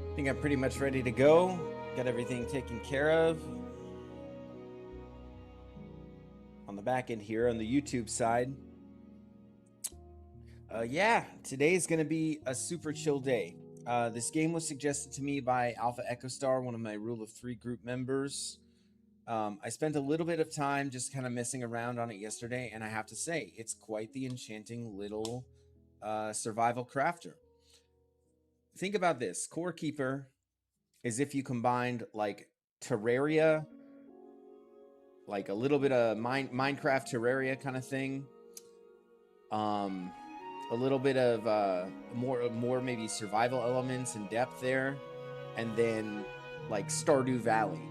I think I'm pretty much ready to go. Got everything taken care of. On the back end here on the YouTube side. Yeah, today's going to be a super chill day. This game was suggested to me by Alpha Echo Star, one of my Rule of Three group members. I spent a little bit of time just kind of messing around on it yesterday, and I have to say, it's quite the enchanting little survival crafter. Think about this. Core Keeper is if you combined like Terraria, like a little bit of Minecraft Terraria kind of thing. A little bit of more maybe survival elements and depth there, and then like Stardew Valley.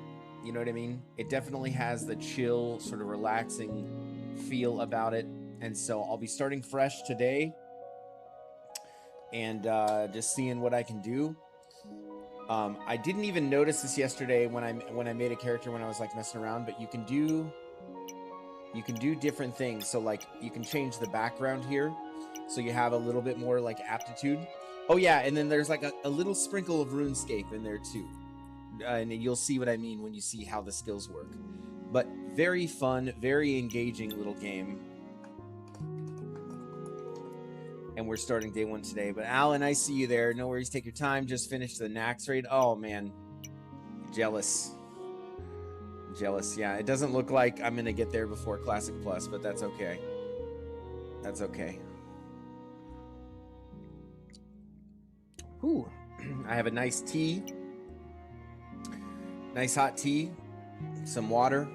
You know what I mean? It definitely has the chill, sort of relaxing feel about it. And so I'll be starting fresh today and just seeing what I can do. I didn't even notice this yesterday when I made a character when I was like messing around, but you can do different things. So like you can change the background here, so you have a little bit more like aptitude. Oh yeah, and then there's like a little sprinkle of RuneScape in there too. And you'll see what I mean when you see how the skills work. But very fun, very engaging little game. And we're starting day one today. But Alan, I see you there. No worries, take your time. Just finished the Nax raid. Oh man, jealous. Jealous, yeah. It doesn't look like I'm gonna get there before Classic Plus, but that's okay. That's okay. Ooh, I have a nice tea. Nice hot tea, some water.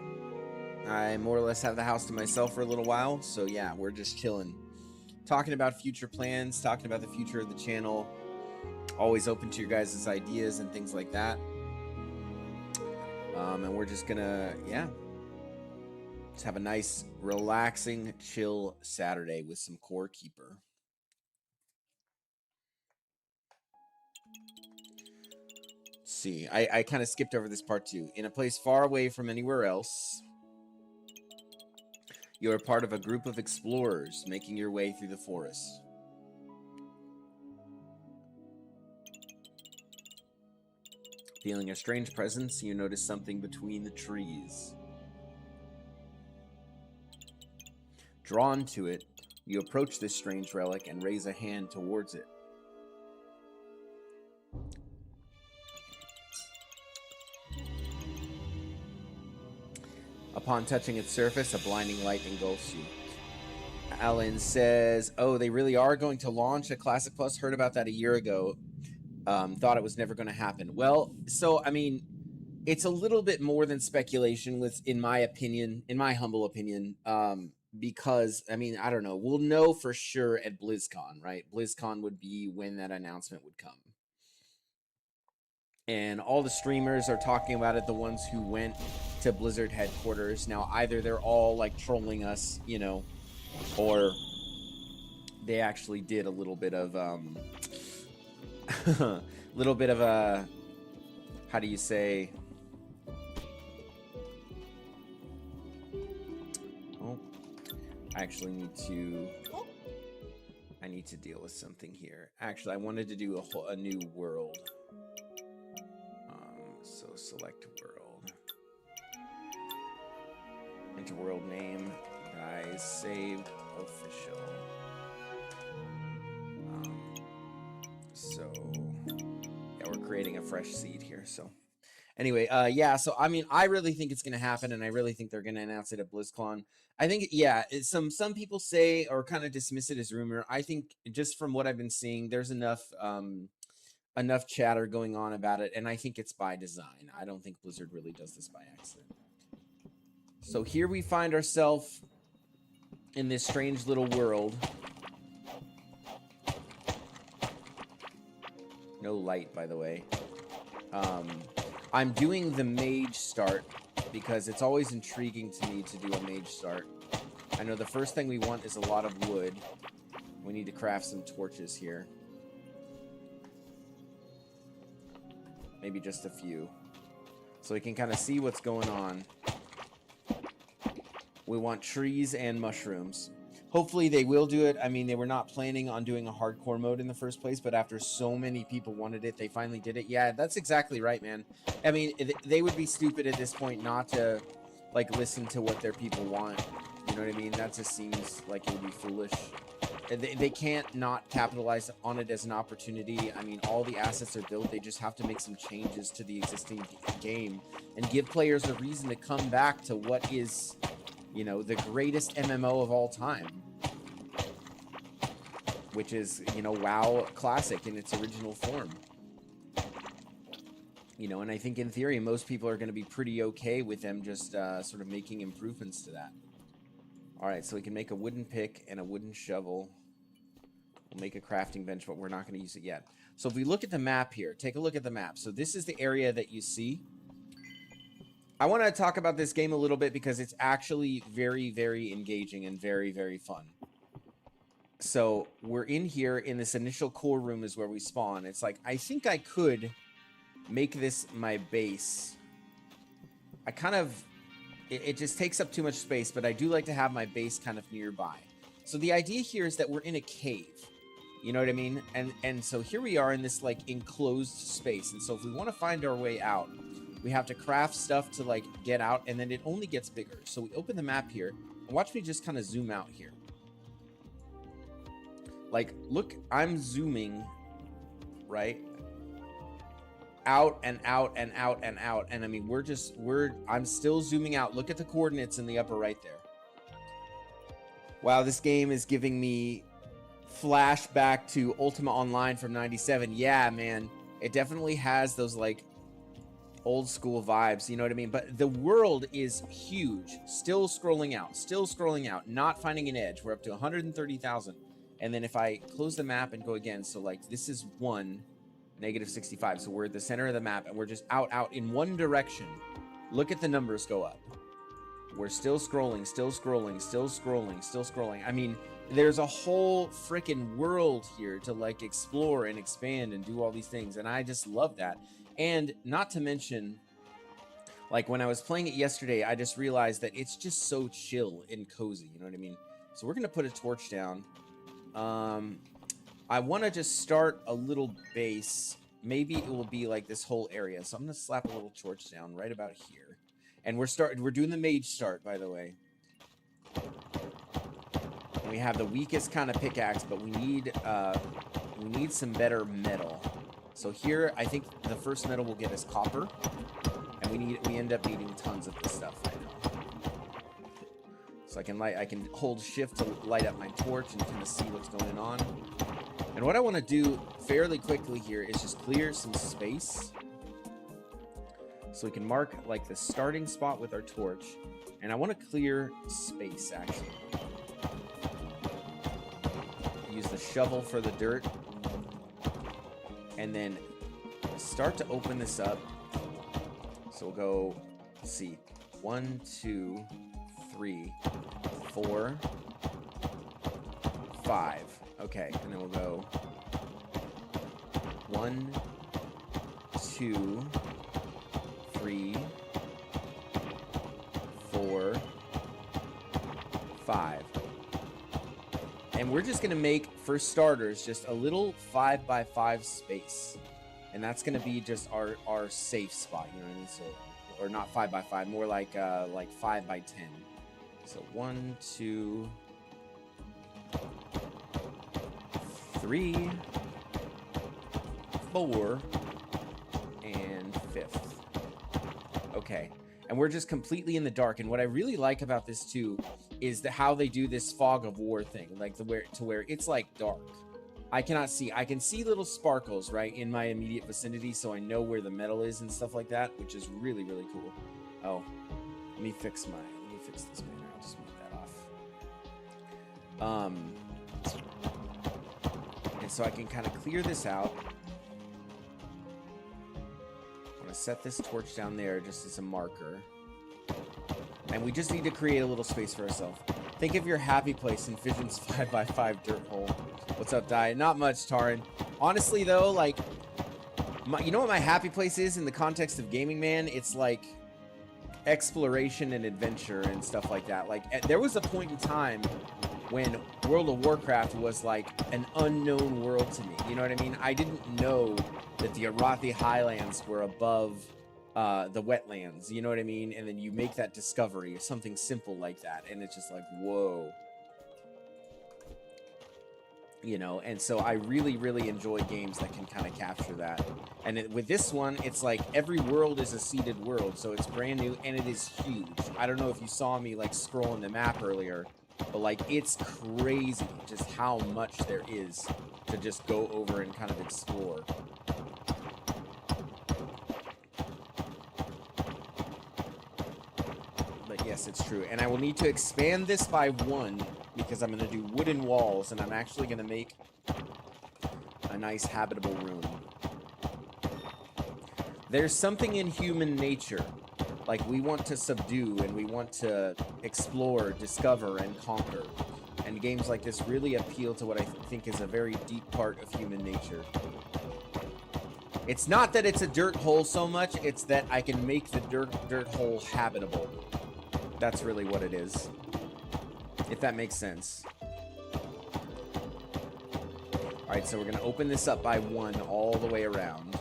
I more or less have the house to myself for a little while. So yeah, we're just chilling. Talking about future plans, talking about the future of the channel. Always open to your guys' ideas and things like that. And we're just gonna, yeah, just have a nice, relaxing, chill Saturday with some Core Keeper. Let's see, I kind of skipped over this part too. In a place far away from anywhere else, you are part of a group of explorers making your way through the forest. Feeling a strange presence, you notice something between the trees. Drawn to it, you approach this strange relic and raise a hand towards it. Upon touching its surface, a blinding light engulfs you. Alan says, oh, they really are going to launch a Classic Plus? Heard about that a year ago. Thought it was never going to happen. Well, so, I mean, it's a little bit more than speculation, in my opinion, in my humble opinion, because, I mean, I don't know. We'll know for sure at BlizzCon, right? BlizzCon would be when that announcement would come. And all the streamers are talking about it, the ones who went to Blizzard headquarters. Now, either they're all, like, trolling us, you know, or they actually did a little bit of, little bit of a, how do you say, oh, I actually need to, deal with something here. Actually, I wanted to do a new world. So select world, enter world name, guys, saved, official. So yeah, we're creating a fresh seed here. So anyway, yeah, so I mean, I really think it's going to happen, and I really think they're going to announce it at BlizzCon. I think, yeah, some people say or kind of dismiss it as rumor. I think just from what I've been seeing, there's enough chatter going on about it, and I think it's by design. I don't think Blizzard really does this by accident. So here we find ourselves in this strange little world. No light, by the way. I'm doing the mage start because it's always intriguing to me to do a mage start. I know the first thing we want is a lot of wood. We need to craft some torches here. Maybe just a few. So we can kind of see what's going on. We want trees and mushrooms. Hopefully they will do it. I mean, they were not planning on doing a hardcore mode in the first place, but after so many people wanted it, they finally did it. Yeah, that's exactly right, man. I mean, they would be stupid at this point not to, like, listen to what their people want. You know what I mean? That just seems like it would be foolish. They can't not capitalize on it as an opportunity. I mean, all the assets are built. They just have to make some changes to the existing game and give players a reason to come back to what is, you know, the greatest MMO of all time, which is, you know, WoW Classic in its original form. You know, and I think in theory, most people are going to be pretty okay with them just sort of making improvements to that. All right, so we can make a wooden pick and a wooden shovel. We'll make a crafting bench, but we're not going to use it yet. So if we look at the map here, take a look at the map. So this is the area that you see. I want to talk about this game a little bit because it's actually very, very engaging and very, very fun. So we're in here in this initial core room is where we spawn. It's like, I think I could make this my base. I kind of, it just takes up too much space, but I do like to have my base kind of nearby. So the idea here is that we're in a cave. You know what I mean? And so here we are in this, like, enclosed space. And so if we want to find our way out, we have to craft stuff to, like, get out, and then it only gets bigger. So we open the map here, and watch me just kind of zoom out here. Like, look, I'm zooming, right? Out and out and out and out. And I mean, I'm still zooming out. Look at the coordinates in the upper right there. Wow, this game is giving me flashback to Ultima Online from '97. Yeah, man, it definitely has those, like, old school vibes, you know what I mean? But the world is huge. Still scrolling out, not finding an edge. We're up to 130,000. And then if I close the map and go again, so, like, this is 1, negative 65. So we're at the center of the map, and we're just out in one direction. Look at the numbers go up. We're still scrolling, still scrolling, still scrolling, still scrolling. I mean, there's a whole freaking world here to like explore and expand and do all these things, and I just love that. And not to mention, like when I was playing it yesterday, I just realized that it's just so chill and cozy, you know what I mean? So we're gonna put a torch down. I want to just start a little base. Maybe it will be like this whole area. So I'm gonna slap a little torch down right about here. And we're doing the mage start, by the way. And we have the weakest kind of pickaxe, but we need some better metal. So here, I think the first metal will get us copper, and we end up needing tons of this stuff right now. So I can hold shift to light up my torch and kind of see what's going on. And what I want to do fairly quickly here is just clear some space. So we can mark like the starting spot with our torch. And I want to clear space, actually. Use the shovel for the dirt. And then start to open this up. So we'll go, let's see, 1, 2, 3, 4, 5. Okay, and then we'll go 1, 2, 3, 4, 5. And we're just gonna make, for starters, just a little 5x5 space. And that's gonna be just our safe spot, you know what I mean? So, or not 5x5, more like 5x10. So 1, 2, 3, 4, and 5th. Okay, and we're just completely in the dark. And what I really like about this too is how they do this fog of war thing, like where it's like dark. I cannot see. I can see little sparkles right in my immediate vicinity, so I know where the metal is and stuff like that, which is really, really cool. Oh, let me fix this banner. I'll just move that off. And so I can kind of clear this out. I'm gonna set this torch down there just as a marker. And we just need to create a little space for ourselves. Think of your happy place in Fission's 5x5 dirt hole. What's up, Di? Not much, Taran. Honestly, though, like, you know what my happy place is in the context of gaming, man? It's like exploration and adventure and stuff like that. Like, there was a point in time when World of Warcraft was like an unknown world to me. You know what I mean? I didn't know that the Arathi Highlands were above the wetlands, you know what I mean? And then you make that discovery, something simple like that, and it's just like, whoa. You know, and so I really, really enjoy games that can kind of capture that. And with this one, it's like every world is a seeded world, so it's brand new, and it is huge. I don't know if you saw me, like, scrolling the map earlier, but, like, it's crazy just how much there is to just go over and kind of explore. But yes, it's true. And I will need to expand this by 1 because I'm going to do wooden walls, and I'm actually going to make a nice habitable room. There's something in human nature. Like, we want to subdue, and we want to explore, discover, and conquer. And games like this really appeal to what I think is a very deep part of human nature. It's not that it's a dirt hole so much, it's that I can make the dirt hole habitable. That's really what it is. If that makes sense. Alright, so we're going to open this up by 1 all the way around.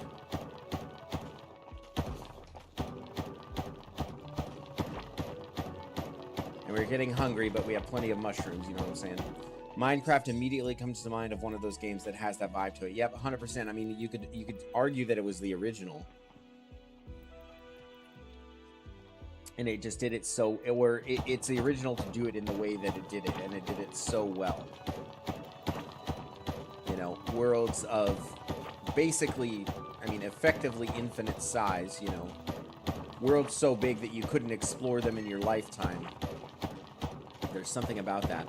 And we're getting hungry, but we have plenty of mushrooms, you know what I'm saying? Minecraft immediately comes to mind of one of those games that has that vibe to it. Yep, 100%. I mean, you could argue that it was the original. And it just did it so, it's the original to do it in the way that it did it, and it did it so well. You know, worlds of basically, I mean, effectively infinite size, you know. Worlds so big that you couldn't explore them in your lifetime. There's something about that.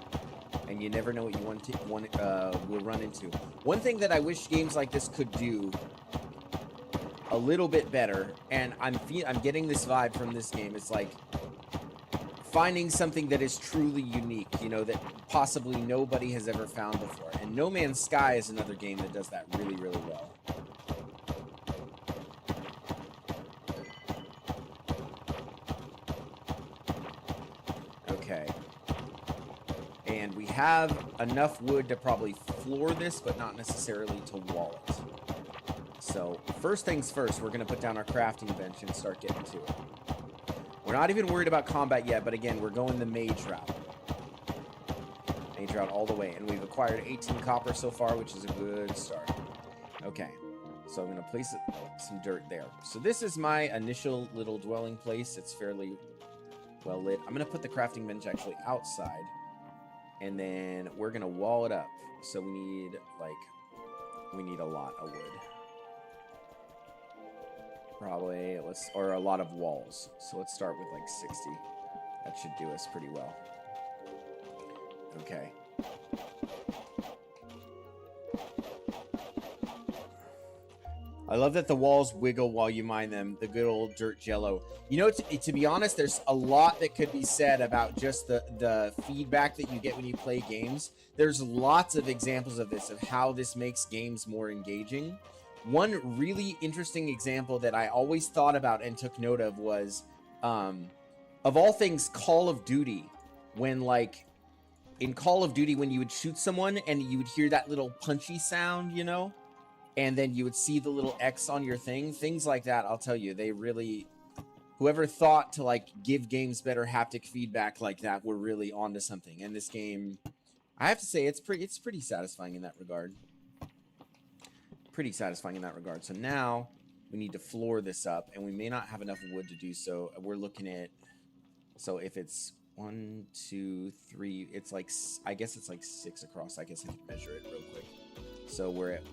And you never know what you will run into. One thing that I wish games like this could do a little bit better, and I'm getting this vibe from this game. It's like finding something that is truly unique, you know, that possibly nobody has ever found before. And No Man's Sky is another game that does that really, really well. Okay. And we have enough wood to probably floor this, but not necessarily to wall it. So first things first, we're going to put down our crafting bench and start getting to it. We're not even worried about combat yet, but again, we're going the mage route. Mage route all the way. And we've acquired 18 copper so far, which is a good start. Okay, so I'm going to place some dirt there. So this is my initial little dwelling place. It's fairly well lit. I'm going to put the crafting bench actually outside. And then we're going to wall it up. So we need, we need a lot of wood. Probably, or a lot of walls. So let's start with like 60. That should do us pretty well. Okay. I love that the walls wiggle while you mine them. The good old dirt jello. You know, to be honest, there's a lot that could be said about just the feedback that you get when you play games. There's lots of examples of this, of how this makes games more engaging. One really interesting example that I always thought about and took note of was, of all things, Call of Duty. When, like, in Call of Duty, when you would shoot someone and you would hear that little punchy sound, you know? And then you would see the little X on your thing. Things like that, I'll tell you, they really... Whoever thought to, like, give games better haptic feedback like that were really onto something. And this game, I have to say, it's pretty satisfying in that regard. Pretty satisfying in that regard. So now we need to floor this up, and we may not have enough wood to do so. We're looking at, so if it's 1, 2, 3, it's like, I guess it's like 6 across. I guess I can measure it real quick. So we're at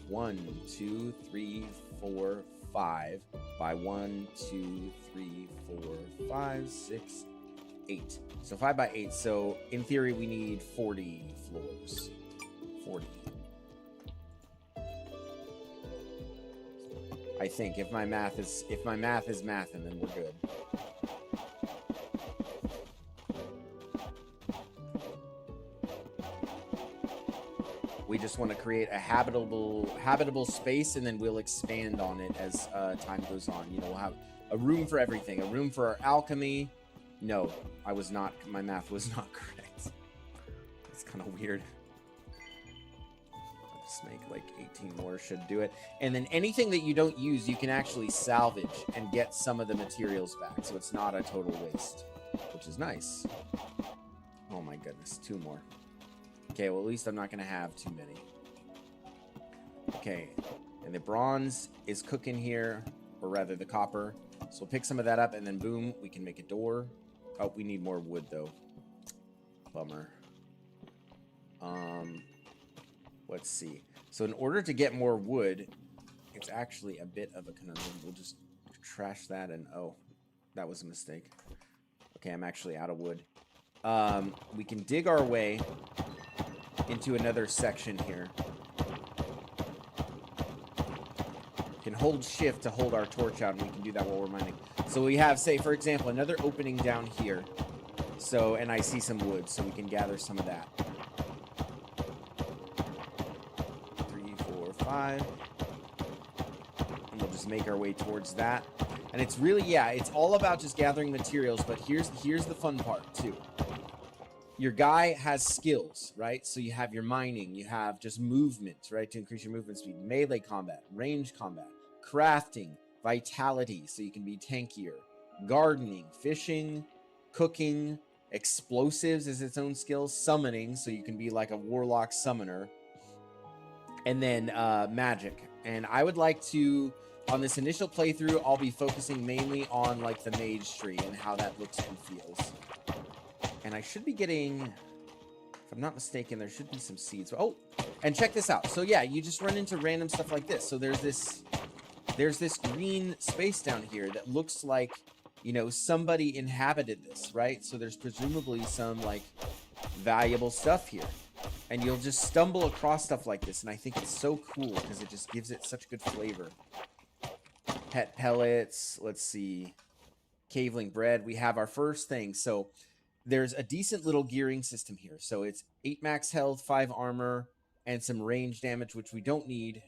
1, 2, 3, 4, 5 by 1, 2, 3, 4, 5, 6, 8. So 5 by 8. So in theory, we need 40 floors. 40. I think if my math is mathing, then we're good. We just want to create a habitable space, and then we'll expand on it as time goes on. You know, we'll have a room for everything, a room for our alchemy. No, my math was not correct. It's kind of weird. Make like 18 more should do it. And then anything that you don't use, you can actually salvage and get some of the materials back, so it's not a total waste, which is nice. Oh my goodness, 2 more. Okay, well, at least I'm not gonna have too many. Okay, and the bronze is cooking here, or rather the copper, so we'll pick some of that up, and then boom, we can make a door. Oh, we need more wood though. Bummer. Let's see. So in order to get more wood, it's actually a bit of a conundrum. We'll just trash that, and oh, that was a mistake. Okay, I'm actually out of wood. We can dig our way into another section here. We can hold shift to hold our torch out, and we can do that while we're mining. So we have, say, for example, another opening down here. So, and I see some wood, so we can gather some of that. 5, and we'll just make our way towards that. And it's really, yeah, it's all about just gathering materials, but here's the fun part too. Your guy has skills, right? So you have your mining, you have just movement, right, to increase your movement speed, melee combat, range combat, crafting, vitality, so you can be tankier, gardening, fishing, cooking, explosives is its own skill, summoning, so you can be like a warlock summoner, and then magic. And I would like to, on this initial playthrough, I'll be focusing mainly on like the mage tree and how that looks and feels. And I should be getting, if I'm not mistaken, there should be some seeds. Oh, and check this out. So yeah, you just run into random stuff like this. So there's this green space down here that looks like, you know, somebody inhabited this, right? So there's presumably some like valuable stuff here. And you'll just stumble across stuff like this, and I think it's so cool because it just gives it such good flavor. pet pellets. Let's see. Caveling bread. We have our first thing. So there's a decent little gearing system here. So it's 8 max health, 5 armor, and some range damage, which we don't need.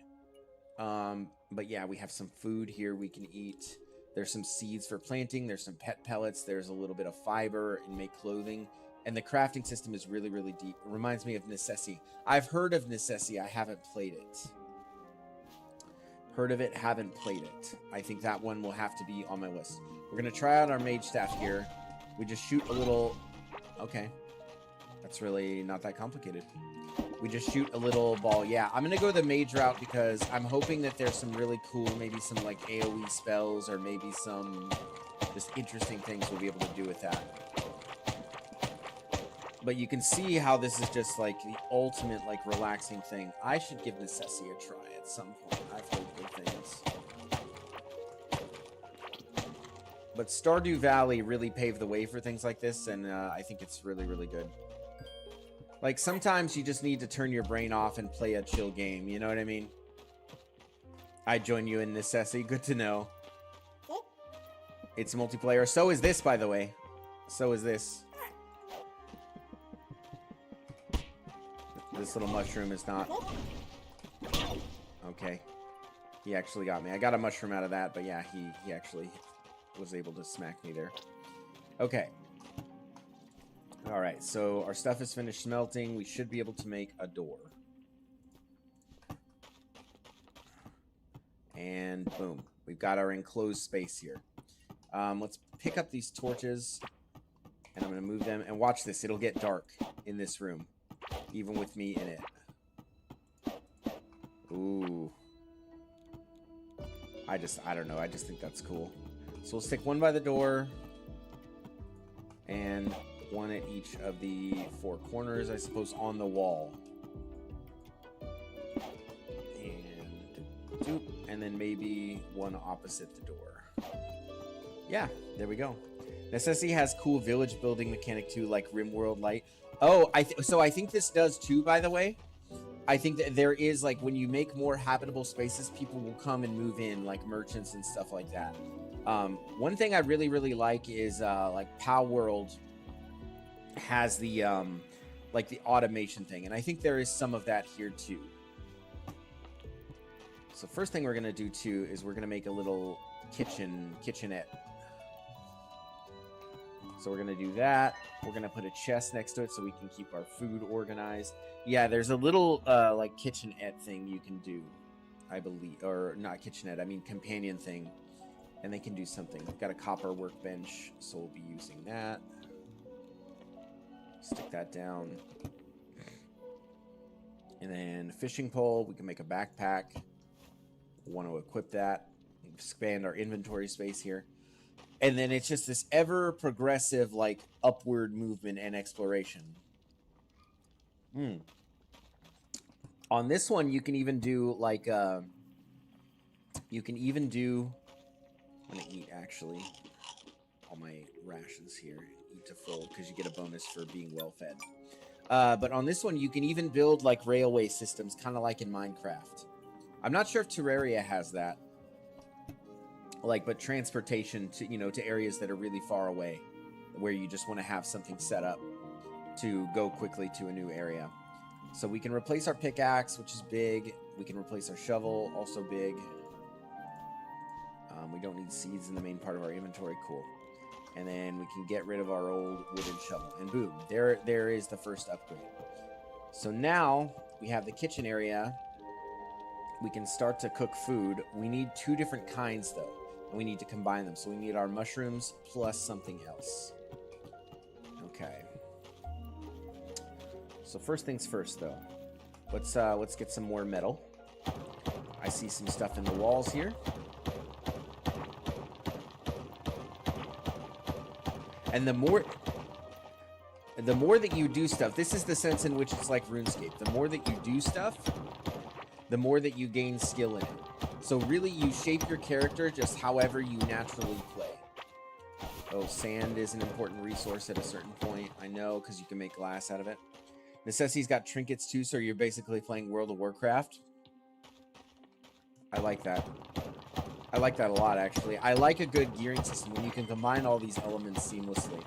But yeah, we have some food here we can eat. There's some seeds for planting. There's some pet pellets. There's a little bit of fiber and make clothing. And the crafting system is really, really deep. It reminds me of Necessi. I've heard of Necessi. I haven't played it. Heard of it, haven't played it. I think that one will have to be on my list. We're going to try out our mage staff here. We just shoot a little... Okay. That's really not that complicated. We just shoot a little ball. Yeah, I'm going to go the mage route because I'm hoping that there's some really cool, maybe some like AoE spells or maybe some just interesting things we'll be able to do with that. But you can see how this is just like the ultimate like relaxing thing. I should give Necessi a try at some point. I've heard good things. But Stardew Valley really paved the way for things like this, and I think it's really, really good. Like, sometimes you just need to turn your brain off and play a chill game, you know what I mean? I join you in Necessi. Good to know. It's multiplayer. So is this, by the way. So is this. This little mushroom is not... Okay. He actually got me. I got a mushroom out of that, but yeah, he actually was able to smack me there. Okay. Alright, so our stuff is finished smelting. We should be able to make a door. And boom. We've got our enclosed space here. Let's pick up these torches. And I'm going to move them. And watch this. It'll get dark in this room. Even with me in it. Ooh. I don't know. I just think that's cool. So we'll stick one by the door. And one at each of the 4 corners, I suppose, on the wall. And then maybe one opposite the door. Yeah, there we go. Necessi has cool village building mechanic too, like RimWorld Light. Oh, so I think this does too, by the way. I think that there is, like, when you make more habitable spaces, people will come and move in, like merchants and stuff like that. One thing I really, really like is, like, POW World has the, like, the automation thing. And I think there is some of that here, too. So first thing we're going to do, too, is we're going to make a little kitchenette. So we're going to do that. We're going to put a chest next to it so we can keep our food organized. Yeah, there's a little, like, kitchenette thing you can do, I believe. Or, not kitchenette, I mean companion thing. And they can do something. We've got a copper workbench, so we'll be using that. Stick that down. And then fishing pole. We can make a backpack. We want to equip that. Expand our inventory space here. And then it's just this ever progressive, like, upward movement and exploration. On this one, you can even do, like, you can even do... I'm going to eat, actually, all my rations here. Eat to full, because you get a bonus for being well-fed. But on this one, you can even build, like, railway systems, kind of like in Minecraft. I'm not sure if Terraria has that. Like, but transportation to, you know, to areas that are really far away, where you just want to have something set up to go quickly to a new area. So we can replace our pickaxe, which is big. We can replace our shovel, also big. We don't need seeds in the main part of our inventory. Cool. And then we can get rid of our old wooden shovel. And boom, there is the first upgrade. So now we have the kitchen area. We can start to cook food. We need 2 different kinds, though. And we need to combine them. So we need our mushrooms plus something else. Okay. So first things first, though. Let's get some more metal. I see some stuff in the walls here. And the more that you do stuff, this is the sense in which it's like RuneScape. The more that you do stuff, the more that you gain skill in it. So really, you shape your character just however you naturally play. Oh, sand is an important resource at a certain point. I know, because you can make glass out of it. Necessity's got trinkets too, so you're basically playing World of Warcraft. I like that. I like that a lot, actually. I like a good gearing system when you can combine all these elements seamlessly.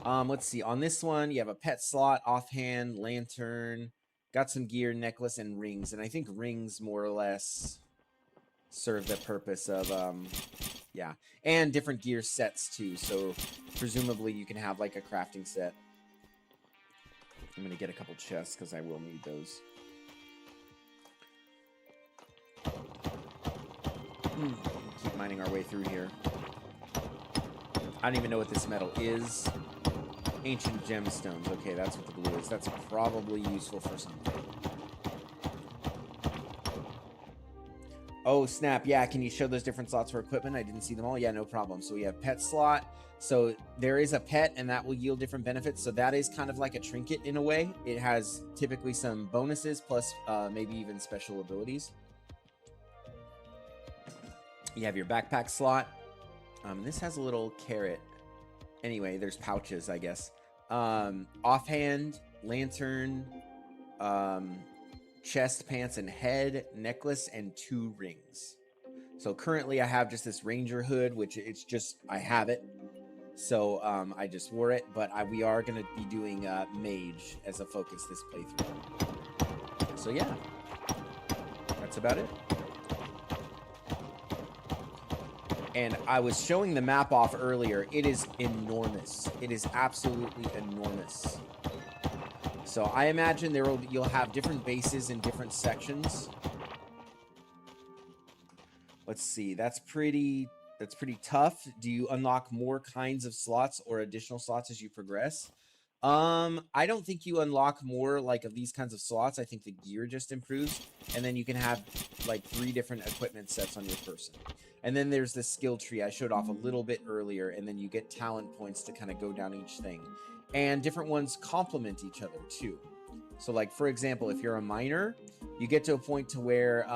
Let's see. On this one, you have a pet slot, offhand, lantern, got some gear, necklace, and rings. And I think rings more or less serve the purpose of, yeah. And different gear sets, too. So presumably you can have, like, a crafting set. I'm going to get a couple chests because I will need those. Keep mining our way through here. I don't even know what this metal is. Ancient gemstones. Okay, that's what the blue is. That's probably useful for something. Oh, snap. Yeah, can you show those different slots for equipment? I didn't see them all. Yeah, no problem. So we have pet slot. So there is a pet, and that will yield different benefits. So that is kind of like a trinket in a way. It has typically some bonuses, plus maybe even special abilities. You have your backpack slot. This has a little carrot. Anyway, there's pouches, I guess. Offhand, lantern, chest, pants, and head, necklace, and 2 rings. So currently I have just this ranger hood, which it's just, I have it. So I just wore it, but we are going to be doing mage as a focus this playthrough. So yeah, that's about it. And I was showing the map off earlier. It is enormous. It is absolutely enormous. So I imagine you'll have different bases in different sections. Let's see. That's pretty tough. Do you unlock more kinds of slots or additional slots as you progress? I don't think you unlock more like of these kinds of slots. I think the gear just improves, and then you can have like 3 different equipment sets on your person. And then there's the skill tree I showed off a little bit earlier, and then you get talent points to kind of go down each thing. And different ones complement each other too. So like, for example, if you're a miner, you get to a point to where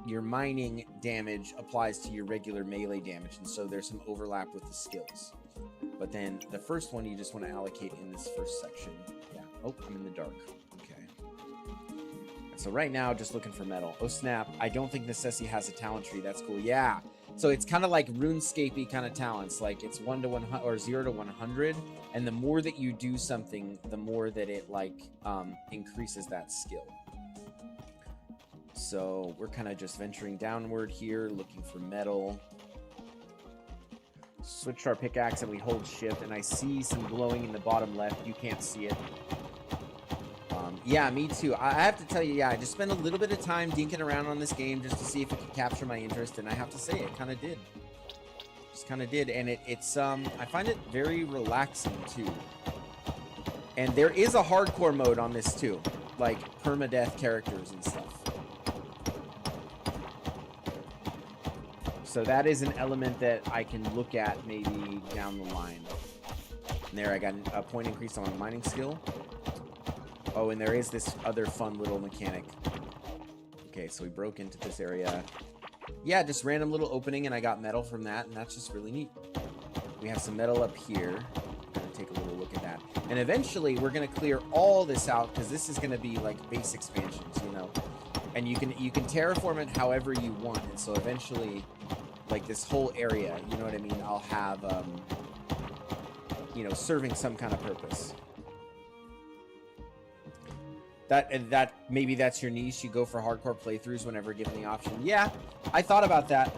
your mining damage applies to your regular melee damage, and so there's some overlap with the skills. But then the first one you just want to allocate in this first section. Yeah. Oh, I'm in the dark. Okay. So right now, just looking for metal. Oh, snap. I don't think Necessity has a talent tree. That's cool. Yeah. So it's kind of like RuneScape-y kind of talents. Like it's 1 to 100 or 0 to 100. And the more that you do something, the more that it like increases that skill. So we're kind of just venturing downward here, looking for metal. Switch our pickaxe and we hold shift, and I see some glowing in the bottom left. You can't see it. Yeah, me too. I have to tell you, yeah, I just spent a little bit of time dinking around on this game just to see if it could capture my interest, and I have to say it kind of did. Just kind of did, and it's I find it very relaxing too. And there is a hardcore mode on this too, like permadeath characters and stuff. So that is an element that I can look at maybe down the line. And there, I got a point increase on mining skill. Oh, and there is this other fun little mechanic. Okay, so we broke into this area. Yeah, just random little opening, and I got metal from that, and that's just really neat. We have some metal up here. I'm gonna take a little look at that. And eventually, we're gonna clear all this out, because this is gonna be like base expansions, you know? And you can terraform it however you want, and so eventually, like this whole area, you know what I mean? I'll have, you know, serving some kind of purpose. That maybe that's your niche. You go for hardcore playthroughs whenever given the option. Yeah, I thought about that.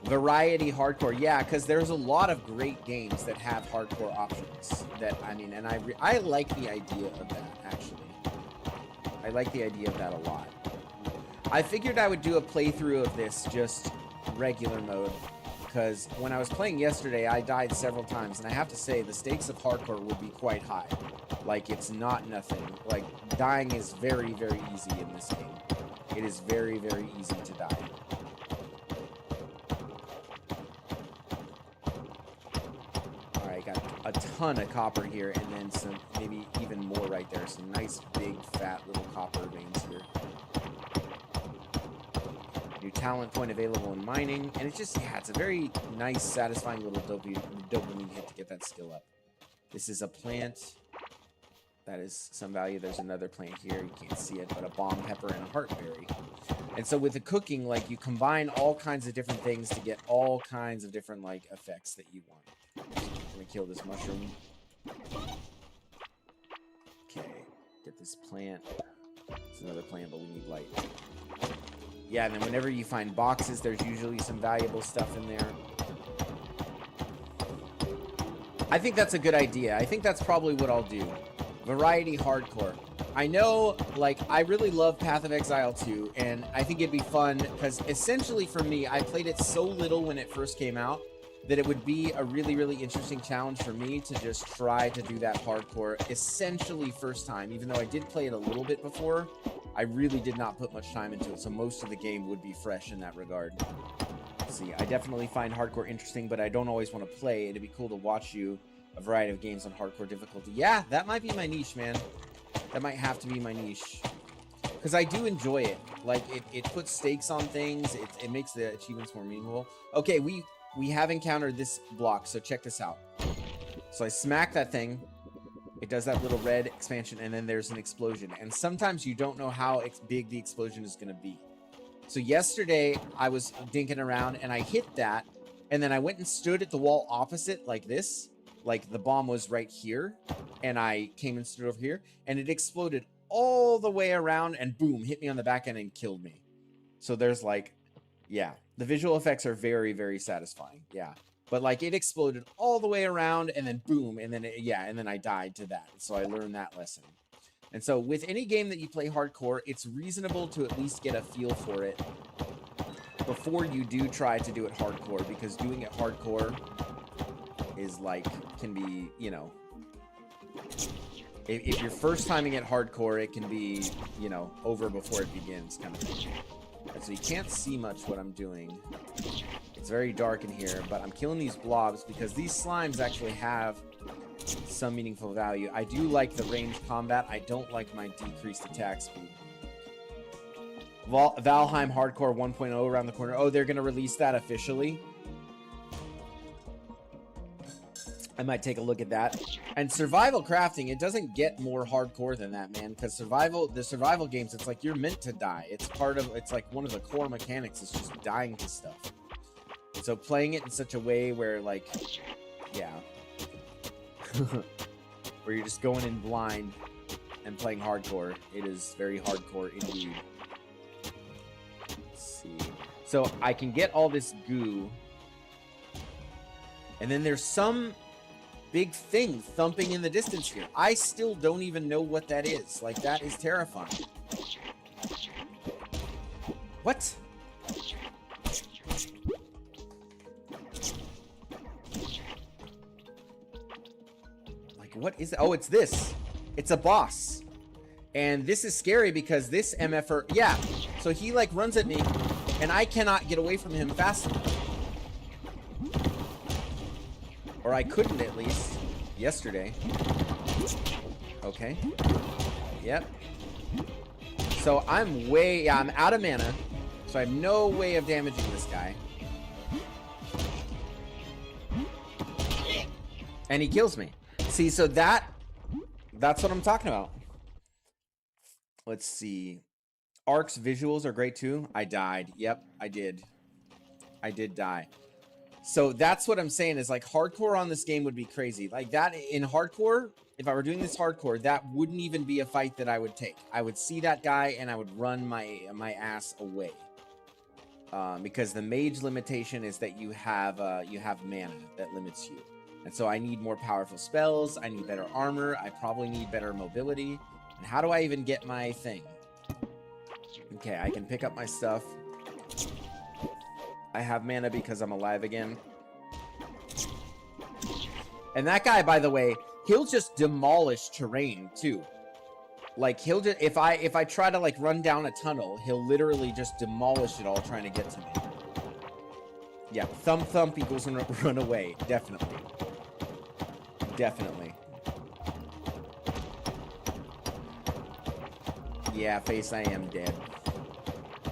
Variety hardcore. Yeah, because there's a lot of great games that have hardcore options. That, I mean, and I like the idea of that, actually. I like the idea of that a lot. I figured I would do a playthrough of this just regular mode, because when I was playing yesterday, I died several times, and I have to say the stakes of hardcore would be quite high. Like, it's not nothing. Like, dying is very, very easy in this game. It is very, very easy to die. Alright, got a ton of copper here, and then some, maybe even more right there. Some nice, big, fat little copper veins here. New talent point available in mining, and it's just, yeah, it's a very nice, satisfying little dopamine hit to get that skill up. This is a plant. That is some value. There's another plant here. You can't see it, but a bomb pepper and a heartberry. And so with the cooking, like, you combine all kinds of different things to get all kinds of different, like, effects that you want. So I'm gonna kill this mushroom. Okay, get this plant. It's another plant, but we need light. Yeah, and then whenever you find boxes, there's usually some valuable stuff in there. I think that's a good idea. I think that's probably what I'll do. Variety hardcore. I know, like, I really love Path of Exile 2, and I think it'd be fun, because essentially for me, I played it so little when it first came out, that it would be a really, really interesting challenge for me to just try to do that hardcore, essentially first time. Even though I did play it a little bit before, I really did not put much time into it, so most of the game would be fresh in that regard. Let's see, I definitely find hardcore interesting, but I don't always want to play. It'd be cool to watch you a variety of games on hardcore difficulty. Yeah, that might be my niche, man. That might have to be my niche. Because I do enjoy it. Like, it puts stakes on things. It makes the achievements more meaningful. Okay, we have encountered this block, so check this out. So I smack that thing. It does that little red expansion, and then there's an explosion. And sometimes you don't know how big the explosion is going to be. So yesterday, I was dinking around, and I hit that, and then I went and stood at the wall opposite, like this. Like, the bomb was right here, and I came and stood over here, and it exploded all the way around, and boom, hit me on the back end and killed me. So there's, like, yeah, the visual effects are very, very satisfying, yeah. But, like, it exploded all the way around, and then boom, and then, and then I died to that. So I learned that lesson. And so with any game that you play hardcore, it's reasonable to at least get a feel for it before you do try to do it hardcore, because doing it hardcore is like, can be, you know, if you're first timing it hardcore, it can be, you know, over before it begins kind of thing. And so you can't see much what I'm doing. It's very dark in here, but I'm killing these blobs because these slimes actually have some meaningful value. I do like the ranged combat. I don't like my decreased attack speed. Valheim Hardcore 1.0 around the corner. Oh, they're going to release that officially. I might take a look at that. And survival crafting, it doesn't get more hardcore than that, man. Because the survival games, it's like you're meant to die. It's like one of the core mechanics is just dying to stuff. So playing it in such a way where, like, yeah, where you're just going in blind and playing hardcore, it is very hardcore indeed. Let's see. So I can get all this goo, and then there's some big thing thumping in the distance here. I still don't even know what that is. Like, that is terrifying. What? Like, what is it? Oh, it's this. It's a boss. And this is scary because this MFer, yeah. So he, like, runs at me, and I cannot get away from him fast enough. Or I couldn't, at least, yesterday. Okay. Yep. So I'm I'm out of mana. So I have no way of damaging this guy. And he kills me. See, so that's what I'm talking about. Let's see. Ark's visuals are great too. I died. Yep, I did. I did die. So that's what I'm saying is, like, hardcore on this game would be crazy. Like, that in hardcore, if I were doing this hardcore, that wouldn't even be a fight that I would take. I would see that guy and I would run my ass away. Because the mage limitation is that you have mana that limits you. And so I need more powerful spells. I need better armor. I probably need better mobility. And how do I even get my thing? Okay, I can pick up my stuff. I have mana because I'm alive again. And that guy, by the way, he'll just demolish terrain too. Like, he'll just, if I try to, like, run down a tunnel, he'll literally just demolish it all trying to get to me. Yeah, thump equals run away. Definitely. Definitely. Yeah, face, I am dead.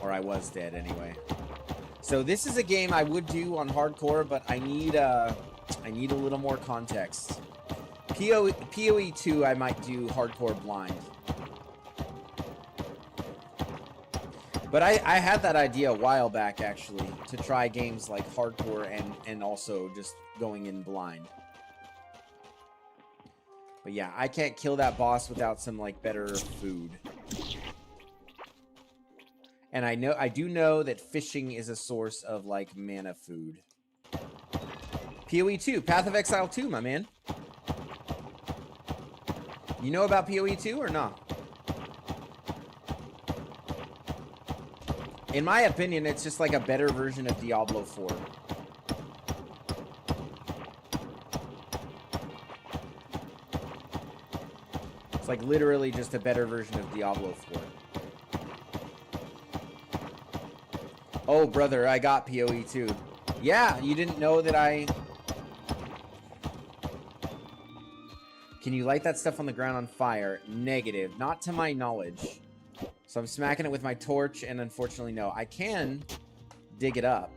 Or I was dead anyway. So this is a game I would do on hardcore, but I need a little more context. PoE 2, I might do hardcore blind. But I had that idea a while back, actually, to try games like hardcore and also just going in blind. But yeah, I can't kill that boss without some, like, better food. And I do know that fishing is a source of, like, mana food. PoE 2, Path of Exile 2, my man. You know about PoE 2 or not? In my opinion, it's just like a better version of Diablo 4. It's like literally just a better version of Diablo 4. Oh, brother, I got PoE 2. Yeah, you didn't know that I... Can you light that stuff on the ground on fire? Negative. Not to my knowledge. So I'm smacking it with my torch, and unfortunately, no. I can dig it up.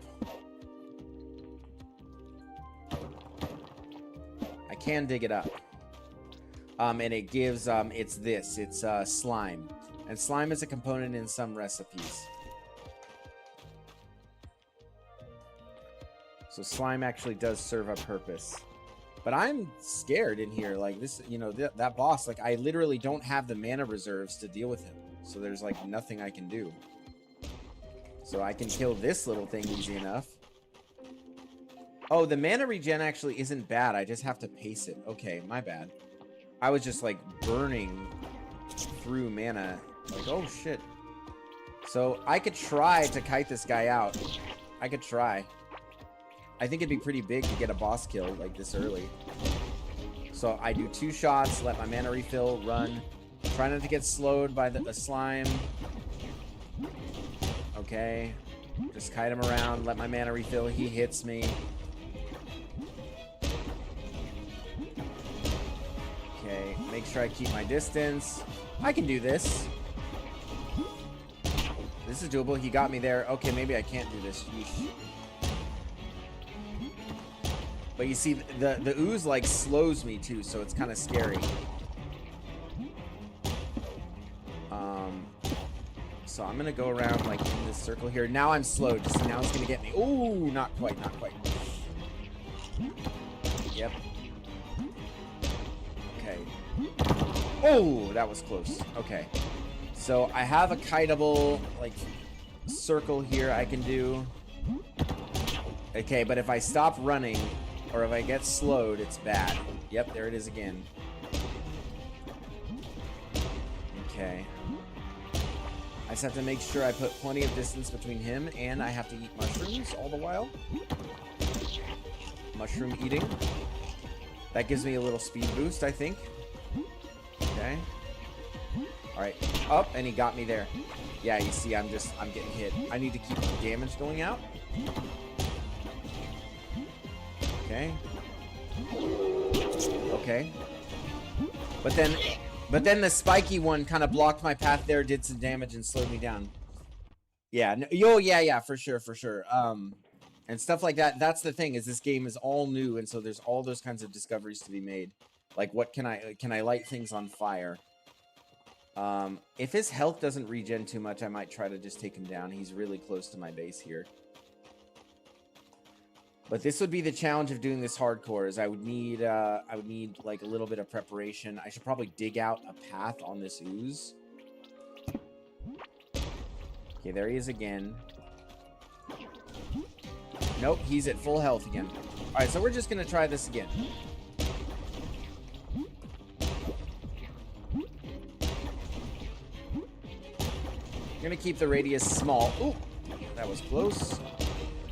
I can dig it up. And it gives, it's this. It's slime. And slime is a component in some recipes. So slime actually does serve a purpose. But I'm scared in here. Like, this, you know, that boss, like, I literally don't have the mana reserves to deal with him. So there's, like, nothing I can do. So I can kill this little thing easy enough. Oh, the mana regen actually isn't bad. I just have to pace it. Okay, my bad. I was just, like, burning through mana. Like, oh, shit. So I could try to kite this guy out. I could try. I think it'd be pretty big to get a boss kill, like, this early. So I do 2 shots, let my mana refill, run. Try not to get slowed by the slime. Okay. Just kite him around, let my mana refill. He hits me. Okay, make sure I keep my distance. I can do this. This is doable. He got me there. Okay, maybe I can't do this. Yeesh. But you see, the ooze, like, slows me, too, so it's kind of scary. So I'm going to go around, like, in this circle here. Now I'm slowed. See, now it's going to get me. Ooh, not quite, not quite. Yep. Okay. Oh, that was close. Okay. So I have a kiteable, like, circle here I can do. Okay, but if I stop running, or if I get slowed, it's bad. Yep, there it is again. Okay. I just have to make sure I put plenty of distance between him, and I have to eat mushrooms all the while. Mushroom eating. That gives me a little speed boost, I think. Okay. Alright, up, and he got me there. Yeah, you see, I'm getting hit. I need to keep the damage going out. Okay. Okay. But then the spiky one kind of blocked my path there, did some damage, and slowed me down. Yeah, no, yeah, for sure. And stuff like that. That's the thing, is this game is all new, and so there's all those kinds of discoveries to be made. Like, what can I light things on fire? If his health doesn't regen too much, I might try to just take him down. He's really close to my base here. But this would be the challenge of doing this hardcore, is I would need like a little bit of preparation. I should probably dig out a path on this ooze. Okay, there he is again. Nope, he's at full health again. Alright, so we're just gonna try this again. I'm gonna keep the radius small. Ooh, that was close.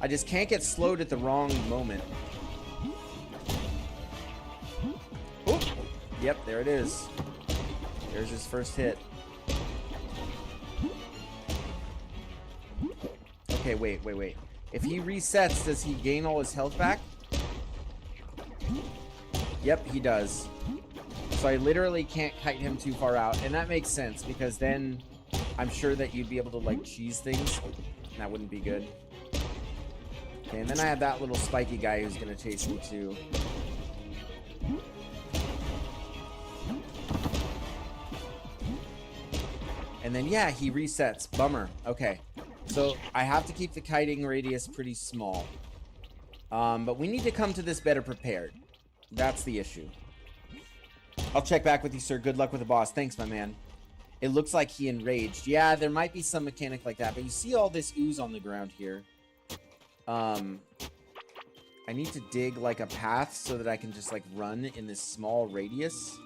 I just can't get slowed at the wrong moment. Oop. Yep, there it is. There's his first hit. Okay, wait. If he resets, does he gain all his health back? Yep, he does. So I literally can't kite him too far out. And that makes sense, because then I'm sure that you'd be able to, like, cheese things. And that wouldn't be good. Okay, and then I have that little spiky guy who's gonna chase me too. And then, yeah, he resets. Bummer. Okay. So I have to keep the kiting radius pretty small. But we need to come to this better prepared. That's the issue. I'll check back with you, sir. Good luck with the boss. Thanks, my man. It looks like he enraged. Yeah, there might be some mechanic like that. But you see all this ooze on the ground here. I need to dig like a path so that I can just like run in this small radius.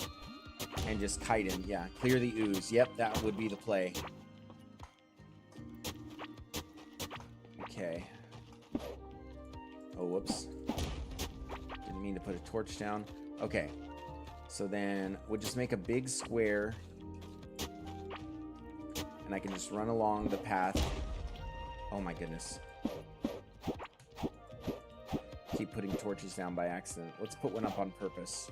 And just kite him. Yeah, clear the ooze. Yep, that would be the play. Okay. Oh, whoops. Didn't mean to put a torch down. Okay. So then we'll just make a big square. And I can just run along the path. Oh my goodness. Keep putting torches down by accident. Let's put one up on purpose.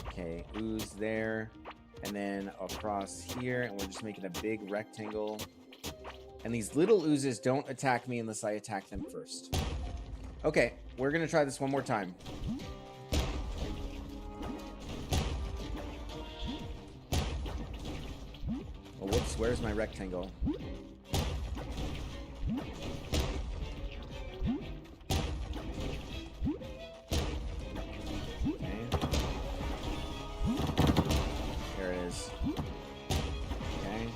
Okay, ooze there. And then across here. And we're just making a big rectangle. And these little oozes don't attack me unless I attack them first. Okay, we're going to try this one more time. Oh, whoops, where's my rectangle? Okay. There it is. Okay.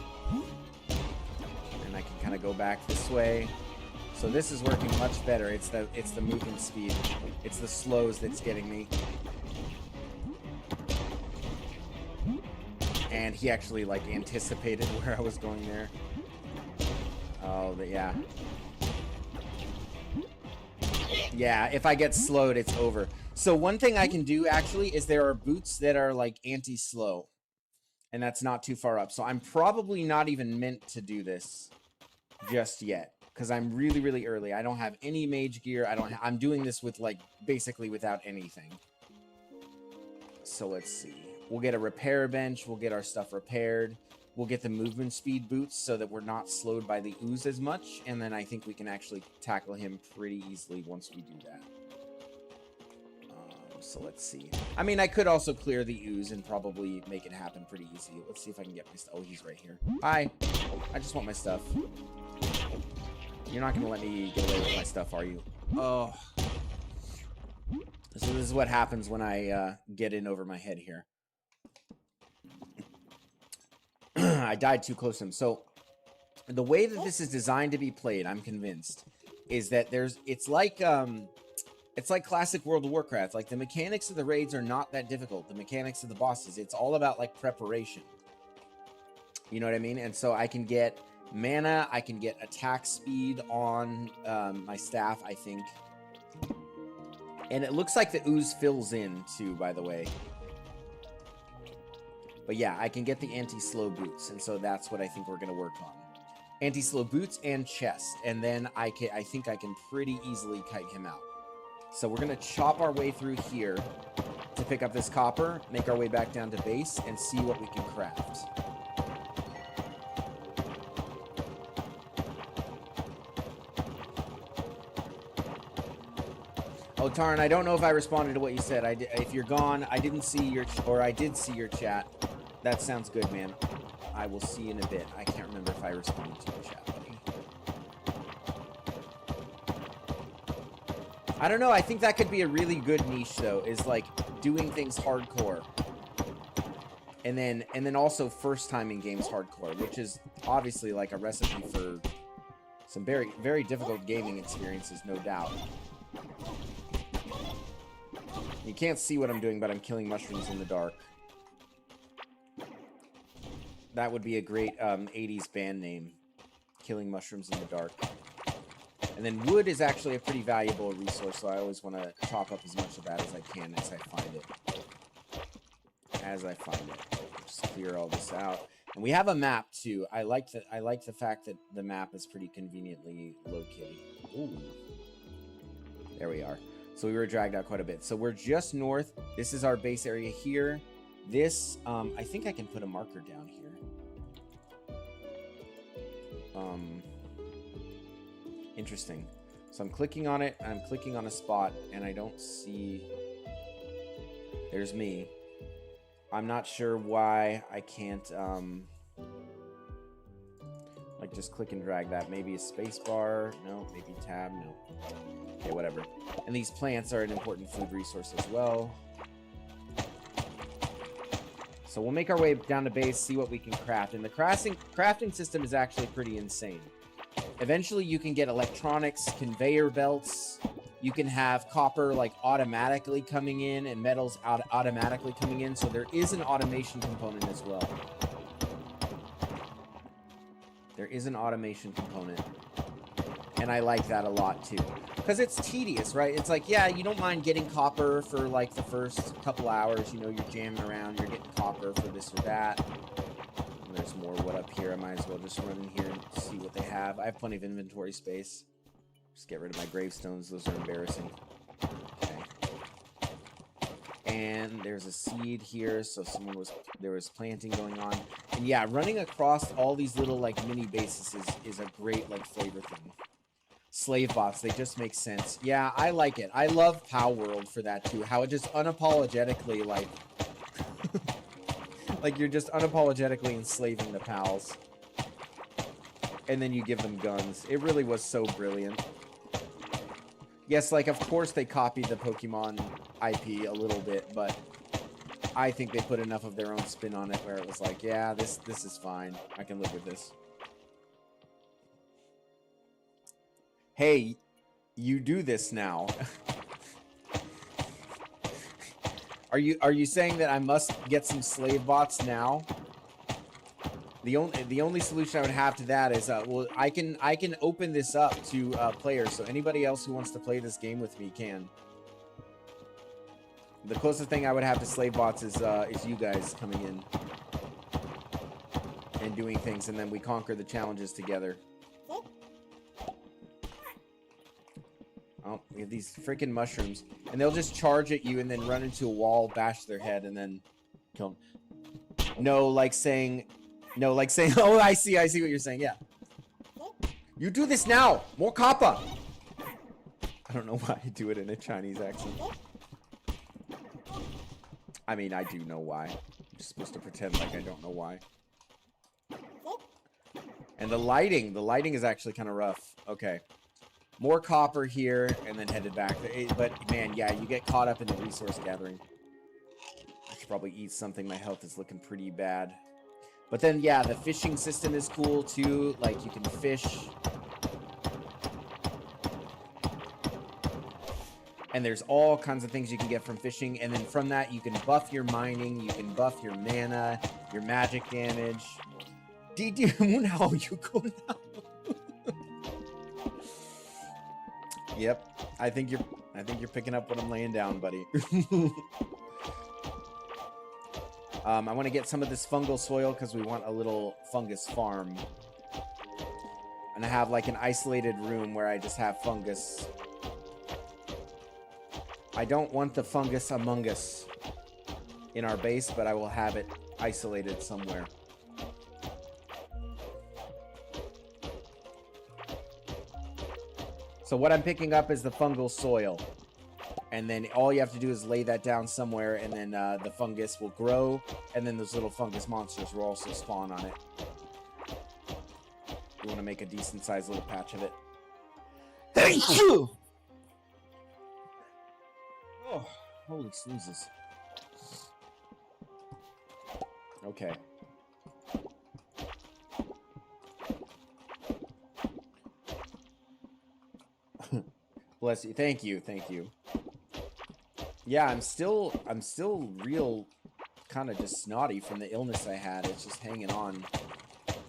And I can kind of go back this way. So this is working much better. It's the movement speed. It's the slows that's getting me. And he actually like anticipated where I was going there. Oh, yeah. Yeah, if I get slowed, it's over. So one thing I can do actually is there are boots that are like anti-slow. And that's not too far up. So I'm probably not even meant to do this just yet. Because I'm really, really early. I don't have any mage gear. I'm doing this with, like, basically without anything. So let's see. We'll get a repair bench. We'll get our stuff repaired. We'll get the movement speed boots so that we're not slowed by the ooze as much. And then I think we can actually tackle him pretty easily once we do that. So let's see. I mean, I could also clear the ooze and probably make it happen pretty easy. Let's see if I can get my stuff. Oh, he's right here. Hi. I just want my stuff. You're not going to let me get away with my stuff, are you? Oh. So this is what happens when I get in over my head here. I died too close to him. So the way that this is designed to be played, I'm convinced, is that it's like classic World of Warcraft. Like the mechanics of the raids are not that difficult. The mechanics of the bosses, it's all about like preparation. You know what I mean? And so I can get mana, I can get attack speed on my staff, I think. And it looks like the ooze fills in, too, by the way. But yeah, I can get the anti-slow boots, and so that's what I think we're going to work on. Anti-slow boots and chest, and then I think I can pretty easily kite him out. So we're going to chop our way through here to pick up this copper, make our way back down to base, and see what we can craft. Oh, Tarn, I don't know if I responded to what you said. If you're gone, I didn't see your... Or I did see your chat. That sounds good, man. I will see you in a bit. I can't remember if I responded to your chat, buddy. I don't know. I think that could be a really good niche, though, is, like, doing things hardcore. And then also first time in games hardcore, which is obviously, like, a recipe for some very, very difficult gaming experiences, no doubt. You can't see what I'm doing, but I'm killing mushrooms in the dark. That would be a great 80s band name. Killing mushrooms in the dark. And then wood is actually a pretty valuable resource, so I always want to chop up as much of that as I can as I find it. Just clear all this out. And we have a map, too. I like the fact that the map is pretty conveniently located. Ooh. There we are. So we were dragged out quite a bit. So we're just north. This is our base area here. This, I think I can put a marker down here. Interesting. So I'm clicking on it. I'm clicking on a spot, and I don't see... There's me. I'm not sure why I can't, like, just click and drag that. Maybe a space bar. No. Maybe tab. No. Okay, whatever. And these plants are an important food resource as well. So we'll make our way down to base, see what we can craft. And the crafting system is actually pretty insane. Eventually, you can get electronics, conveyor belts. You can have copper, like, automatically coming in and metals automatically coming in. So there is an automation component as well. There is an automation component. And I like that a lot, too. Because it's tedious, right? It's like, yeah, you don't mind getting copper for, like, the first couple hours. You know, you're jamming around. You're getting copper for this or that. And there's more wood up here. I might as well just run in here and see what they have. I have plenty of inventory space. Just get rid of my gravestones. Those are embarrassing. Okay. And there's a seed here. So there was planting going on. And yeah, running across all these little, like, mini bases is a great, like, flavor thing. Slave bots, they just make sense. Yeah, I like it. I love Pow World for that too. How it just unapologetically, like, like you're just unapologetically enslaving the pals. And then you give them guns. It really was so brilliant. Yes, like, of course they copied the Pokemon IP a little bit, but I think they put enough of their own spin on it where it was like, yeah, this is fine. I can live with this. Hey, you do this now. Are you saying that I must get some slave bots now? The only solution I would have to that is well, I can open this up to players, so anybody else who wants to play this game with me can. The closest thing I would have to slave bots is you guys coming in and doing things, and then we conquer the challenges together. Oh, we have these freaking mushrooms. And they'll just charge at you and then run into a wall, bash their head, and then kill them. No, like saying... Oh, I see what you're saying, yeah. You do this now! More copper! I don't know why I do it in a Chinese accent. I mean, I do know why. I'm just supposed to pretend like I don't know why. And the lighting is actually kind of rough. Okay. More copper here, and then headed back. But, man, yeah, you get caught up in the resource gathering. I should probably eat something. My health is looking pretty bad. But then, yeah, the fishing system is cool, too. Like, you can fish. And there's all kinds of things you can get from fishing. And then from that, you can buff your mining. You can buff your mana, your magic damage. How you go now? Yep, I think you're picking up what I'm laying down, buddy. I want to get some of this fungal soil because we want a little fungus farm. And I have like an isolated room where I just have fungus. I don't want the fungus among us in our base, but I will have it isolated somewhere. So what I'm picking up is the fungal soil. And then all you have to do is lay that down somewhere, and then the fungus will grow, and then those little fungus monsters will also spawn on it. You want to make a decent-sized little patch of it. Oh, holy sneezes. Okay. Bless you. Thank you. Thank you. Yeah, I'm still real kind of just snotty from the illness I had. It's just hanging on,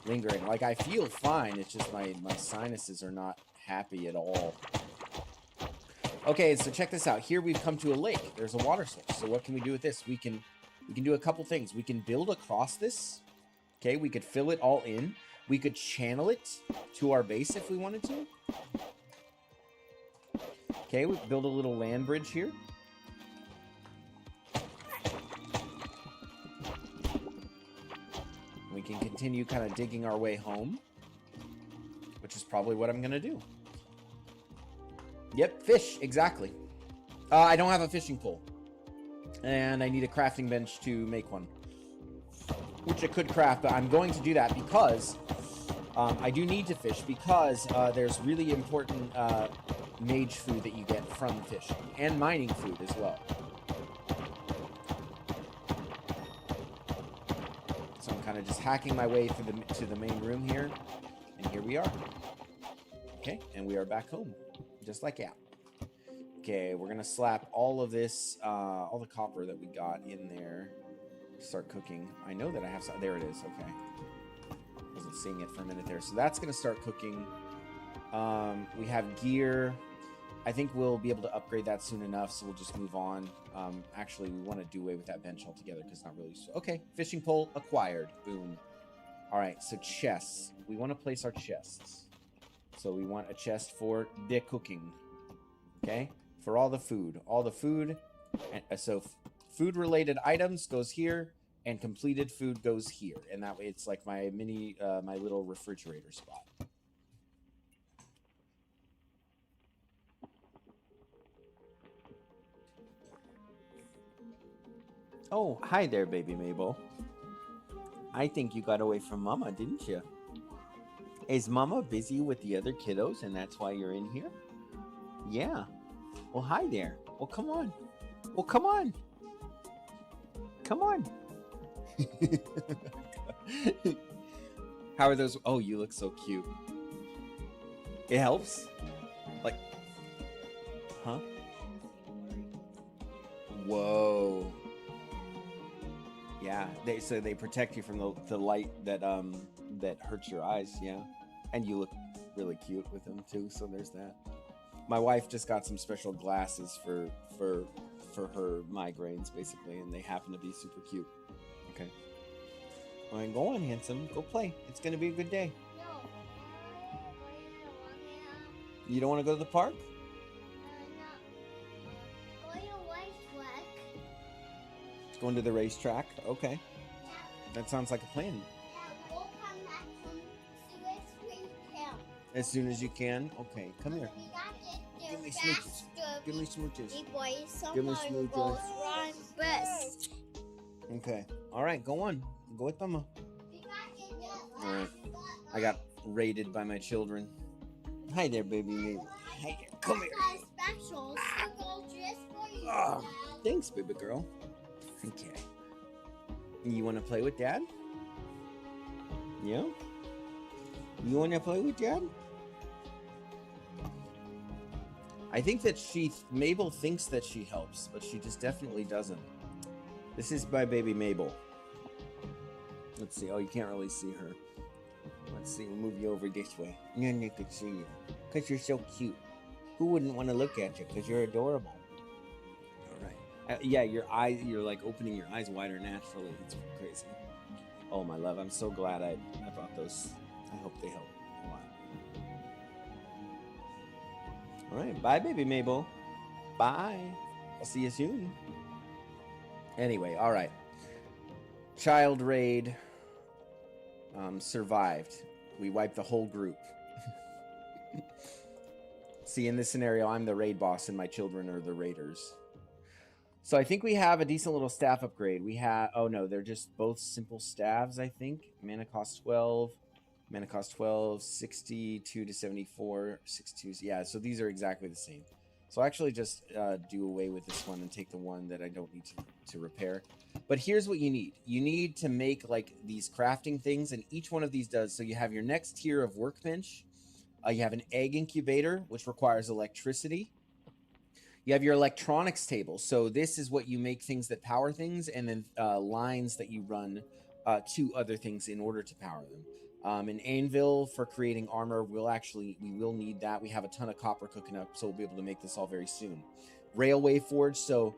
lingering. Like, I feel fine. It's just my sinuses are not happy at all. Okay, so check this out. Here we've come to a lake. There's a water source. So what can we do with this? We can do a couple things. We can build across this. Okay, we could fill it all in. We could channel it to our base if we wanted to. Okay, we build a little land bridge here. We can continue kind of digging our way home, which is probably what I'm going to do. Yep, fish, exactly. I don't have a fishing pole, and I need a crafting bench to make one. which I could craft, but I'm going to do that because I do need to fish, because there's really important mage food that you get from fishing, and mining food as well. So I'm kind of just hacking my way through to the main room here, and here we are. Okay, and we are back home, just like that. Okay, we're gonna slap all of this, all the copper that we got in there. Start cooking. I know that I have some. There it is. Okay, wasn't seeing it for a minute there. So that's gonna start cooking. We have gear. I think we'll be able to upgrade that soon enough, so we'll just move on. Actually, we want to do away with that bench altogether because it's not really useful. Okay, fishing pole acquired. Boom. All right, so chests. We want to place our chests. So we want a chest for the cooking. Okay, for all the food. All the food. And, so food-related items goes here, and completed food goes here. And that way it's like my mini, my little refrigerator spot. Oh, hi there, baby Mabel. I think you got away from Mama, didn't you? Is Mama busy with the other kiddos and that's why you're in here? Yeah. Well, hi there. Well, come on. Well, come on. Come on. How are those? Oh, you look so cute. It helps? Like, huh? Whoa. Yeah, so they protect you from the light that that hurts your eyes, yeah. And you look really cute with them too, so there's that. My wife just got some special glasses for her migraines basically, and they happen to be super cute. Okay. All right, go on, handsome. Go play. It's gonna be a good day. No. You don't want to go to the park? No. Going to racetrack. Going to the racetrack? Okay. Yeah. That sounds like a plan. Yeah, we'll come back from Suez Camp. As soon as you can. Okay, come here. We got it. Give me smooches. Give me smooches. Boys, Give me someone smooches. goes run best. Okay. All right, go on. Go with Mama. We got it. All right. I got raided by my children. Hi there, baby me. Hey, come here. Special single just for you. Oh, thanks, baby girl. Okay. You want to play with Dad? Yeah? You want to play with Dad? I think that Mabel thinks that she helps, but she just definitely doesn't. This is my baby Mabel. Let's see. Oh, you can't really see her. Let's see. We'll move you over this way. And then you can see you. Because you're so cute. Who wouldn't want to look at you? Because you're adorable. All right. Yeah, your eyes, you're like opening your eyes wider naturally. It's crazy. Oh, my love. I'm so glad I brought those. I hope they help a lot. All right. Bye, baby Mabel. Bye. I'll see you soon. Anyway, all right. Child raid survived. We wiped the whole group. See, in this scenario, I'm the raid boss and my children are the raiders. So I think we have a decent little staff upgrade. We have, oh no, they're just both simple staves, I think. Mana cost 12. Mana cost 12, 62 to 74, 62. Yeah, so these are exactly the same. So I'll actually just do away with this one and take the one that I don't need to repair. But here's what you need. You need to make like these crafting things, and each one of these does. So you have your next tier of workbench. You have an egg incubator, which requires electricity. You have your electronics table. So this is what you make things that power things, and then lines that you run to other things in order to power them. An anvil for creating armor, we will need that. We have a ton of copper cooking up, so we'll be able to make this all very soon. Railway forge, so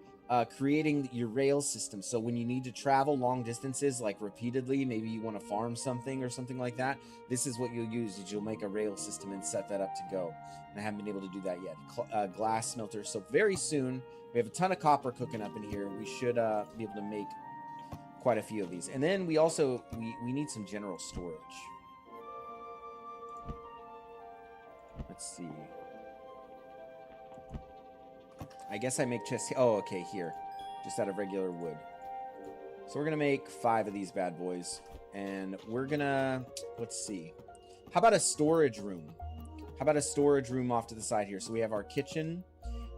creating your rail system. So when you need to travel long distances, like repeatedly, maybe you want to farm something or something like that, this is what you'll use, is you'll make a rail system and set that up to go. And I haven't been able to do that yet. Glass smelter, so very soon, we have a ton of copper cooking up in here. We should be able to make quite a few of these. And then we also, we need some general storage. Let's see. I guess I make chests. Oh, okay, here. Just out of regular wood. So we're gonna make 5 of these bad boys, and we're gonna, let's see, how about a storage room? How about a storage room off to the side here? So we have our kitchen,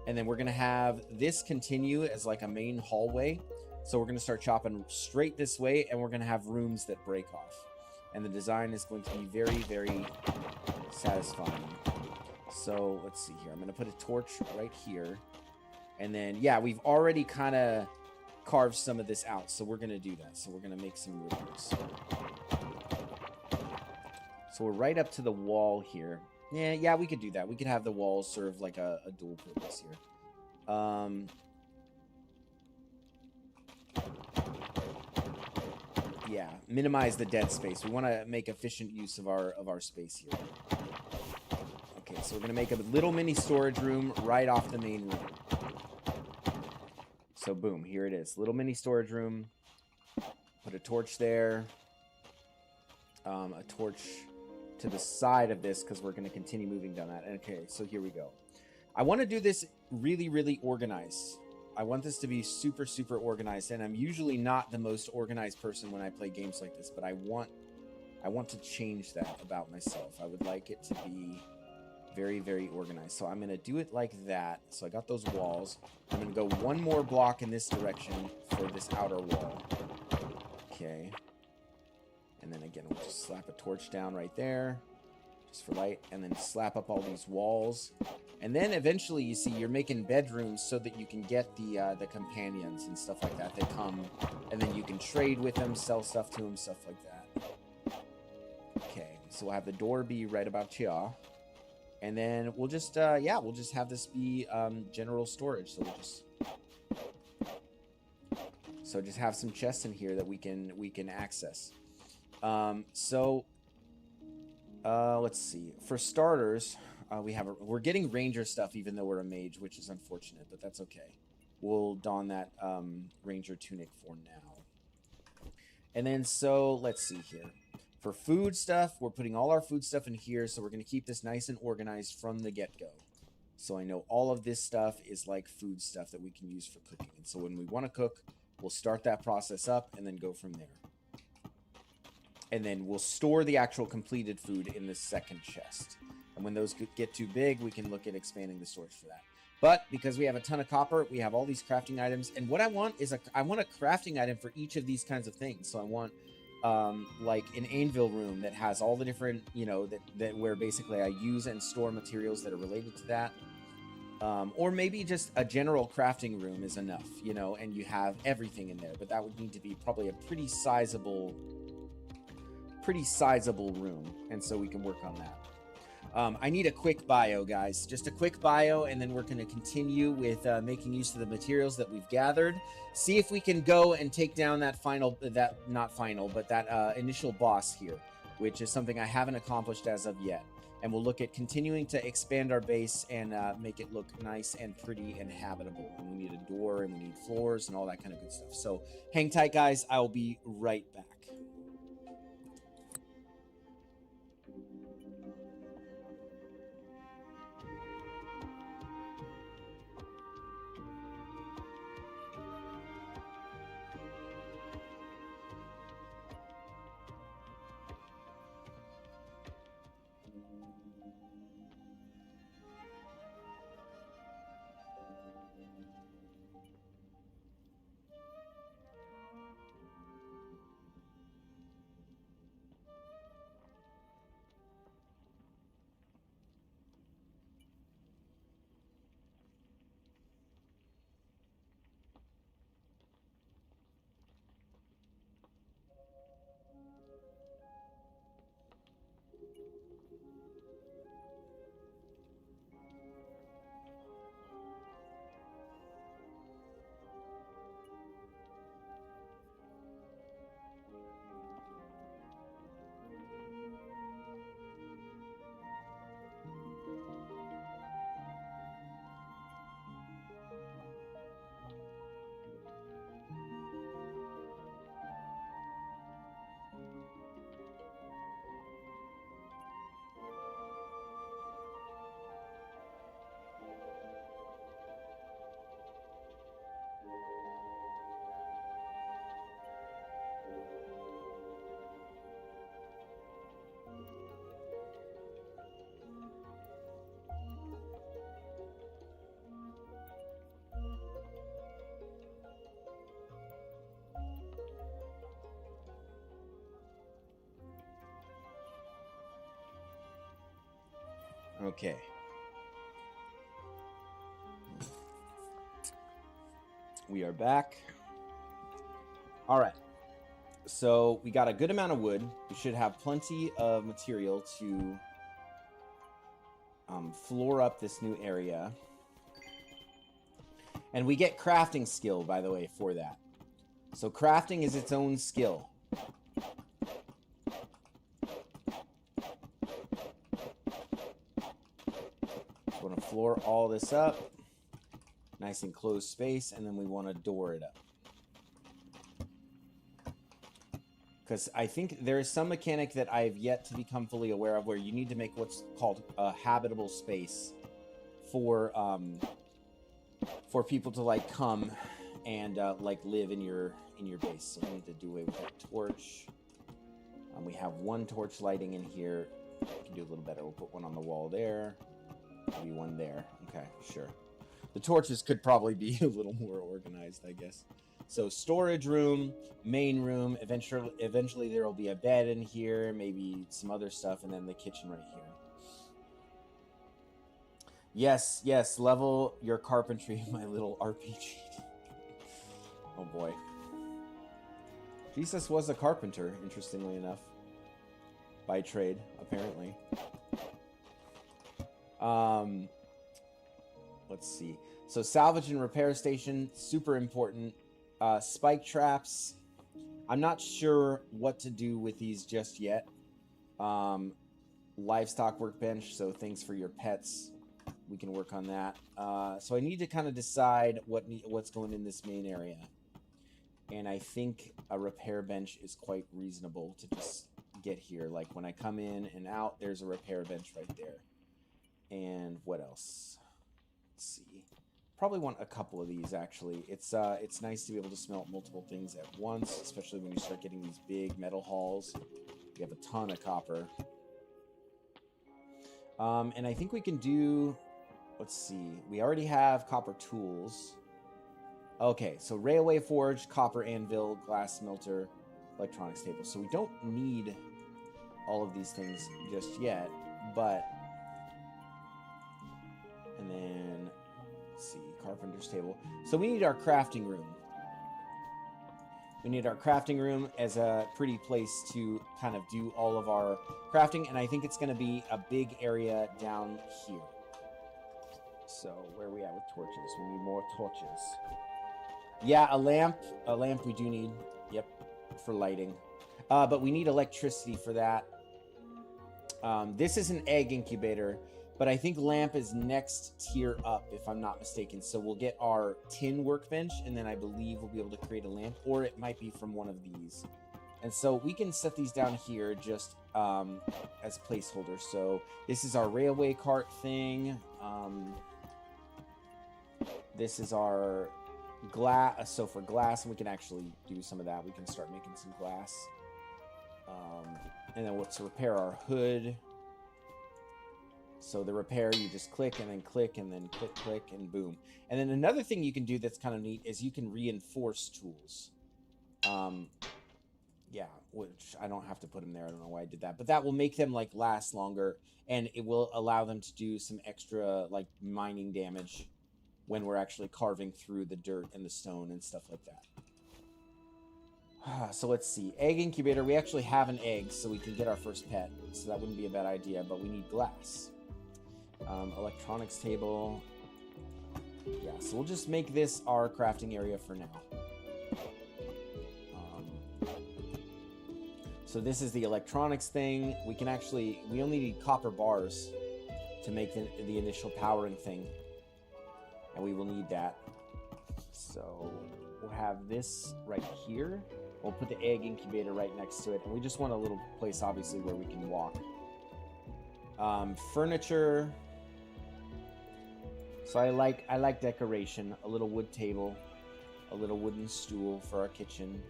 and then we're gonna have this continue as like a main hallway. So we're gonna start chopping straight this way, and we're gonna have rooms that break off. And the design is going to be very, very satisfying. So let's see here. I'm gonna put a torch right here. And then, yeah, we've already kind of carved some of this out. So we're gonna do that. So we're gonna make some rooms. So we're right up to the wall here. Yeah, we could do that. We could have the walls serve like a dual purpose here. Yeah, minimize the dead space. We want to make efficient use of our space here. Okay, so we're gonna make a little mini storage room right off the main room. So boom, here it is, little mini storage room. Put a torch there. A torch to the side of this because we're going to continue moving down that. Okay, so here we go. I want to do this really, really organized. I want this to be super, super organized, and I'm usually not the most organized person when I play games like this, but I want to change that about myself. I would like it to be very, very organized. So I'm going to do it like that. So I got those walls. I'm going to go one more block in this direction for this outer wall. Okay. And then again, we'll just slap a torch down right there, just for light, and then slap up all these walls. And then eventually, you see, you're making bedrooms so that you can get the companions and stuff like that. They come, and then you can trade with them, sell stuff to them, stuff like that. Okay, so we'll have the door be right about here. And then we'll just, yeah, we'll just have this be general storage. So we'll just... So just have some chests in here that we can access. Let's see. For starters, we're getting ranger stuff even though we're a mage, which is unfortunate, but that's okay. We'll don that ranger tunic for now. And then so let's see here. For food stuff, we're putting all our food stuff in here, so we're going to keep this nice and organized from the get-go. So I know all of this stuff is like food stuff that we can use for cooking. And so when we want to cook, we'll start that process up and then go from there. And then we'll store the actual completed food in the second chest. And when those get too big, we can look at expanding the storage for that. But because we have a ton of copper, we have all these crafting items. And what I want is I want a crafting item for each of these kinds of things. So I want like an anvil room that has all the different, you know, that where basically I use and store materials that are related to that. Or maybe just a general crafting room is enough, you know, and you have everything in there. But that would need to be probably a pretty sizable room, and so we can work on that. I need a quick bio, guys. Just a quick bio, and then we're going to continue with making use of the materials that we've gathered. See if we can go and take down that initial boss here, which is something I haven't accomplished as of yet. And we'll look at continuing to expand our base and make it look nice and pretty and habitable. And we need a door, and we need floors, and all that kind of good stuff. So hang tight, guys. I will be right back. Okay. We are back. All right. So we got a good amount of wood. We should have plenty of material to floor up this new area. And we get crafting skill, by the way, for that. So crafting is its own skill. So we want to floor all this up. Nice enclosed space. And then we want to door it up. Because I think there is some mechanic that I have yet to become fully aware of where you need to make what's called a habitable space for people to like come and like live in your base. So we need to do away with that torch. We have one torch lighting in here. We can do a little better. We'll put one on the wall there. Maybe one there. Okay, sure. The torches could probably be a little more organized, I guess. So storage room, main room. Eventually there will be a bed in here, maybe some other stuff, and then the kitchen right here. Yes, yes, level your carpentry, my little RPG. Oh boy. Jesus was a carpenter, interestingly enough. By trade, apparently. Let's see. So salvage and repair station, super important. Spike traps. I'm not sure what to do with these just yet. Livestock workbench, so things for your pets. We can work on that. So I need to kind of decide what's going in this main area. And I think a repair bench is quite reasonable to just get here. Like when I come in and out, there's a repair bench right there. And what else? Let's see. Probably want a couple of these, actually. It's nice to be able to smelt multiple things at once, especially when you start getting these big metal hauls. We have a ton of copper. And I think we can do... Let's see. We already have copper tools. Okay, so railway forge, copper anvil, glass smelter, electronics table. So we don't need all of these things just yet, but... And then... Let's see, carpenter's table. So we need our crafting room. We need our crafting room as a pretty place to kind of do all of our crafting. And I think it's going to be a big area down here. So where are we at with torches? We need more torches. Yeah, a lamp. A lamp we do need. Yep, for lighting. But we need electricity for that. This is an egg incubator. But I think lamp is next tier up, if I'm not mistaken. So we'll get our tin workbench, and then I believe we'll be able to create a lamp, or it might be from one of these. And so we can set these down here just as placeholders. So this is our railway cart thing. This is our glass. So for glass, and we can actually do some of that. We can start making some glass. And then to repair our hood. So the repair, you just click and then click and then click, click, and boom. And then another thing you can do that's kind of neat is you can reinforce tools. Yeah, which I don't have to put them there. I don't know why I did that. But that will make them, like, last longer. And it will allow them to do some extra, like, mining damage when we're actually carving through the dirt and the stone and stuff like that. So let's see. Egg incubator. We actually have an egg, so we can get our first pet. So that wouldn't be a bad idea, but we need glass. Electronics table. Yeah, so we'll just make this our crafting area for now. So this is the electronics thing. We can actually... We only need copper bars to make the initial powering thing. And we will need that. So we'll have this right here. We'll put the egg incubator right next to it. And we just want a little place, obviously, where we can walk. Furniture... So I like decoration. A little wood table, a little wooden stool for our kitchen.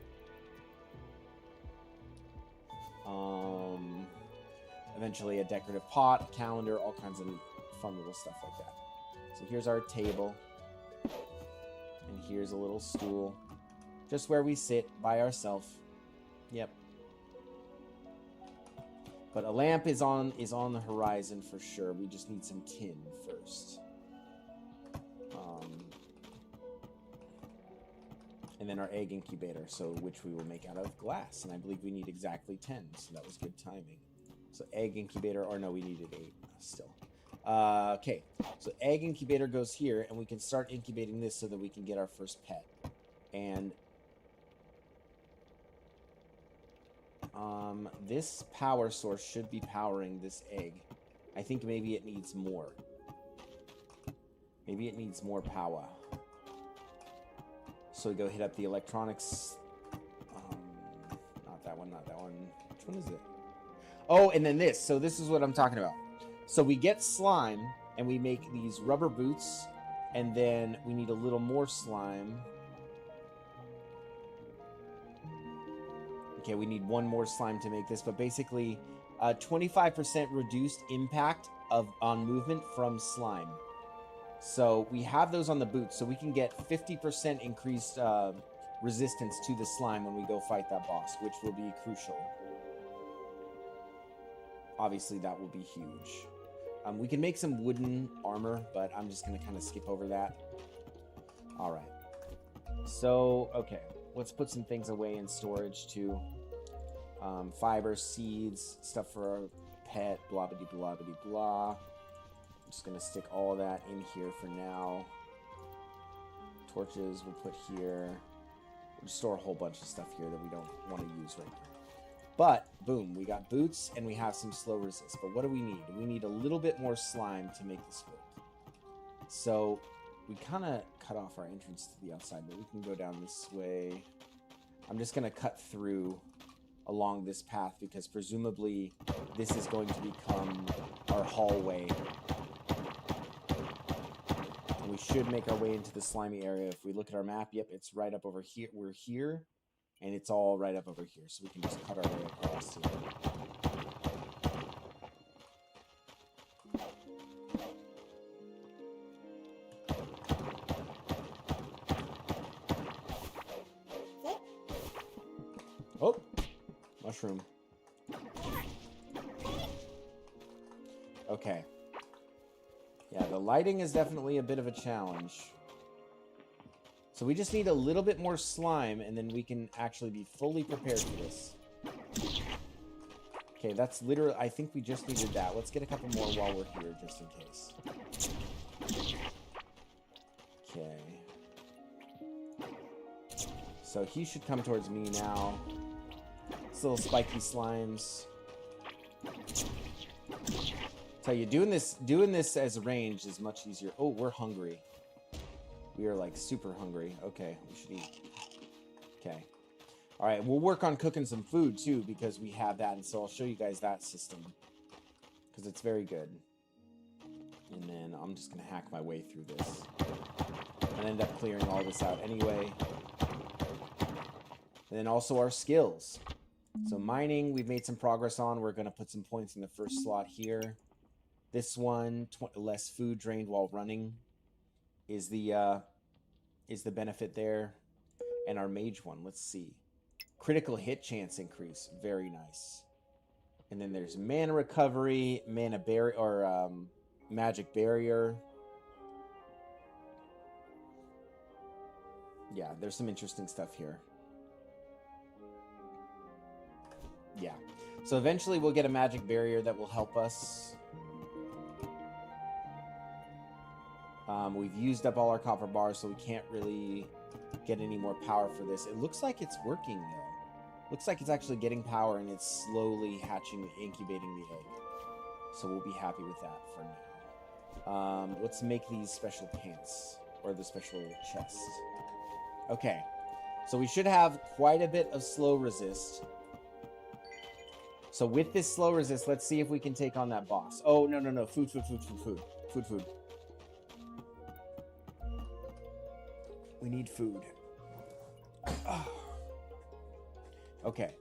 Eventually a decorative pot, a calendar, all kinds of fun little stuff like that. So here's our table. And here's a little stool. Just where we sit by ourselves. Yep. But a lamp is on the horizon for sure. We just need some tin first. And then our egg incubator, so which we will make out of glass. And I believe we need exactly 10, so that was good timing. So egg incubator, or no, we needed 8 still. Okay, so egg incubator goes here, and we can start incubating this so that we can get our first pet. And this power source should be powering this egg. I think maybe it needs more. Maybe it needs more power. So we go hit up the electronics. Not that one, not that one. Which one is it? Oh, and then this. So this is what I'm talking about. So we get slime, and we make these rubber boots, and then we need a little more slime. Okay, we need one more slime to make this, but basically 25% reduced impact on movement from slime. So we have those on the boots, so we can get 50% increased resistance to the slime when we go fight that boss, which will be crucial. Obviously, that will be huge. We can make some wooden armor, but I'm just going to kind of skip over that. All right. So, okay. Let's put some things away in storage, too. Fiber, seeds, stuff for our pet, blah-blah-blah-blah-blah. I'm just going to stick all that in here for now. Torches we'll put here. We'll just store a whole bunch of stuff here that we don't want to use right now. But, boom, we got boots and we have some slow resist. But what do we need? We need a little bit more slime to make this work. So, we kind of cut off our entrance to the outside, but we can go down this way. I'm just going to cut through along this path because presumably this is going to become our hallway. And we should make our way into the slimy area. If we look at our map, yep, it's right up over here. We're here, and it's all right up over here. So we can just cut our way across here. Oh, mushroom. Okay. Yeah, the lighting is definitely a bit of a challenge. So we just need a little bit more slime, and then we can actually be fully prepared for this. Okay, that's literally... I think we just needed that. Let's get a couple more while we're here, just in case. Okay. So he should come towards me now. It's little spiky slimes. Tell you, doing this as ranged is much easier. Oh, we're hungry. We are like super hungry. Okay, we should eat. Okay. All right, we'll work on cooking some food too because we have that, and so I'll show you guys that system because it's very good. And then I'm just gonna hack my way through this and end up clearing all this out anyway. And then also our skills. So mining, we've made some progress on. We're gonna put some points in the first slot here. This one, less food drained while running, is the benefit there. And our mage one, let's see. Critical hit chance increase, very nice. And then there's mana recovery, mana barrier, or magic barrier. Yeah, there's some interesting stuff here. Yeah. So eventually we'll get a magic barrier that will help us. We've used up all our copper bars, so we can't really get any more power for this. It looks like it's working, though. Looks like it's actually getting power, and it's slowly hatching, incubating the egg. So we'll be happy with that for now. Let's make these special pants, or the special chest. Okay. So we should have quite a bit of slow resist. So with this slow resist, let's see if we can take on that boss. Oh, no, no, no. Food, food, food, food, food. Food, food. We need food. Okay.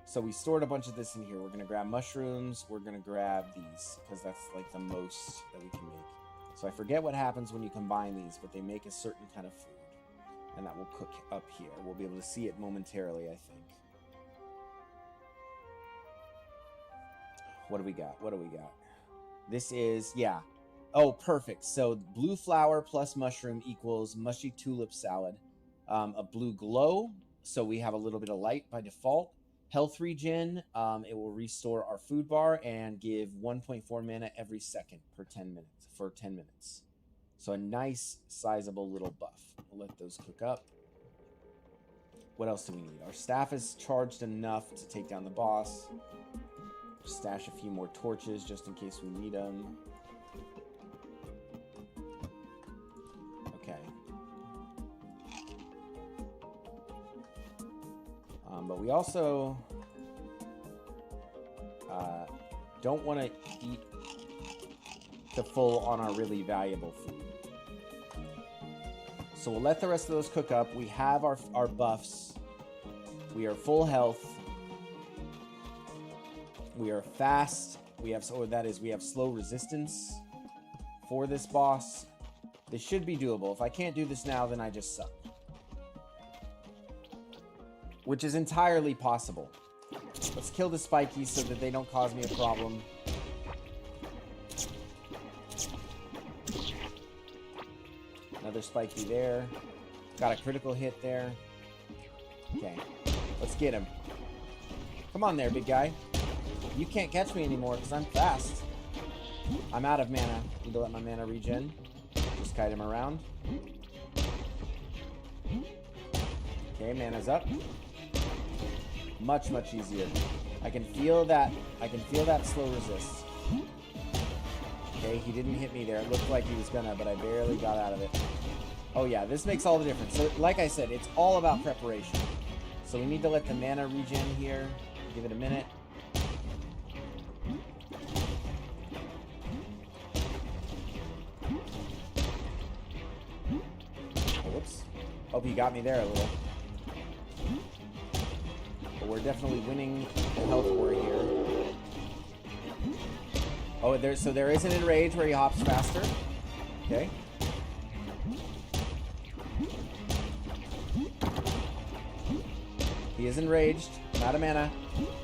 So we stored a bunch of this in here. We're going to grab mushrooms. We're going to grab these because that's like the most that we can make. So I forget what happens when you combine these, but they make a certain kind of food. And that will cook up here. We'll be able to see it momentarily, I think. What do we got? What do we got? This is, yeah. Oh, perfect. So blue flower plus mushroom equals mushy tulip salad. A blue glow, so we have a little bit of light by default. Health regen, it will restore our food bar and give 1.4 mana every second per 10 minutes for 10 minutes. So a nice sizable little buff. We'll let those cook up. What else do we need? Our staff is charged enough to take down the boss. Stash a few more torches just in case we need them. Okay. But we also don't want to eat the full on our really valuable food. So we'll let the rest of those cook up. We have our buffs. We are full health. We are fast. We have, so that is, we have slow resistance for this boss. This should be doable. If I can't do this now, then I just suck. Which is entirely possible. Let's kill the spikies so that they don't cause me a problem. Another spiky there. Got a critical hit there. Okay. Let's get him. Come on there, big guy. You can't catch me anymore because I'm fast. I'm out of mana. Need to let my mana regen. Just kite him around. Okay, mana's up. Much, much easier. I can feel that. I can feel that slow resist. Okay, he didn't hit me there. It looked like he was gonna, but I barely got out of it. Oh yeah, this makes all the difference. So, like I said, it's all about preparation. So we need to let the mana regen here. Give it a minute. Oh, whoops. Hope he got me there a little. But we're definitely winning the health war here. Oh, so there is an enrage where he hops faster. Okay. He is enraged. I'm out of mana.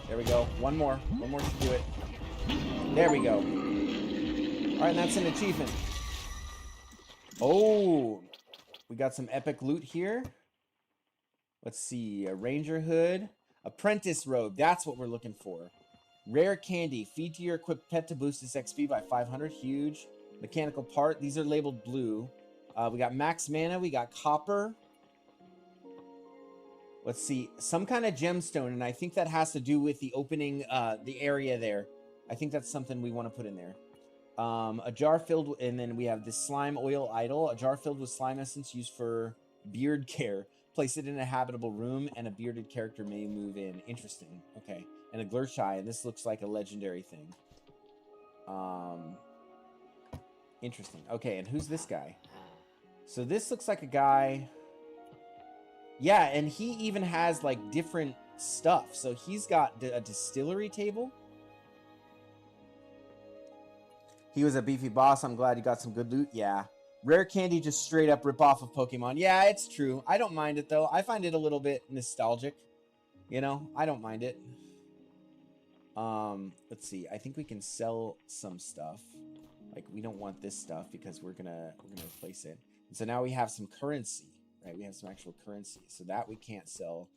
There we go. One more. One more should do it. There we go. Alright, and that's an achievement. Oh! We got some epic loot here. Let's see. A ranger hood. Apprentice robe. That's what we're looking for. Rare candy. Feed to your equipped pet to boost its XP by 500. Huge. Mechanical part. These are labeled blue. We got max mana. We got copper. Let's see. Some kind of gemstone. And I think that has to do with the opening, the area there. I think that's something we want to put in there. A jar filled... And then we have this slime oil idol. A jar filled with slime essence used for beard care. Place it in a habitable room, and a bearded character may move in. Interesting. Okay. And a Glurchai, and this looks like a legendary thing. Interesting. Okay, and who's this guy? So this looks like a guy... Yeah, and he even has, like, different stuff. So he's got a distillery table. He was a beefy boss. I'm glad you got some good loot. Yeah. Rare candy just straight up rip off of Pokemon. Yeah, it's true. I don't mind it, though. I find it a little bit nostalgic. You know, I don't mind it. Let's see. I think we can sell some stuff. Like, we don't want this stuff because we're gonna replace it. And so now we have some currency, right? We have some actual currency. So that we can't sell.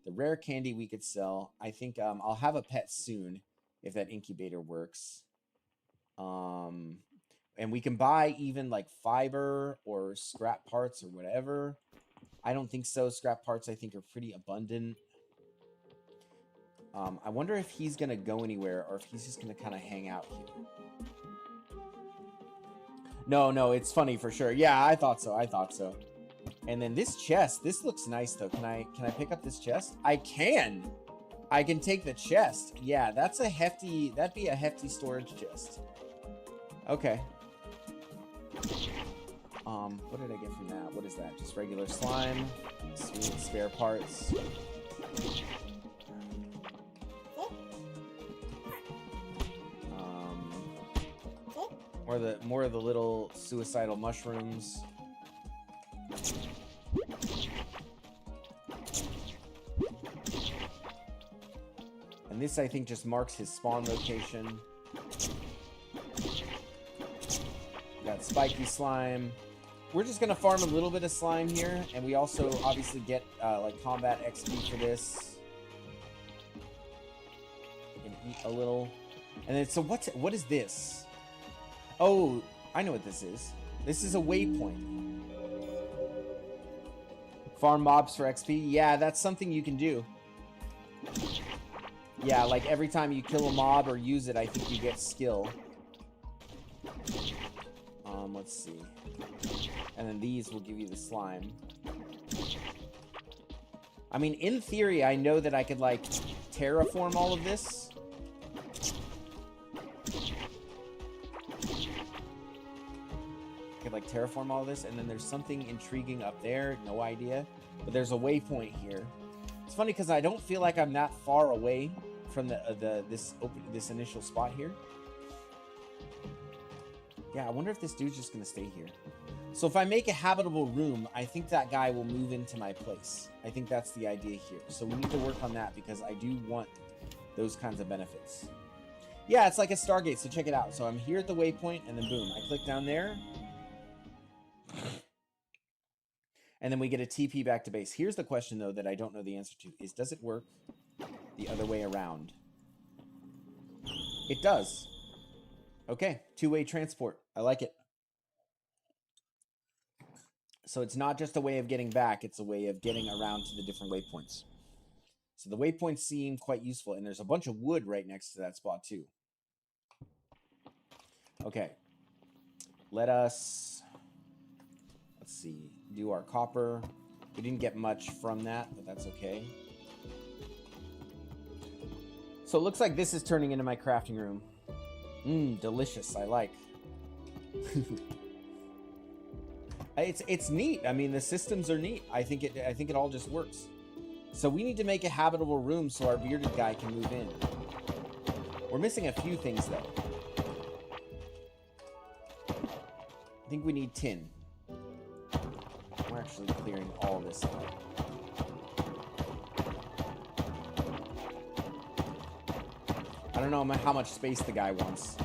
The rare candy we could sell. I think I'll have a pet soon if that incubator works. And we can buy even like fiber or scrap parts or whatever. I don't think so. Scrap parts I think are pretty abundant. I wonder if he's going to go anywhere or if he's just going to kind of hang out here. No, it's funny for sure. Yeah, I thought so. And then this chest, this looks nice though. Can I pick up this chest? I can. I can take the chest. Yeah, that'd be a hefty storage chest. Okay. What did I get from that? What is that? Just regular slime. Sweet spare parts. More of the little suicidal mushrooms. And this, I think, just marks his spawn location. Got spiky slime. We're just gonna farm a little bit of slime here, and we also obviously get like combat XP for this. We can eat a little, and then so what is this? Oh, I know what this is. This is a waypoint. Farm mobs for XP. Yeah, that's something you can do. Yeah, like every time you kill a mob or use it, I think you get skill. Let's see. And then these will give you the slime. I mean, in theory, I know that I could, like, terraform all of this. I could, like, terraform all of this, and then there's something intriguing up there. No idea. But there's a waypoint here. It's funny because I don't feel like I'm that far away from this initial spot here. Yeah, I wonder if this dude's just gonna stay here. So if I make a habitable room, I think that guy will move into my place. I think that's the idea here. So we need to work on that because I do want those kinds of benefits. Yeah, it's like a Stargate, so check it out. So I'm here at the waypoint, and then boom, I click down there. And then we get a TP back to base. Here's the question, though, that I don't know the answer to, is does it work the other way around? It does. Okay, two-way transport. I like it. So it's not just a way of getting back, it's a way of getting around to the different waypoints. So the waypoints seem quite useful, and there's a bunch of wood right next to that spot, too. Okay. Let's see, do our copper. We didn't get much from that, but that's okay. So it looks like this is turning into my crafting room. Mmm, delicious. I like. It's neat. I mean, the systems are neat. I think it all just works. So we need to make a habitable room so our bearded guy can move in. We're missing a few things though. I think we need tin. We're actually clearing all this out. I don't know how much space the guy wants.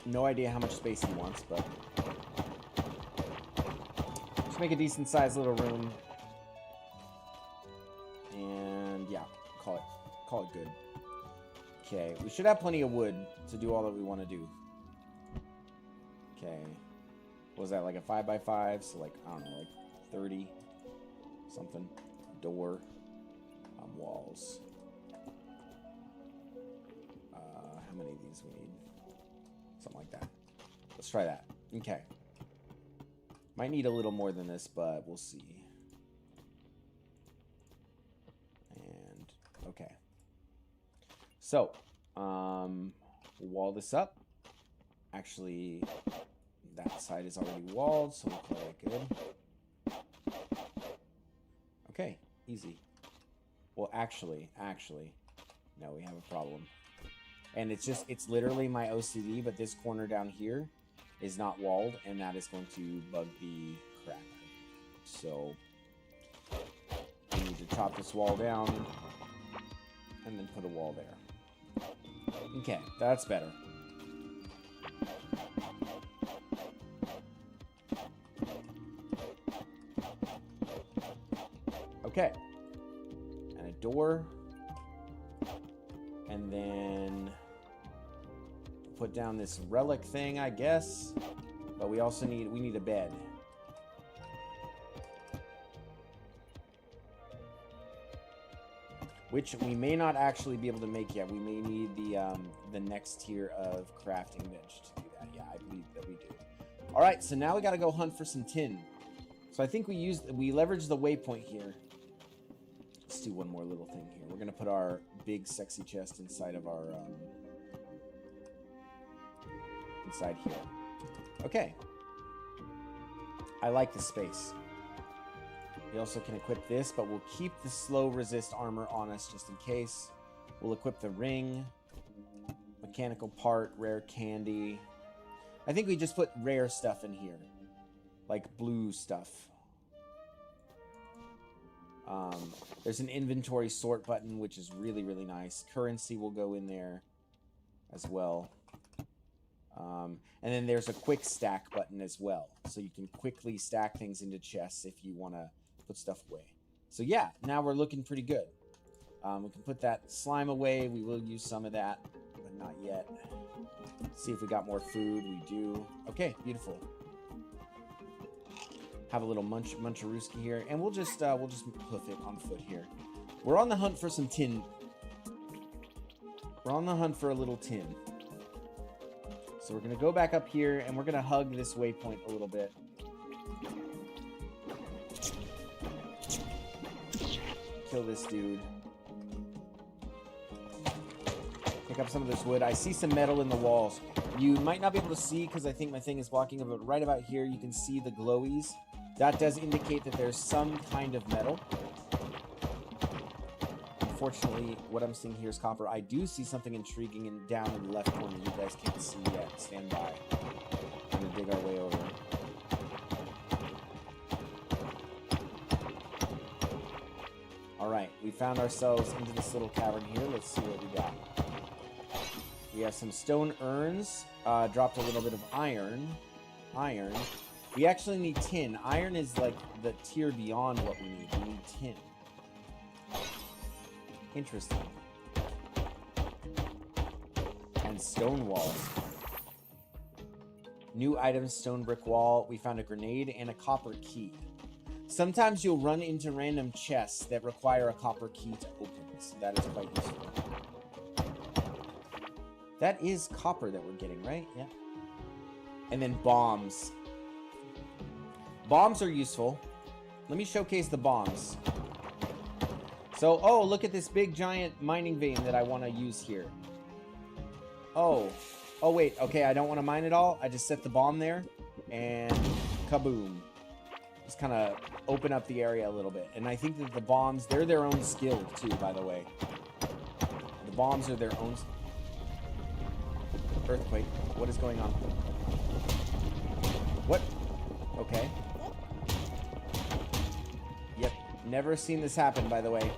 No idea how much space he wants, but just make a decent sized little room. And yeah, call it good. Okay, we should have plenty of wood to do all that we want to do. Okay. What was that, like a 5x5? So like, I don't know, like 30 something. Door. Walls. How many of these we need? Something like that. Let's try that. Okay. Might need a little more than this, but we'll see. And, okay. So, we'll wall this up. Actually, that side is already walled, so we'll call it good. Okay, easy. Well, actually, no, we have a problem. And it's literally my OCD, but this corner down here is not walled, and that is going to bug the crap out of me. So, we need to chop this wall down, and then put a wall there. Okay, that's better. Okay. And a door. And then put down this relic thing, I guess. But we also need a bed. Which we may not actually be able to make yet. We may need the next tier of crafting bench to do that. Yeah, I believe that we do. All right, so now we got to go hunt for some tin. So I think we leveraged the waypoint here. Let's do one more little thing here. We're gonna put our big sexy chest inside of our inside here. Okay. I like the space. We also can equip this, but we'll keep the slow resist armor on us just in case. We'll equip the ring, mechanical part, rare candy. I think we just put rare stuff in here, like blue stuff. There's an inventory sort button, which is really, really nice. Currency will go in there. as well. And then there's a quick stack button as well. So you can quickly stack things into chests if you want to put stuff away. So yeah, now we're looking pretty good. We can put that slime away. We will use some of that, but not yet. See if we got more food. We do. Okay, beautiful. Have a little muncharuski here, and we'll just hoof it on foot here. We're on the hunt for some tin. We're on the hunt for a little tin. So we're gonna go back up here, and we're gonna hug this waypoint a little bit. Kill this dude. Pick up some of this wood. I see some metal in the walls. You might not be able to see because I think my thing is blocking it, but right about here you can see the glowies. That does indicate that there's some kind of metal. Unfortunately, what I'm seeing here is copper. I do see something intriguing down in the left corner you guys can't see yet. Stand by. I'm going to dig our way over. Alright, we found ourselves into this little cavern here. Let's see what we got. We have some stone urns. Dropped a little bit of iron. We actually need tin. Iron is like the tier beyond what we need. We need tin. Interesting. And stone walls. New items, stone brick wall. We found a grenade and a copper key. Sometimes you'll run into random chests that require a copper key to open. So that is quite useful. That is copper that we're getting, right? Yeah. And then bombs. Bombs are useful. Let me showcase the bombs. So, oh, look at this big giant mining vein that I want to use here. Oh, wait. Okay, I don't want to mine it all. I just set the bomb there and kaboom. Just kind of open up the area a little bit. And I think that the bombs, they're their own skill too, by the way. The bombs are their own. Earthquake. What is going on? What? Okay. Yep. Never seen this happen, by the way.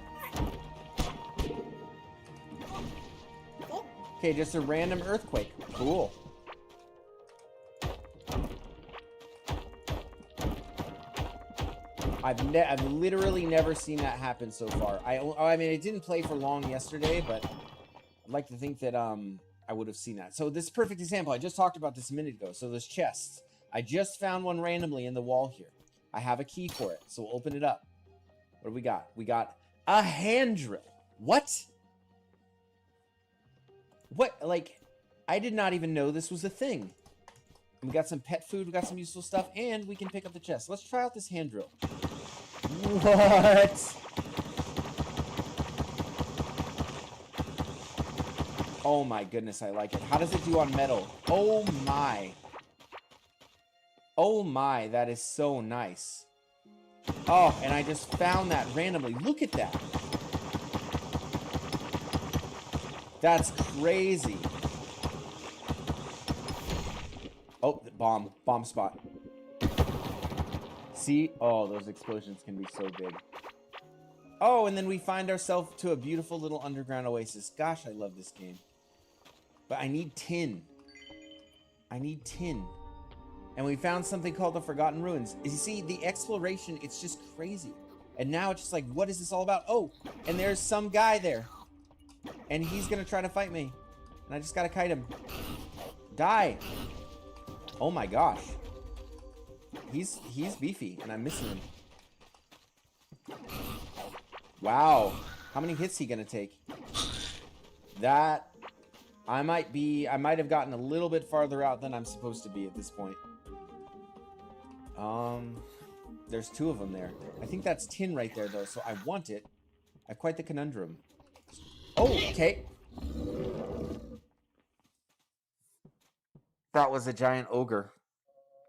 Okay, just a random earthquake. Cool. I've literally never seen that happen so far. I mean, I didn't play for long yesterday, but I'd like to think that I would have seen that. So this is a perfect example. I just talked about this a minute ago. So those chests. I just found one randomly in the wall here. I have a key for it, so we'll open it up. What do we got? We got a hand drill. What? What? Like, I did not even know this was a thing. We got some pet food, we got some useful stuff, and we can pick up the chest. Let's try out this hand drill. What? Oh my goodness, I like it. How does it do on metal? Oh my. Oh my, that is so nice. Oh, and I just found that randomly. Look at that. That's crazy. Oh, bomb. Bomb spot. See? Oh, those explosions can be so big. Oh, and then we find ourselves to a beautiful little underground oasis. Gosh, I love this game. But I need tin. I need tin. And we found something called the Forgotten Ruins. You see, the exploration, it's just crazy. And now it's just like, what is this all about? Oh, and there's some guy there. And he's gonna try to fight me. And I just gotta kite him. Die. Oh my gosh. He's beefy, and I'm missing him. Wow. How many hits he gonna take? That... I might have gotten a little bit farther out than I'm supposed to be at this point. There's two of them there. I think that's tin right there, though, so I want it. I have quite the conundrum. Oh, okay. That was a giant ogre.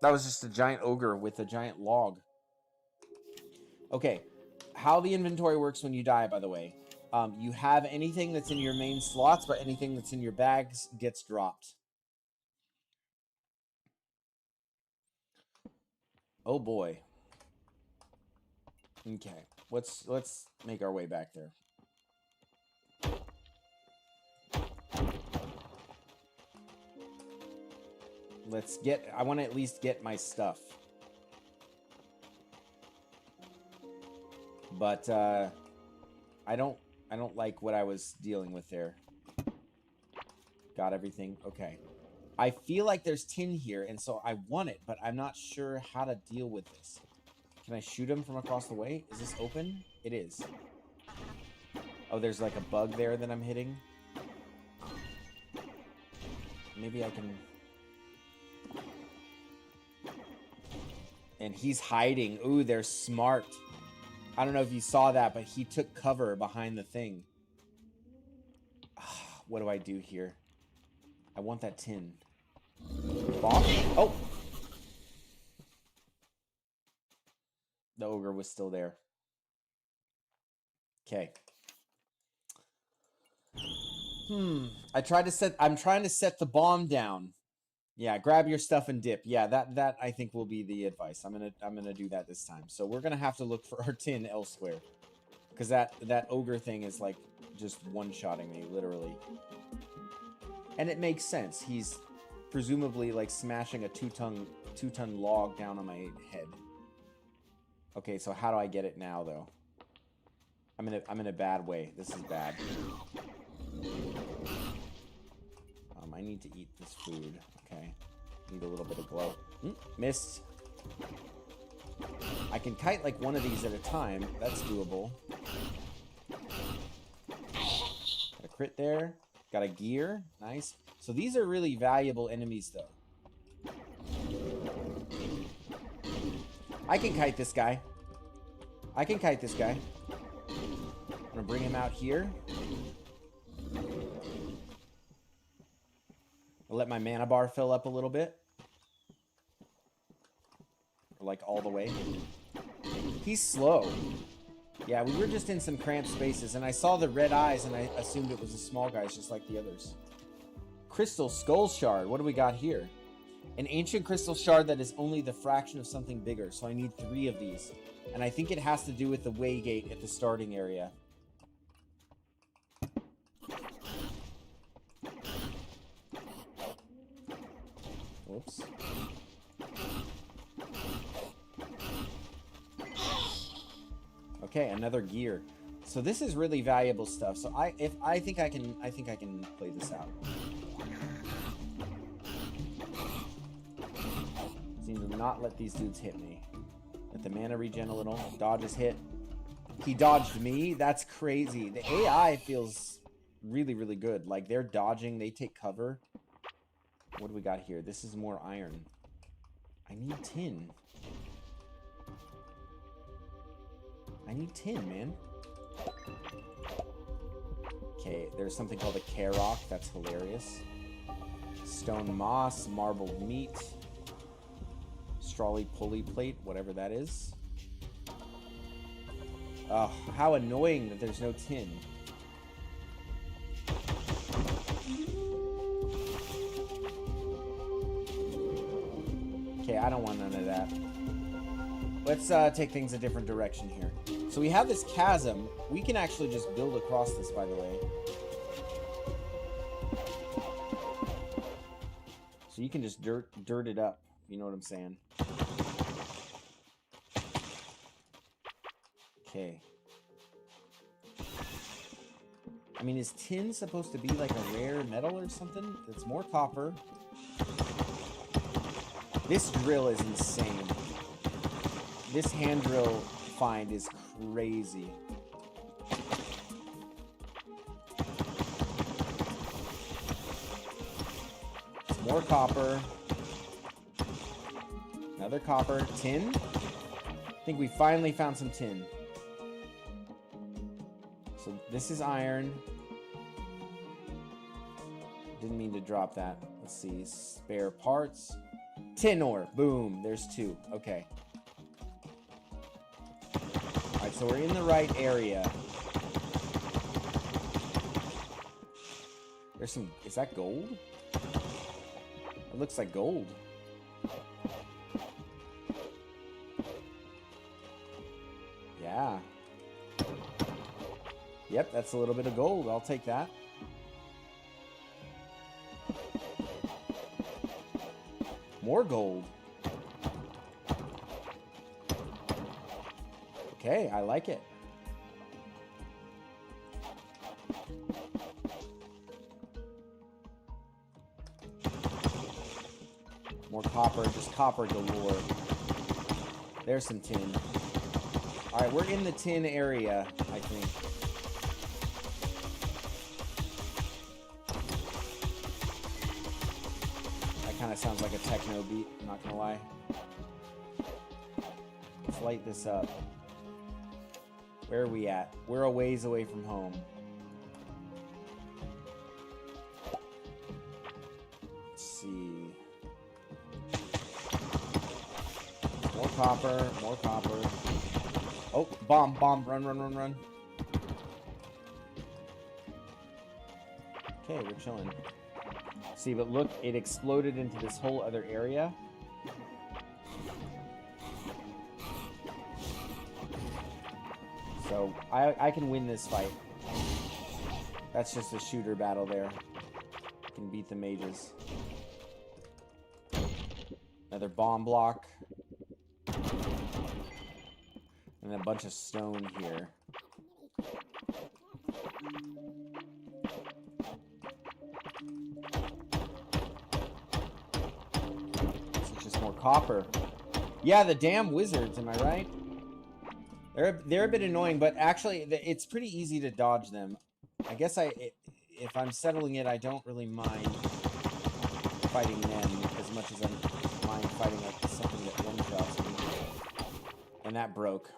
That was just a giant ogre with a giant log. Okay, how the inventory works when you die, by the way. You have anything that's in your main slots, but anything that's in your bags gets dropped. Oh boy. Okay, let's make our way back there. Let's get... I want to at least get my stuff. But, I don't like what I was dealing with there. Got everything. Okay. I feel like there's tin here, and so I want it, but I'm not sure how to deal with this. Can I shoot him from across the way? Is this open? It is. Oh, there's like a bug there that I'm hitting. Maybe I can... And he's hiding. Ooh, they're smart. I don't know if you saw that, but he took cover behind the thing. What do I do here? I want that tin. Bomb? Oh! The ogre was still there. Okay. I'm trying to set the bomb down. Yeah, grab your stuff and dip. Yeah, that I think will be the advice. I'm gonna do that this time. So we're gonna have to look for our tin elsewhere. Because that ogre thing is like just one-shotting me, literally. And it makes sense. He's presumably like smashing a two-ton log down on my head. Okay, so how do I get it now though? I'm in a bad way. This is bad. I need to eat this food. Okay. Need a little bit of glow. Missed. I can kite like one of these at a time. That's doable. Got a crit there. Got a gear. Nice. So these are really valuable enemies though. I can kite this guy. I can kite this guy. I'm gonna bring him out here. I'll let my mana bar fill up a little bit. Or like all the way. He's slow. Yeah, we were just in some cramped spaces, and I saw the red eyes, and I assumed it was a small guy, just like the others. Crystal Skull Shard. What do we got here? An ancient crystal shard that is only the fraction of something bigger, so I need 3 of these. And I think it has to do with the way gate at the starting area. Whoops. Okay, another gear. So this is really valuable stuff. So I think I can play this out. Seem to not let these dudes hit me. Let the mana regen a little. Dodge is hit. He dodged me. That's crazy. The AI feels really, really good. Like they're dodging. They take cover. What do we got here? This is more iron. I need tin. I need tin, man. Okay, there's something called a Karok. That's hilarious. Stone moss, marbled meat, strawly pulley plate, whatever that is. Oh, how annoying that there's no tin. Okay, I don't want none of that. Let's take things a different direction here. So we have this chasm. We can actually just build across this, by the way. So you can just dirt it up. You know what I'm saying? Okay. I mean, is tin supposed to be like a rare metal or something? It's more copper. This drill is insane. This hand drill find is crazy. More copper. Another copper. Tin? I think we finally found some tin. So this is iron. Didn't mean to drop that. Let's see. Spare parts. Tin ore. Boom. There's 2. Okay. Alright, so we're in the right area. There's some... Is that gold? It looks like gold. Yeah. Yep, that's a little bit of gold. I'll take that. More gold. Okay, I like it. More copper, just copper galore. There's some tin. Alright, we're in the tin area, I think. That kind of sounds like a techno beat, I'm not gonna lie. Let's light this up. Where are we at? We're a ways away from home. Let's see. More copper, more copper. Oh, bomb, bomb, run, run, run, run. Okay, we're chilling. See, but look, it exploded into this whole other area. So, I can win this fight. That's just a shooter battle there. I can beat the mages. Another bomb block. And a bunch of stone here. It's just more copper. Yeah, the damn wizards, am I right? They're a bit annoying, but actually, it's pretty easy to dodge them. I guess if I'm settling it, I don't really mind fighting them as much as I mind fighting like something that one-shots me. And that broke.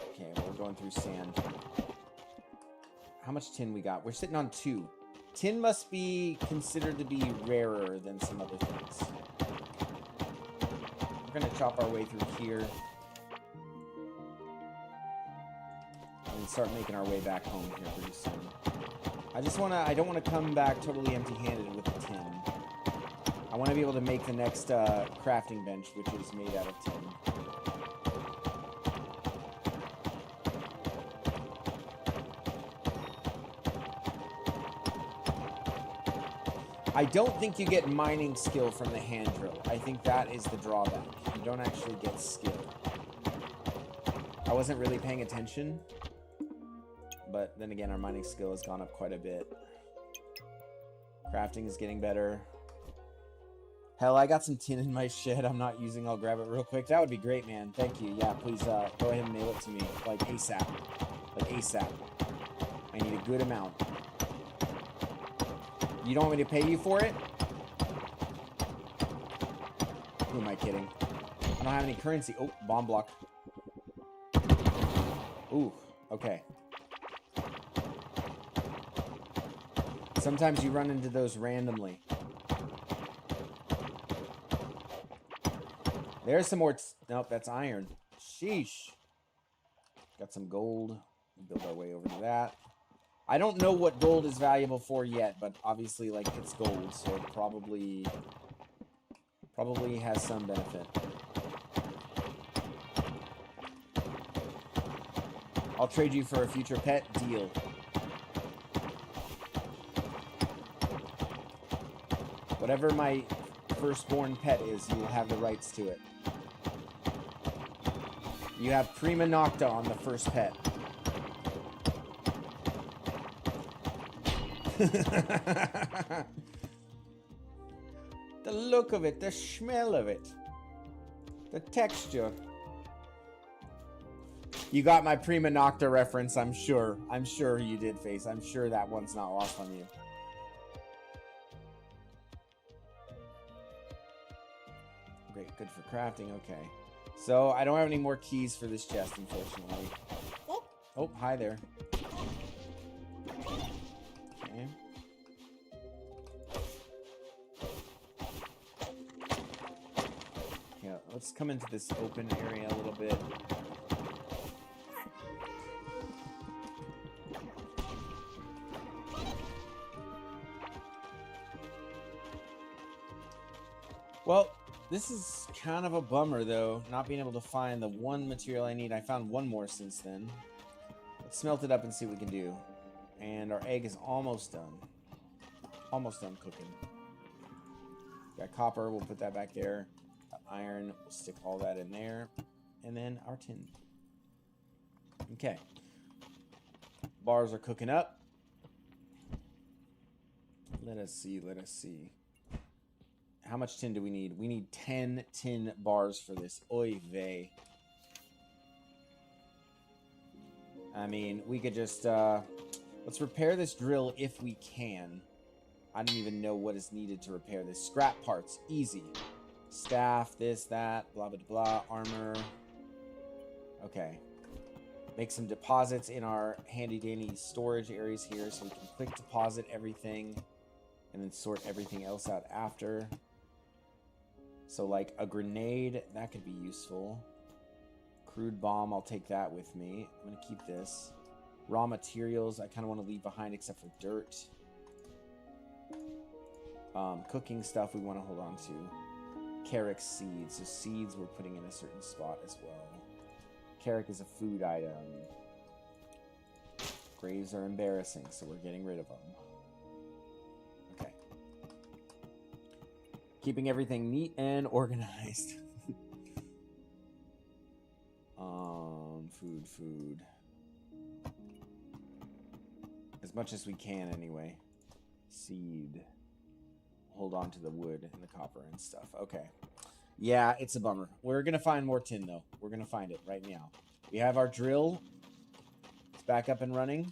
Okay, well, we're going through sand. How much tin we got? We're sitting on 2. Tin must be considered to be rarer than some other things. We're gonna chop our way through here. And start making our way back home here pretty soon. I don't wanna come back totally empty-handed with the tin. I wanna be able to make the next crafting bench, which is made out of tin. I don't think you get mining skill from the hand drill. I think that is the drawback. You don't actually get skill. I wasn't really paying attention. But then again, our mining skill has gone up quite a bit. Crafting is getting better. Hell, I got some tin in my shed I'm not using. I'll grab it real quick. That would be great, man. Thank you. Yeah, please go ahead and mail it to me. Like ASAP. Like ASAP. I need a good amount. You don't want me to pay you for it? Who am I kidding? I don't have any currency. Oh, bomb block. Ooh, okay. Sometimes you run into those randomly. There's some more. Nope, that's iron. Sheesh. Got some gold. Build our way over to that. I don't know what gold is valuable for yet, but obviously, like, it's gold, so it probably has some benefit. I'll trade you for a future pet. Deal. Whatever my firstborn pet is, you will have the rights to it. You have prima nocta on the first pet. The look of it, the smell of it, the texture. You got my prima nocta reference, I'm sure. I'm sure you did, Face. I'm sure that one's not lost on you. Great, good for crafting, okay. So, I don't have any more keys for this chest, unfortunately. Oh, hi there. Okay. Yeah, let's come into this open area a little bit. Well, this is kind of a bummer, though, not being able to find the one material I need. I found one more since then. Let's smelt it up and see what we can do. And our egg is almost done. Almost done cooking. Got copper, we'll put that back there. Got iron, we'll stick all that in there. And then our tin. Okay. Bars are cooking up. Let us see, let us see. How much tin do we need? We need 10 tin bars for this. Oy vey. I mean, we could just, let's repair this drill if we can. I don't even know what is needed to repair this. Scrap parts, easy. Staff, this, that, blah, blah, blah, armor. Okay. Make some deposits in our handy-dandy storage areas here so we can quick deposit everything and then sort everything else out after. So, like, a grenade, that could be useful. Crude bomb, I'll take that with me. I'm going to keep this. Raw materials, I kind of want to leave behind except for dirt. Cooking stuff we want to hold on to. Carrick seeds. So seeds we're putting in a certain spot as well. Carrick is a food item. Graves are embarrassing, so we're getting rid of them. Okay. Keeping everything neat and organized. Food. As much as we can, anyway. Seed. Hold on to the wood and the copper and stuff. Okay. Yeah, it's a bummer. We're going to find more tin, though. We're going to find it right now. We have our drill. It's back up and running.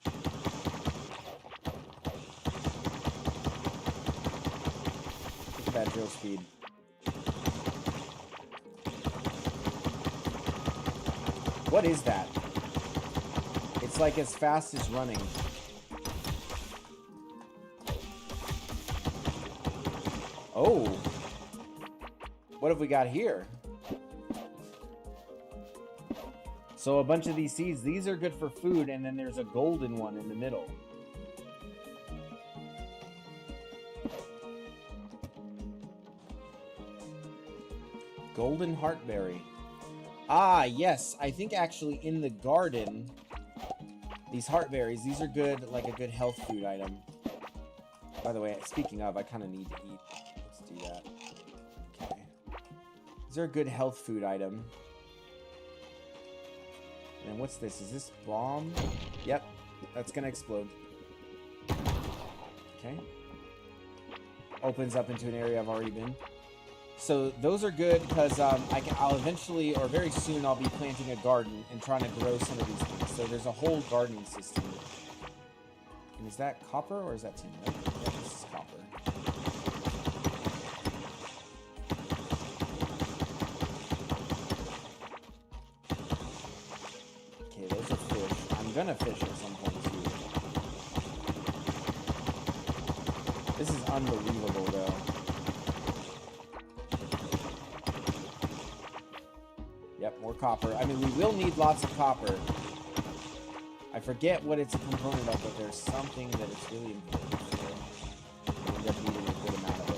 Look at that drill speed. What is that? It's like as fast as running. Oh. What have we got here? So a bunch of these seeds, these are good for food, and then there's a golden one in the middle. Golden heartberry. Ah, yes. I think actually in the garden, these heartberries, these are good, like a good health food item. By the way, speaking of, I kind of need to eat. Let's do that. Okay. These are a good health food item. And then what's this? Is this bomb? Yep. That's going to explode. Okay. Opens up into an area I've already been. So those are good because I'll eventually, or very soon, I'll be planting a garden and trying to grow some of these things. So there's a whole gardening system. And is that copper or is that tin? No, yeah, this is copper. Okay, those are fish. I'm gonna fish at some point too. This is unbelievable though. Yep, more copper. I mean, we will need lots of copper. I forget what it's a component of, but there's something that it's really important for. We'll end up needing a good amount of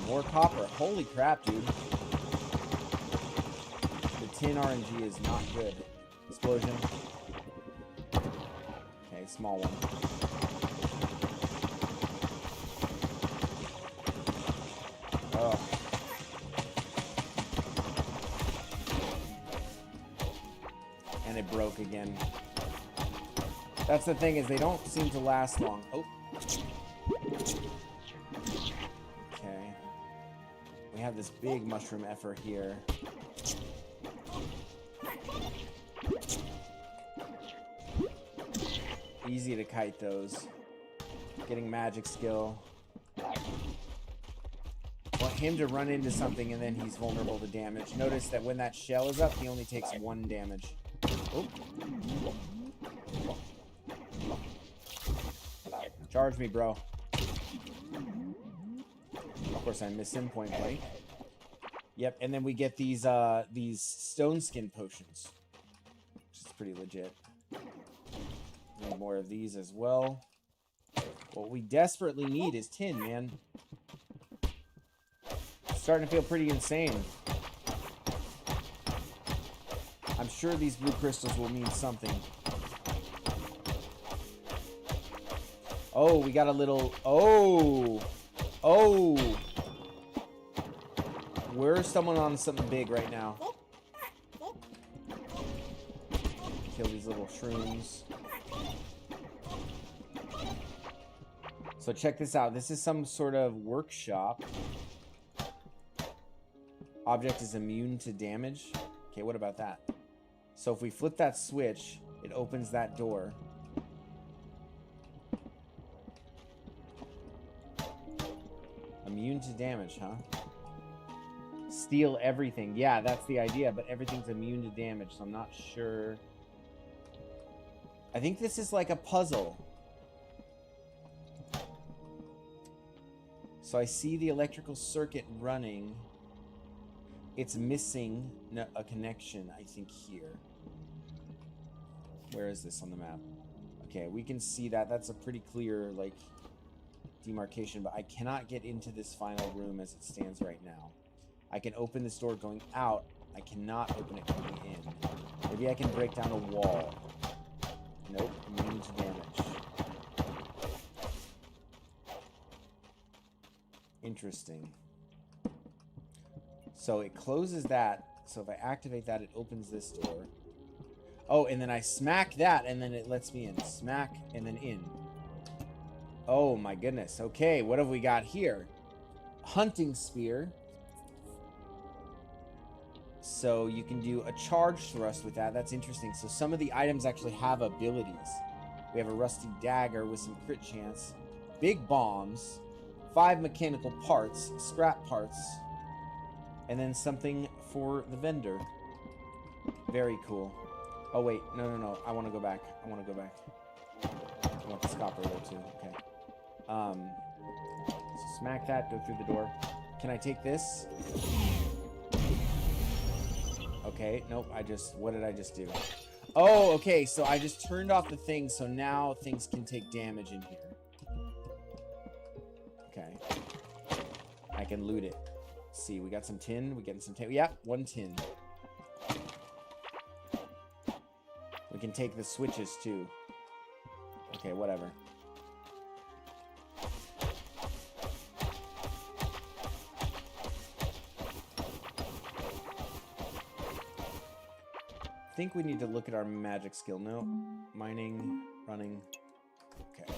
it. More copper. Holy crap, dude. The tin RNG is not good. Explosion. Okay, small one. Oh. And it broke again. That's the thing, is they don't seem to last long. Oh. Okay. We have this big mushroom effer here. Easy to kite those. Getting magic skill. Want him to run into something and then he's vulnerable to damage. Notice that when that shell is up, he only takes 1 damage. Oh. Charge me, bro. Of course, I miss him point blank. Yep, and then we get these stone skin potions, which is pretty legit. Need more of these as well. What we desperately need is tin, man. It's starting to feel pretty insane. I'm sure these blue crystals will mean something. Oh, we got a little... Oh! Oh! We're someone on something big right now. Kill these little shrooms. So check this out. This is some sort of workshop. Object is immune to damage. Okay, what about that? So if we flip that switch, it opens that door. Immune to damage, huh? Steal everything. Yeah, that's the idea, but everything's immune to damage, so I'm not sure. I think this is like a puzzle. So I see the electrical circuit running. It's missing a connection, I think, here. Where is this on the map? Okay, we can see that. That's a pretty clear, like, demarcation, but I cannot get into this final room as it stands right now. I can open this door going out. I cannot open it coming in. Maybe I can break down a wall. Nope, immune to damage. Interesting. So it closes that. So if I activate that, it opens this door. Oh, and then I smack that, and then it lets me in. Smack, and then in. Oh my goodness. Okay, what have we got here? Hunting spear. So you can do a charge thrust with that. That's interesting. So some of the items actually have abilities. We have a rusty dagger with some crit chance. Big bombs. 5 mechanical parts. Scrap parts. And then something for the vendor. Very cool. Oh, wait. No. I want to go back. I want this copper there, too. Okay. So smack that. Go through the door. Can I take this? Okay. Nope. What did I just do? Oh, okay. So I just turned off the thing, so now things can take damage in here. Okay. I can loot it. See, we got some tin. We getting some tin. Yeah, 1 tin. We can take the switches too. Okay, whatever. I think we need to look at our magic skill. No, mining, running. Okay.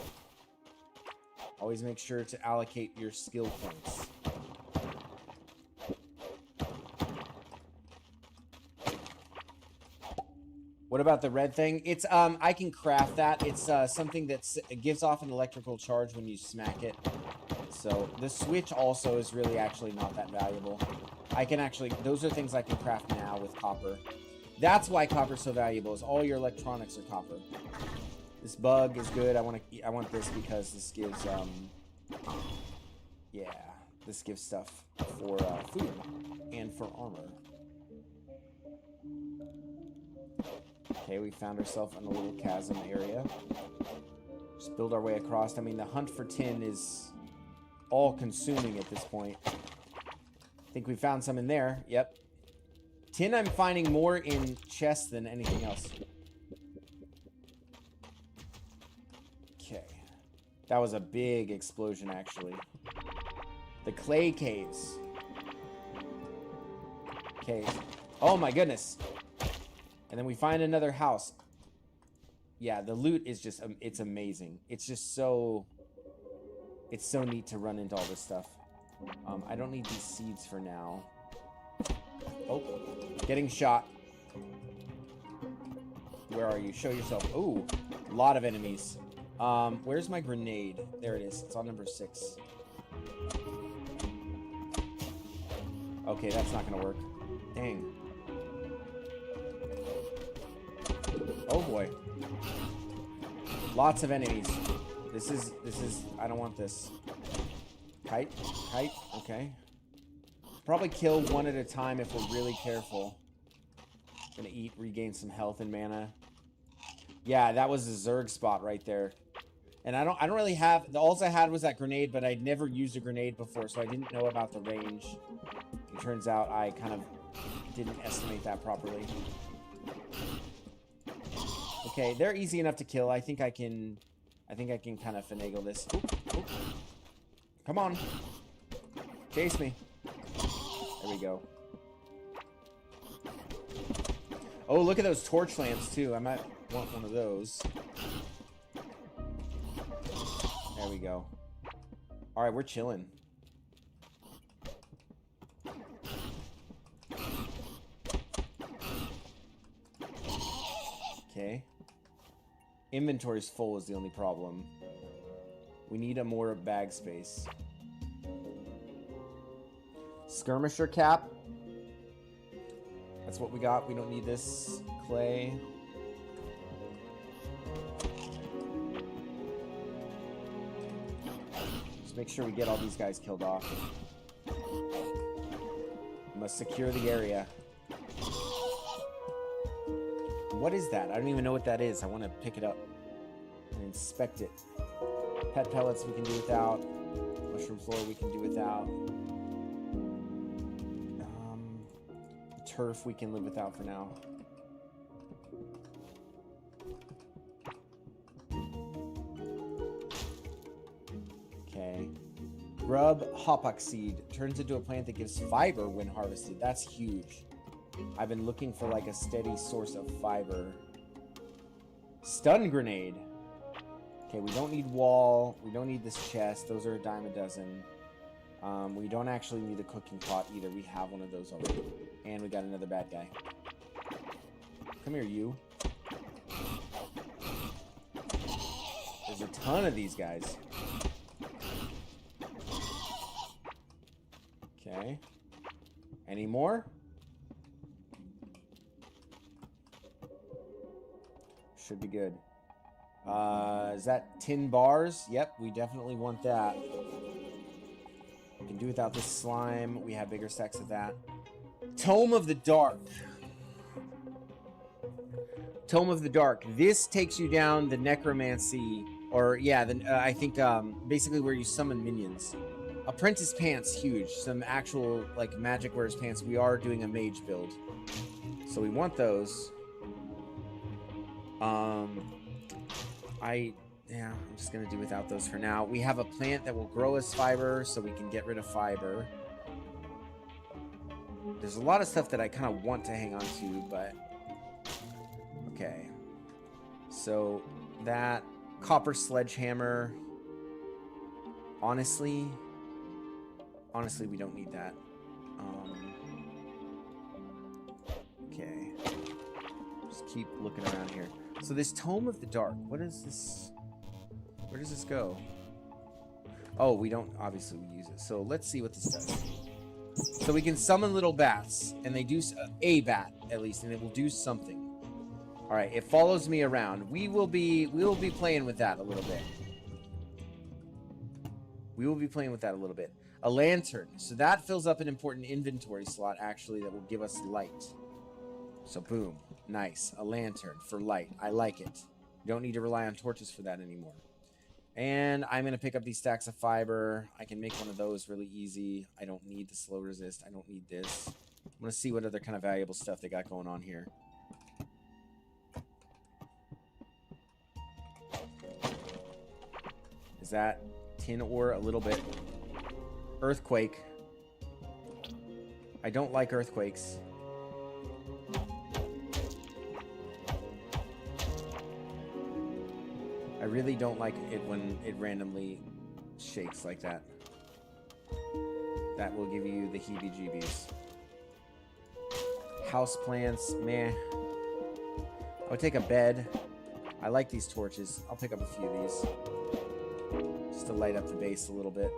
Always make sure to allocate your skill points. What about the red thing? It's I can craft that. It's something that gives off an electrical charge when you smack it. So the switch also is really actually not that valuable. I can actually, those are things I can craft now with copper. That's why copper's so valuable, is all your electronics are copper. This bug is good. I want this because this gives yeah, this gives stuff for food and for armor. Okay, we found ourselves in a little chasm area. Just build our way across. I mean, the hunt for tin is all-consuming at this point. I think we found some in there. Yep. Tin I'm finding more in chests than anything else. Okay. That was a big explosion, actually. The clay caves. Okay. Oh, my goodness. And then we find another house. Yeah, the loot is just, it's amazing. It's just so, it's so neat to run into all this stuff. I don't need these seeds for now. Oh, getting shot. Where are you? Show yourself. Ooh, a lot of enemies. Where's my grenade? There it is. It's on number 6. Okay, that's not gonna work. Dang. Oh boy. Lots of enemies. This is, I don't want this. Kite, okay. Probably kill one at a time if we're really careful. Gonna eat, regain some health and mana. Yeah, that was a Zerg spot right there. And I don't really have, all I had was that grenade, but I'd never used a grenade before, so I didn't know about the range. It turns out I kind of didn't estimate that properly. Okay, they're easy enough to kill. I think I can I think I can kind of finagle this. Oop, oop. Come on. Chase me. There we go. Oh, look at those torch lamps, too. I might want one of those. There we go. Alright, we're chilling. Okay. Inventory's full is the only problem. We need a more bag space. Skirmisher cap. That's what we got. We don't need this clay. Just make sure we get all these guys killed off. We must secure the area. What is that? I don't even know what that is. I want to pick it up and inspect it. Pet pellets we can do without. Mushroom floor we can do without. Turf we can live without for now. Okay. Grub hopak seed turns into a plant that gives fiber when harvested. That's huge. I've been looking for like a steady source of fiber. Stun grenade. Okay, we don't need wall. We don't need this chest. Those are a dime a dozen. We don't actually need a cooking pot either. We have one of those already. And we got another bad guy. Come here, you. There's a ton of these guys. Okay. Any more? Should be good. Is that tin bars? Yep, we definitely want that. We can do without this slime. We have bigger stacks of that. Tome of the Dark. Tome of the Dark. This takes you down the necromancy, or yeah, I think basically where you summon minions. Apprentice pants, huge. Some actual like magic wearers pants. We are doing a mage build, so we want those. Yeah, I'm just gonna do without those for now. We have a plant that will grow as fiber, so we can get rid of fiber. There's a lot of stuff that I kind of want to hang on to, but okay. So that copper sledgehammer. Honestly, we don't need that. Okay. Just keep looking around here. So this Tome of the Dark, what is this? Where does this go? Oh, we don't, obviously we use it. So let's see what this does. So we can summon little bats, and they do, a bat at least, and it will do something. All right, it follows me around. We will be playing with that a little bit. We will be playing with that a little bit. A lantern. So that fills up an important inventory slot, actually, that will give us light. So boom. Nice. A lantern for light. I like it. You don't need to rely on torches for that anymore. And I'm going to pick up these stacks of fiber. I can make one of those really easy. I don't need the slow resist. I don't need this. I'm going to see what other kind of valuable stuff they got going on here. Is that tin ore? A little bit. Earthquake. I don't like earthquakes. I really don't like it when it randomly shakes like that. That will give you the heebie-jeebies. Houseplants, meh. I would take a bed. I like these torches. I'll pick up a few of these. Just to light up the base a little bit.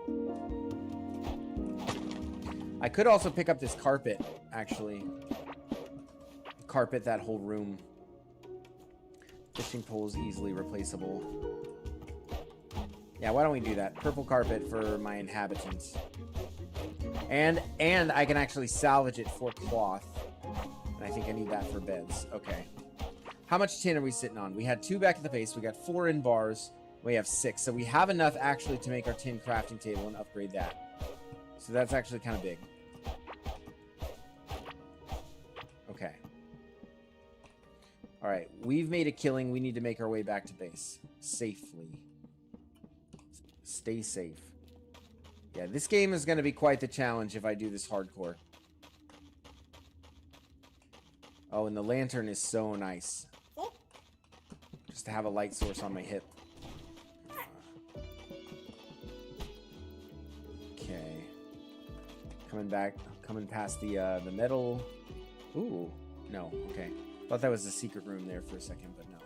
I could also pick up this carpet, actually. Carpet that whole room. Fishing pole is easily replaceable. Yeah, why don't we do that? Purple carpet for my inhabitants. And I can actually salvage it for cloth. And I think I need that for beds. Okay. How much tin are we sitting on? We had 2 back at the base. We got 4 in bars. We have 6. So we have enough actually to make our tin crafting table and upgrade that. So that's actually kind of big. Okay. All right, we've made a killing. We need to make our way back to base safely. Stay safe. Yeah, this game is going to be quite the challenge if I do this hardcore. Oh, and the lantern is so nice. Just to have a light source on my hip. Okay. Coming past the metal. Ooh, no, okay. Thought that was a secret room there for a second, but no.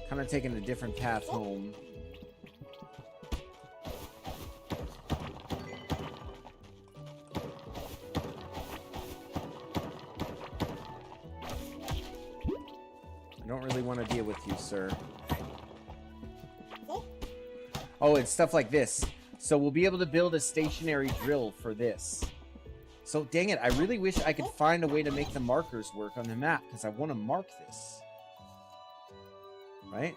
Kind of taking a different path home. I don't really want to deal with you, sir. Oh, it's stuff like this. So we'll be able to build a stationary drill for this. So dang it, I really wish I could find a way to make the markers work on the map, because I want to mark this. Right?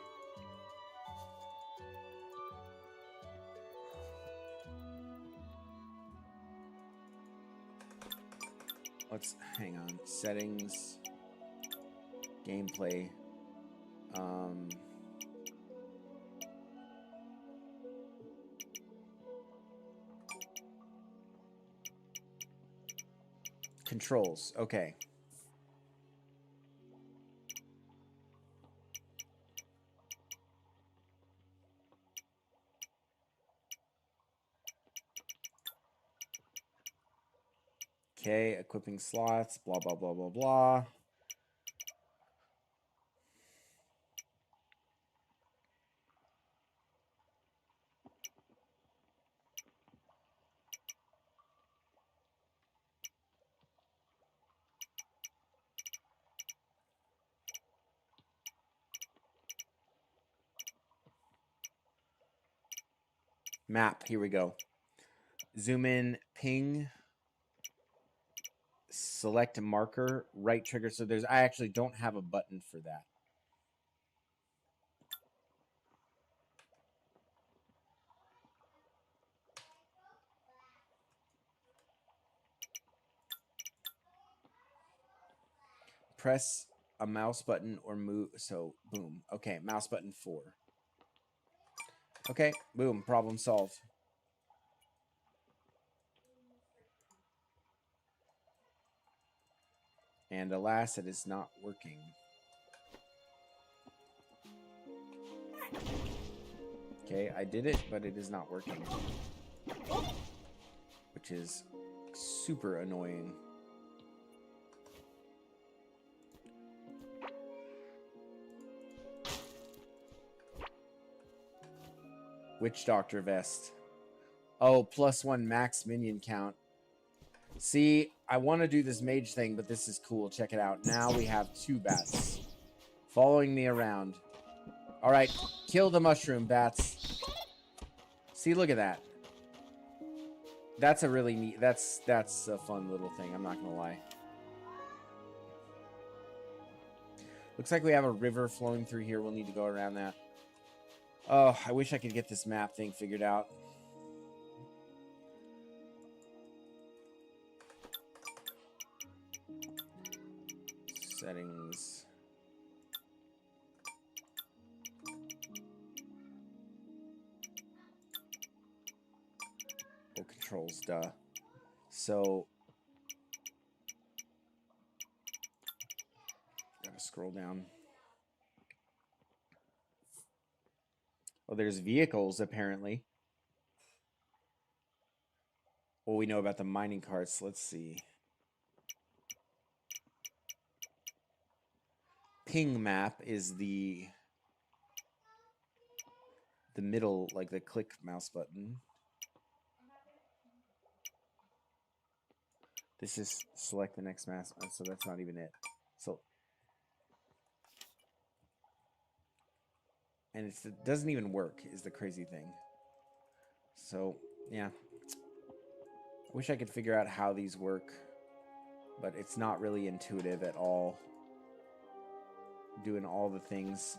Let's hang on. Settings. Gameplay. Controls. Okay. Okay, equipping slots, blah, blah, blah, blah, blah. Map, here we go. Zoom in, ping, select marker, right trigger. So I actually don't have a button for that. Press a mouse button or move. So boom. Okay, mouse button 4. Okay, boom, problem solved. And alas, it is not working. Okay, I did it, but it is not working. Which is super annoying. Witch Doctor vest. Oh, +1 max minion count. See, I want to do this mage thing, but this is cool. Check it out. Now we have 2 bats following me around. All right, kill the mushroom bats. See, look at that. That's a really neat. That's a fun little thing. I'm not gonna lie. Looks like we have a river flowing through here. We'll need to go around that. Oh, I wish I could get this map thing figured out. Settings. Oh, controls, duh. So, gotta scroll down. Oh, there's vehicles, apparently. Well, we know about the mining carts. Let's see. Ping map is the middle, like the click mouse button. This is select the next mouse, so that's not even it. So, and it doesn't even work, is the crazy thing. So, yeah. I wish I could figure out how these work, but it's not really intuitive at all. Doing all the things.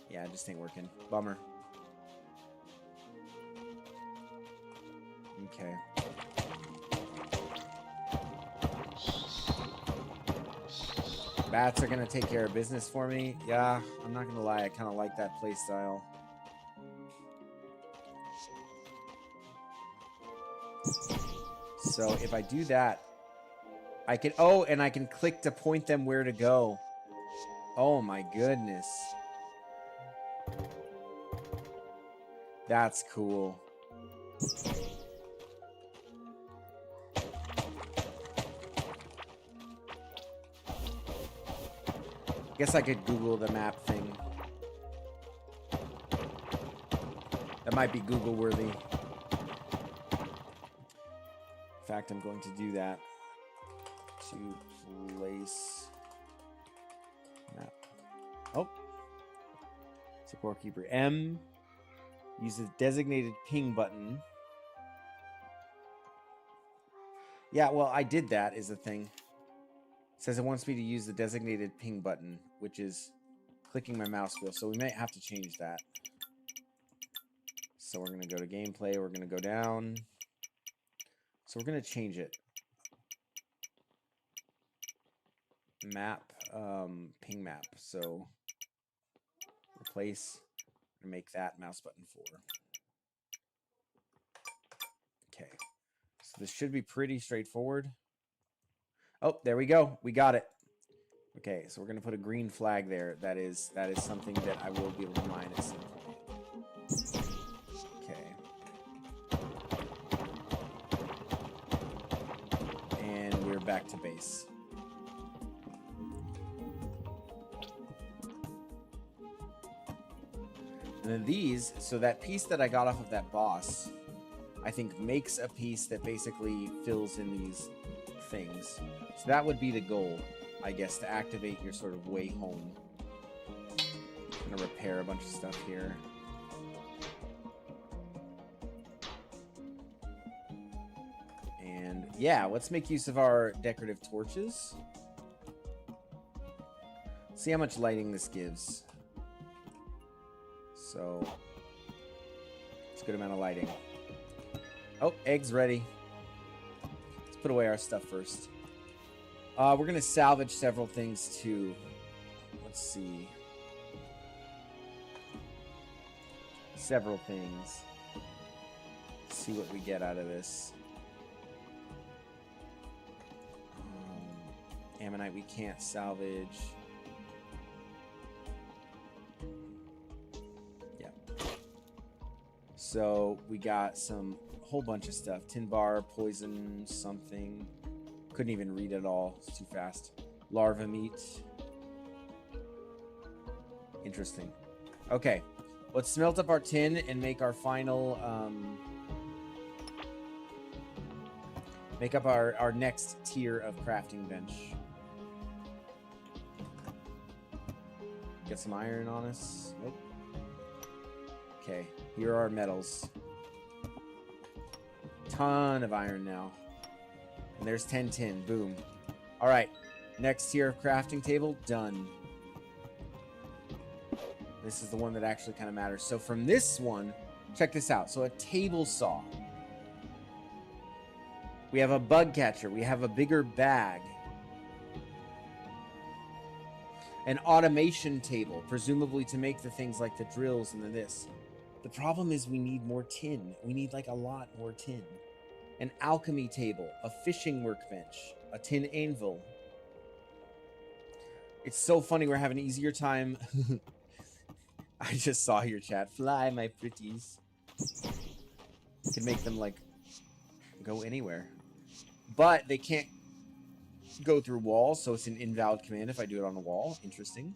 Yeah, it just ain't working. Bummer. Okay. Bats are gonna take care of business for me. Yeah, I'm not gonna lie, I kind of like that play style. So if I do that, I can, oh, and I can click to point them where to go. Oh my goodness. That's cool. Guess I could Google the map thing. That might be Google worthy. In fact, I'm going to do that. To place map. Oh. Support keeper M. Use the designated ping button. Yeah, well, I did that is the thing. It says it wants me to use the designated ping button, which is clicking my mouse wheel. So we might have to change that. So we're going to go to gameplay. We're going to go down. So we're going to change it. Map, ping map. So replace and make that mouse button 4. Okay. So this should be pretty straightforward. Oh, there we go. We got it. Okay, so we're going to put a green flag there. That is something that I will be able to mine at some point. Okay. And we're back to base. And then these, so that piece that I got off of that boss, I think makes a piece that basically fills in these things. So that would be the goal, I guess, to activate your sort of way home. I'm gonna repair a bunch of stuff here. And yeah, let's make use of our decorative torches. See how much lighting this gives. So it's a good amount of lighting. Oh, eggs ready. Let's put away our stuff first. We're going to salvage several things too. Let's see. Several things. Let's see what we get out of this. Ammonite we can't salvage. Yeah. So we got some whole bunch of stuff. Tin bar, poison, something. Couldn't even read it all. It's too fast. Larva meat. Interesting. Okay. Let's smelt up our tin and make our final... make up our next tier of crafting bench. Get some iron on us. Nope. Okay. Here are our metals. Ton of iron now. And there's 10 tin. Boom. All right. Next tier of crafting table. Done. This is the one that actually kind of matters. So from this one, check this out. So a table saw. We have a bug catcher. We have a bigger bag. An automation table, presumably to make the things like the drills and the this. The problem is we need more tin. We need like a lot more tin. An alchemy table, a fishing workbench, a tin anvil. It's so funny we're having an easier time. I just saw your chat. Fly, my pretties. You can make them like go anywhere. But they can't go through walls, so it's an invalid command if I do it on a wall. Interesting.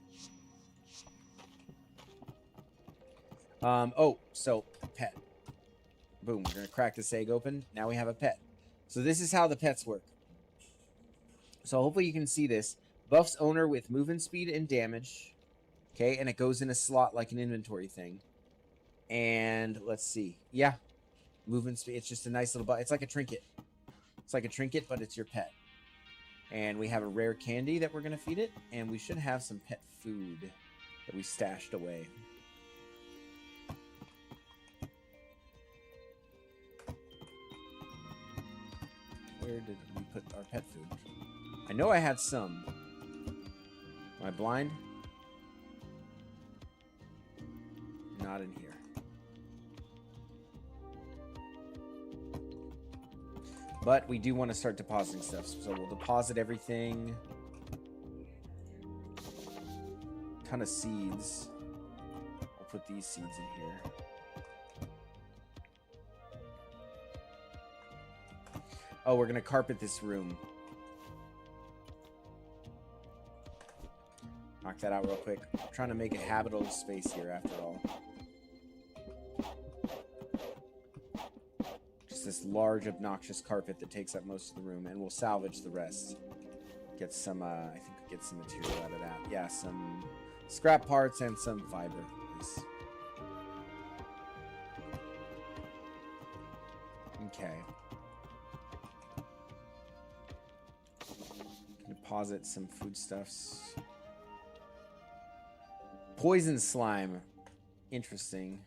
Oh, so pet. Boom, we're going to crack this egg open. Now we have a pet. So this is how the pets work. So hopefully you can see this. Buffs owner with movement speed and damage. Okay, and it goes in a slot like an inventory thing. And let's see. Yeah, movement speed. It's just a nice little buff. It's like a trinket. It's like a trinket, but it's your pet. And we have a rare candy that we're going to feed it. And we should have some pet food that we stashed away. Where did we put our pet food? I know I had some. Am I blind? Not in here. But we do want to start depositing stuff, so we'll deposit everything. Ton of seeds. I'll put these seeds in here. Oh, we're gonna carpet this room. Knock that out real quick. I'm trying to make a habitable space here after all. Just this large, obnoxious carpet that takes up most of the room, and we'll salvage the rest. Get some, I think we get some material out of that. Yeah, some scrap parts and some fiber. Nice. Okay. Deposit some foodstuffs. Poison slime. Interesting.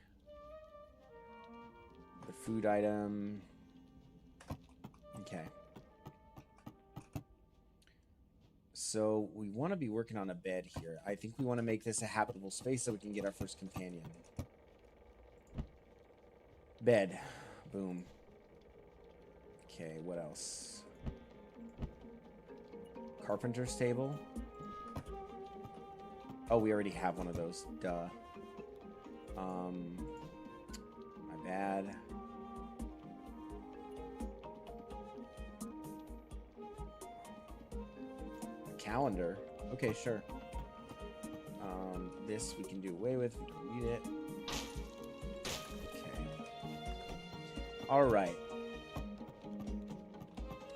The food item. Okay. So we want to be working on a bed here. I think we want to make this a habitable space so we can get our first companion. Bed. Boom. Okay, what else? Carpenter's table. Oh, we already have one of those. Duh. My bad. A calendar. Okay, sure. This we can do away with. We don't need it. Okay. All right.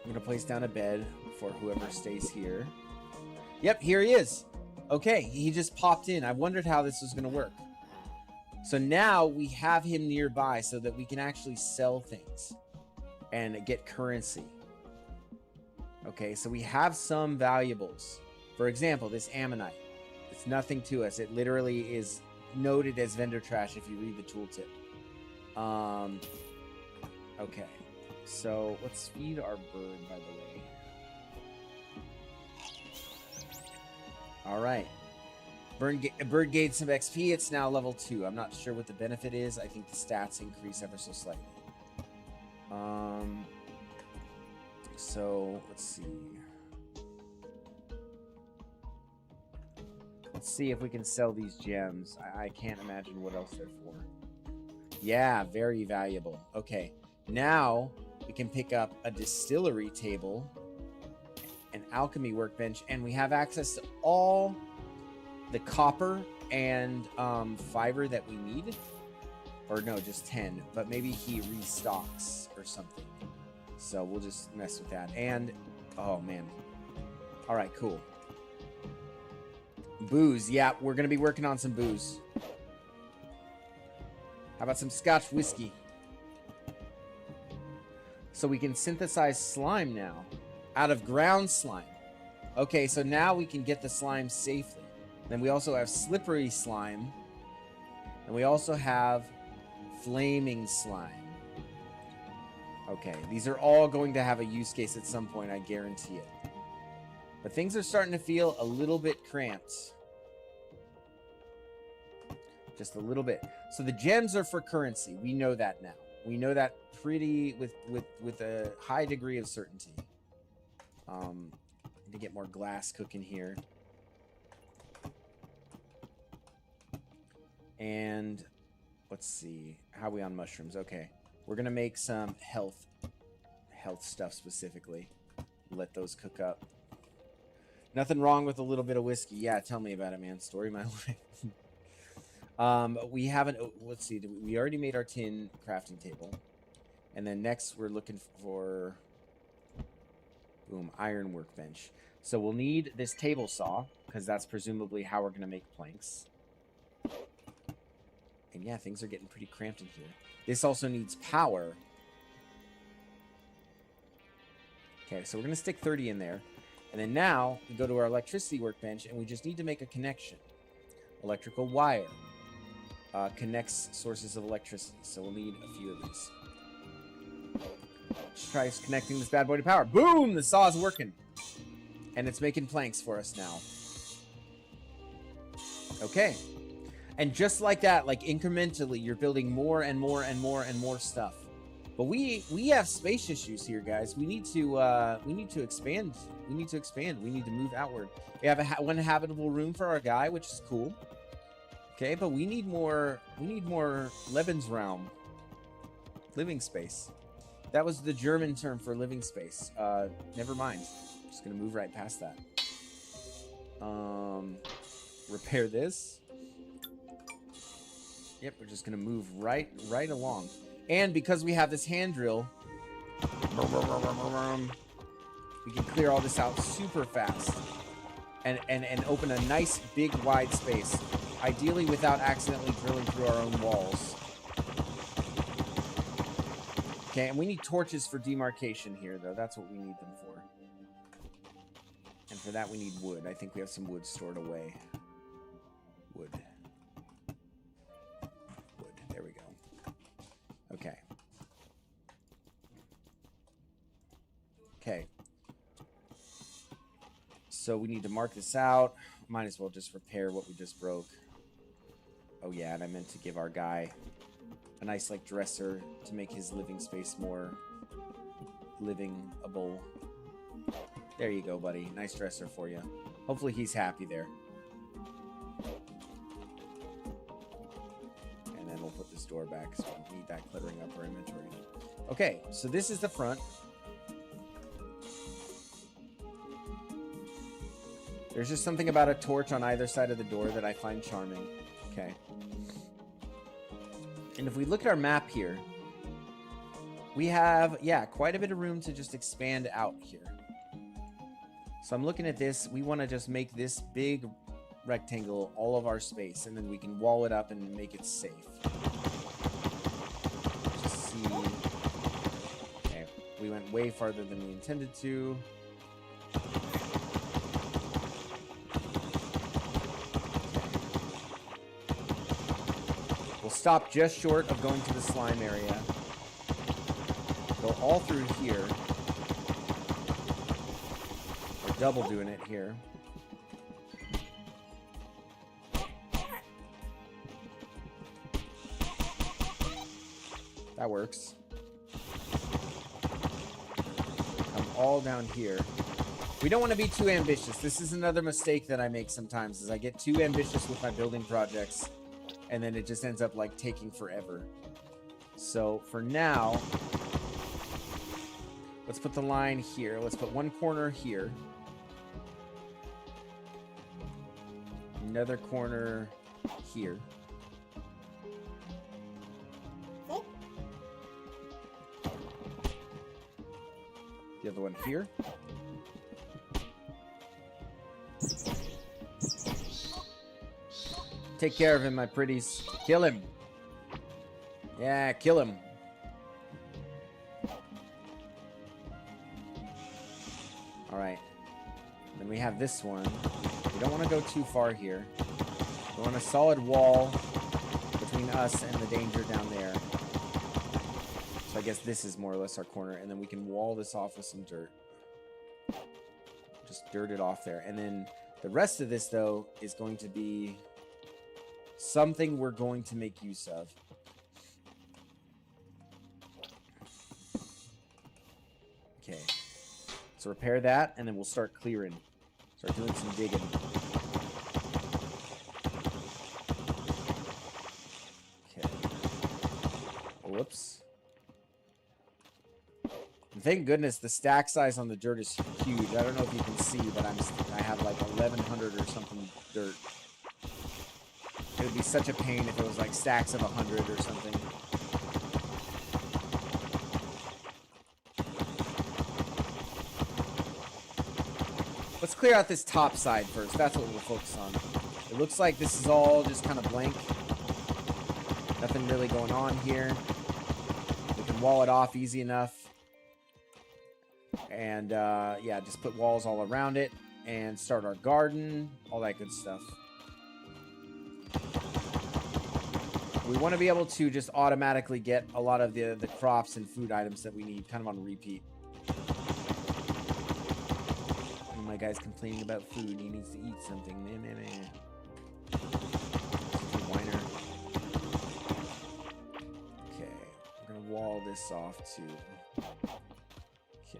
I'm gonna place down a bed for whoever stays here. Yep, here he is. Okay, he just popped in. I wondered how this was going to work. So now we have him nearby so that we can actually sell things and get currency. Okay, so we have some valuables. For example, this ammonite. It's nothing to us. It literally is noted as vendor trash if you read the tooltip. Okay, so let's feed our bird, by the way. All right. Bird gained some XP. It's now level 2. I'm not sure what the benefit is. I think the stats increase ever so slightly. So let's see. Let's see if we can sell these gems. I can't imagine what else they're for. Yeah, very valuable. Okay. Now we can pick up a distillery table, an alchemy workbench, and we have access to all the copper and fiber that we need. Or no, just 10. But maybe he restocks or something. So we'll just mess with that. And, oh man. All right, cool. Booze. Yeah, we're going to be working on some booze. How about some Scotch whiskey? So we can synthesize slime now. Out of ground slime. Okay, so now we can get the slime safely. Then we also have slippery slime. And we also have flaming slime. Okay, these are all going to have a use case at some point, I guarantee it. But things are starting to feel a little bit cramped. Just a little bit. So the gems are for currency. We know that now. We know that pretty with a high degree of certainty. To get more glass cooking here. And let's see. How are we on mushrooms? Okay. We're going to make some health stuff specifically. Let those cook up. Nothing wrong with a little bit of whiskey. Yeah, tell me about it, man. Story of my life. We haven't... Let's see. We already made our tin crafting table. And then next we're looking for... Boom, iron workbench. So we'll need this table saw, because that's presumably how we're going to make planks. And yeah, things are getting pretty cramped in here. This also needs power. Okay, so we're going to stick 30 in there. And then now, we go to our electricity workbench, and we just need to make a connection. Electrical wire. Connects sources of electricity. So we'll need a few of these. Let's try connecting this bad boy to power. Boom! The saw is working. And it's making planks for us now. Okay. And just like that, like incrementally, you're building more and more and more and more stuff. But we have space issues here, guys. We need to expand. We need to expand. We need to move outward. We have one habitable room for our guy, which is cool. Okay, but we need more. We need more Lebensraum, living space. That was the German term for living space. Never mind. Just gonna move right past that. Repair this. Yep, we're just gonna move right along. And because we have this hand drill, we can clear all this out super fast and open a nice big wide space, ideally without accidentally drilling through our own walls. Okay, and we need torches for demarcation here, though. That's what we need them for. And for that we need wood. I think we have some wood stored away. Wood. There we go. Okay. Okay. So we need to mark this out. Might as well just repair what we just broke. Oh yeah, and I meant to give our guy a nice like dresser to make his living space more livingable. There you go, buddy. Nice dresser for you. Hopefully he's happy there. And then we'll put this door back so we don't need that cluttering up our inventory. Okay, so this is the front. There's just something about a torch on either side of the door that I find charming. Okay. And if we look at our map here, we have, yeah, quite a bit of room to just expand out here. So I'm looking at this. We want to just make this big rectangle all of our space, and then we can wall it up and make it safe. Just see. Okay, we went way farther than we intended to. We'll stop just short of going to the slime area. Go all through here. We're double doing it here. That works. Come all down here. We don't want to be too ambitious. This is another mistake that I make sometimes, is I get too ambitious with my building projects, and then it just ends up like taking forever. So for now, let's put the line here. Let's put one corner here. Another corner here. The other one here. Take care of him, my pretties. Kill him. Yeah, kill him. Alright. Then we have this one. We don't want to go too far here. We want a solid wall between us and the danger down there. So I guess this is more or less our corner. And then we can wall this off with some dirt. Just dirt it off there. And then the rest of this, though, is going to be something we're going to make use of. Okay. So repair that, and then we'll start clearing. Start doing some digging. Okay. Whoops. And thank goodness the stack size on the dirt is huge. I don't know if you can see, but I have like 1,100 or something dirt. It would be such a pain if it was like stacks of 100 or something. Let's clear out this top side first. That's what we'll focus on. It looks like this is all just kind of blank. Nothing really going on here. We can wall it off easy enough. And yeah, just put walls all around it and start our garden, all that good stuff. We want to be able to just automatically get a lot of the crops and food items that we need kind of on repeat. And my guy's complaining about food. He needs to eat something. Meh, meh, meh. wall this off too. Okay.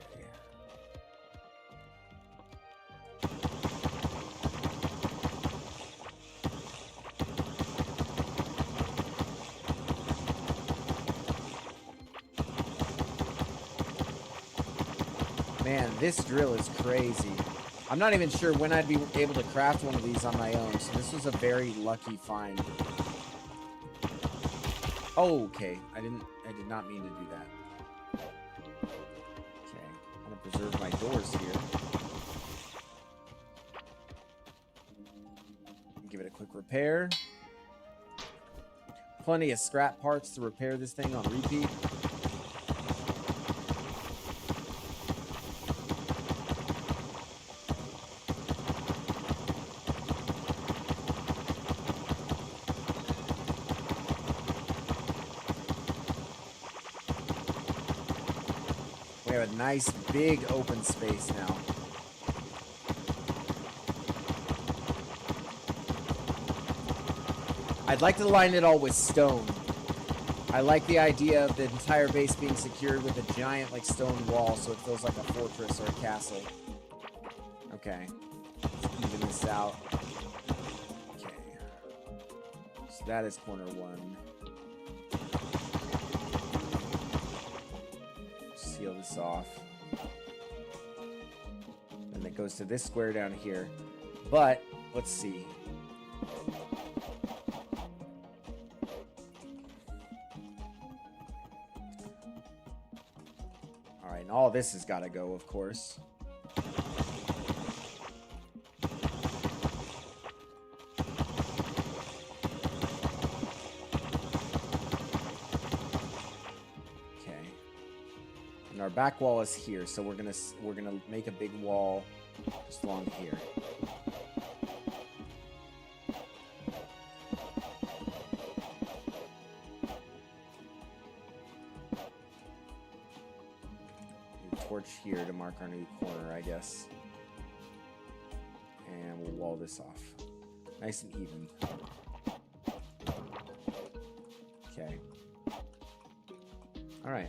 Man, this drill is crazy. I'm not even sure when I'd be able to craft one of these on my own, so this was a very lucky find. Oh, okay. I did not mean to do that. Okay. I'm gonna preserve my doors here. Give it a quick repair. Plenty of scrap parts to repair this thing on repeat. We have a nice big open space now. I'd like to line it all with stone. I like the idea of the entire base being secured with a giant like stone wall so it feels like a fortress or a castle. Okay. Let's even this out. Okay. So that is corner one. Seal this off. And it goes to this square down here. But, let's see. Alright, and all this has got to go, of course. Our back wall is here, so we're gonna make a big wall just along here. Torch here to mark our new corner, I guess, and we'll wall this off, nice and even. Okay. All right.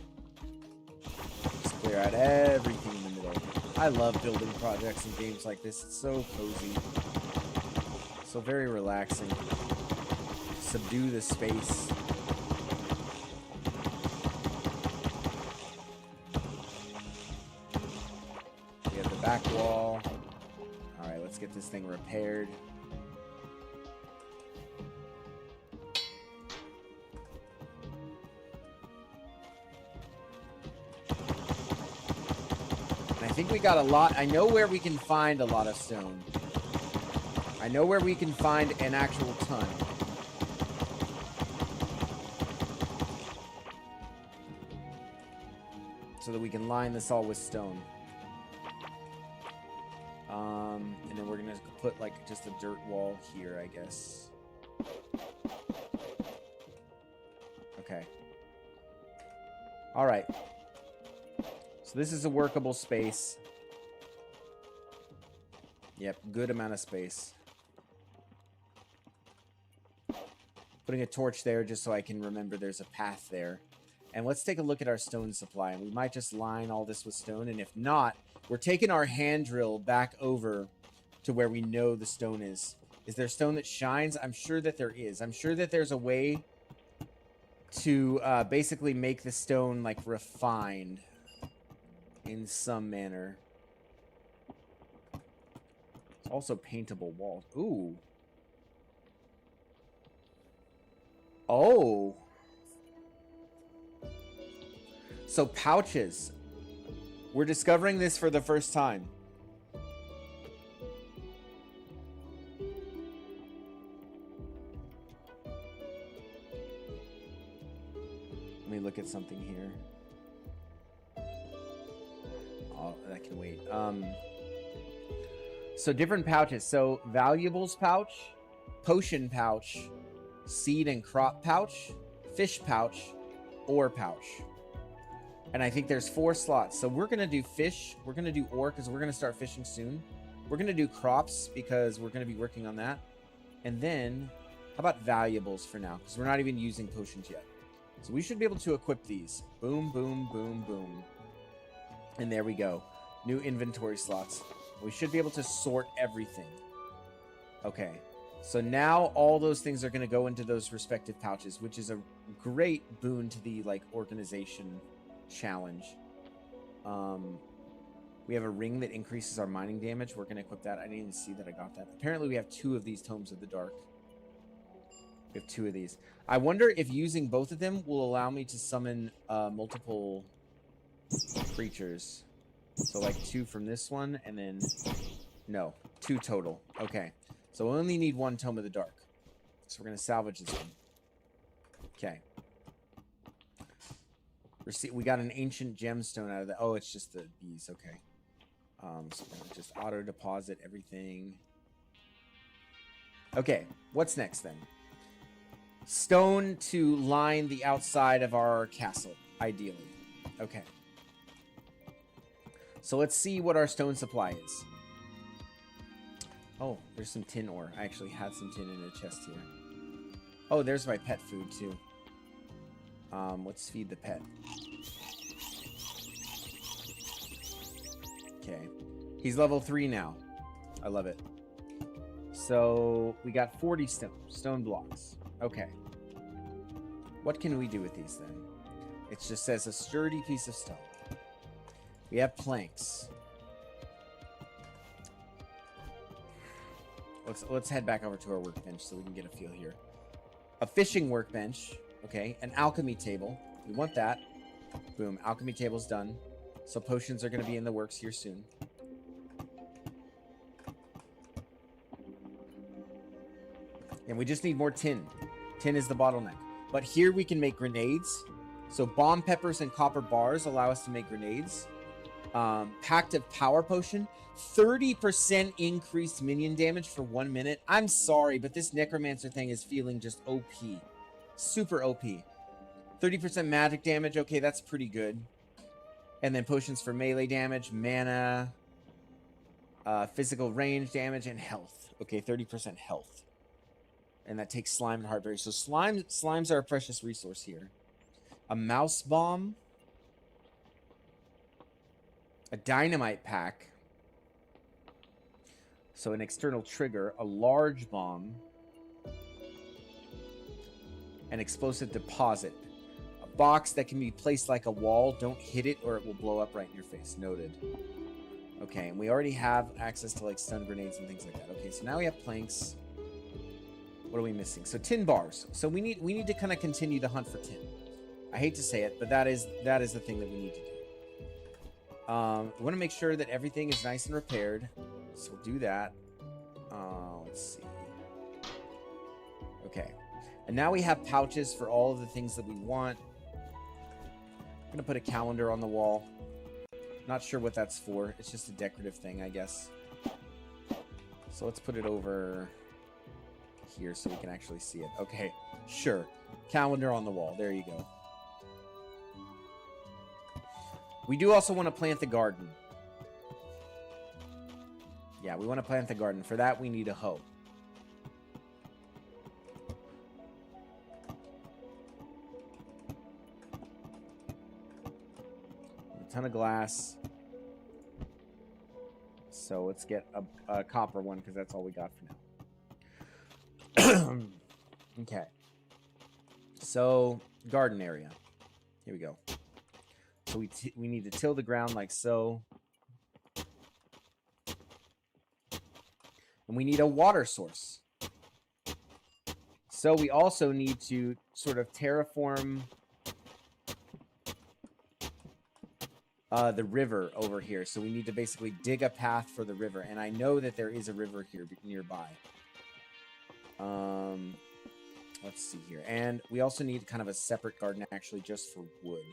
Clear out everything in the middle. I love building projects and games like this. It's so cozy. So very relaxing. Subdue the space. We have the back wall. Alright, let's get this thing repaired. I think we got a lot. I know where we can find a lot of stone. I know where we can find an actual ton. So that we can line this all with stone. And then we're going to put like just a dirt wall here, I guess. Okay. All right. So this is a workable space. Yep, good amount of space. Putting a torch there just so I can remember there's a path there. And let's take a look at our stone supply. And we might just line all this with stone. And if not, we're taking our hand drill back over to where we know the stone is. Is there stone that shines? I'm sure that there is. I'm sure that there's a way to basically make the stone like refined in some manner. It's also paintable walls. Ooh. Oh. So pouches. We're discovering this for the first time. Let me look at something here. Oh, that can wait. So different pouches. So valuables pouch, potion pouch, seed and crop pouch, fish pouch, ore pouch. And I think there's 4 slots. So we're going to do fish. We're going to do ore because we're going to start fishing soon. We're going to do crops because we're going to be working on that. And then, how about valuables for now? Because we're not even using potions yet. So we should be able to equip these. Boom, boom, boom, boom. And there we go. New inventory slots. We should be able to sort everything. Okay. So now all those things are going to go into those respective pouches, which is a great boon to the like organization challenge. We have a ring that increases our mining damage. We're going to equip that. I didn't even see that I got that. Apparently we have 2 of these Tomes of the Dark. We have 2 of these. I wonder if using both of them will allow me to summon multiple creatures. So like 2 from this one and then... No, 2 total. Okay. So we only need 1 Tome of the Dark. So we're going to salvage this one. Okay. We got an ancient gemstone out of that. Oh, it's just the bees. Okay. So we're going to just auto-deposit everything. Okay. What's next then? Stone to line the outside of our castle, ideally. Okay. So let's see what our stone supply is. Oh, there's some tin ore. I actually had some tin in a chest here. Oh, there's my pet food, too. Let's feed the pet. Okay. He's level 3 now. I love it. So, we got 40 stone blocks. Okay. What can we do with these, then? It just says a sturdy piece of stone. We have planks. Let's head back over to our workbench so we can get a feel here. A fishing workbench. Okay. An alchemy table. We want that. Boom. Alchemy table's done. So potions are going to be in the works here soon. And we just need more tin. Tin is the bottleneck. But here we can make grenades. So bomb peppers and copper bars allow us to make grenades. Pact of Power Potion. 30% increased minion damage for 1 minute. I'm sorry, but this Necromancer thing is feeling just OP. Super OP. 30% magic damage. Okay, that's pretty good. And then potions for melee damage, mana, physical range damage, and health. Okay, 30% health. And that takes slime and heartberry. So slimes are a precious resource here. A mouse bomb. A dynamite pack. So an external trigger. A large bomb. An explosive deposit. A box that can be placed like a wall. Don't hit it or it will blow up right in your face. Noted. Okay, and we already have access to like stun grenades and things like that. Okay, so now we have planks. What are we missing? So tin bars. So we need to kind of continue the hunt for tin. I hate to say it, but that is the thing that we need to do. We want to make sure that everything is nice and repaired. So we'll do that. Let's see. Okay. And now we have pouches for all of the things that we want. I'm going to put a calendar on the wall. Not sure what that's for. It's just a decorative thing, I guess. So let's put it over here so we can actually see it. Okay, sure. Calendar on the wall. There you go. We do also want to plant the garden. Yeah, we want to plant the garden. For that, we need a hoe. A ton of glass. So let's get a copper one because that's all we got for now. Okay. So, garden area. Here we go. So we need to till the ground like so. And we need a water source. So we also need to sort of terraform the river over here. So we need to basically dig a path for the river. And I know that there is a river here nearby. Let's see here. And we also need kind of a separate garden actually just for wood.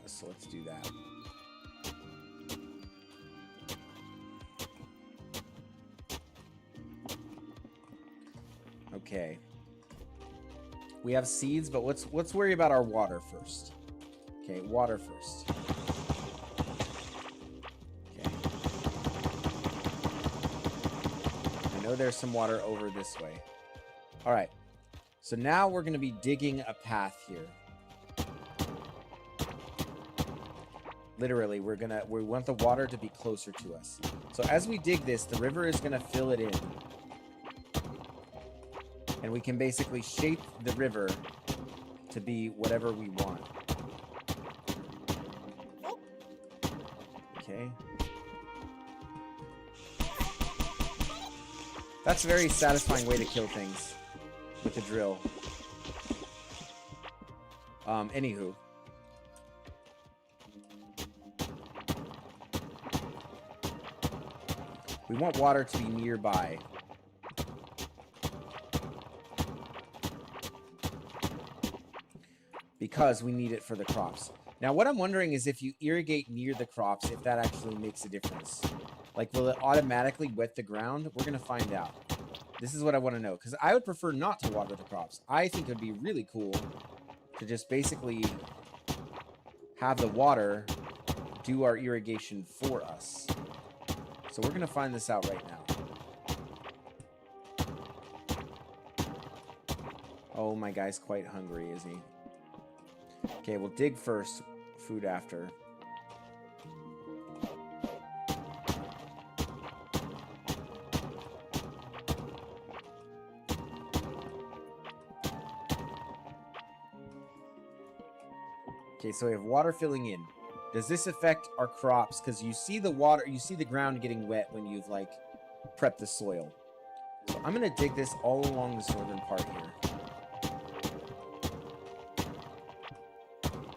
So let's do that. Okay. We have seeds, but let's worry about our water first. Okay, water first. Okay. I know there's some water over this way. All right. So now we're going to be digging a path here. Literally, we want the water to be closer to us. So as we dig this, the river is going to fill it in. And we can basically shape the river to be whatever we want. Okay. That's a very satisfying way to kill things with the drill. Anywho. We want water to be nearby. Because we need it for the crops. Now, what I'm wondering is if you irrigate near the crops, if that actually makes a difference. Like, will it automatically wet the ground? We're going to find out. This is what I want to know. Because I would prefer not to water the crops. I think it would be really cool to just basically have the water do our irrigation for us. So we're going to find this out right now. Oh, my guy's quite hungry, is he? Okay, we'll dig first, food after. Okay, so we have water filling in. Does this affect our crops? Because you see the water, you see the ground getting wet when you've, like, prepped the soil. So I'm going to dig this all along this northern part here.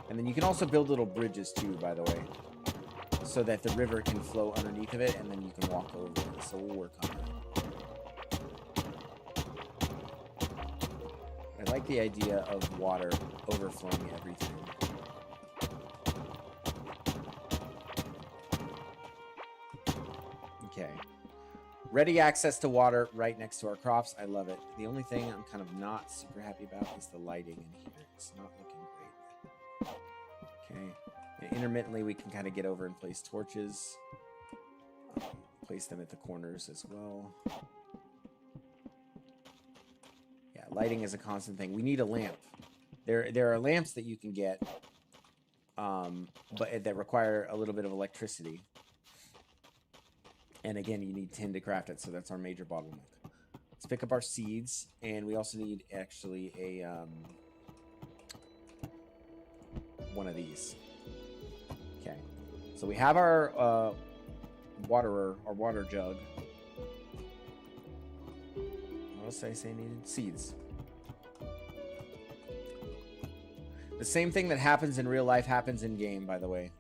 And then you can also build little bridges, too, by the way. So that the river can flow underneath of it, and then you can walk over it. So we'll work on that. I like the idea of water overflowing everything. Okay. Ready access to water right next to our crops. I love it. The only thing I'm kind of not super happy about is the lighting in here. It's not looking great. Okay. And intermittently, we can kind of get over and place torches. Place them at the corners as well. Yeah, lighting is a constant thing. We need a lamp. There are lamps that you can get, but that require a little bit of electricity. And again, you need tin to craft it, so that's our major bottleneck. Let's pick up our seeds, and we also need actually a one of these. Okay, so we have our waterer, our water jug. What else did I say needed? Seeds. The same thing that happens in real life happens in game, by the way.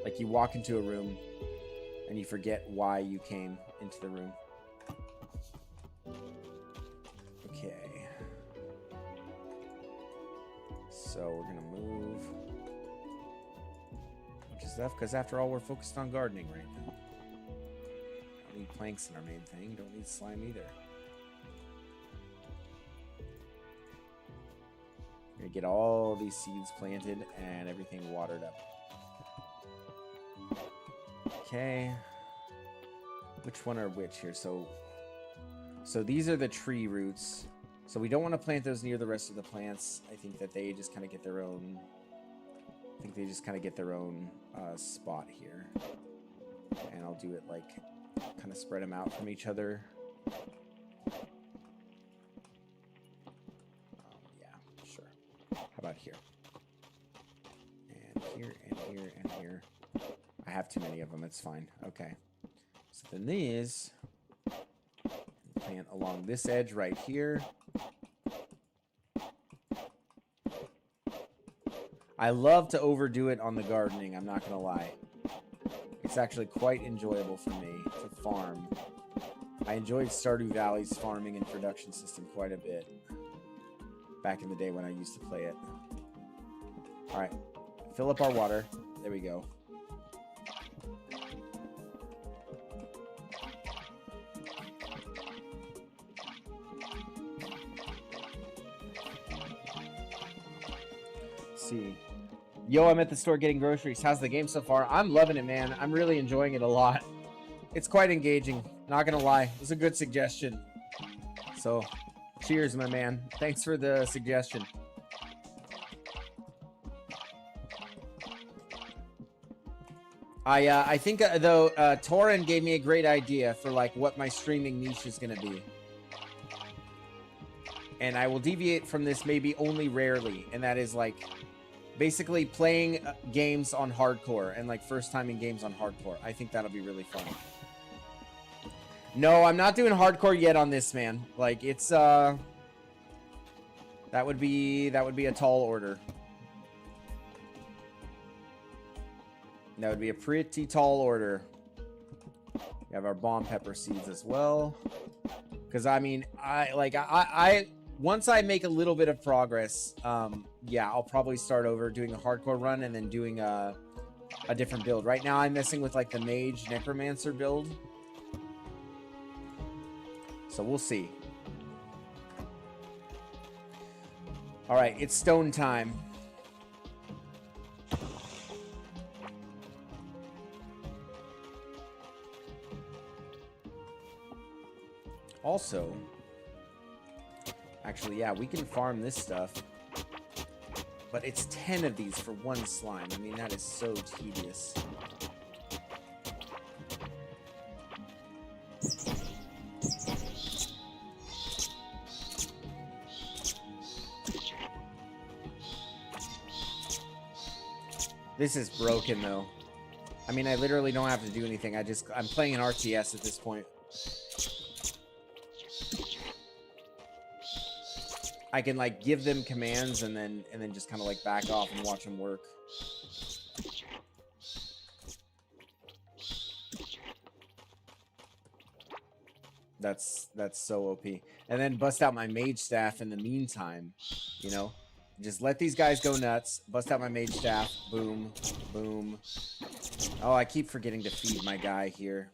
Like you walk into a room and you forget why you came into the room. Okay. So we're going to move. Which is stuff, because after all, we're focused on gardening right now. Don't need planks in our main thing. Don't need slime either. We're going to get all these seeds planted and everything watered up. Okay. Which one are which here? So these are the tree roots. So we don't want to plant those near the rest of the plants. I think that they just kind of get their own... spot here. And I'll do it like... kind of spread them out from each other. Yeah, sure. How about here? And here, and here, and here. I have too many of them. It's fine. Okay. So then these plant along this edge right here. I love to overdo it on the gardening. I'm not going to lie. It's actually quite enjoyable for me to farm. I enjoyed Stardew Valley's farming and production system quite a bit back in the day when I used to play it. All right. Fill up our water. There we go. See. Yo, I'm at the store getting groceries. How's the game so far? I'm loving it, man. I'm really enjoying it a lot. It's quite engaging. Not gonna lie. It's a good suggestion. So, cheers, my man. Thanks for the suggestion. I think though Torin gave me a great idea for like what my streaming niche is gonna be, and I will deviate from this maybe only rarely, and that is like basically playing games on hardcore and like first time in games on hardcore. I think that'll be really fun. No, I'm not doing hardcore yet on this, man. Like it's that would be a tall order. That would be a pretty tall order. We have our bomb pepper seeds as well. Because I mean, I once I make a little bit of progress, yeah, I'll probably start over doing a hardcore run and then doing a different build. Right now I'm messing with like the mage necromancer build. So we'll see. All right, it's stone time. Also, actually, yeah, we can farm this stuff, but it's 10 of these for one slime. I mean, that is so tedious. This is broken, though. I mean, I literally don't have to do anything. I'm playing an RTS at this point. I can like give them commands and then just kind of like back off and watch them work. That's so OP. And then bust out my mage staff in the meantime, you know? Just let these guys go nuts. Bust out my mage staff. Boom. Boom. Oh, I keep forgetting to feed my guy here.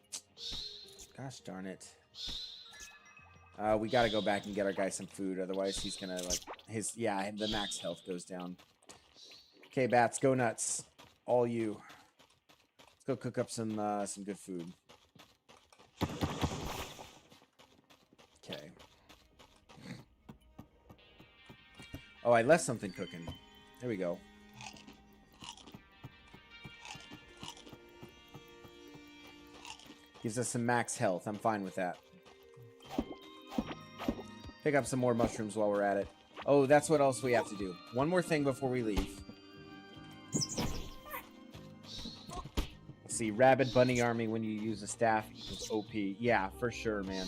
Gosh darn it. We gotta go back and get our guy some food, otherwise he's gonna like yeah, the max health goes down. Okay, bats, go nuts, all you. Let's go cook up some good food. Okay. Oh, I left something cooking. There we go. Gives us some max health. I'm fine with that. Pick up some more mushrooms while we're at it. Oh, that's what else we have to do. One more thing before we leave. Let's see, rabid bunny army when you use a staff equals OP. Yeah, for sure, man.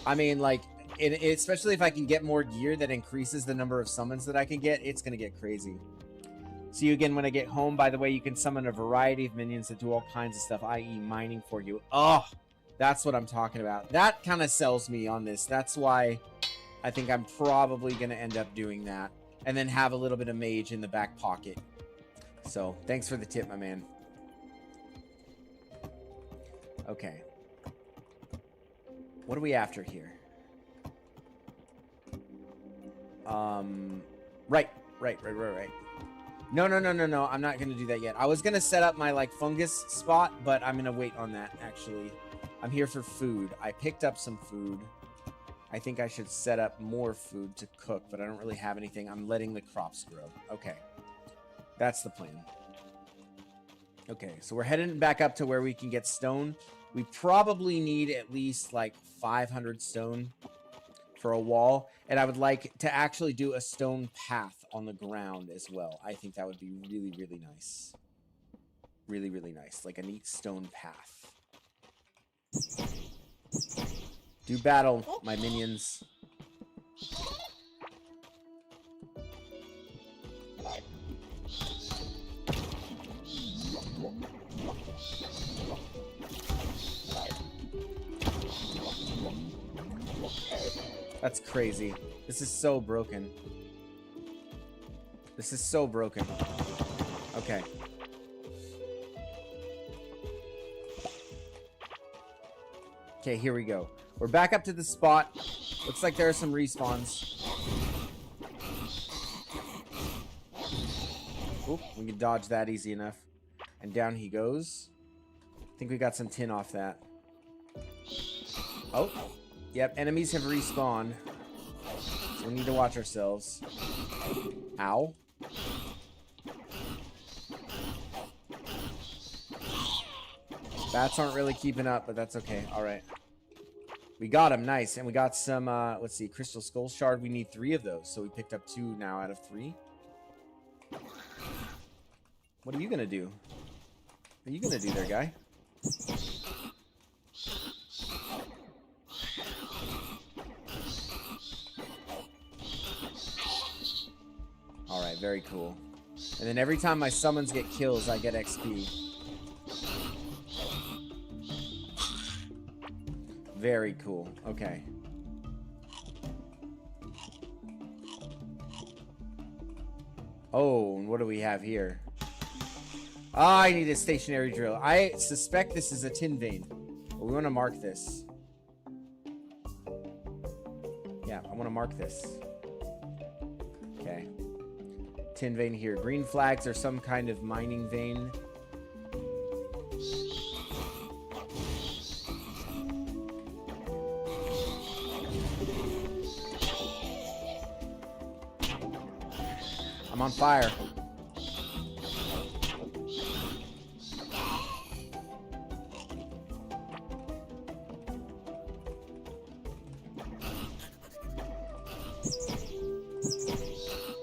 I mean, like, especially if I can get more gear that increases the number of summons that I can get, it's gonna get crazy. See you again when I get home. By the way, you can summon a variety of minions that do all kinds of stuff, i.e. mining for you. Oh! That's what I'm talking about. That kind of sells me on this. That's why I think I'm probably going to end up doing that. And then have a little bit of mage in the back pocket. So, thanks for the tip, my man. Okay. What are we after here? Right. No. I'm not going to do that yet. I was going to set up my, like, fungus spot, but I'm going to wait on that, actually. I'm here for food. I picked up some food. I think I should set up more food to cook, but I don't really have anything. I'm letting the crops grow. Okay. That's the plan. Okay, so we're heading back up to where we can get stone. We probably need at least like 500 stone for a wall. And I would like to actually do a stone path on the ground as well. I think that would be really, really nice. Really, really nice. Like a neat stone path. Do battle, my minions. That's crazy. This is so broken. This is so broken. Okay. Okay, here we go. We're back up to the spot. Looks like there are some respawns. Oop, we can dodge that easy enough. And down he goes. I think we got some tin off that. Oh, Yep, enemies have respawned. So we need to watch ourselves. Ow. Bats aren't really keeping up, but that's okay. All right. We got him. Nice. And we got some, let's see, Crystal Skull Shard. We need 3 of those. So we picked up 2 now out of 3. What are you going to do? What are you going to do there, guy? Alright, very cool. And then every time my summons get kills, I get XP. Very cool. Okay. Oh, and what do we have here? Ah, I need a stationary drill. I suspect this is a tin vein. But we want to mark this. Yeah, I want to mark this. Okay. Tin vein here. Green flags are some kind of mining vein. I'm on fire.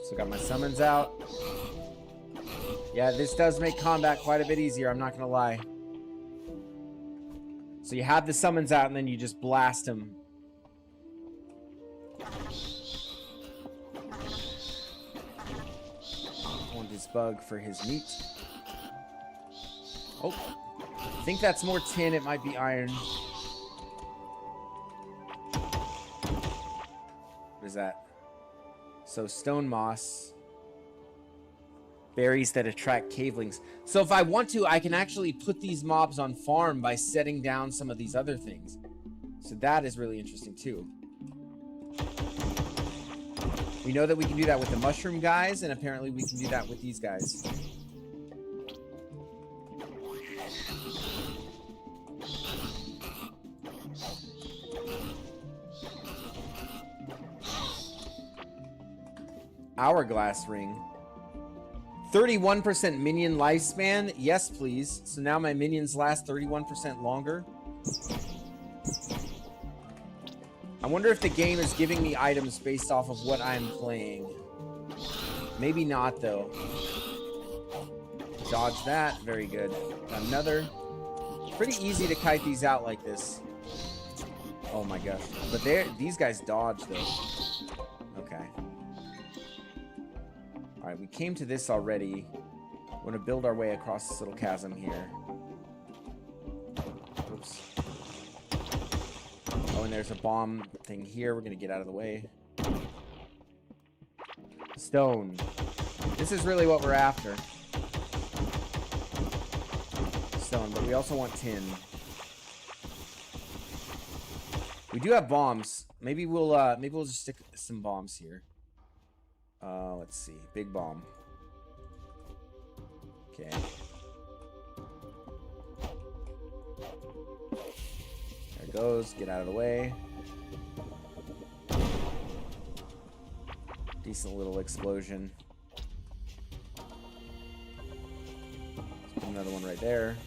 So got my summons out. Yeah, this does make combat quite a bit easier, I'm not gonna lie. So you have the summons out and then you just blast them. I want this bug for his meat. Oh, I think that's more tin, it might be iron. What is that? So stone moss. Berries that attract cavelings. So if I want to, I can actually put these mobs on farm by setting down some of these other things. So that is really interesting too. We know that we can do that with the mushroom guys, and apparently we can do that with these guys. Hourglass ring. 31% minion lifespan. Yes, please. So now my minions last 31% longer. I wonder if the game is giving me items based off of what I'm playing. Maybe not, though. Dodge that. Very good. Got another. Pretty easy to kite these out like this. Oh my gosh. But these guys dodge, though. Okay. Alright, we came to this already. We're going to build our way across this little chasm here. Oops. Oh, and there's a bomb thing here. We're going to get out of the way. Stone. This is really what we're after. Stone, but we also want tin. We do have bombs. Maybe we'll just stick some bombs here. Let's see. Big bomb. Okay. There it goes. Get out of the way. Decent little explosion. Let's put another one right there.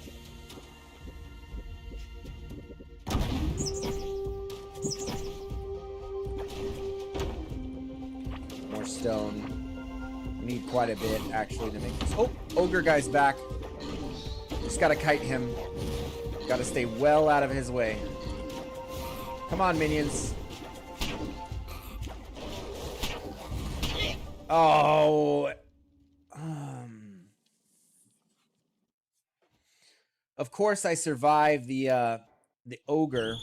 More stone. We need quite a bit, actually, to make this. Oh, ogre guy's back. Just gotta kite him. Gotta stay well out of his way. Come on, minions. Oh. Of course, I survived the ogre.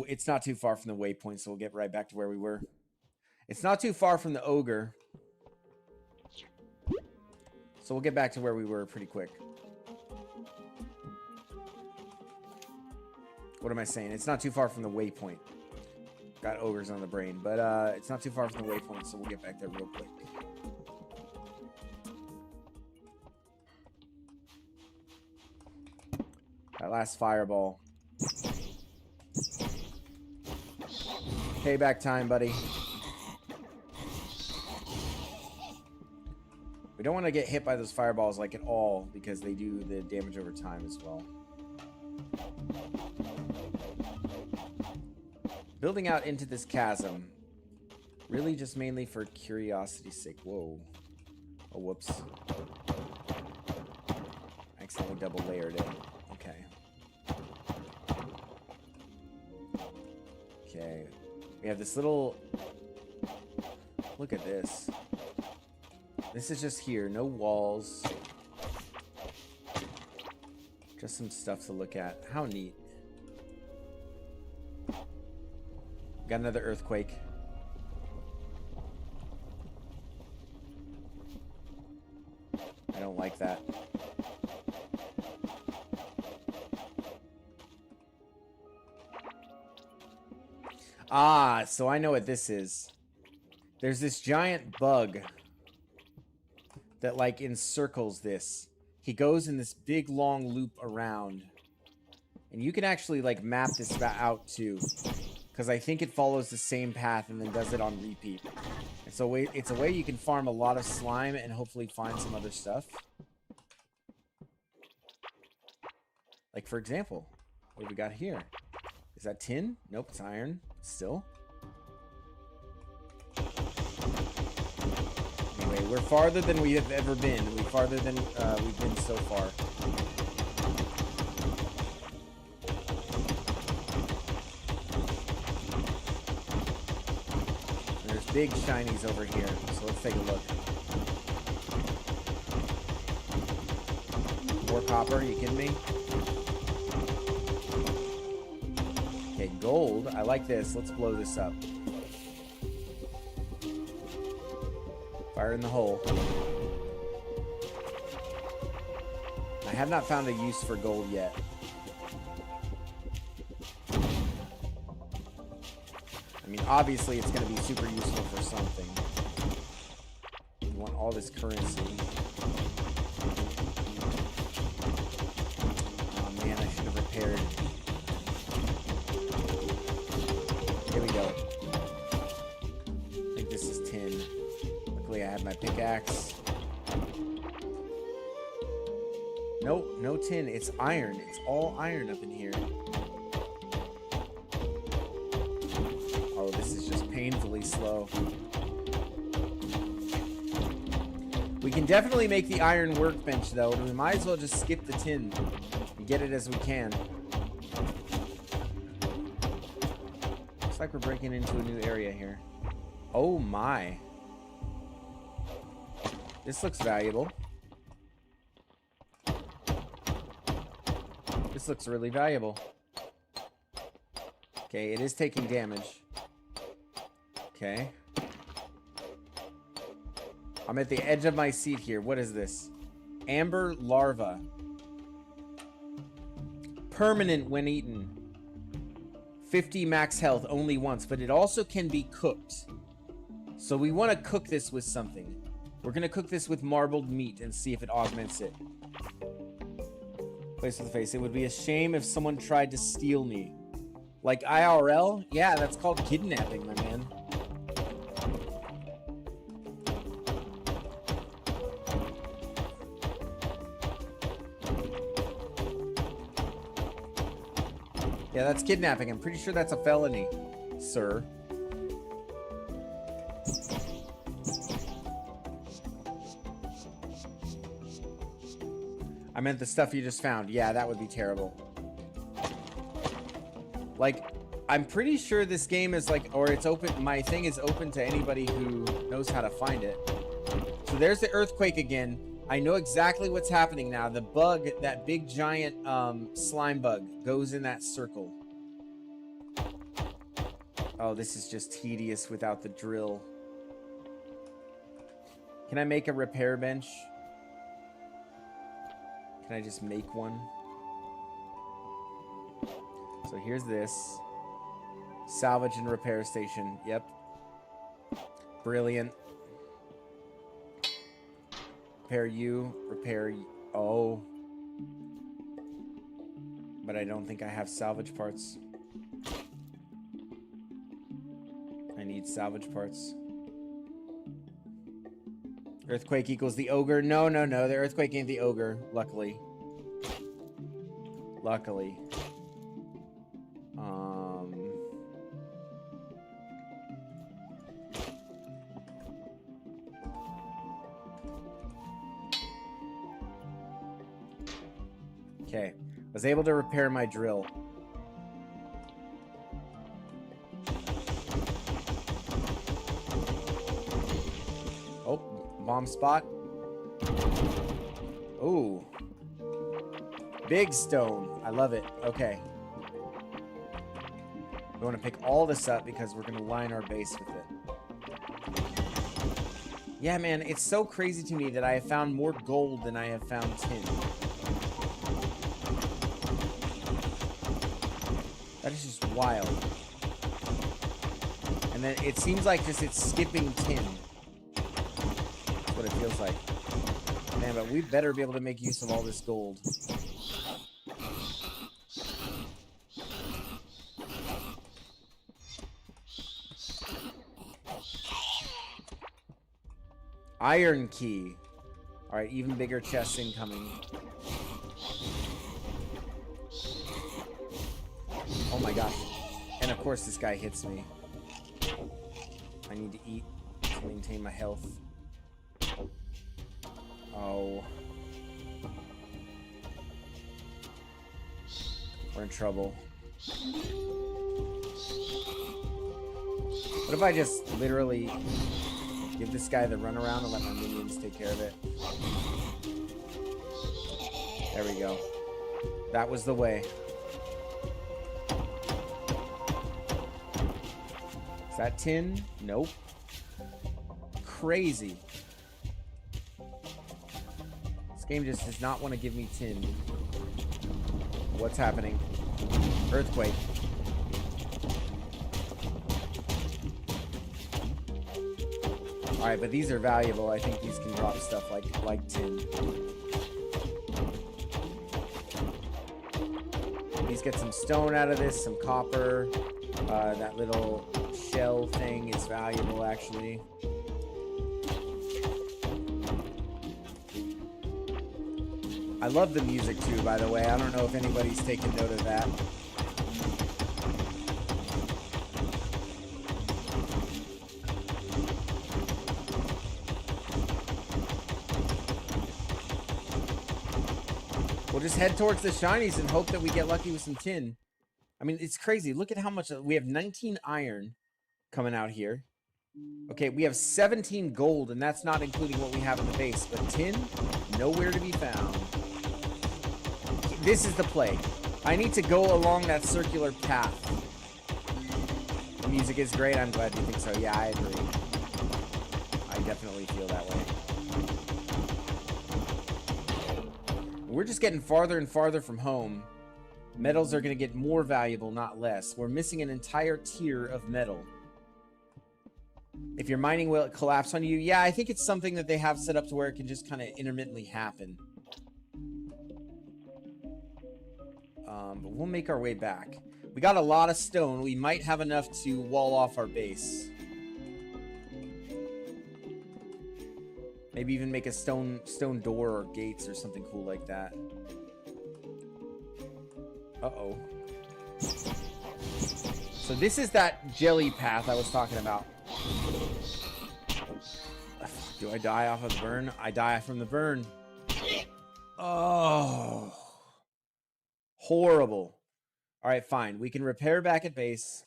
It's not too far from the waypoint, so we'll get right back to where we were. It's not too far from the ogre. So we'll get back to where we were pretty quick. What am I saying? It's not too far from the waypoint. Got ogres on the brain. But it's not too far from the waypoint, so we'll get back there real quick. That last fireball. Payback time, buddy. We don't want to get hit by those fireballs like at all because they do the damage over time as well. Building out into this chasm. Really just mainly for curiosity's sake. Whoa. Oh, whoops. I accidentally double layered it. Okay. Okay. We have this little... Look at this. This is just here. No walls. Just some stuff to look at. How neat. Got another earthquake. I don't like that. Ah, so I know what this is. There's this giant bug that like encircles this. He goes in this big long loop around. And you can actually like map this out too. Because I think it follows the same path and then does it on repeat. And so it's a way you can farm a lot of slime and hopefully find some other stuff. Like for example, what do we got here? Is that tin? Nope, it's iron. Still. Anyway, we're farther than we have ever been. We're farther than we've been so far. And there's big shinies over here, so let's take a look. More copper, are you kidding me? Okay, gold. I like this. Let's blow this up. Fire in the hole. I have not found a use for gold yet. I mean, obviously it's going to be super useful for something. We want all this currency. Oh man, I should have repaired. Here we go. I think this is tin. Luckily I have my pickaxe. Nope, no tin. It's iron. It's all iron up in here. Oh, this is just painfully slow. We can definitely make the iron workbench though, and we might as well just skip the tin and get it as we can. Looks like we're breaking into a new area here. Oh my. This looks valuable. This looks really valuable. Okay, it is taking damage. Okay. I'm at the edge of my seat here. What is this? Amber larva. Permanent when eaten. 50 max health only once, but it also can be cooked. So we want to cook this with something. We're going to cook this with marbled meat and see if it augments it. Place with the face. It would be a shame if someone tried to steal me. Like IRL? Yeah, that's called kidnapping, my man. Yeah, that's kidnapping. I'm pretty sure that's a felony, sir. I meant the stuff you just found. Yeah, that would be terrible. Like, I'm pretty sure this game is like, or it's open, my thing is open to anybody who knows how to find it. So there's the earthquake again. I know exactly what's happening now. The bug, that big giant slime bug, goes in that circle. Oh, this is just tedious without the drill. Can I make a repair bench? Can I just make one? So here's this. Salvage and repair station. Yep. Brilliant. Repair you. Repair you. Oh. But I don't think I have salvage parts. I need salvage parts. Earthquake equals the ogre. No, no, no. The earthquake ain't the ogre. Luckily. Luckily. Okay. Was able to repair my drill. Oh, bomb spot. Ooh. Big stone. I love it. Okay. We want to pick all this up because we're going to line our base with it. Yeah, man, it's so crazy to me that I have found more gold than I have found tin. That is just wild. And then it seems like just it's skipping tin. That's what it feels like. Man, but we better be able to make use of all this gold. Iron key. Alright, even bigger chests incoming. Oh my gosh. And of course this guy hits me. I need to eat to maintain my health. Oh. We're in trouble. What if I just literally give this guy the runaround and let my minions take care of it? There we go. That was the way. Is that tin? Nope. Crazy. This game just does not want to give me tin. What's happening? Earthquake. Alright, but these are valuable. I think these can drop stuff like tin. Please get some stone out of this, some copper. That little shell thing is valuable, actually. I love the music, too, by the way. I don't know if anybody's taken note of that. We'll just head towards the shinies and hope that we get lucky with some tin. I mean, it's crazy. Look at how much... We have 19 iron coming out here. Okay, we have 17 gold, and that's not including what we have in the base. But tin, nowhere to be found. This is the play. I need to go along that circular path. The music is great. I'm glad you think so. Yeah, I agree. I definitely feel that way. We're just getting farther and farther from home. Metals are going to get more valuable, not less. We're missing an entire tier of metal. If you're mining, will it collapse on you? Yeah, I think it's something that they have set up to where it can just kind of intermittently happen. But we'll make our way back. We got a lot of stone. We might have enough to wall off our base. Maybe even make a stone door or gates or something cool like that. Uh-oh. So this is that jelly path I was talking about. Do I die off of the burn? I die from the burn. Oh. Horrible. Alright, fine. We can repair back at base.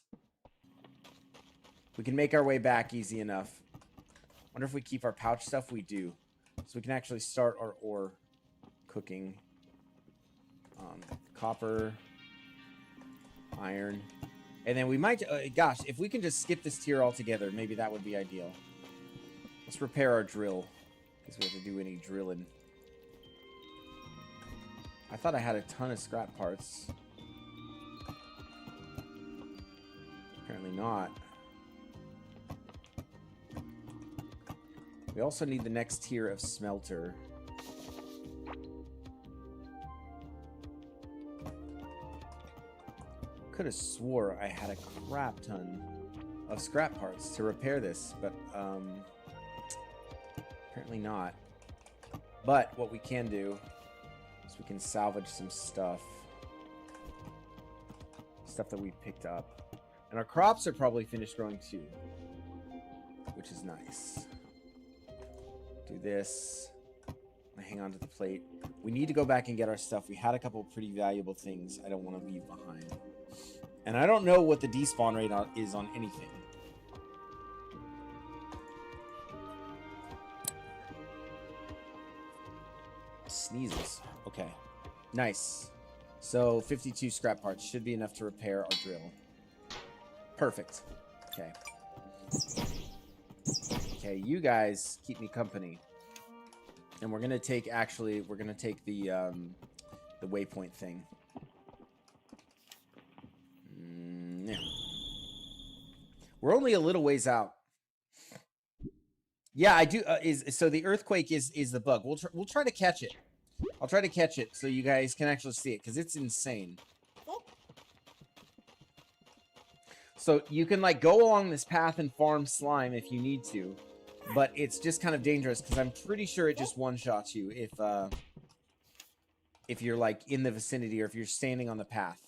We can make our way back easy enough. Wonder if we keep our pouch stuff? We do. So we can actually start our ore cooking. Copper. Iron. And then we might... gosh, if we can just skip this tier altogether, maybe that would be ideal. Let's repair our drill. Because we have to do any drilling. I thought I had a ton of scrap parts. Apparently not. We also need the next tier of smelter. Could have swore I had a crap ton of scrap parts to repair this, but apparently not. But what we can do is we can salvage some stuff. Stuff that we picked up. And our crops are probably finished growing too, which is nice. Do this. Hang on to the plate. We need to go back and get our stuff. We had a couple pretty valuable things I don't want to leave behind. And I don't know what the despawn rate is on anything. Sneezes. Okay. Nice. So 52 scrap parts should be enough to repair our drill. Perfect. Okay. Okay, you guys keep me company. And we're gonna take the waypoint thing. Yeah. We're only a little ways out. Yeah, I do. So the earthquake is the bug. We'll try to catch it. I'll try to catch it so you guys can actually see it because it's insane. So you can like go along this path and farm slime if you need to. But it's just kind of dangerous because I'm pretty sure it just one-shots you if you're like in the vicinity or if you're standing on the path.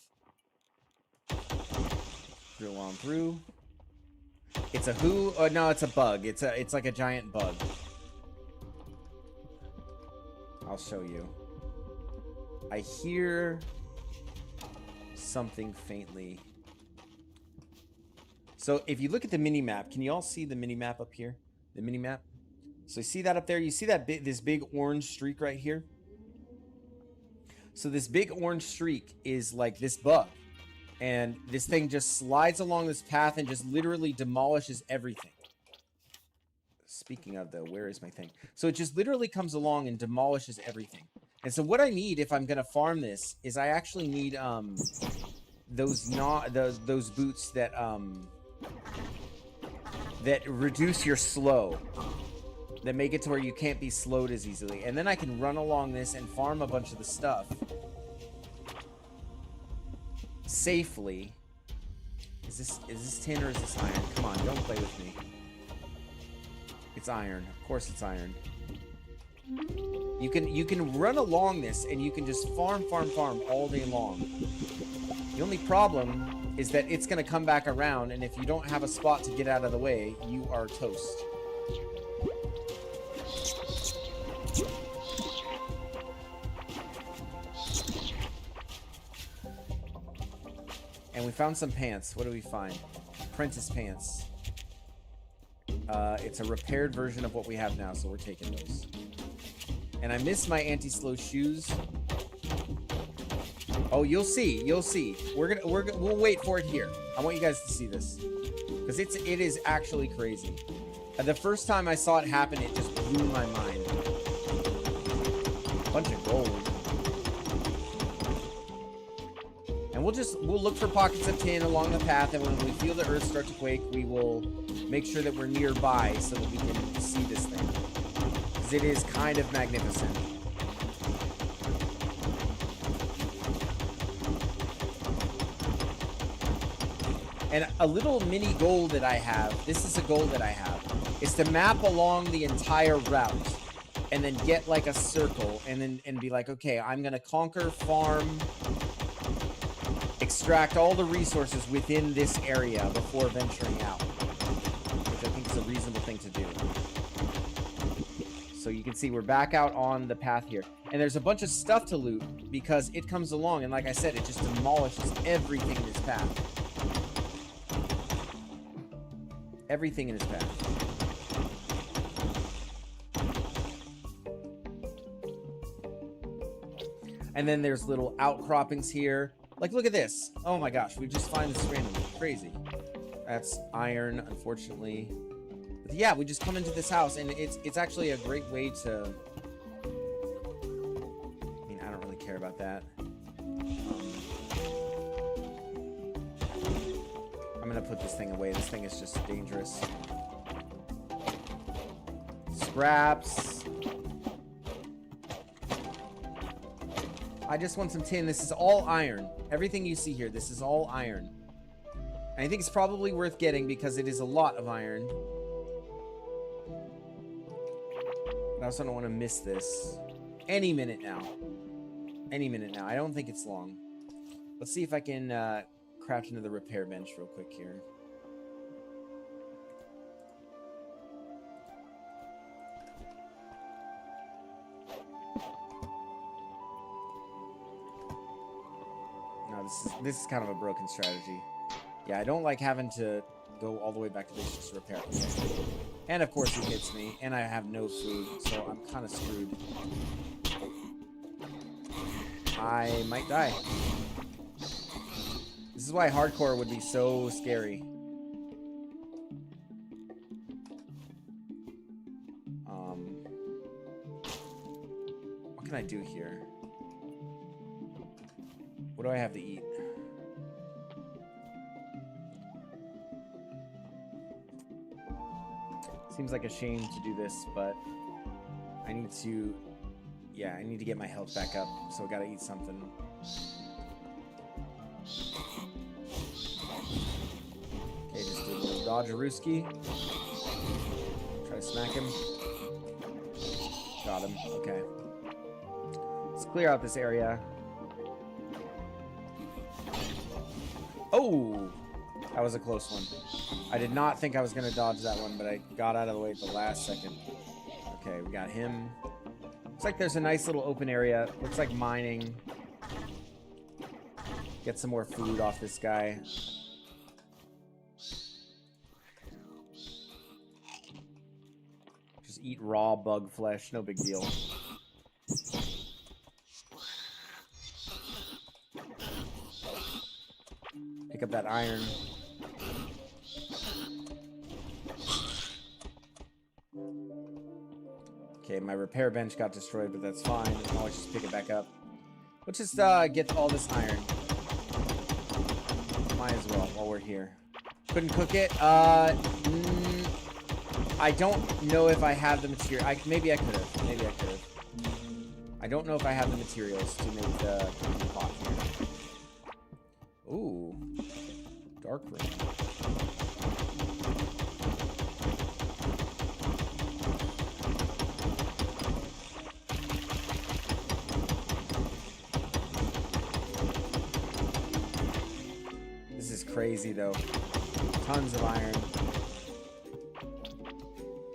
Drill on through. It's a who? Oh, no, it's a bug. It's like a giant bug. I'll show you. I hear something faintly. So if you look at the mini-map, can you all see the mini-map up here? The mini-map. So you see that up there? You see that this big orange streak right here? So this big orange streak is like this bug. And this thing just slides along this path and just literally demolishes everything. Speaking of though, where is my thing? So it just literally comes along and demolishes everything. And so what I need if I'm gonna farm this is I actually need those boots that that reduce your slow, that make it to where you can't be slowed as easily. And then I can run along this and farm a bunch of the stuff safely. Is this tin or is this iron? Come on, don't play with me. It's iron. Of course it's iron. You can run along this and you can just farm all day long. The only problem is that it's going to come back around, and if you don't have a spot to get out of the way, you are toast. And we found some pants. What do we find? Apprentice pants. It's a repaired version of what we have now, so we're taking those. And I miss my anti-slow shoes. Oh, you'll see. You'll see. We'll wait for it here. I want you guys to see this because it is actually crazy. The first time I saw it happen, it just blew my mind. Bunch of gold. And we'll look for pockets of tin along the path, and when we feel the earth start to quake, we will make sure that we're nearby so that we can see this thing. Because it is kind of magnificent. And a little mini goal that I have, this is a goal that I have, is to map along the entire route and then get like a circle and be like, okay, I'm going to conquer, farm, extract all the resources within this area before venturing out, which I think is a reasonable thing to do. So you can see we're back out on the path here. And there's a bunch of stuff to loot because it comes along and like I said, it just demolishes everything in its path. Everything in his path. And then there's little outcroppings here. Like, look at this. Oh my gosh, we just find this randomly. Crazy. That's iron, unfortunately. But yeah, we just come into this house, and it's actually a great way to... I mean, I don't really care about that. I'm gonna put this thing away. This thing is just dangerous. Scraps. I just want some tin. This is all iron. Everything you see here, this is all iron. I think it's probably worth getting because it is a lot of iron. But I also don't want to miss this. Any minute now. Any minute now. I don't think it's long. Let's see if I can craft another repair bench real quick here. No, this is kind of a broken strategy. Yeah, I don't like having to go all the way back to this just to repair it. And of course he hits me, and I have no food, so I'm kind of screwed. I might die. This is why hardcore would be so scary. What can I do here? What do I have to eat? Seems like a shame to do this, but I need to... Yeah, I need to get my health back up, so I gotta eat something. Okay, just do a little dodge-a-rooski. Try to smack him. Got him. Okay. Let's clear out this area. Oh! That was a close one. I did not think I was going to dodge that one, but I got out of the way at the last second. Okay, we got him. Looks like there's a nice little open area. Looks like mining. Get some more food off this guy. Just eat raw bug flesh. No big deal. Pick up that iron. Okay, my repair bench got destroyed, but that's fine. I can always just pick it back up. Let's just get all this iron. Might as well while we're here. Couldn't cook it. I don't know if I have the material. Maybe I could have. Maybe I could have. I don't know if I have the materials to make the cooking pot here. Ooh. Dark room. This is crazy though. Tons of iron.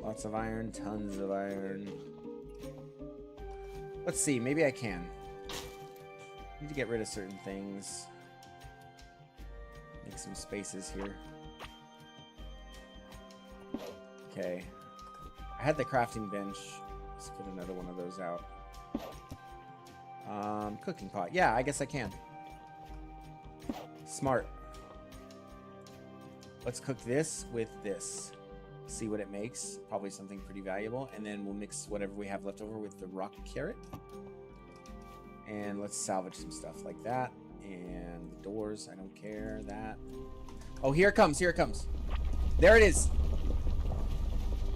Lots of iron, tons of iron. Let's see, maybe I can. Need to get rid of certain things. Make some spaces here. Okay. I had the crafting bench. Let's put another one of those out. Cooking pot. Yeah, I guess I can. Smart. Let's cook this with this. See what it makes. Probably something pretty valuable. And then we'll mix whatever we have left over with the rock carrot. And let's salvage some stuff like that. And the doors, I don't care. That. Oh, here it comes. Here it comes. There it is.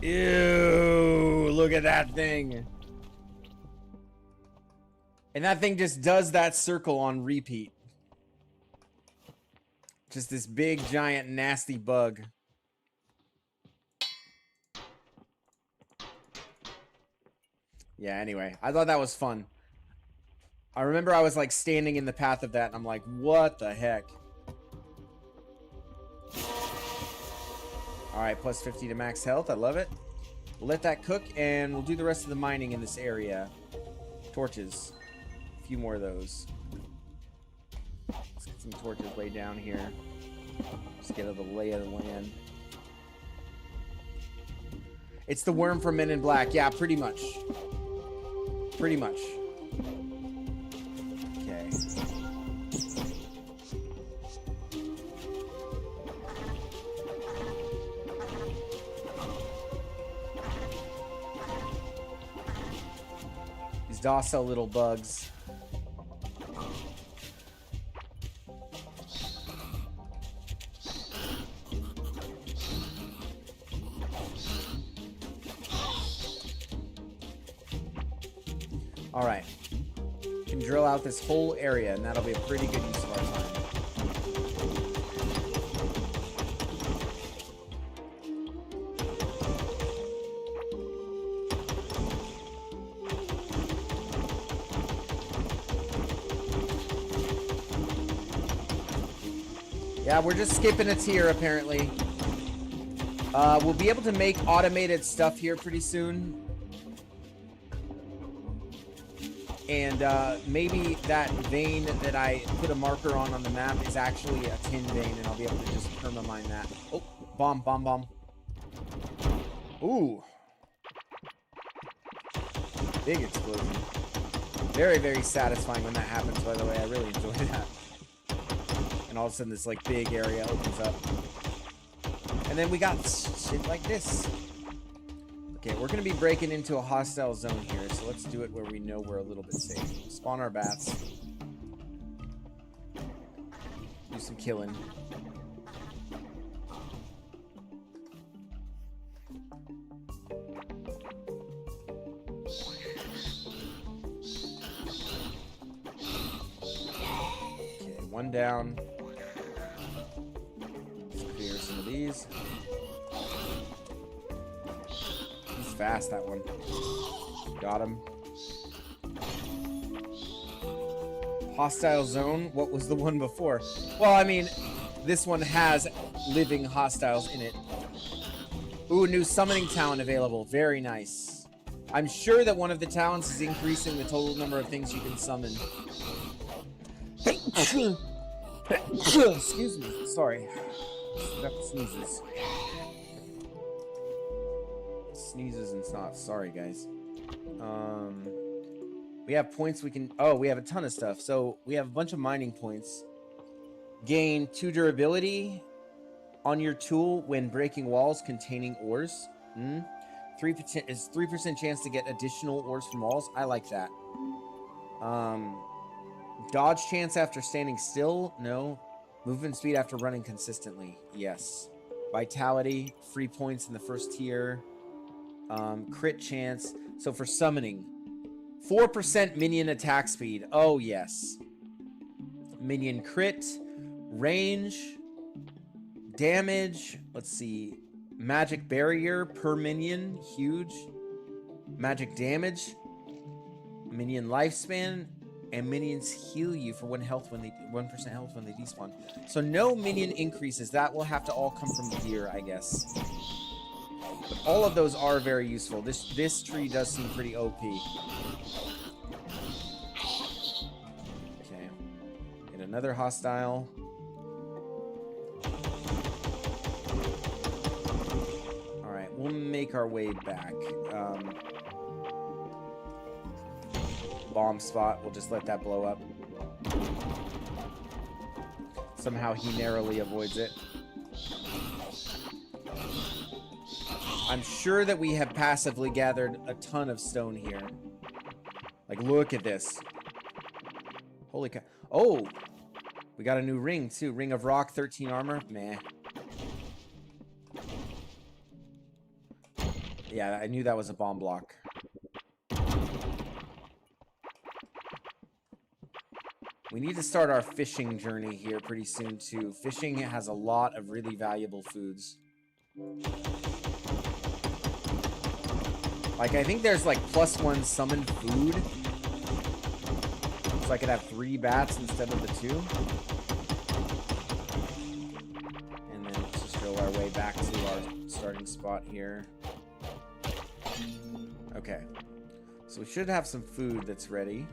Ew, look at that thing. And that thing just does that circle on repeat. Just this big, giant, nasty bug. Yeah, anyway, I thought that was fun. I remember I was like standing in the path of that and I'm like, what the heck? Alright, plus 50 to max health. I love it. We'll let that cook and we'll do the rest of the mining in this area. Torches. A few more of those. Let's get some torches laid down here. Just get the lay of the land. It's the worm from Men in Black. Yeah, pretty much. Pretty much. Okay. These docile little bugs. All right, can drill out this whole area, and that'll be a pretty good use of our Yeah, we're just skipping a tier, apparently. We'll be able to make automated stuff here pretty soon. And maybe that vein that I put a marker on the map is actually a tin vein, and I'll be able to just permamine that. Oh, bomb, bomb, bomb. Ooh. Big explosion. Very, very satisfying when that happens, by the way. I really enjoy that. And all of a sudden, this, like, big area opens up. And then we got shit like this. Okay, we're going to be breaking into a hostile zone here, so let's do it where we know we're a little bit safe. Spawn our bats. Do some killing. Okay, one down. Let's clear some of these. Fast, that one. Got him. Hostile zone. What was the one before? Well, I mean, this one has living hostiles in it. Ooh, new summoning talent available. Very nice. I'm sure that one of the talents is increasing the total number of things you can summon. Excuse me. Sorry. Got the sneezes. Sneezes and snots. Sorry, guys. We have points we can... Oh, we have a ton of stuff. So, we have a bunch of mining points. Gain 2 durability on your tool when breaking walls containing ores. 3% chance to get additional ores from walls. I like that. Dodge chance after standing still. No. Movement speed after running consistently. Yes. Vitality. Free points in the first tier. Crit chance. So for summoning, 4% minion attack speed. Oh, yes. Minion crit. Range. Damage. Let's see. Magic barrier per minion. Huge. Magic damage. Minion lifespan. And minions heal you for 1% health when they despawn. So no minion increases. That will have to all come from gear, I guess. But all of those are very useful. This tree does seem pretty OP. Okay. Get another hostile. Alright, we'll make our way back. Bomb spot. We'll just let that blow up. Somehow he narrowly avoids it. I'm sure that we have passively gathered a ton of stone here. Like, look at this. Holy cow. Oh! We got a new ring, too. Ring of Rock, 13 armor. Meh. Yeah, I knew that was a bomb block. We need to start our fishing journey here pretty soon, too. Fishing has a lot of really valuable foods. Like, I think there's, like, +1 summoned food. So I could have 3 bats instead of the 2. And then let's just go our way back to our starting spot here. Okay. So we should have some food that's ready.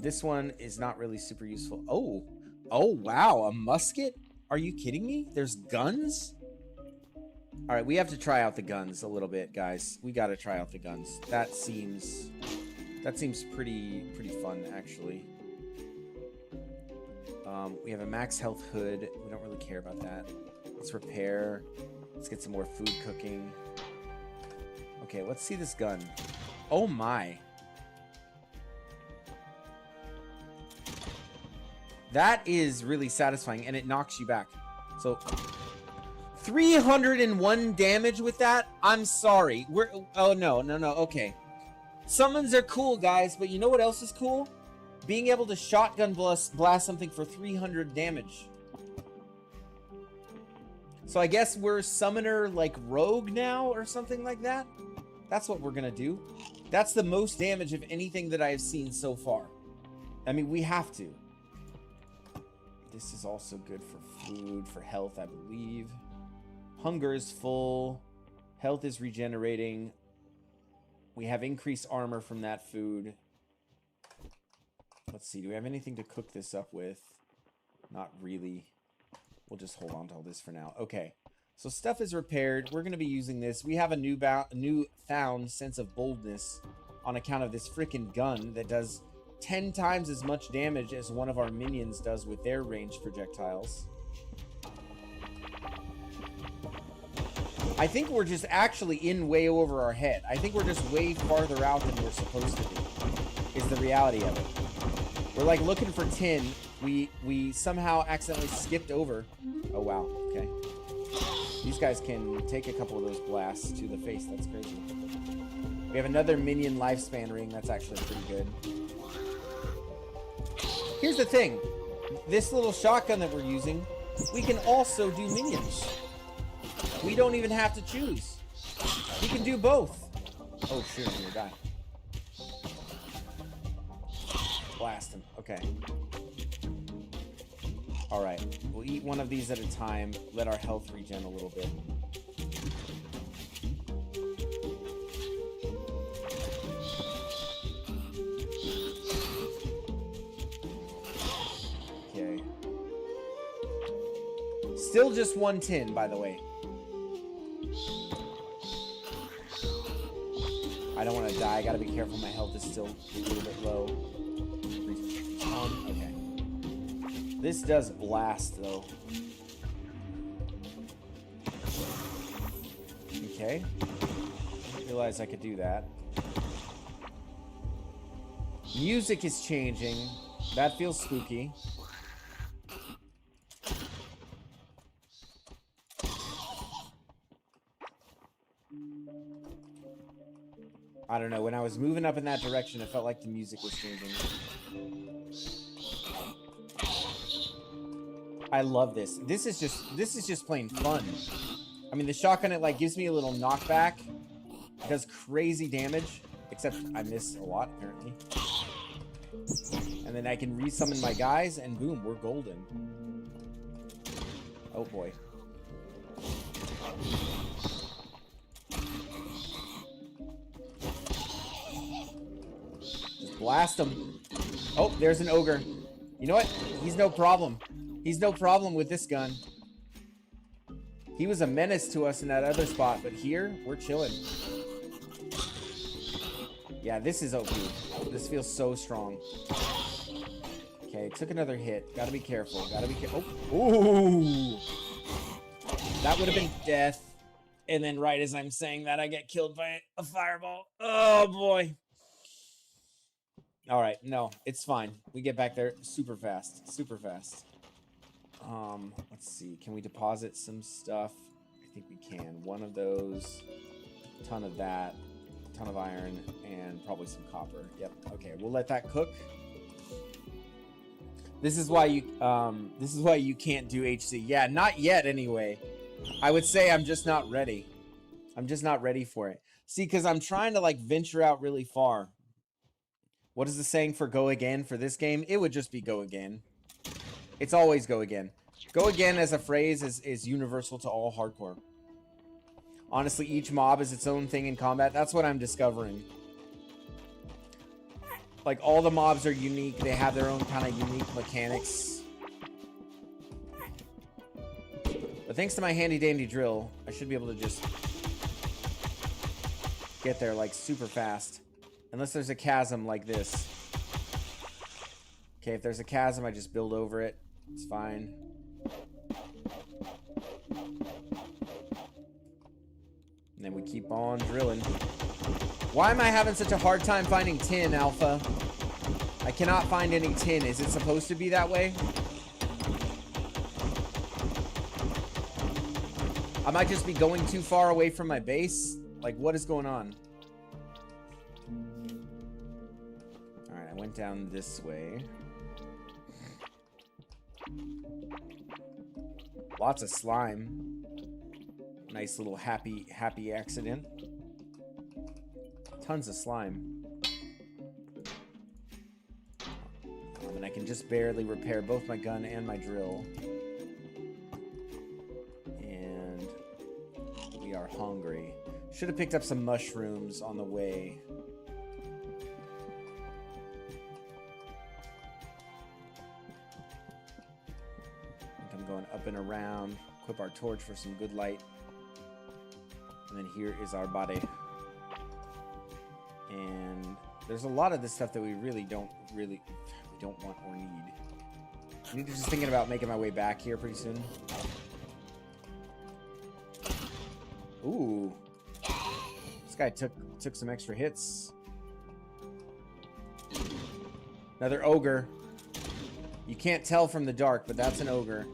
This one is not really super useful. Oh! Oh, wow! A musket? Are you kidding me? There's guns? Alright, we have to try out the guns a little bit, guys. We gotta try out the guns. That seems pretty fun, actually. We have a max health hood. We don't really care about that. Let's repair. Let's get some more food cooking. Okay, let's see this gun. Oh my. That is really satisfying, and it knocks you back. So, 301 damage with that? I'm sorry. Oh, no, okay. Summons are cool, guys, but you know what else is cool? Being able to shotgun blast something for 300 damage. So I guess we're summoner, like, rogue now, or something like that? That's what we're gonna do. That's the most damage of anything that I have seen so far. I mean, we have to. This is also good for food, for health, I believe. Hunger is full. Health is regenerating. We have increased armor from that food. Let's see. Do we have anything to cook this up with? Not really. We'll just hold on to all this for now. Okay. So stuff is repaired. We're going to be using this. We have a newfound sense of boldness on account of this freaking gun that does 10 times as much damage as one of our minions does with their ranged projectiles. I think we're just actually in way over our head. I think we're just way farther out than we're supposed to be, is the reality of it. We're like looking for tin. We somehow accidentally skipped over. Oh, wow. Okay. These guys can take a couple of those blasts to the face. That's crazy. We have another minion lifespan ring. That's actually pretty good. Here's the thing. This little shotgun that we're using, we can also do minions. We don't even have to choose. We can do both. Oh, shoot. I'm gonna die. Blast him. Okay. All right. We'll eat one of these at a time. Let our health regen a little bit. Okay. Still just one tin, by the way. I don't want to die. I gotta be careful. My health is still a little bit low. Okay. This does blast, though. Okay. Didn't realize I could do that. Music is changing. That feels spooky. I don't know. When I was moving up in that direction, it felt like the music was changing. I love this. This is just plain fun. I mean, the shotgun, it like gives me a little knockback. It does crazy damage, except I miss a lot apparently. And then I can resummon my guys, and boom, we're golden. Oh boy. Just blast him. Oh, there's an ogre. You know what? He's no problem. He's no problem with this gun. He was a menace to us in that other spot, but here, we're chilling. Yeah, this is OP. This feels so strong. Okay, took another hit. Gotta be careful. Gotta be careful. Oh. Ooh. That would have been death. And then right as I'm saying that, I get killed by a fireball. Oh, boy. All right, no, it's fine. We get back there super fast. Super fast. Let's see. Can we deposit some stuff? I think we can. One of those, a ton of that, a ton of iron, and probably some copper. Yep. Okay, we'll let that cook. This is why you can't do HC. Yeah, not yet anyway. I would say I'm just not ready. I'm just not ready for it. See, because I'm trying to like venture out really far. What is the saying for go again for this game? It would just be go again. It's always go again. Go again as a phrase is universal to all hardcore. Honestly, each mob is its own thing in combat. That's what I'm discovering. Like, all the mobs are unique. They have their own kind of unique mechanics. But thanks to my handy-dandy drill, I should be able to just get there, like, super fast. Unless there's a chasm like this. Okay, if there's a chasm, I just build over it. It's fine. And then we keep on drilling. Why am I having such a hard time finding tin, Alpha? I cannot find any tin. Is it supposed to be that way? I might just be going too far away from my base. Like, what is going on? Alright, I went down this way. Lots of slime. Nice little happy accident. Tons of slime. And I can just barely repair both my gun and my drill. And we are hungry. Should have picked up some mushrooms on the way. I think I'm going up and around. Equip our torch for some good light. And then here is our body. And there's a lot of this stuff that we really don't want or need. I need to just thinking about making my way back here pretty soon. Ooh. This guy took some extra hits. Another ogre. You can't tell from the dark, but that's an ogre.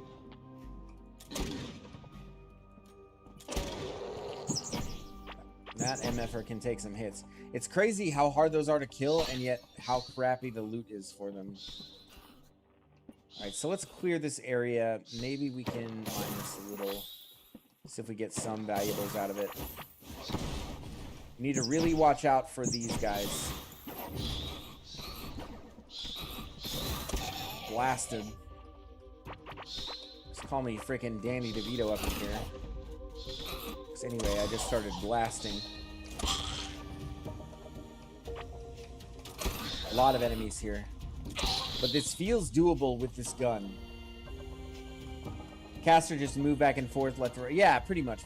That MFer can take some hits. It's crazy how hard those are to kill, and yet how crappy the loot is for them. Alright, so let's clear this area. Maybe we can mine this a little. See if we get some valuables out of it. We need to really watch out for these guys. Blasted. Just call me freaking Danny DeVito up in here. Because anyway, I just started blasting. A lot of enemies here. But this feels doable with this gun. Caster just move back and forth left to right. Yeah, pretty much.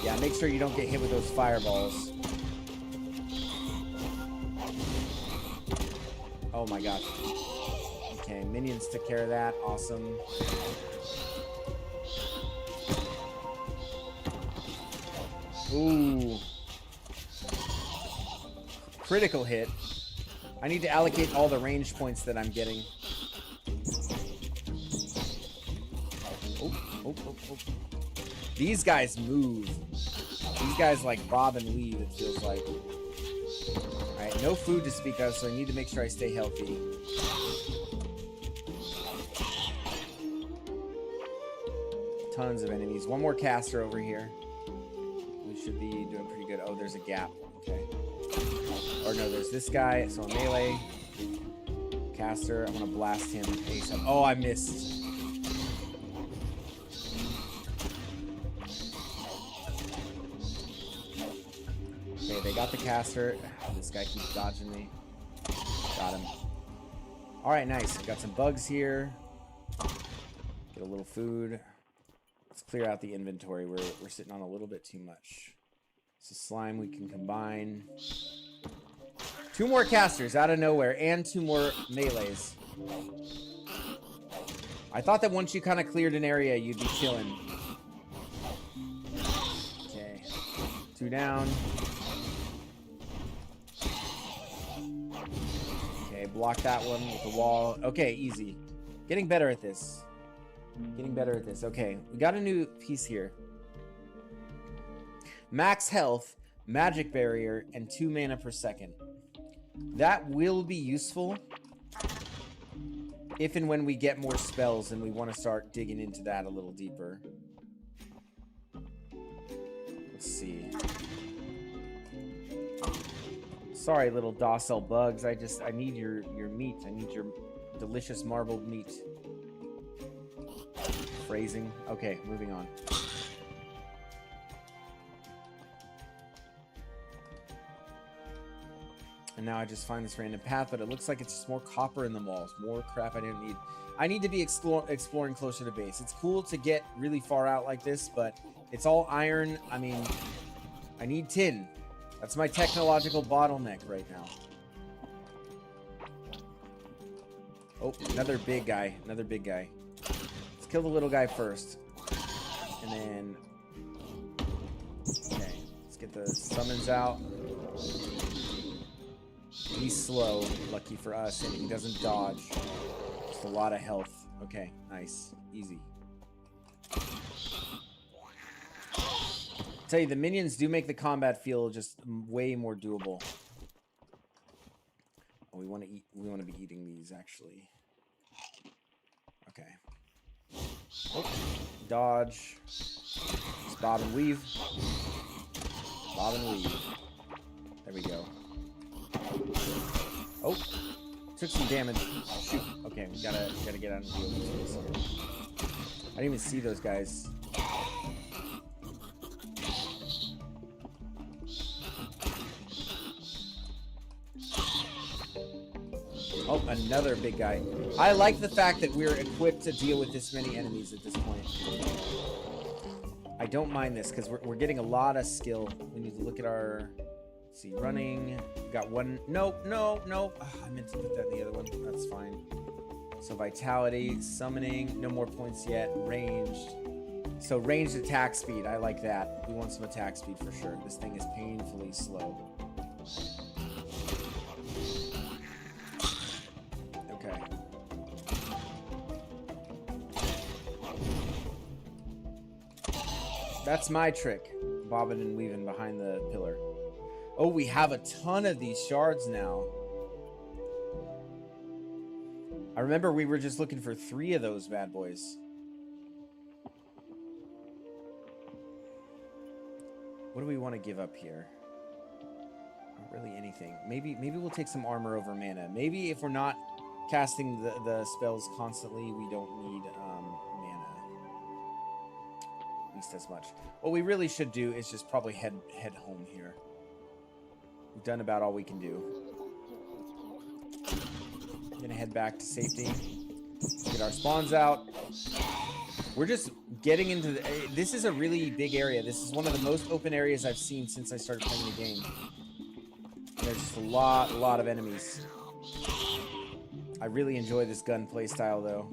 Yeah, make sure you don't get hit with those fireballs. Oh my gosh. Okay, minions took care of that. Awesome. Ooh. Critical hit. I need to allocate all the range points that I'm getting. Oh. These guys move. These guys like bob and weave, it feels like. Alright, no food to speak of, so I need to make sure I stay healthy. Tons of enemies. One more caster over here. We should be doing pretty good. Oh, there's a gap. Okay. Or no, there's this guy. So a melee caster. I'm gonna blast him ASAP. Oh, I missed. Okay, they got the caster. This guy keeps dodging me. Got him. Alright, nice. Got some bugs here. Get a little food. Let's clear out the inventory. We're sitting on a little bit too much. So slime we can combine. 2 more casters out of nowhere and 2 more melees. I thought that once you kind of cleared an area, you'd be chilling. Okay. 2 down. Okay, block that one with the wall. Okay, easy. Getting better at this. Okay, we got a new piece here. Max health, magic barrier, and 2 mana per second. That will be useful if and when we get more spells and we want to start digging into that a little deeper. Let's see. Sorry, little docile bugs. I need your meat. I need your delicious marbled meat. Phrasing. Okay, moving on. And now I just find this random path, but it looks like it's just more copper in the walls. More crap I didn't need. I need to be exploring closer to base. It's cool to get really far out like this, but it's all iron. I mean, I need tin. That's my technological bottleneck right now. Oh, another big guy. Let's kill the little guy first. And then... Okay, let's get the summons out. He's slow, lucky for us, and he doesn't dodge. Just a lot of health. Okay, nice. Easy. Tell you, the minions do make the combat feel just way more doable. Oh, we want to be eating these, actually. Okay. Oh, dodge. Just bob and weave. Bob and weave. There we go. Oh, took some damage. Shoot. Okay, we gotta get out and deal with this here. I didn't even see those guys. Oh, another big guy. I like the fact that we're equipped to deal with this many enemies at this point. I don't mind this because we're getting a lot of skill. We need to look at our... Let's see, running. We got one... Nope, no. I meant to put that in the other one. That's fine. So vitality, summoning. No more points yet. Ranged. So ranged attack speed. I like that. We want some attack speed for sure. This thing is painfully slow. Okay. That's my trick. Bobbing and weaving behind the pillar. Oh, we have a ton of these shards now. I remember we were just looking for 3 of those bad boys. What do we want to give up here? Not really anything. Maybe we'll take some armor over mana. Maybe if we're not casting the spells constantly, we don't need mana. At least as much. What we really should do is just probably head home here. We've done about all we can do. I'm gonna head back to safety. Get our spawns out. We're just getting into the... This is a really big area. This is one of the most open areas I've seen since I started playing the game. There's just a lot of enemies. I really enjoy this gun playstyle, though.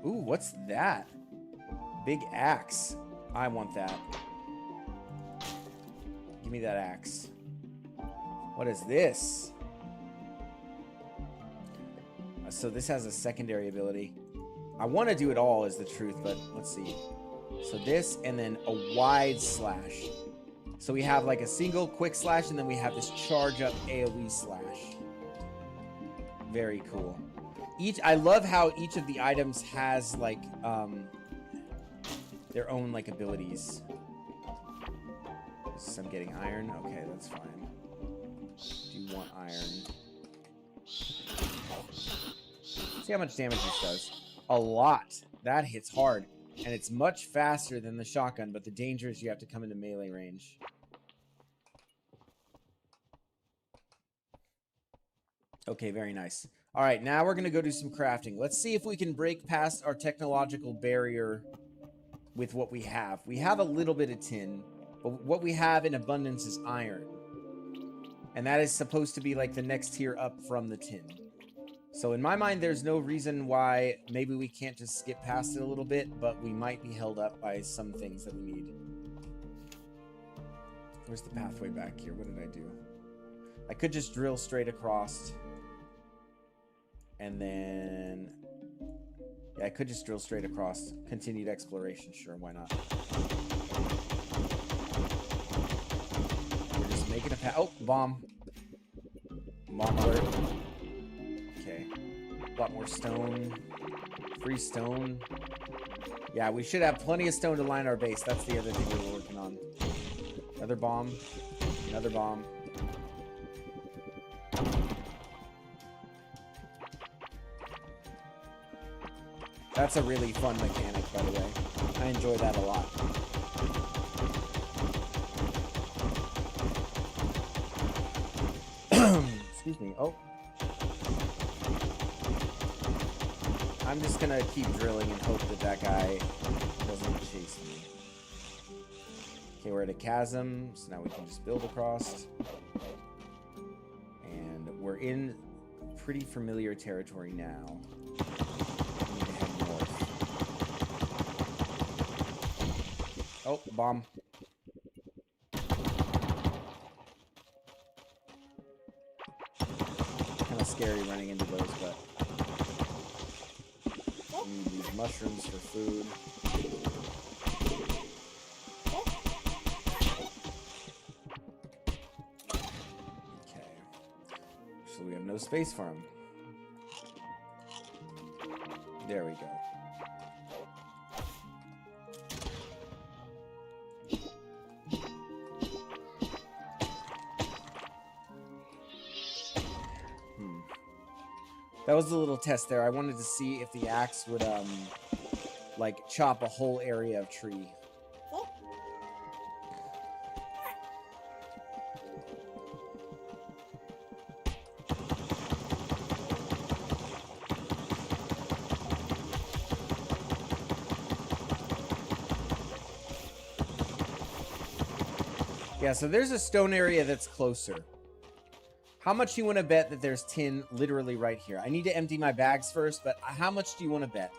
Ooh, what's that? Big axe. I want that. Give me that axe. What is this? So this has a secondary ability. I want to do it all is the truth, but let's see. So this and then a wide slash. So we have like a single quick slash and then we have this charge up AoE slash. Very cool. I love how each of the items has like their own like abilities. So I'm getting iron. Okay, that's fine. Do you want iron? See how much damage this does. A lot. That hits hard. And it's much faster than the shotgun, but the danger is you have to come into melee range. Okay, very nice. All right, now we're going to go do some crafting. Let's see if we can break past our technological barrier with what we have. We have a little bit of tin, but what we have in abundance is iron. And that is supposed to be like the next tier up from the tin. So in my mind, there's no reason why maybe we can't just skip past it a little bit, but we might be held up by some things that we need. Where's the pathway back here? What did I do? I could just drill straight across. And then... Yeah, I could just drill straight across. Continued exploration, sure, why not? We're just making a path. Oh, bomb. Bomb alert. Okay. A lot more stone. Free stone. Yeah, we should have plenty of stone to line our base. That's the other thing we were working on. Another bomb. Another bomb. That's a really fun mechanic, by the way. I enjoy that a lot. Excuse me. Oh. I'm just gonna keep drilling and hope that that guy doesn't chase me. Okay, we're at a chasm, so now we can just build across. And we're in pretty familiar territory now. We need to head north. Oh, bomb. Kind of scary running into those, but we need these mushrooms for food. Okay. So we have no space for him. There we go. That was a little test there. I wanted to see if the axe would, like, chop a whole area of tree. Yeah, so there's a stone area that's closer. How much do you want to bet that there's tin literally right here? I need to empty my bags first, but how much do you want to bet?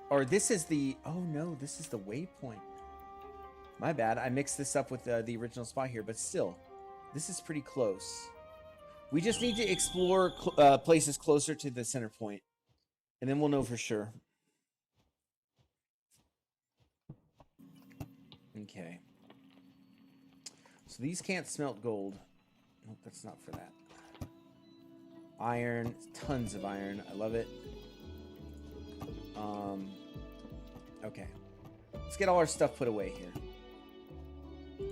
Or this is the... Oh, no, this is the waypoint. My bad. I mixed this up with the original spot here, but still, this is pretty close. We just need to explore places closer to the center point, and then we'll know for sure. Okay. So these can't smelt gold. Nope, that's not for that. Iron, tons of iron. I love it. Okay. Let's get all our stuff put away here.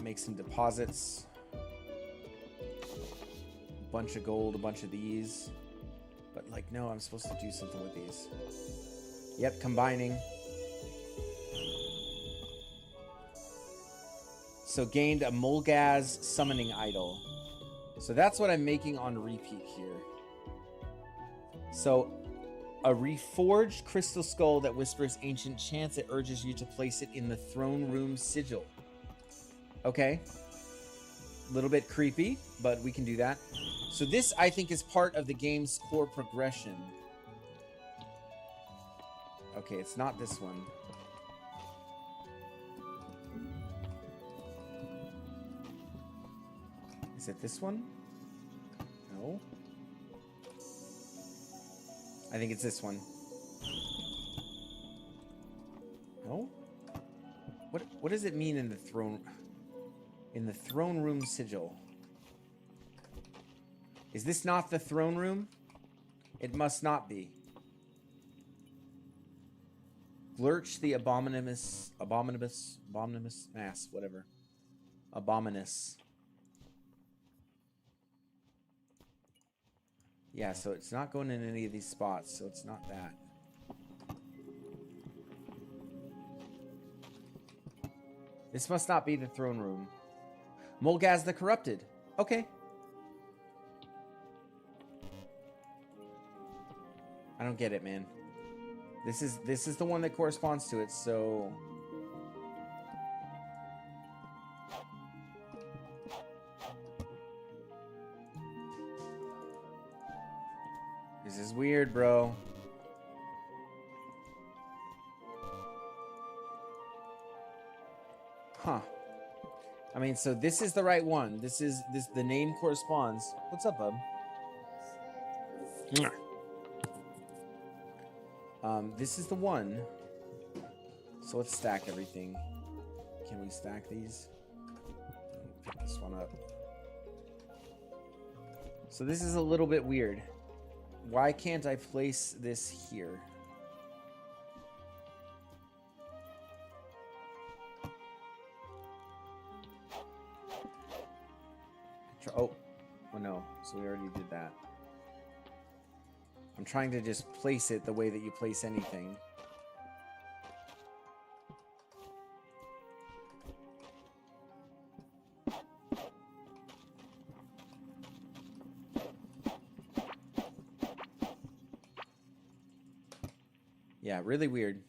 Make some deposits. A bunch of gold, a bunch of these. But like, no, I'm supposed to do something with these. Yep, combining. So gained a Mulgaz summoning idol. So that's what I'm making on repeat here. So a reforged crystal skull that whispers ancient chants. It urges you to place it in the throne room sigil. Okay. A little bit creepy, but we can do that. So this, I think, is part of the game's core progression. Okay, it's not this one. Is it this one? No. I think it's this one. No? What does it mean in the throne room sigil? Is this not the throne room? It must not be. Lurch the abominous mass, whatever. Abominous. Yeah, so it's not going in any of these spots, so it's not that. This must not be the throne room. Mulgaz the Corrupted. Okay. I don't get it, man. This is the one that corresponds to it, so... This is weird, bro. Huh. I mean, so this is the right one. The name corresponds. What's up, bub? This is the one. So let's stack everything. Can we stack these? Pick this one up. So this is a little bit weird. Why can't I place this here? Oh no. So we already did that. I'm trying to just place it the way that you place anything. Yeah, really weird.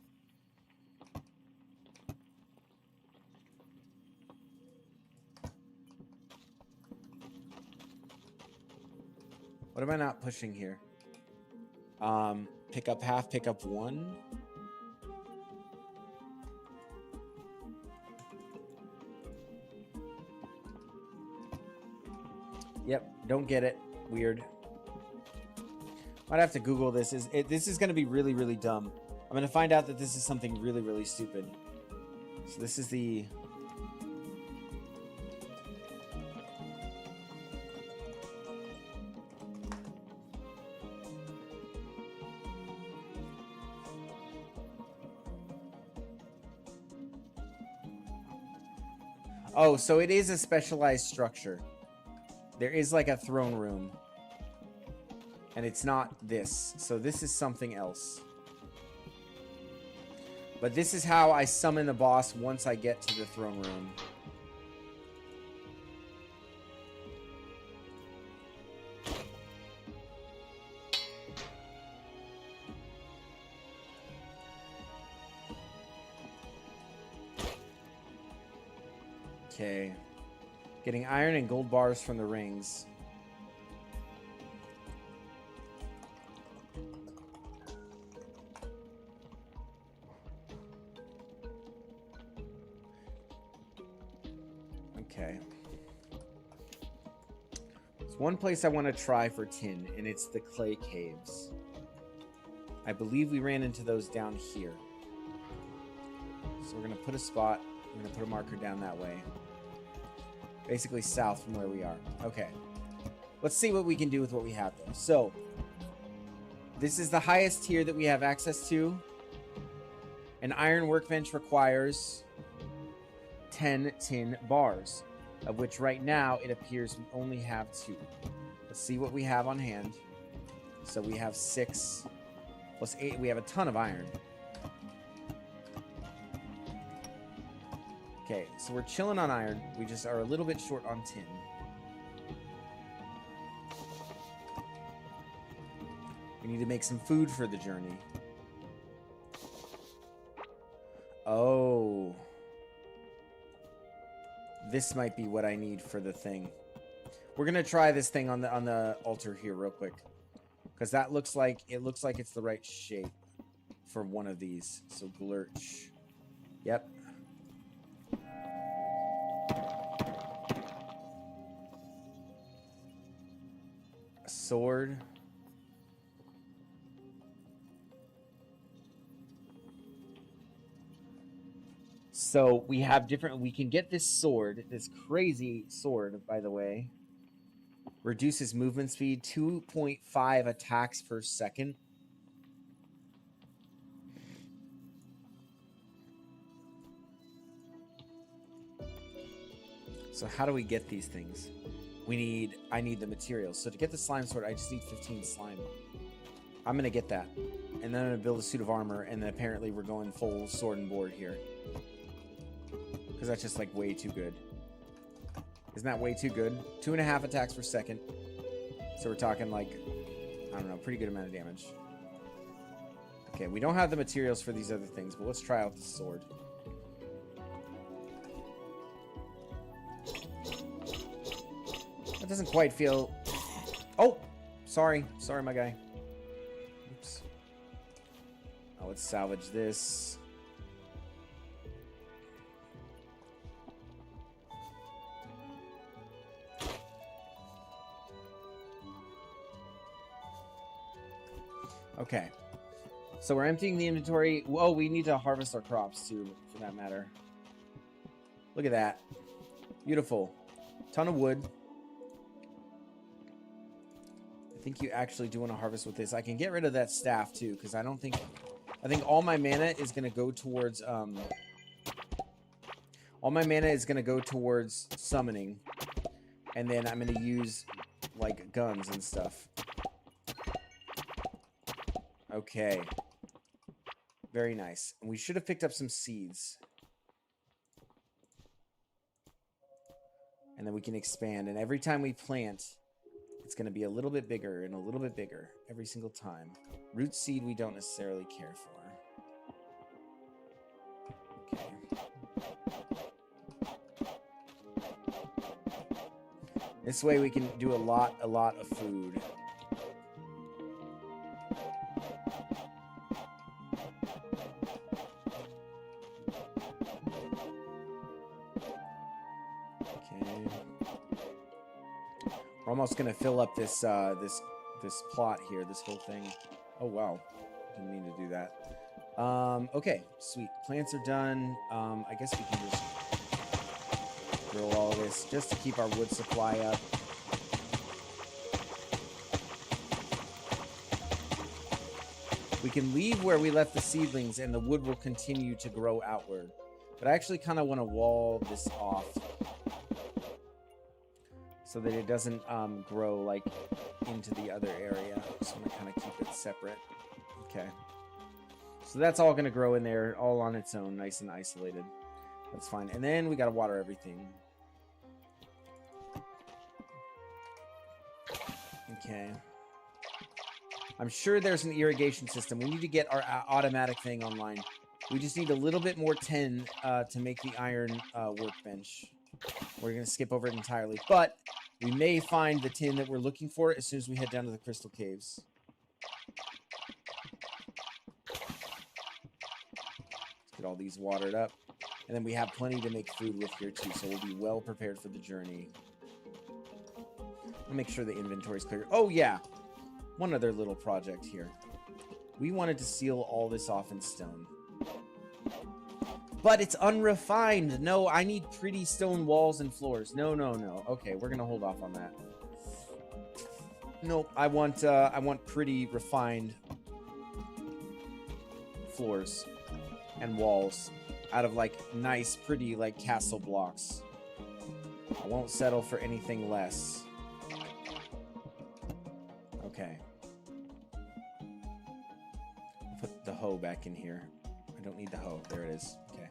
What am I not pushing here? Pick up half, pick up one. Yep, don't get it. Weird. Might have to Google this. This is going to be really, really dumb. I'm going to find out that this is something really, really stupid. So this is the... Oh, so it is a specialized structure. There is like a throne room. And it's not this. So this is something else. But this is how I summon the boss once I get to the throne room. Okay. Getting iron and gold bars from the rings. Okay. There's one place I want to try for tin, and it's the clay caves. I believe we ran into those down here. So we're going to put a spot. We're going to put a marker down that way. Basically south from where we are. Okay. Let's see what we can do with what we have, though. So, this is the highest tier that we have access to. An iron workbench requires 10 tin bars, of which right now it appears we only have 2. Let's see what we have on hand. So we have 6 plus 8. We have a ton of iron. Okay, so we're chilling on iron. We just are a little bit short on tin. We need to make some food for the journey. Oh. This might be what I need for the thing. We're gonna try this thing on the altar here real quick. Because that looks like it's the right shape for one of these. So glurch. Yep. A sword. So we have different, we can get this sword, this crazy sword, by the way. Reduces movement speed, 2.5 attacks per second. So how do we get these things? I need the materials. So to get the slime sword, I just need 15 slime. I'm going to get that. And then I'm going to build a suit of armor, and then apparently we're going full sword and board here. Because that's just like way too good. Isn't that way too good? 2.5 attacks per second. So we're talking like, I don't know, pretty good amount of damage. Okay, we don't have the materials for these other things, but let's try out the sword. That doesn't quite feel... Oh! Sorry. Sorry, my guy. Oops. Oh, let's salvage this. Okay. So we're emptying the inventory. Oh, we need to harvest our crops too, for that matter. Look at that. Beautiful. Ton of wood. I think you actually do want to harvest with this. I can get rid of that staff too, because I think all my mana is going to go towards summoning, and then I'm going to use like guns and stuff. Okay. Very nice. And we should have picked up some seeds. And then we can expand. And every time we plant, it's going to be a little bit bigger and a little bit bigger every single time. Root seed we don't necessarily care for. Okay. This way we can do a lot of food. We're almost gonna fill up this this plot here, this whole thing. Oh wow, didn't mean to do that. Okay, sweet. Plants are done. I guess we can just grow all of this just to keep our wood supply up. We can leave where we left the seedlings, and the wood will continue to grow outward. But I actually kind of want to wall this off. so that it doesn't grow like into the other area. Just want to kind of keep it separate. Okay. So that's all going to grow in there, all on its own, nice and isolated. That's fine. And then we got to water everything. Okay. I'm sure there's an irrigation system. We need to get our automatic thing online. We just need a little bit more tin to make the iron workbench. We're going to skip over it entirely. But we may find the tin that we're looking for as soon as we head down to the crystal caves. Let's get all these watered up. And then we have plenty to make food with here too, so we'll be well prepared for the journey. I'll make sure the inventory's clear. Oh yeah, one other little project here. We wanted to seal all this off in stone. But it's unrefined. No, I need pretty stone walls and floors. No, no, no. Okay, we're gonna hold off on that. Nope, I want pretty refined floors and walls out of like nice, pretty like castle blocks. I won't settle for anything less. Okay. I'll put the hoe back in here. I don't need the hoe. There it is. Okay.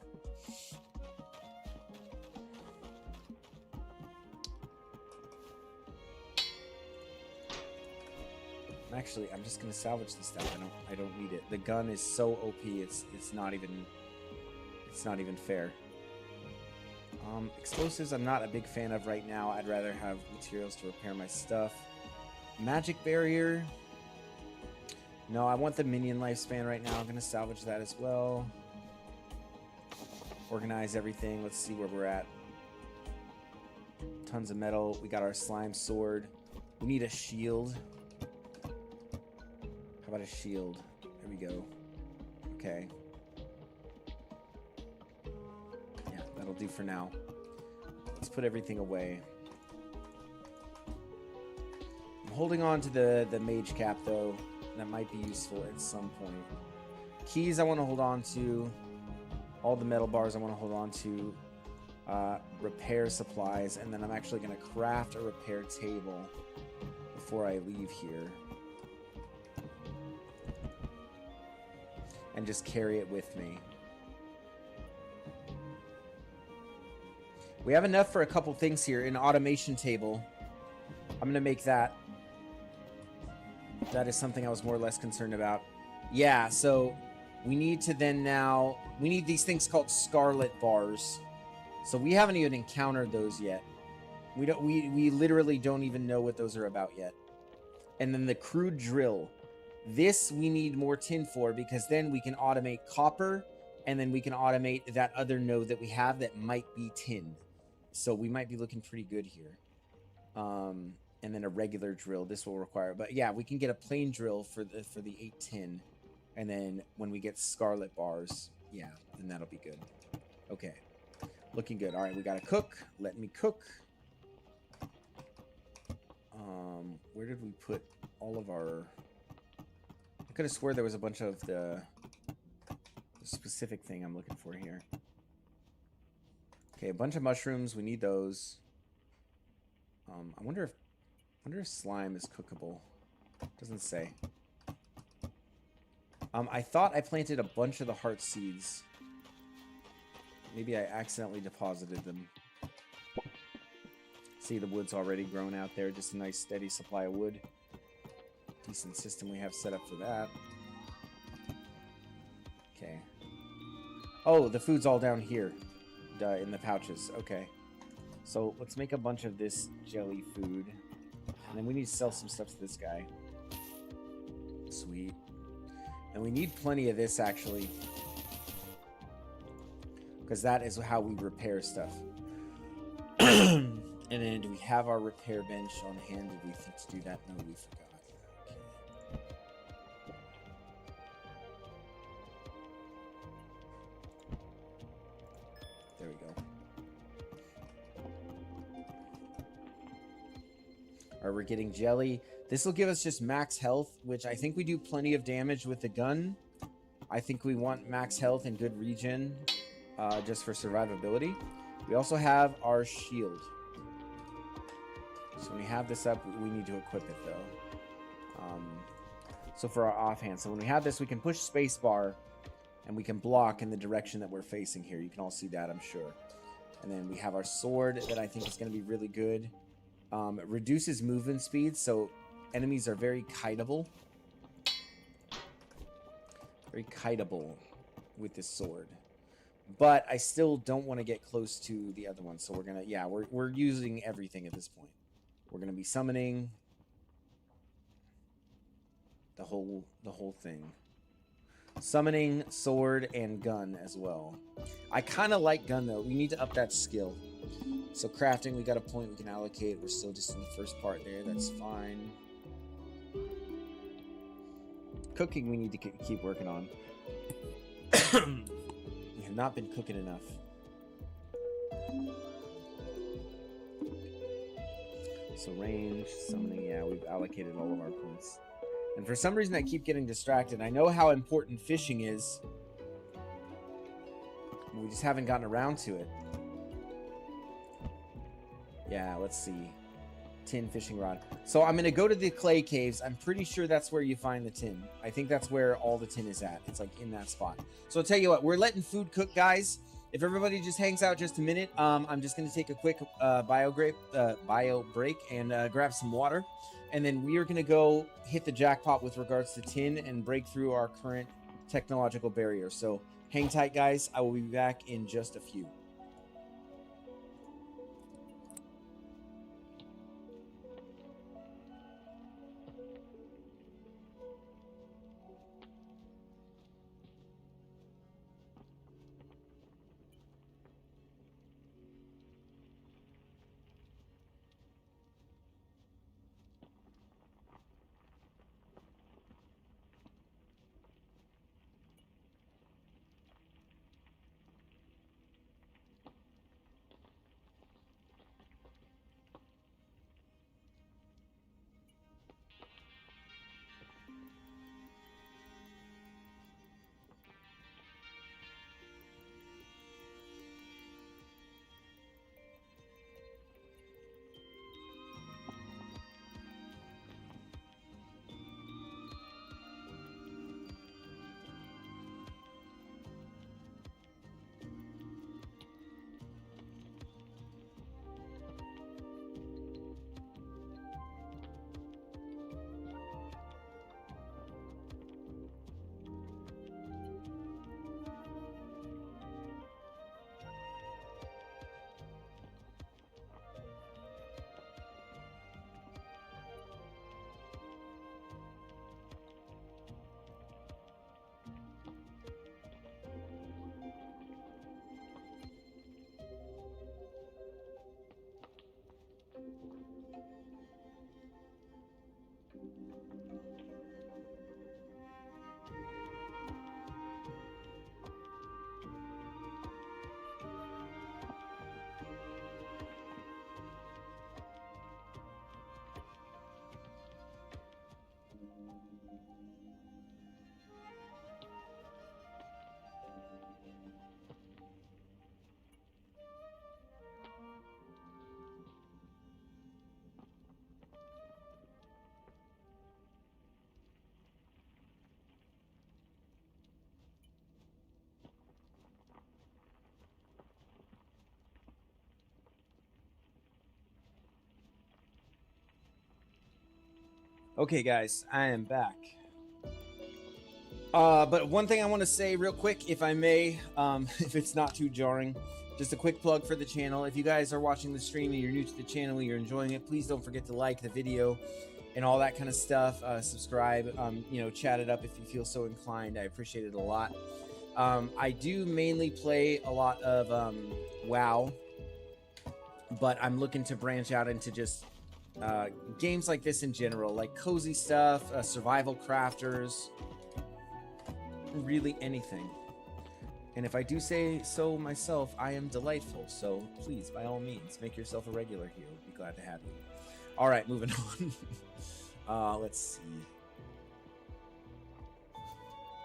Actually, I'm just gonna salvage this stuff. I don't need it. The gun is so OP. It's not even fair. Explosives I'm not a big fan of right now. I'd rather have materials to repair my stuff. Magic barrier. No, I want the minion lifespan right now. I'm gonna salvage that as well. Organize everything. Let's see where we're at. Tons of metal. We got our slime sword. We need a shield. How about a shield? There we go. Okay. Yeah, that'll do for now. Let's put everything away. I'm holding on to the mage cap, though. That might be useful at some point. Keys I want to hold on to. All the metal bars I want to hold on to. Repair supplies. And then I'm actually going to craft a repair table before I leave here. And just carry it with me. We have enough for a couple things here. An automation table. I'm going to make that. That is something I was more or less concerned about. Yeah, so we need to then now... We need these things called scarlet bars. So we haven't even encountered those yet. We literally don't even know what those are about yet. And then the crude drill. This we need more tin for, because then we can automate copper, and then we can automate that other node that we have that might be tin. So we might be looking pretty good here. And then a regular drill. This will require, but yeah, we can get a plain drill for the 8 tin, and then when we get scarlet bars, yeah, then that'll be good. Okay, looking good. All right, we gotta cook. Let me cook. Where did we put all of our? I could have swore there was a bunch of the specific thing I'm looking for here. Okay, a bunch of mushrooms. We need those. I wonder if slime is cookable. Doesn't say. I thought I planted a bunch of the heart seeds. Maybe I accidentally deposited them. See, the wood's already grown out there. Just a nice steady supply of wood. Decent system we have set up for that. Okay. Oh, the food's all down here. In the pouches. Okay. So let's make a bunch of this jelly food. And then we need to sell some stuff to this guy. Sweet. And we need plenty of this, actually. Because that is how we repair stuff. And then do we have our repair bench on hand? Did we think to do that? No, we forgot. Okay. There we go. Alright, we're getting jelly. This will give us just max health, which I think we do plenty of damage with the gun. I think we want max health and good regen, just for survivability. We also have our shield. So when we have this up, we need to equip it though. So for our offhand, so when we have this, we can push spacebar and we can block in the direction that we're facing here. You can all see that, I'm sure. And then we have our sword that I think is going to be really good. It reduces movement speed, so enemies are very kiteable. Very kiteable with this sword. But I still don't want to get close to the other one, so we're gonna, yeah, we're using everything at this point. We're gonna be summoning the whole thing. Summoning, sword, and gun as well. I kind of like gun though. We need to up that skill. So crafting, we got a point we can allocate. We're still just in the first part there. That's fine. Cooking, we need to keep working on. We have not been cooking enough. So range, summoning, yeah, we've allocated all of our points. And for some reason I keep getting distracted. I know how important fishing is. We just haven't gotten around to it. Yeah, let's see. Tin fishing rod. So I'm going to go to the clay caves. I'm pretty sure that's where you find the tin. I think that's where all the tin is at. It's like in that spot. So I'll tell you what, we're letting food cook, guys. If everybody just hangs out just a minute, I'm just going to take a quick bio break and grab some water. And then we are going to go hit the jackpot with regards to tin and break through our current technological barrier. So hang tight, guys. I will be back in just a few. Okay, guys, I am back. But one thing I want to say real quick, if I may, if it's not too jarring, just a quick plug for the channel. If you guys are watching the stream and you're new to the channel, you're enjoying it, please don't forget to like the video and all that kind of stuff. Subscribe, you know, chat it up if you feel so inclined. I appreciate it a lot. I do mainly play a lot of WoW, but I'm looking to branch out into just games like this in general, like cozy stuff, survival crafters, really anything. And if I do say so myself, I am delightful. So please, by all means, make yourself a regular here. We'd be glad to have you. All right, moving on. Let's see.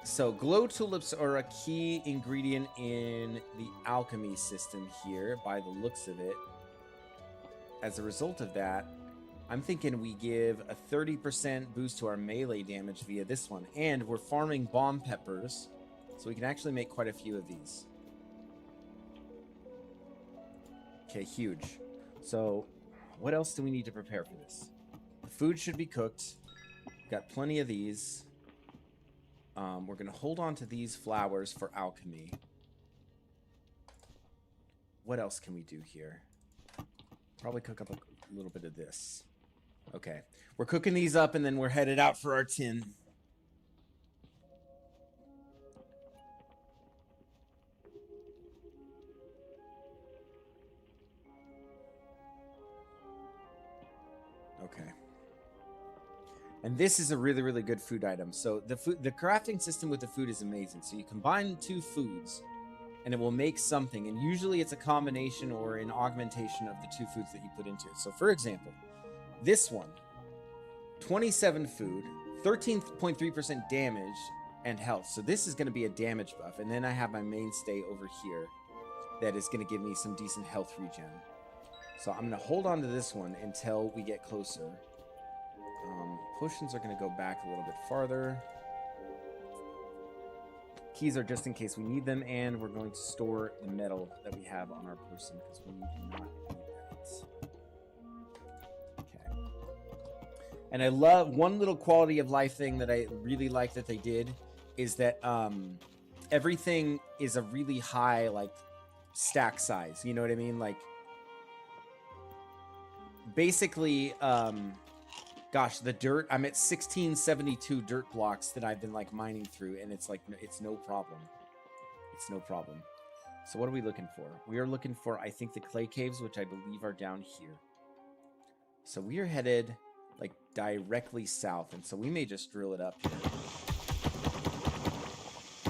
So glow tulips are a key ingredient in the alchemy system here, by the looks of it. As a result of that, I'm thinking we give a 30% boost to our melee damage via this one. And we're farming bomb peppers, so we can actually make quite a few of these. Okay, huge. So, what else do we need to prepare for this? The food should be cooked. Got plenty of these. We're going to hold on to these flowers for alchemy. What else can we do here? Probably cook up a little bit of this. Okay. We're cooking these up, and then we're headed out for our tin. Okay. And this is a really, really good food item. So the crafting system with the food is amazing. So you combine two foods, and it will make something. And usually it's a combination or an augmentation of the two foods that you put into it. So for example, this one, 27 food, 13.3% damage and health. So this is going to be a damage buff. And then I have my mainstay over here that is going to give me some decent health regen. So I'm going to hold on to this one until we get closer. Potions are going to go back a little bit farther. Keys are just in case we need them, and we're going to store the metal that we have on our person because we do not need that. Okay. And I love one little quality of life thing that I really like that they did is that everything is a really high like stack size. You know what I mean? Like basically gosh, the dirt, I'm at 1672 dirt blocks that I've been like mining through, and it's like, it's no problem. It's no problem. So what are we looking for? We are looking for, I think, the clay caves, which I believe are down here. So we are headed like directly south, and so we may just drill it up here.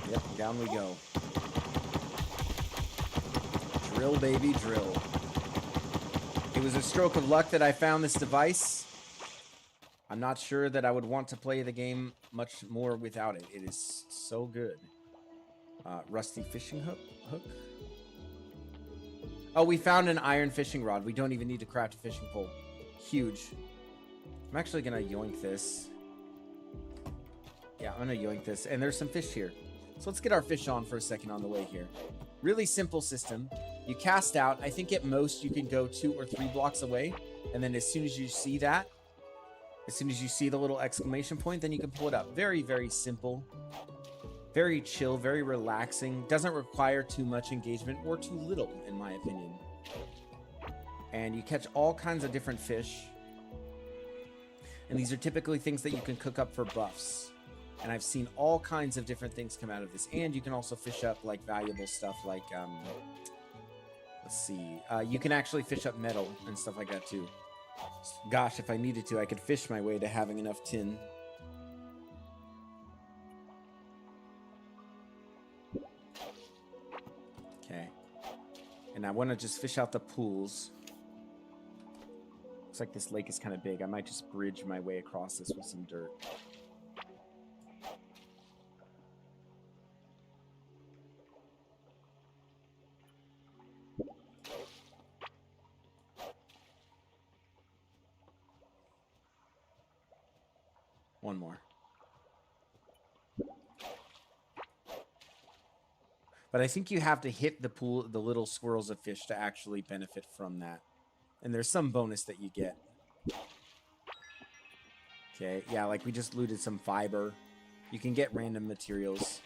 Yep, down we go. Drill, baby, drill. It was a stroke of luck that I found this device. I'm not sure that I would want to play the game much more without it. It is so good. Rusty fishing hook. Oh, we found an iron fishing rod. We don't even need to craft a fishing pole. Huge. I'm actually going to yoink this. Yeah, I'm going to yoink this. And there's some fish here. So let's get our fish on for a second on the way here. Really simple system. You cast out. I think at most you can go 2 or 3 blocks away. And then as soon as you see that, as soon as you see the little exclamation point, then you can pull it up. Very, very simple. Very chill, very relaxing. Doesn't require too much engagement or too little, in my opinion. And you catch all kinds of different fish. And these are typically things that you can cook up for buffs. And I've seen all kinds of different things come out of this. And you can also fish up like valuable stuff like, let's see. You can actually fish up metal and stuff like that too. Gosh, if I needed to, I could fish my way to having enough tin. Okay. And I want to just fish out the pools. Looks like this lake is kind of big. I might just bridge my way across this with some dirt. One more. But I think you have to hit the pool, the little swirls of fish to actually benefit from that. And there's some bonus that you get. Okay, yeah, like we just looted some fiber. You can get random materials.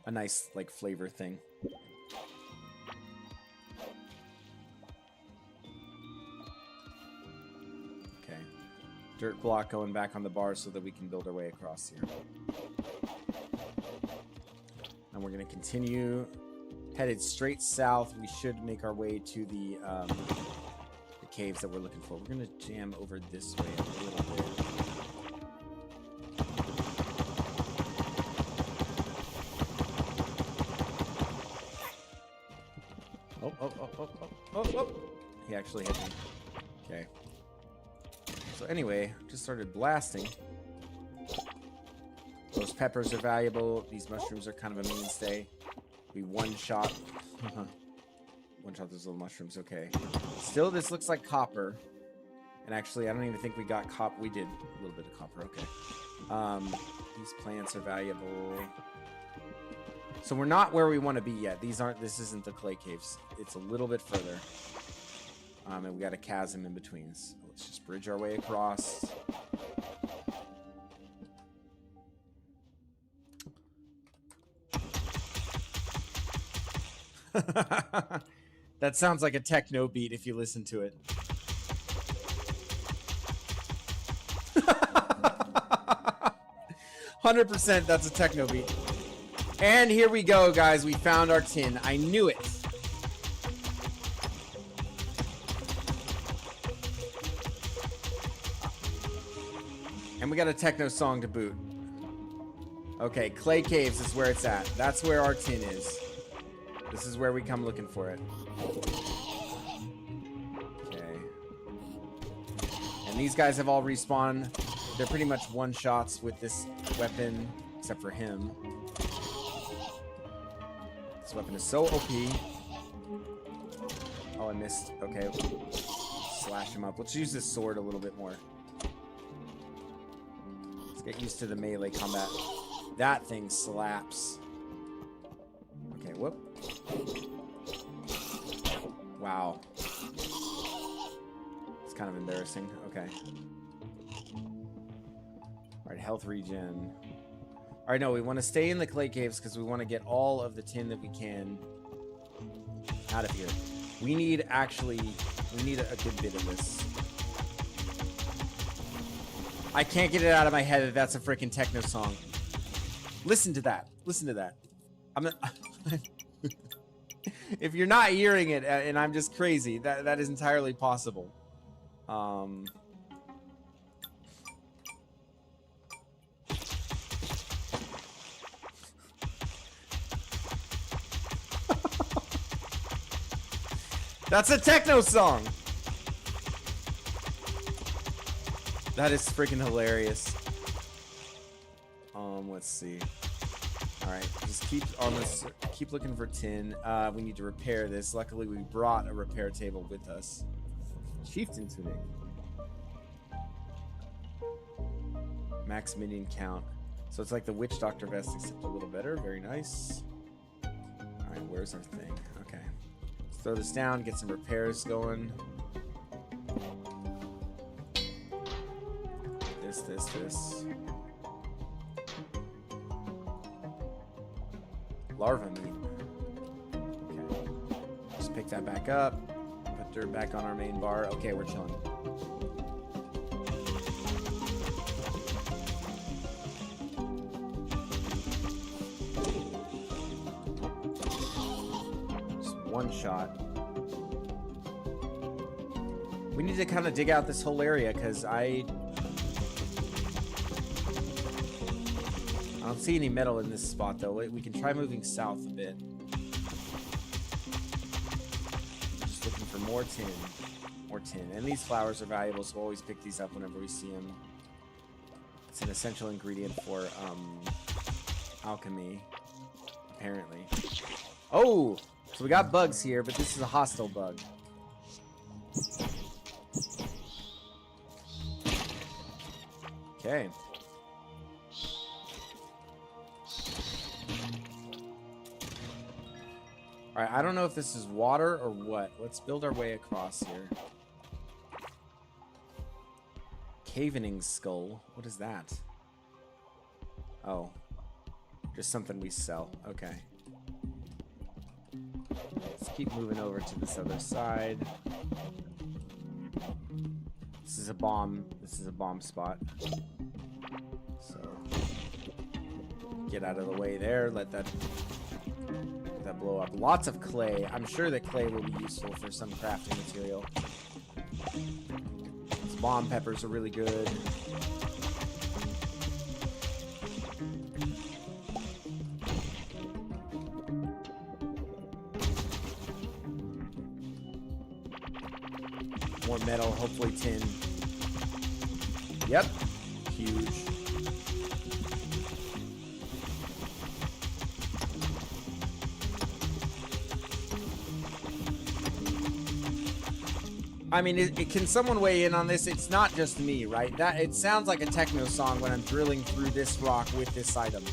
A nice, like, flavor thing. Dirt block going back on the bar so that we can build our way across here. And we're going to continue headed straight south. We should make our way to the caves that we're looking for. We're going to jam over this way a little bit. Oh. He actually hit me. Okay. So anyway, just started blasting. Those peppers are valuable. These mushrooms are kind of a mainstay. We one-shot one shot those little mushrooms. Okay. Still, this looks like copper. And actually, I don't even think we got copper. We did a little bit of copper. Okay. These plants are valuable. So we're not where we want to be yet. This isn't the clay caves. It's a little bit further. And we got a chasm in between. So let's just bridge our way across. That sounds like a techno beat if you listen to it. 100% that's a techno beat. And here we go, guys. We found our tin. I knew it. And we got a techno song to boot. Okay, Clay Caves is where it's at. That's where our tin is. This is where we come looking for it. Okay. And these guys have all respawned. They're pretty much one-shots with this weapon, except for him. This weapon is so OP. Oh, I missed. Okay. Slash him up. Let's use this sword a little bit more. Let's get used to the melee combat. That thing slaps. Okay, whoop. Wow. It's kind of embarrassing. Okay. Alright, health regen. Alright, no, we want to stay in the clay caves because we want to get all of the tin that we can out of here. We need a good bit of this. I can't get it out of my head that that's a freaking techno song. Listen to that. Listen to that. If you're not hearing it and I'm just crazy, that is entirely possible. That's a techno song. That is freaking hilarious. Let's see. All right, just keep on this. Keep looking for tin. We need to repair this. Luckily, we brought a repair table with us. Chieftain tunic. Max minion count. So it's like the witch doctor vest, except a little better. Very nice. All right, where's our thing? Okay. Let's throw this down. Get some repairs going. This. Larva meat. Okay. Just pick that back up. Put dirt back on our main bar. Okay, we're chilling. Just one shot. We need to kind of dig out this whole area because I don't see any metal in this spot, though. We can try moving south a bit. Just looking for more tin. More tin. And these flowers are valuable, so we'll always pick these up whenever we see them. It's an essential ingredient for alchemy, apparently. Oh! So we got bugs here, but this is a hostile bug. Okay. Alright, I don't know if this is water or what. Let's build our way across here. Cavening skull. What is that? Oh. Just something we sell. Okay. Let's keep moving over to this other side. This is a bomb. This is a bomb spot. So get out of the way there. Let that blow up. Lots of clay. I'm sure that clay will be useful for some crafting material. These bomb peppers are really good. More metal, hopefully tin. Yep. Huge. I mean, can someone weigh in on this? It's not just me, right? That it sounds like a techno song when I'm drilling through this rock with this item.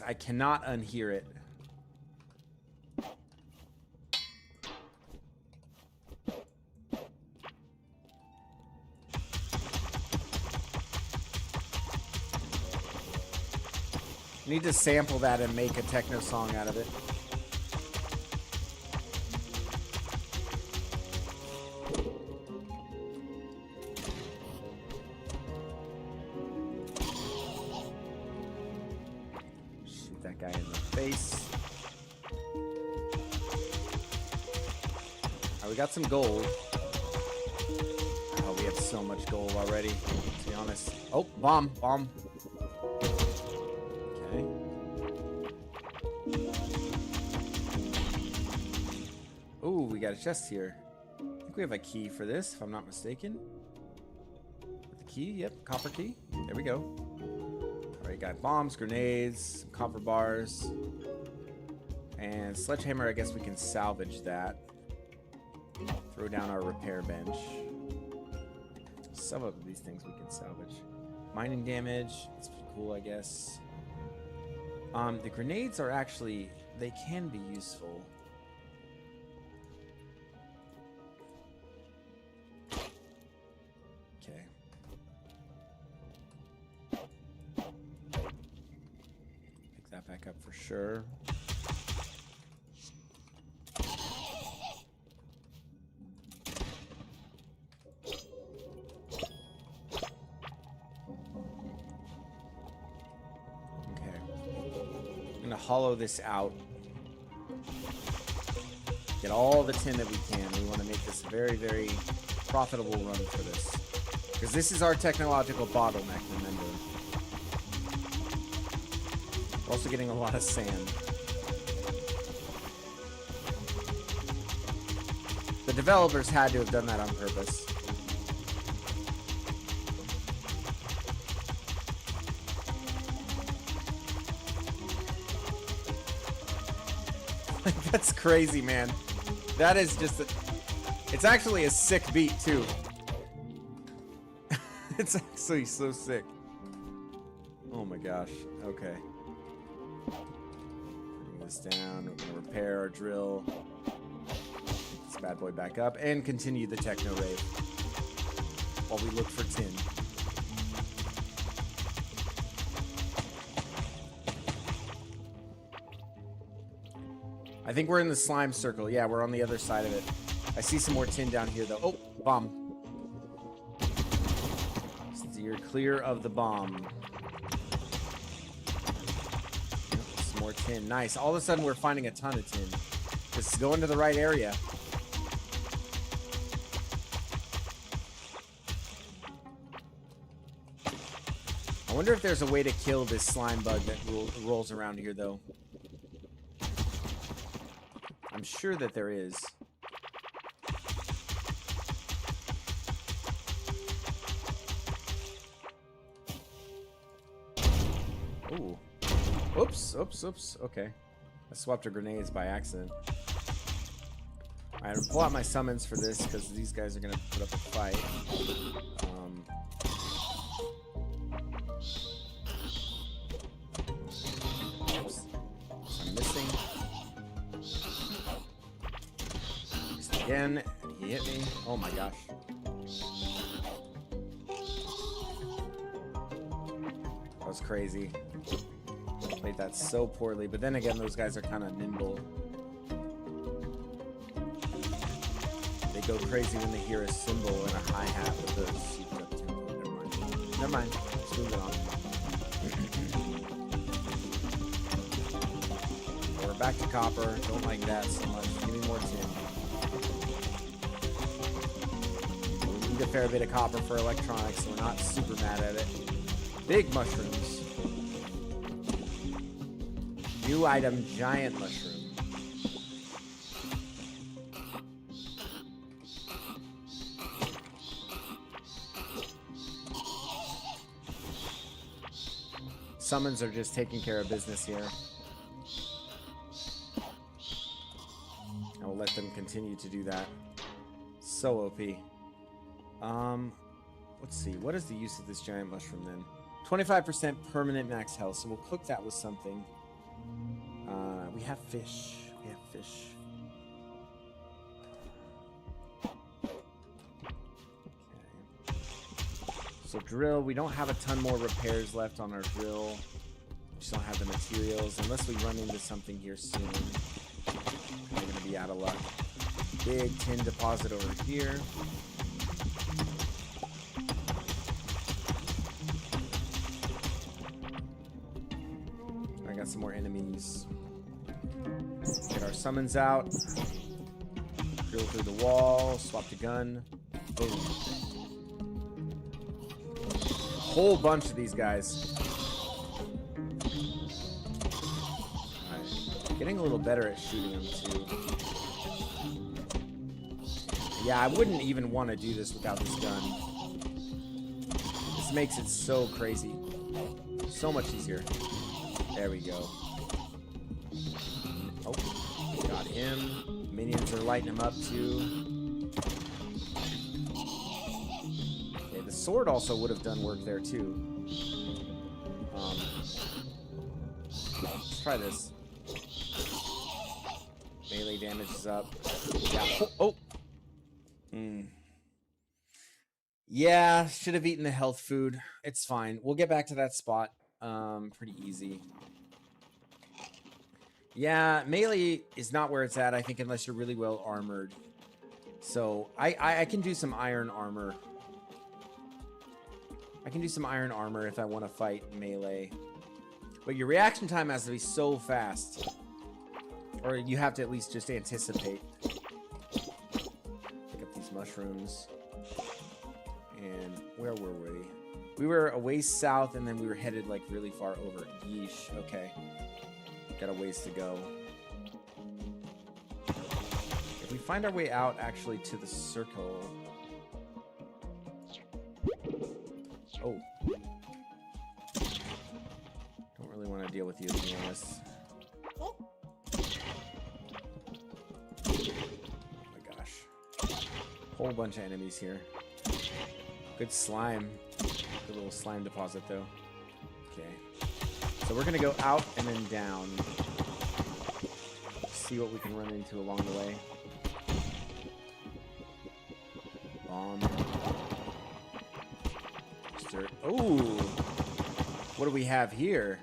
I cannot unhear it. Need to sample that and make a techno song out of it. Shoot that guy in the face. Alright, we got some gold. Oh, we have so much gold already, to be honest. Oh, bomb. Ooh, we got a chest here. I think we have a key for this, if I'm not mistaken. With the key, yep, copper key. There we go. Alright, got bombs, grenades, copper bars, and sledgehammer. I guess we can salvage that. Throw down our repair bench. Some of these things we can salvage. Mining damage, that's pretty cool, I guess. The grenades are actually, they can be useful. Okay. Pick that back up for sure. Hollow this out. Get all the tin that we can. We want to make this a very, very profitable run for this. Because this is our technological bottleneck, remember. We're also getting a lot of sand. The developers had to have done that on purpose. That's crazy, man. That is just a... It's actually a sick beat, too. It's actually so sick. Oh my gosh. Okay. Bring this down. We're gonna repair our drill. Get this bad boy back up. And continue the techno rave. While we look for tin. I think we're in the slime circle. Yeah, we're on the other side of it. I see some more tin down here, though. Oh, bomb. Steer clear of the bomb. Some more tin. Nice. All of a sudden, we're finding a ton of tin. Just go into the right area. I wonder if there's a way to kill this slime bug that rolls around here, though. I'm sure that there is. Ooh. Oops. Okay. I swapped her grenades by accident. Alright, I'm gonna pull out my summons for this because these guys are gonna put up a fight. Oops. I'm missing. Again, he hit me. Oh my gosh. That was crazy. Played that so poorly, but then again, those guys are kind of nimble. They go crazy when they hear a cymbal and a hi-hat with a souped up tempo. Never mind. Let's move it on. We're back to copper. Don't like that so much. Give me more tin. We need a fair bit of copper for electronics, so we're not super mad at it. Big mushrooms. New item, giant mushroom. Summons are just taking care of business here. I will let them continue to do that. So OP. Let's see. What is the use of this giant mushroom then? 25% permanent max health. So we'll cook that with something. We have fish. We have fish. Okay. So drill. We don't have a ton more repairs left on our drill. We just don't have the materials. Unless we run into something here soon. We're going to be out of luck. Big tin deposit over here. I got some more enemies. Get our summons out. Drill through the wall. Swap the gun. Boom. Whole bunch of these guys. Alright. Getting a little better at shooting them too. Yeah, I wouldn't even want to do this without this gun. This makes it so crazy. So much easier. There we go. Oh, got him. Minions are lighting him up too. Okay, the sword also would have done work there too. Let's try this. Melee damage is up. Yeah. Oh. Yeah, should have eaten the health food. It's fine. We'll get back to that spot. Pretty easy. Yeah, melee is not where it's at, I think, unless you're really well armored. So, I can do some iron armor. I can do some iron armor if I want to fight melee. But your reaction time has to be so fast. Or you have to at least just anticipate. Pick up these mushrooms. And where were we? We were a ways south, and then we were headed, like, really far over. Yeesh. Okay. Got a ways to go. If we find our way out, actually, to the circle... Oh. Don't really want to deal with you, to be honest. Oh my gosh. Whole bunch of enemies here. Good slime. Good little slime deposit, though. Okay. So we're going to go out and then down. See what we can run into along the way. Bomb. Ooh. What do we have here?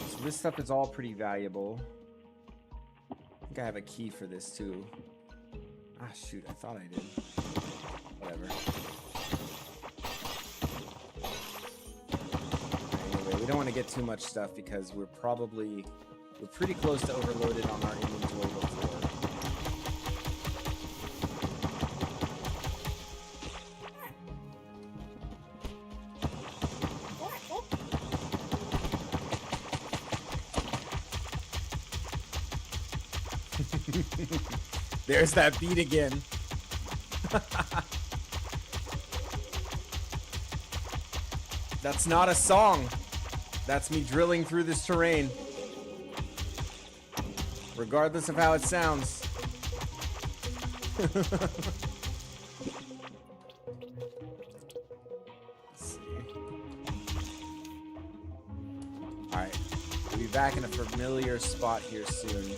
So this stuff is all pretty valuable. I think I have a key for this too. Ah, shoot, I thought I did. Whatever. Anyway, we don't want to get too much stuff because we're pretty close to overloaded on our inventory before. There's that beat again. That's not a song. That's me drilling through this terrain. Regardless of how it sounds. Let's see. Alright. We'll be back in a familiar spot here soon.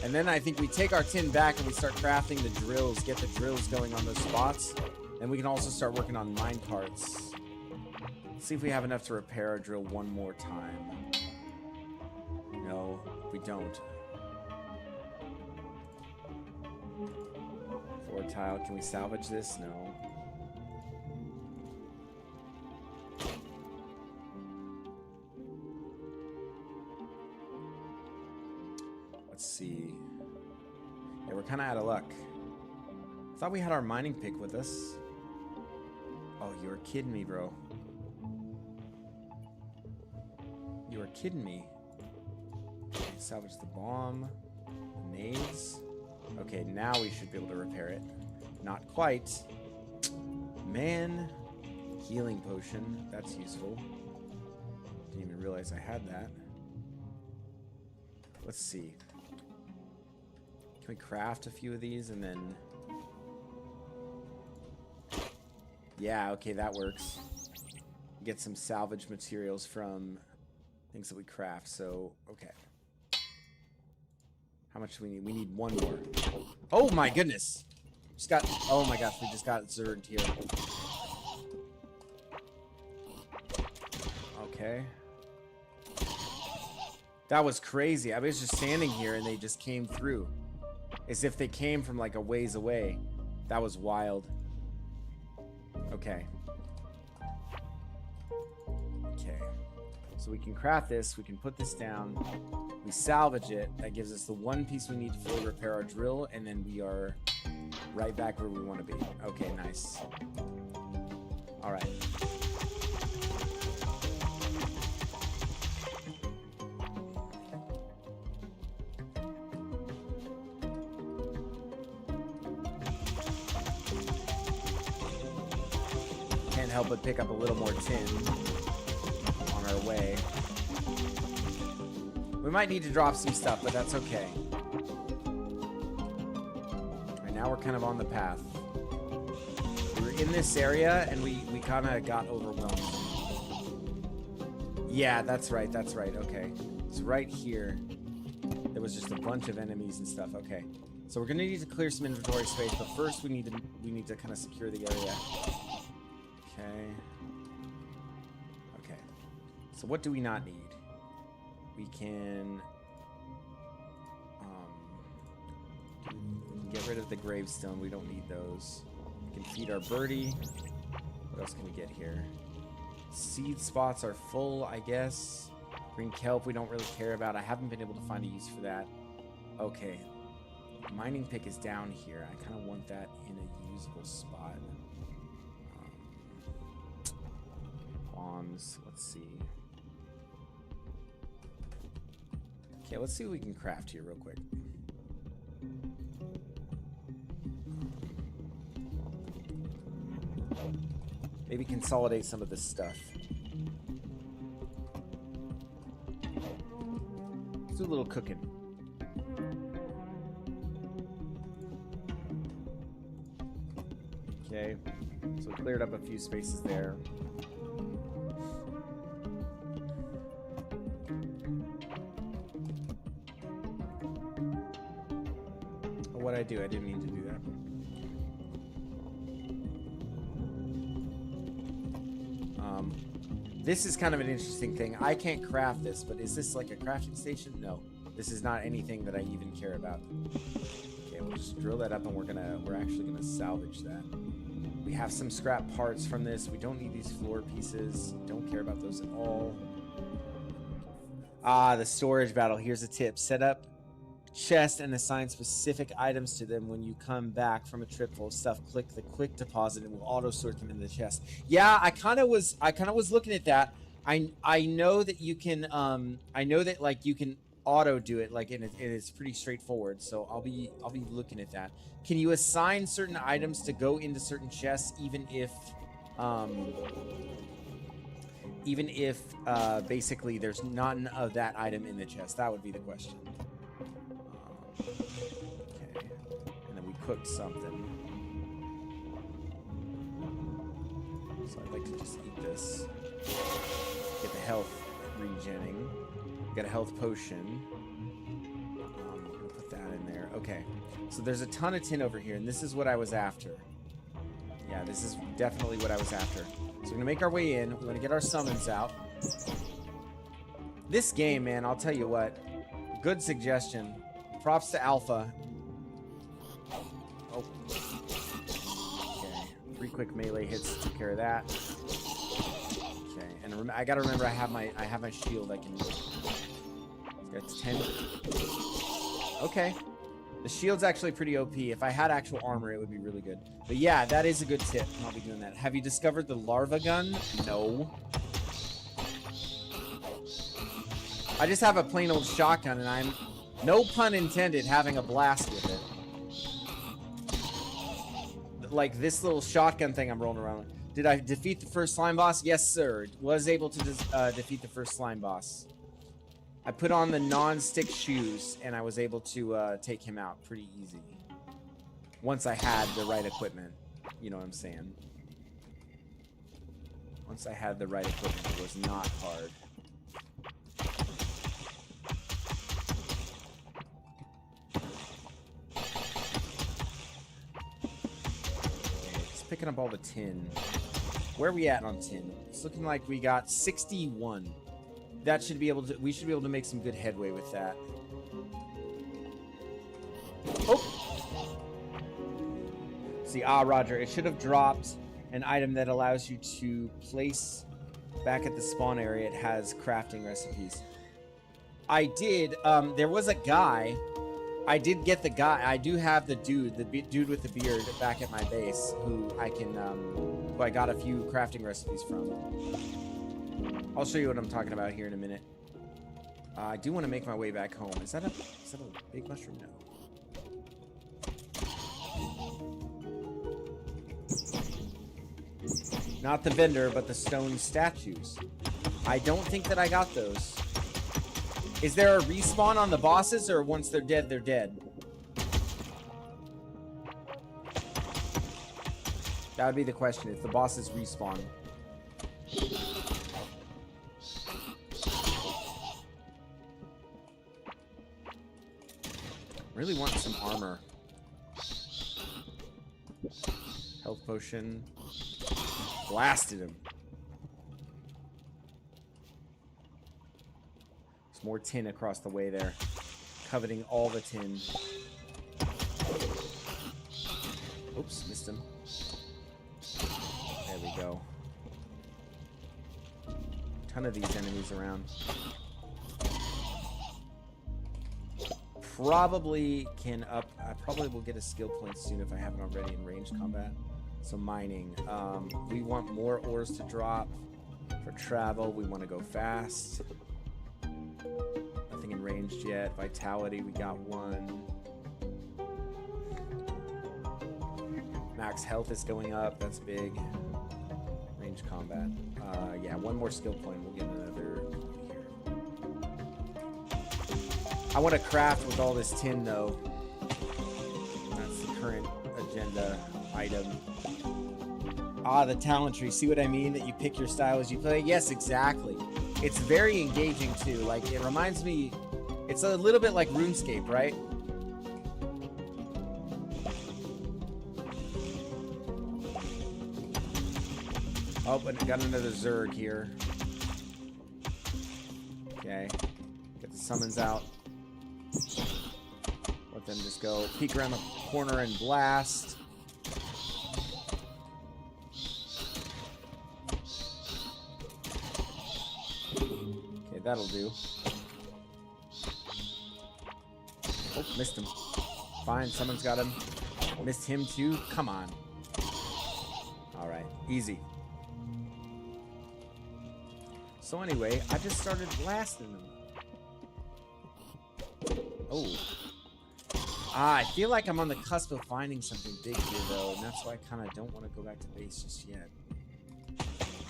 And then I think we take our tin back and we start crafting the drills, get the drills going on those spots. And we can also start working on mine carts. Let's see if we have enough to repair our drill one more time. No, we don't. 4 tile, can we salvage this? No. Let's see. Yeah, we're kind of out of luck. I thought we had our mining pick with us. Oh, you were kidding me, bro. You were kidding me. Okay, salvage the bomb. Nades. Okay, now we should be able to repair it. Not quite. Man, healing potion. That's useful. Didn't even realize I had that. Let's see. Can we craft a few of these and then... Yeah, okay, that works. Get some salvage materials from things that we craft, so, okay. How much do we need? We need one more. Oh my goodness! Just got... Oh my gosh, we just got zerged here. Okay. That was crazy. I was just standing here and they just came through. As if they came from like a ways away. That was wild. Okay. Okay. So we can craft this. We can put this down. We salvage it. That gives us the one piece we need to fully repair our drill. And then we are right back where we want to be. Okay, nice. All right. Can't help but pick up a little more tin on our way. We might need to drop some stuff, but that's okay. Right now we're kind of on the path. We were in this area and we kind of got overwhelmed. Yeah, that's right, okay. It's right here. There was just a bunch of enemies and stuff, okay. So we're gonna need to clear some inventory space, but first we need to kind of secure the area. Okay. Okay. So what do we not need? We can get rid of the gravestone. We don't need those. We can feed our birdie. What else can we get here? Seed spots are full, I guess. Green kelp we don't really care about. I haven't been able to find a use for that. Okay. Mining pick is down here. I kind of want that in a usable spot. Bombs. Let's see. Okay, let's see what we can craft here real quick. Maybe consolidate some of this stuff. Let's do a little cooking. Okay, so we cleared up a few spaces there. What'd I do? I didn't mean to do that. This is kind of an interesting thing. I can't craft this, but is this like a crafting station? No. This is not anything that I even care about. Okay, we'll just drill that up and we're actually gonna salvage that. We have some scrap parts from this. We don't need these floor pieces. Don't care about those at all. Ah, the storage battle. Here's a tip. Set up chest and assign specific items to them. When you come back from a trip full of stuff, click the quick deposit and we'll auto sort them into the chest. Yeah, I kind of was looking at that. I know that you can I know that like you can auto do it, like, and it's pretty straightforward, so I'll be looking at that. Can you assign certain items to go into certain chests even if basically there's none of that item in the chest? That would be the question. Okay, and then we cooked something, so I'd like to just eat this, get the health regenning. Got a health potion. I'm gonna put that in there. Okay, so there's a ton of tin over here, and this is what I was after. Yeah, this is definitely what I was after. So we're gonna make our way in. We're gonna get our summons out. This game, man, I'll tell you what. Good suggestion. Props to Alpha. Oh. Okay. 3 quick melee hits took care of that. Okay, and I gotta remember I have my shield. I can. That's 10. Okay. The shield's actually pretty OP. If I had actual armor, it would be really good. But yeah, that is a good tip. I'll be doing that. Have you discovered the larva gun? No. I just have a plain old shotgun, and I'm, no pun intended, having a blast with it. like this little shotgun thing I'm rolling around with. Did I defeat the first slime boss? Yes, sir. Was able to defeat the first slime boss. I put on the non-stick shoes, and I was able to take him out pretty easy. Once I had the right equipment. You know what I'm saying? Once I had the right equipment, it was not hard. Just picking up all the tin. Where are we at on tin? It's looking like we got 61. That should be able to. We should be able to make some good headway with that. Oh. See, Roger, it should have dropped an item that allows you to place back at the spawn area. It has crafting recipes. I did. There was a guy. I did get the guy. I do have the dude with the beard back at my base, who I can, who I got a few crafting recipes from. I'll show you what I'm talking about here in a minute. I do want to make my way back home. Is that a big mushroom? No. Not the vendor, but the stone statues. I don't think that I got those. Is there a respawn on the bosses, or once they're dead, they're dead? That would be the question, if the bosses respawn. Really want some armor. Health potion. Blasted him. There's more tin across the way there. Coveting all the tin. Oops, missed him. There we go. Ton of these enemies around. Probably can up. I probably will get a skill point soon if I haven't already in ranged combat. So mining. We want more ores to drop for travel. We want to go fast. Nothing in ranged yet. Vitality, we got one. Max health is going up. That's big. Ranged combat. Yeah, one more skill point. We'll get another here. I want to craft with all this tin, though. That's the current agenda item. The talent tree. See what I mean? That you pick your style as you play? Yes, exactly. It's very engaging, too. Like, it reminds me... It's a little bit like RuneScape, right? Oh, but I got another Zerg here. Okay. Get the summons out. Let them just go. Peek around the corner and blast. Okay, that'll do. Oh, missed him. Fine, someone's got him. Missed him too? Come on. Alright, easy. So anyway, I just started blasting them. Oh. I feel like I'm on the cusp of finding something big here, though, and that's why I kind of don't want to go back to base just yet.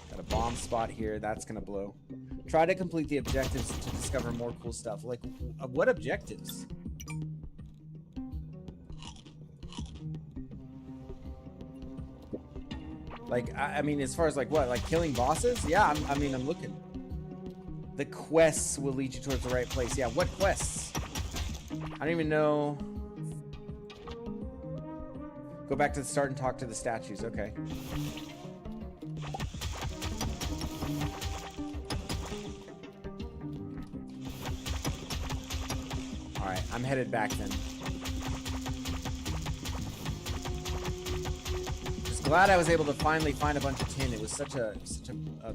Got a bomb spot here. That's going to blow. Try to complete the objectives to discover more cool stuff. Like, what objectives? Like, I mean, as far as, like, what? Like, killing bosses? Yeah, I mean, I'm looking. The quests will lead you towards the right place. Yeah, what quests? I don't even know. Go back to the start and talk to the statues. Okay. Alright, I'm headed back then. Just glad I was able to finally find a bunch of tin. It was such a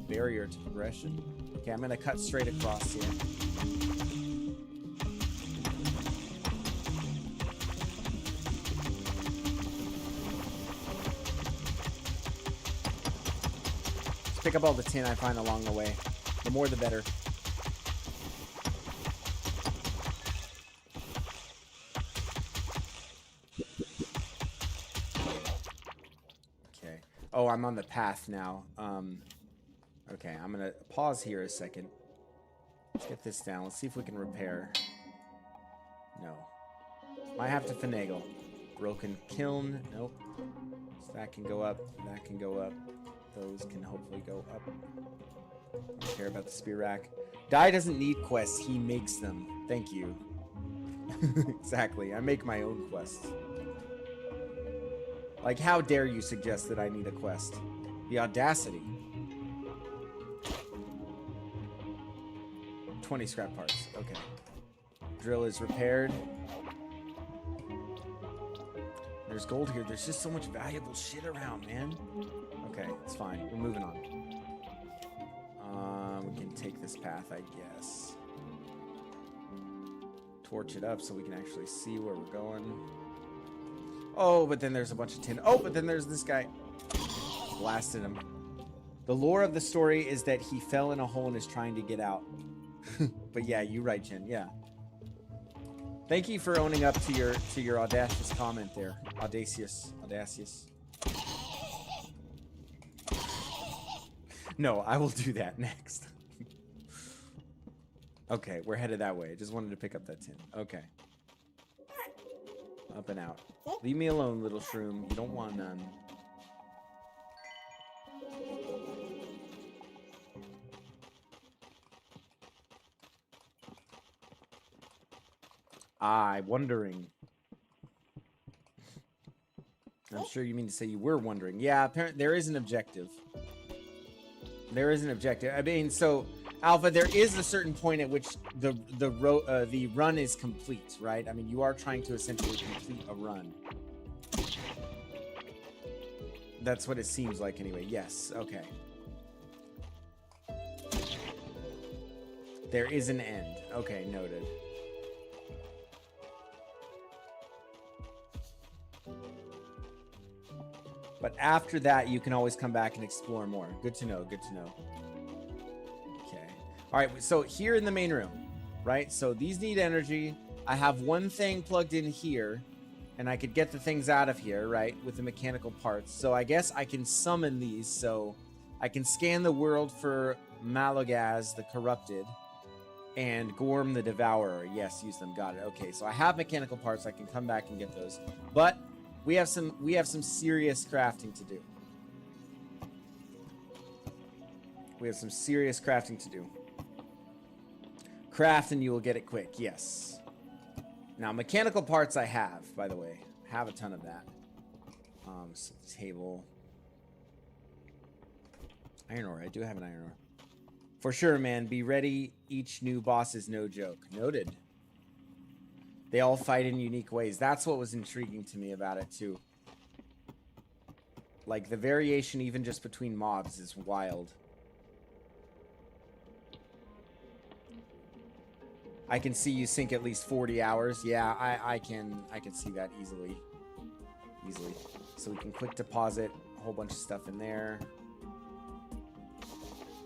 barrier to progression. Okay, I'm gonna cut straight across here. Just pick up all the tin I find along the way. The more the better. Oh, I'm on the path now. Okay, I'm gonna pause here a second. Let's get this down. Let's see if we can repair. No. Might have to finagle. Broken kiln. Nope. So that can go up. That can go up. Those can hopefully go up. I don't care about the spear rack. Dai doesn't need quests. He makes them. Thank you. Exactly. I make my own quests. Like, how dare you suggest that I need a quest? The audacity. 20 scrap parts. Okay. Drill is repaired. There's gold here. There's just so much valuable shit around, man. Okay, it's fine. We're moving on. We can take this path, I guess. Torch it up so we can actually see where we're going. Oh, but then there's a bunch of tin. Oh, but then there's this guy. Blasted him. The lore of the story is that he fell in a hole and is trying to get out. But yeah, you're right, Jen. Yeah. Thank you for owning up to your audacious comment there. Audacious. No, I will do that next. Okay, we're headed that way. Just wanted to pick up that tin. Okay. Up and out. Leave me alone, little shroom. You don't want none. I'm wondering. I'm sure you mean to say you were wondering. Yeah, apparently there is an objective. There is an objective. I mean, so Alpha, there is a certain point at which the run is complete, right? I mean, you are trying to essentially complete a run. That's what it seems like anyway. Yes, okay. There is an end. Okay, noted. But after that, you can always come back and explore more. Good to know, good to know. Okay. All right, so here in the main room, right? So these need energy. I have one thing plugged in here, and I could get the things out of here, right, with the mechanical parts. So I guess I can summon these. So I can scan the world for Malagaz, the Corrupted, and Gorm, the Devourer. Yes, use them. Got it. Okay, so I have mechanical parts. I can come back and get those. But we have some serious crafting to do. We have some serious crafting to do. Craft and you will get it quick. Yes. Now, mechanical parts I have, by the way. I have a ton of that. So table. Iron ore. I do have an iron ore. For sure, man. Be ready. Each new boss is no joke. Noted. They all fight in unique ways. That's what was intriguing to me about it, too. Like, the variation even just between mobs is wild. I can see you sink at least 40 hours. Yeah, I can see that easily. Easily. So we can quick deposit a whole bunch of stuff in there.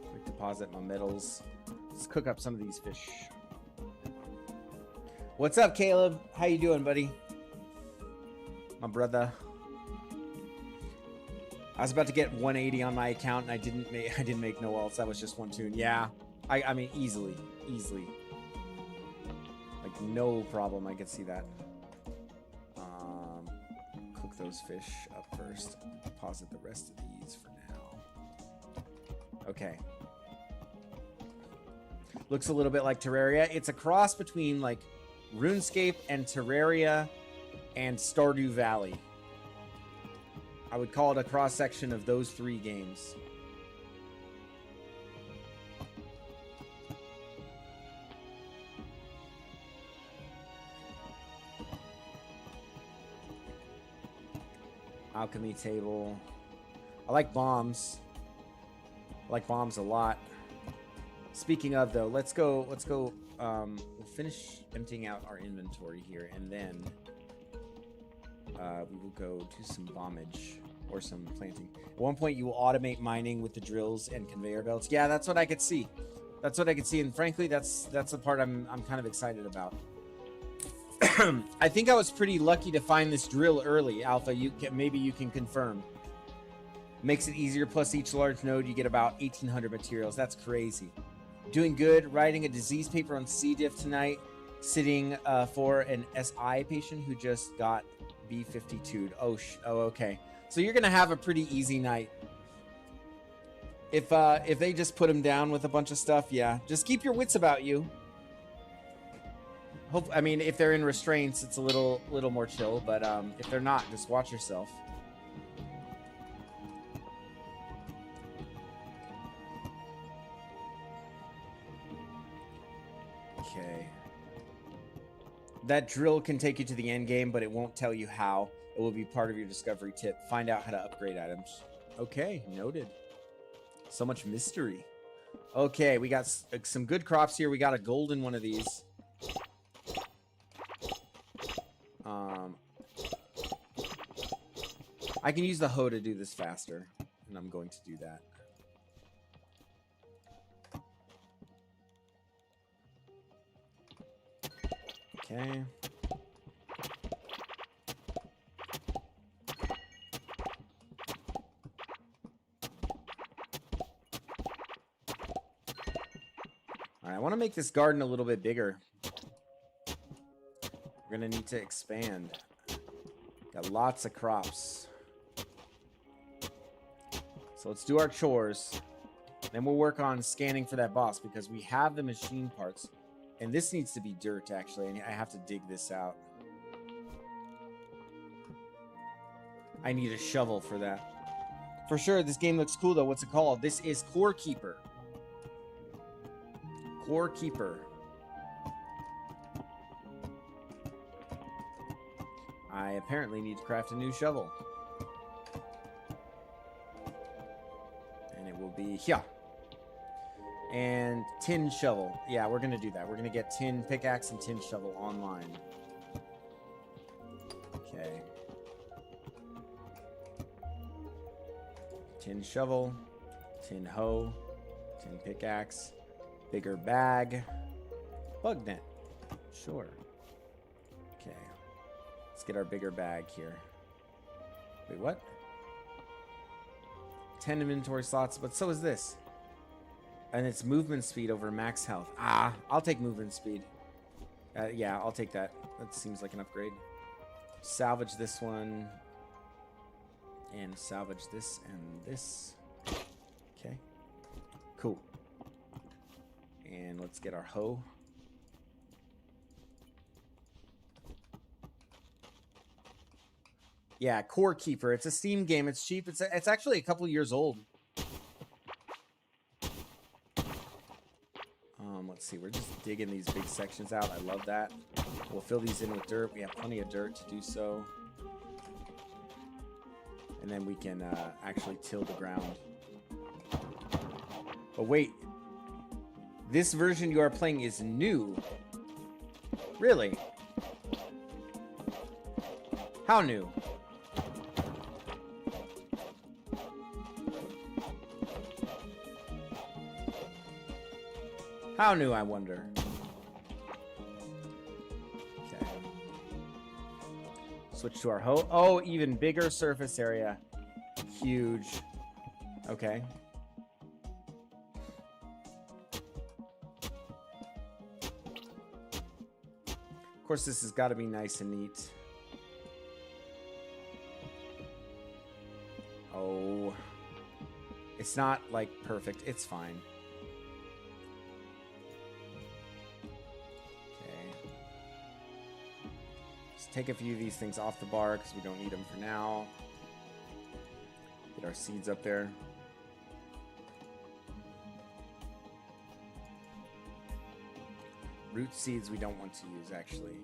Quick deposit my metals. Let's cook up some of these fish. What's up, Caleb? How you doing, buddy? My brother. I was about to get 180 on my account, and I didn't make no ults. That was just one tune. Yeah, I mean easily, like no problem. I could see that. Cook those fish up first. Deposit the rest of these for now. Okay. Looks a little bit like Terraria. It's a cross between like RuneScape and Terraria and Stardew Valley. I would call it a cross-section of those three games. Alchemy table. I like bombs. I like bombs a lot. Speaking of, though, let's go, we'll finish emptying out our inventory here, and then we will go do some bombage or some planting. At one point, you will automate mining with the drills and conveyor belts. Yeah, that's what I could see. That's what I could see, and frankly, that's the part I'm kind of excited about. I think I was pretty lucky to find this drill early, Alpha. Maybe you can confirm. Makes it easier, plus each large node you get about 1,800 materials. That's crazy. Doing good, writing a disease paper on C. diff tonight, sitting for an SI patient who just got B52'd. Oh, okay. So you're going to have a pretty easy night. If they just put him down with a bunch of stuff, yeah. Just keep your wits about you. I mean, if they're in restraints, it's a little more chill, but if they're not, just watch yourself. Okay. That drill can take you to the end game, but it won't tell you how. It will be part of your discovery tip. Find out how to upgrade items. Okay, noted. So much mystery. Okay, we got some good crops here. We got a golden one of these. I can use the hoe to do this faster, and I'm going to do that. Okay. All right, I want to make this garden a little bit bigger. We're going to need to expand. Got lots of crops. So let's do our chores. Then we'll work on scanning for that boss because we have the machine parts. And this needs to be dirt, actually. And I have to dig this out. I need a shovel for that. For sure, this game looks cool, though. What's it called? This is Core Keeper. Core Keeper. I apparently need to craft a new shovel. And it will be here. And tin shovel. Yeah, we're going to do that. We're going to get tin pickaxe and tin shovel online. Okay. Tin shovel. Tin hoe. Tin pickaxe. Bigger bag. Bug net. Sure. Okay. Let's get our bigger bag here. Wait, what? 10 inventory slots, but so is this. And it's movement speed over max health. Ah, I'll take movement speed. Yeah, I'll take that. That seems like an upgrade. Salvage this one. And salvage this and this. Okay. Cool. And let's get our hoe. Yeah, Core Keeper. It's a Steam game. It's cheap. It's actually a couple years old. Let's see. We're just digging these big sections out. I love that. We'll fill these in with dirt. We have plenty of dirt to do so. And then we can actually till the ground. But wait. This version you are playing is new. Really? How new? How new, I wonder? Okay. Switch to our hoe. Oh, even bigger surface area. Huge. Okay. Of course, this has got to be nice and neat. Oh. It's not, like, perfect. It's fine. Take a few of these things off the bar because we don't need them for now. Get our seeds up there. Root seeds we don't want to use, actually.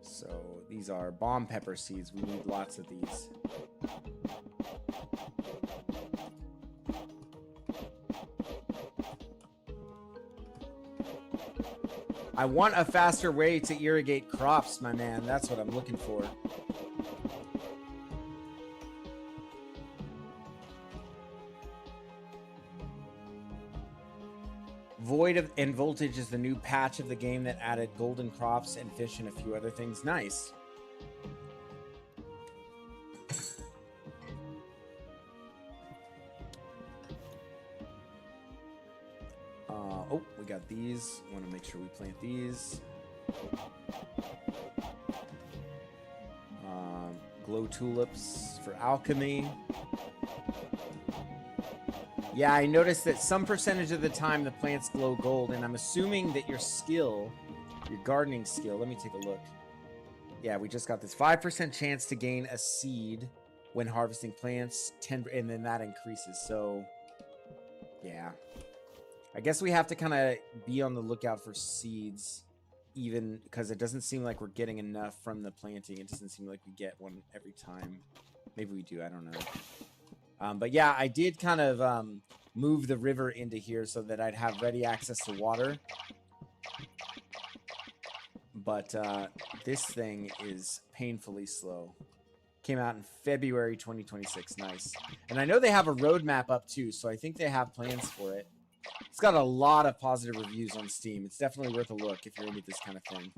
So these are bomb pepper seeds. We need lots of these. I want a faster way to irrigate crops, my man. That's what I'm looking for. Void and Voltage is the new patch of the game that added golden crops and fish and a few other things. Nice. Oh, we got these. Want to make sure we plant these. Glow tulips for alchemy. Yeah, I noticed that some percentage of the time the plants glow gold, and I'm assuming that your skill, your gardening skill, let me take a look. Yeah, we just got this 5% chance to gain a seed when harvesting plants, 10, and then that increases. So, yeah. I guess we have to kind of be on the lookout for seeds, even because it doesn't seem like we're getting enough from the planting. It doesn't seem like we get one every time. Maybe we do, I don't know. But yeah, I did kind of move the river into here so that I'd have ready access to water. But this thing is painfully slow. Came out in February 2026. Nice. And I know they have a roadmap up too, so I think they have plans for it. It's got a lot of positive reviews on Steam. It's definitely worth a look if you're into this kind of thing.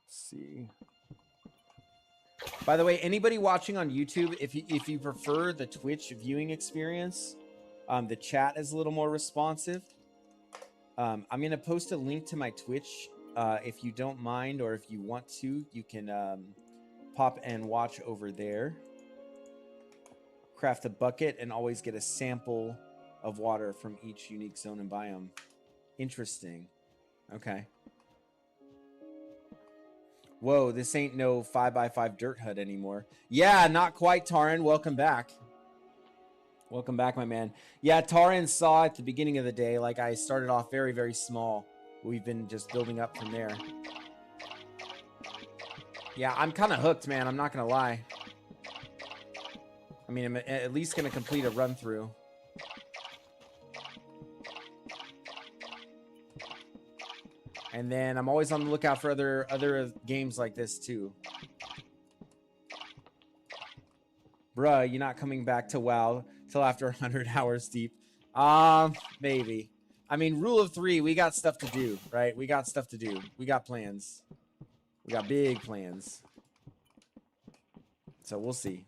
Let's see. By the way, anybody watching on YouTube, if you prefer the Twitch viewing experience, the chat is a little more responsive. I'm going to post a link to my Twitch. If you don't mind, or if you want to, you can pop and watch over there. Craft a bucket and always get a sample of water from each unique zone and biome. Interesting. Okay. Whoa, this ain't no 5x5 dirt hut anymore. Yeah, not quite, Taran. Welcome back. Welcome back, my man. Yeah, Taran saw at the beginning of the day, like I started off very, very small. We've been just building up from there. Yeah, I'm kind of hooked, man. I'm not going to lie. I mean, I'm at least going to complete a run through. And then I'm always on the lookout for other games like this too. Bruh, you're not coming back to WoW till after 100 hours deep. Maybe. I mean, rule of 3, we got stuff to do, right? We got stuff to do. We got plans. We got big plans. So we'll see.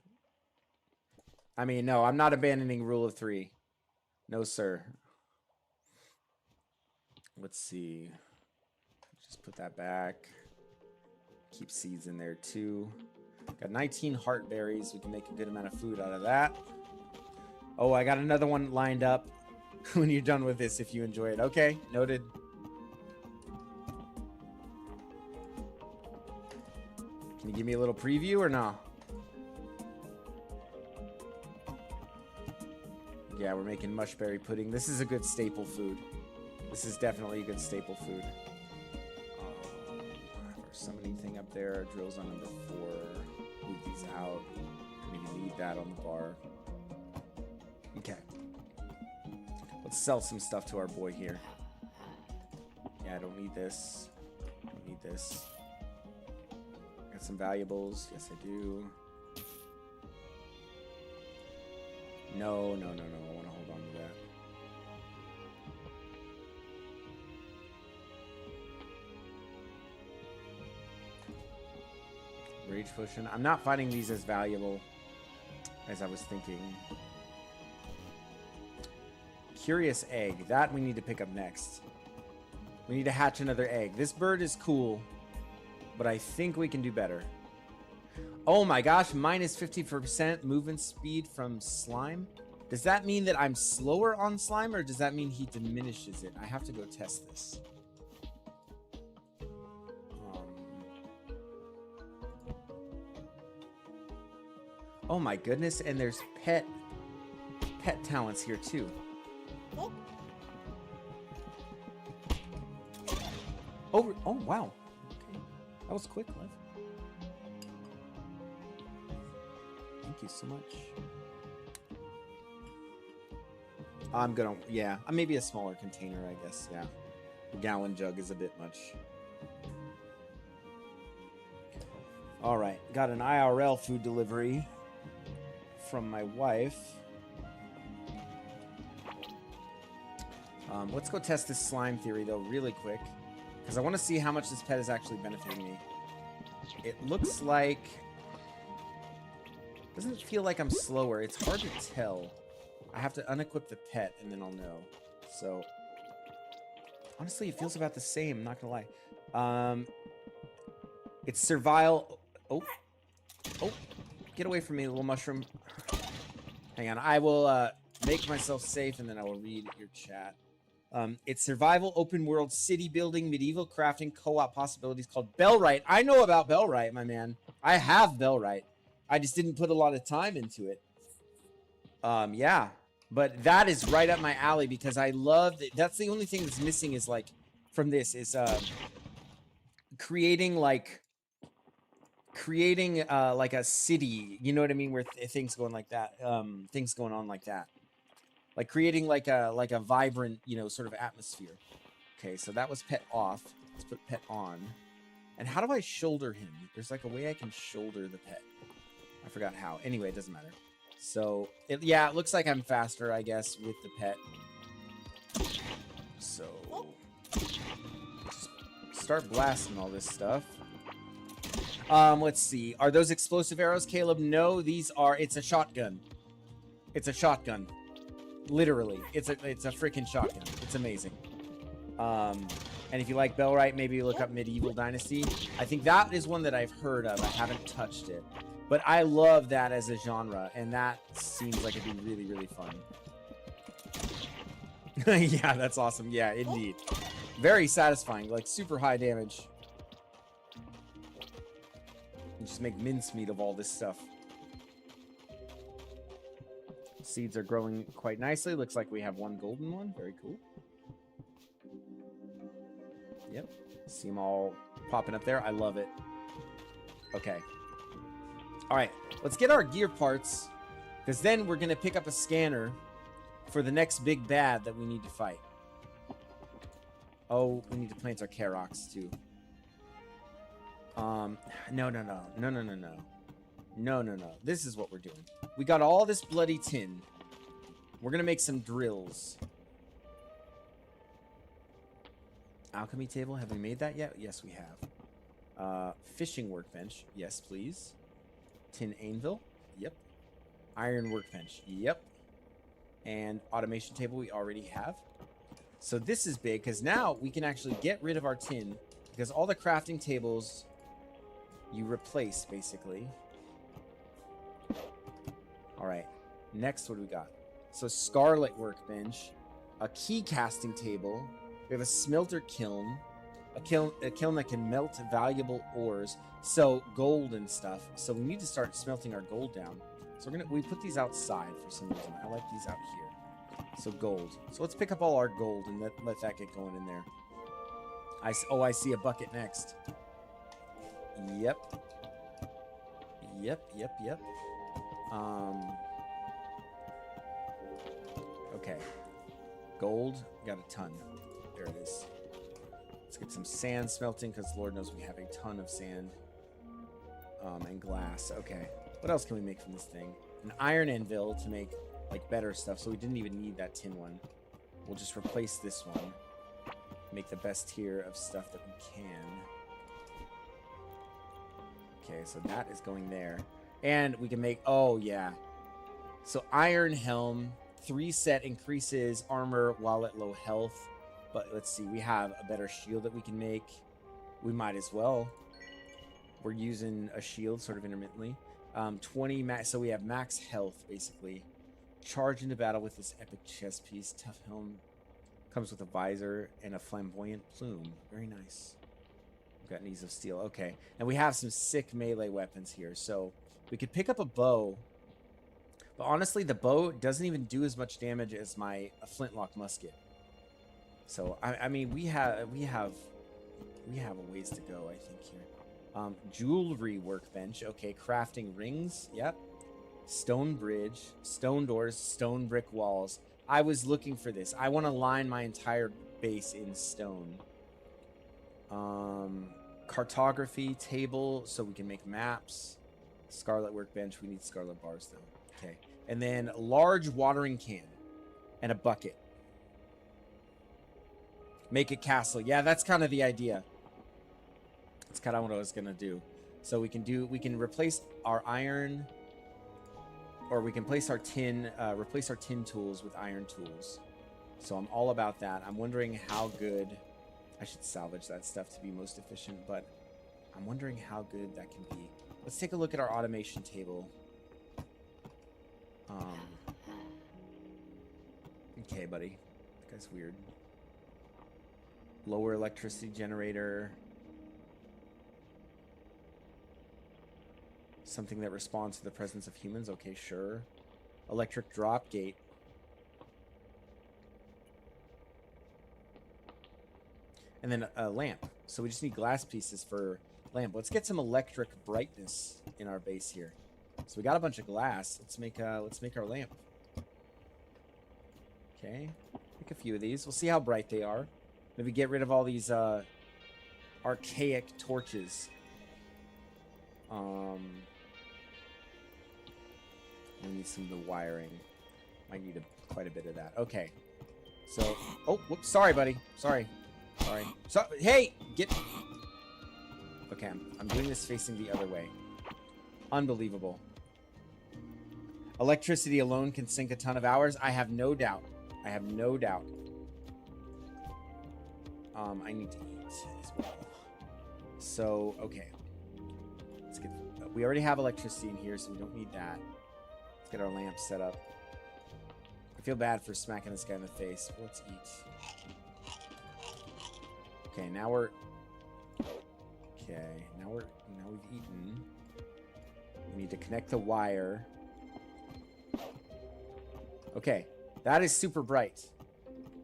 I mean, no, I'm not abandoning rule of 3. No, sir. Let's see. Just put that back. Keep seeds in there too. Got 19 heart berries. We can make a good amount of food out of that. Oh, I got another one lined up when you're done with this if you enjoy it. Okay, noted. Can you give me a little preview or no? Yeah, we're making mushberry pudding. This is a good staple food. This is definitely a good staple food. There's some anything up there. Drills on number 4. Move these out. Maybe need that on the bar. Okay. Let's sell some stuff to our boy here. Yeah, I don't need this. Don't need this. Got some valuables. Yes, I do. No. I want to hold on to that. Rage potion. I'm not finding these as valuable as I was thinking. Curious egg. That we need to pick up next. We need to hatch another egg. This bird is cool, but I think we can do better. Oh my gosh, minus 50% movement speed from slime. Does that mean that I'm slower on slime, or does that mean he diminishes it? I have to go test this. Oh my goodness, and there's pet talents here too. Oh wow. Okay. That was quick, Lev. Thank you so much. I'm gonna, yeah, maybe a smaller container, I guess, yeah. A gallon jug is a bit much. All right, got an IRL food delivery from my wife. Let's go test this slime theory, though, really quick, because I want to see how much this pet is actually benefiting me. It looks like... Doesn't feel like I'm slower. It's hard to tell. I have to unequip the pet and then I'll know. So honestly, it feels about the same, I'm not gonna lie. It's survival. Oh, oh, get away from me, little mushroom. Hang on, I will make myself safe and then I will read your chat. It's survival, open world, city building, medieval crafting, co-op possibilities called Bellwright. I know about Bellwright, my man. I have Bellwright. I just didn't put a lot of time into it. Yeah, but that is right up my alley because I love that. That's the only thing that's missing is like from this is creating like a city. You know what I mean? Where things going like that. Things going on like that. Like creating like a vibrant, you know, sort of atmosphere. Okay, so that was pet off. Let's put pet on. And how do I shoulder him? There's like a way I can shoulder the pet. I forgot how. Anyway, it doesn't matter. So, yeah, it looks like I'm faster, I guess, with the pet. So, just start blasting all this stuff. Let's see. Are those explosive arrows, Caleb? No, these are... It's a shotgun. It's a shotgun. Literally. It's a freaking shotgun. It's amazing. And if you like Bellwright, maybe look up Medieval Dynasty. I think that is one that I've heard of. I haven't touched it. But I love that as a genre, and that seems like it'd be really, really fun. Yeah, that's awesome. Yeah, indeed. Very satisfying, like super high damage. You just make mincemeat of all this stuff. Seeds are growing quite nicely. Looks like we have one golden one. Very cool. Yep. See them all popping up there. I love it. Okay. All right. Let's get our gear parts, because then we're going to pick up a scanner for the next big bad that we need to fight. Oh, we need to plant our Karoks too. No. This is what we're doing. We got all this bloody tin. We're going to make some drills. Alchemy table. Have we made that yet? Yes, we have. Fishing workbench. Yes, please. Tin anvil. Yep. Iron workbench. Yep. And automation table we already have. So this is big because now we can actually get rid of our tin because all the crafting tables you replace basically. All right. Next, what do we got? So Scarlet workbench, a key casting table. We have a smelter kiln, a kiln that can melt valuable ores, so gold and stuff. So we need to start smelting our gold down. So we put these outside for some reason. I like these out here. So gold. So let's pick up all our gold and let that get going in there. I see a bucket next. Yep. Okay. Gold, got a ton. There it is. Let's get some sand smelting because Lord knows we have a ton of sand. And glass. Okay. What else can we make from this thing? An iron anvil to make like better stuff. So we didn't even need that tin one. We'll just replace this one. Make the best tier of stuff that we can. Okay, so that is going there. And we can make, oh yeah. So iron helm, 3 set increases armor while at low health. But let's see, we have a better shield that we can make. We might as well. We're using a shield sort of intermittently. 20 max, so we have max health basically. Charge into battle with this epic chest piece. Tough helm comes with a visor and a flamboyant plume. Very nice. We've got knees of steel. Okay, and we have some sick melee weapons here. So we could pick up a bow. But honestly, the bow doesn't even do as much damage as my flintlock musket. So I mean, we have a ways to go, I think here. Jewelry workbench. Okay, crafting rings. Yep. Stone bridge, stone doors, stone brick walls. I was looking for this. I want to line my entire base in stone. Cartography table so we can make maps. Scarlet workbench. We need scarlet bars though. Okay. And then large watering can and a bucket. Make a castle. Yeah, that's kind of the idea. That's kind of what I was gonna do. So we can replace our iron or we can place our tin, replace our tin tools with iron tools. So I'm all about that. I'm wondering how good, I should salvage that stuff to be most efficient, but I'm wondering how good that can be. Let's take a look at our automation table. Okay, buddy. That guy's weird. Lower electricity generator. Something that responds to the presence of humans. Okay, sure. Electric drop gate. And then a lamp. So we just need glass pieces for lamp. Let's get some electric brightness in our base here. So we got a bunch of glass. Let's make our lamp. Okay. Make a few of these. We'll see how bright they are. Maybe get rid of all these archaic torches. We need some of the wiring. Might need quite a bit of that. Okay. So, oh, whoops, sorry, buddy. Sorry. So, hey, get. Okay, I'm doing this facing the other way. Unbelievable. Electricity alone can sink a ton of hours. I have no doubt. I have no doubt. I need to eat as well. So, okay. Let's get. We already have electricity in here, so we don't need that. Let's get our lamp set up. I feel bad for smacking this guy in the face. Let's eat. Okay, now we're. Okay, now we've eaten. We need to connect the wire. Okay, that is super bright.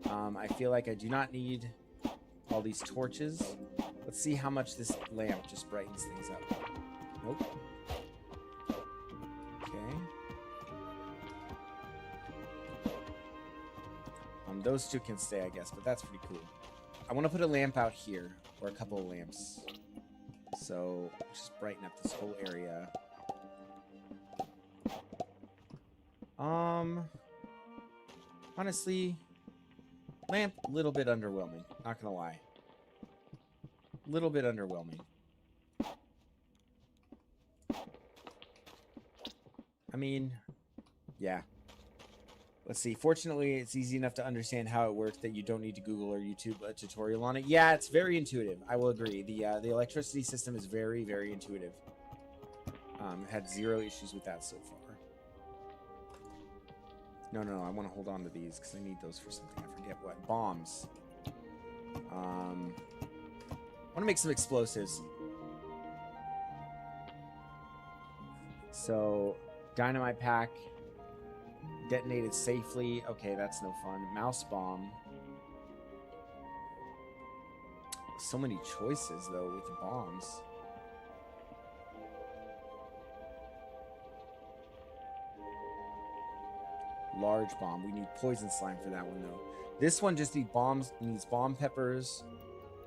I feel like I do not need all these torches. Let's see how much this lamp just brightens things up. Nope. Okay. Those two can stay, I guess, but that's pretty cool. I want to put a lamp out here, or a couple of lamps. So, just brighten up this whole area. Honestly, lamp, a little bit underwhelming. Not gonna lie. Little bit underwhelming. I mean, yeah. Let's see. Fortunately, it's easy enough to understand how it works that you don't need to Google or YouTube a tutorial on it. Yeah, it's very intuitive. I will agree. The electricity system is very, very intuitive. Had zero issues with that so far. No, I want to hold on to these because I need those for something. I forget what. Bombs. I want to make some explosives. So, dynamite pack. Detonated safely. Okay, that's no fun. Mouse bomb. So many choices, though, with the bombs. Large bomb. We need poison slime for that one, though. This one just needs bombs. Needs bomb peppers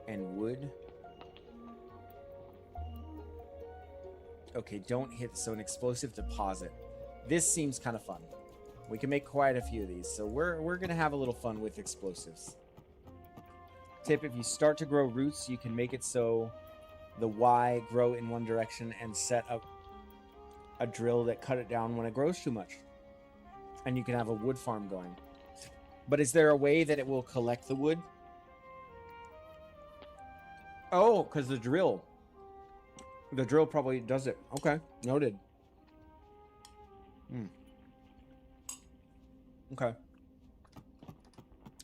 and wood. Okay, don't hit. So an explosive deposit. This seems kind of fun. We can make quite a few of these. So we're going to have a little fun with explosives. Tip, if you start to grow roots, you can make it so the Y grow in one direction and set up a drill that cut it down when it grows too much. And you can have a wood farm going. But is there a way that it will collect the wood? Oh, because the drill. The drill probably does it. Okay, noted. Okay.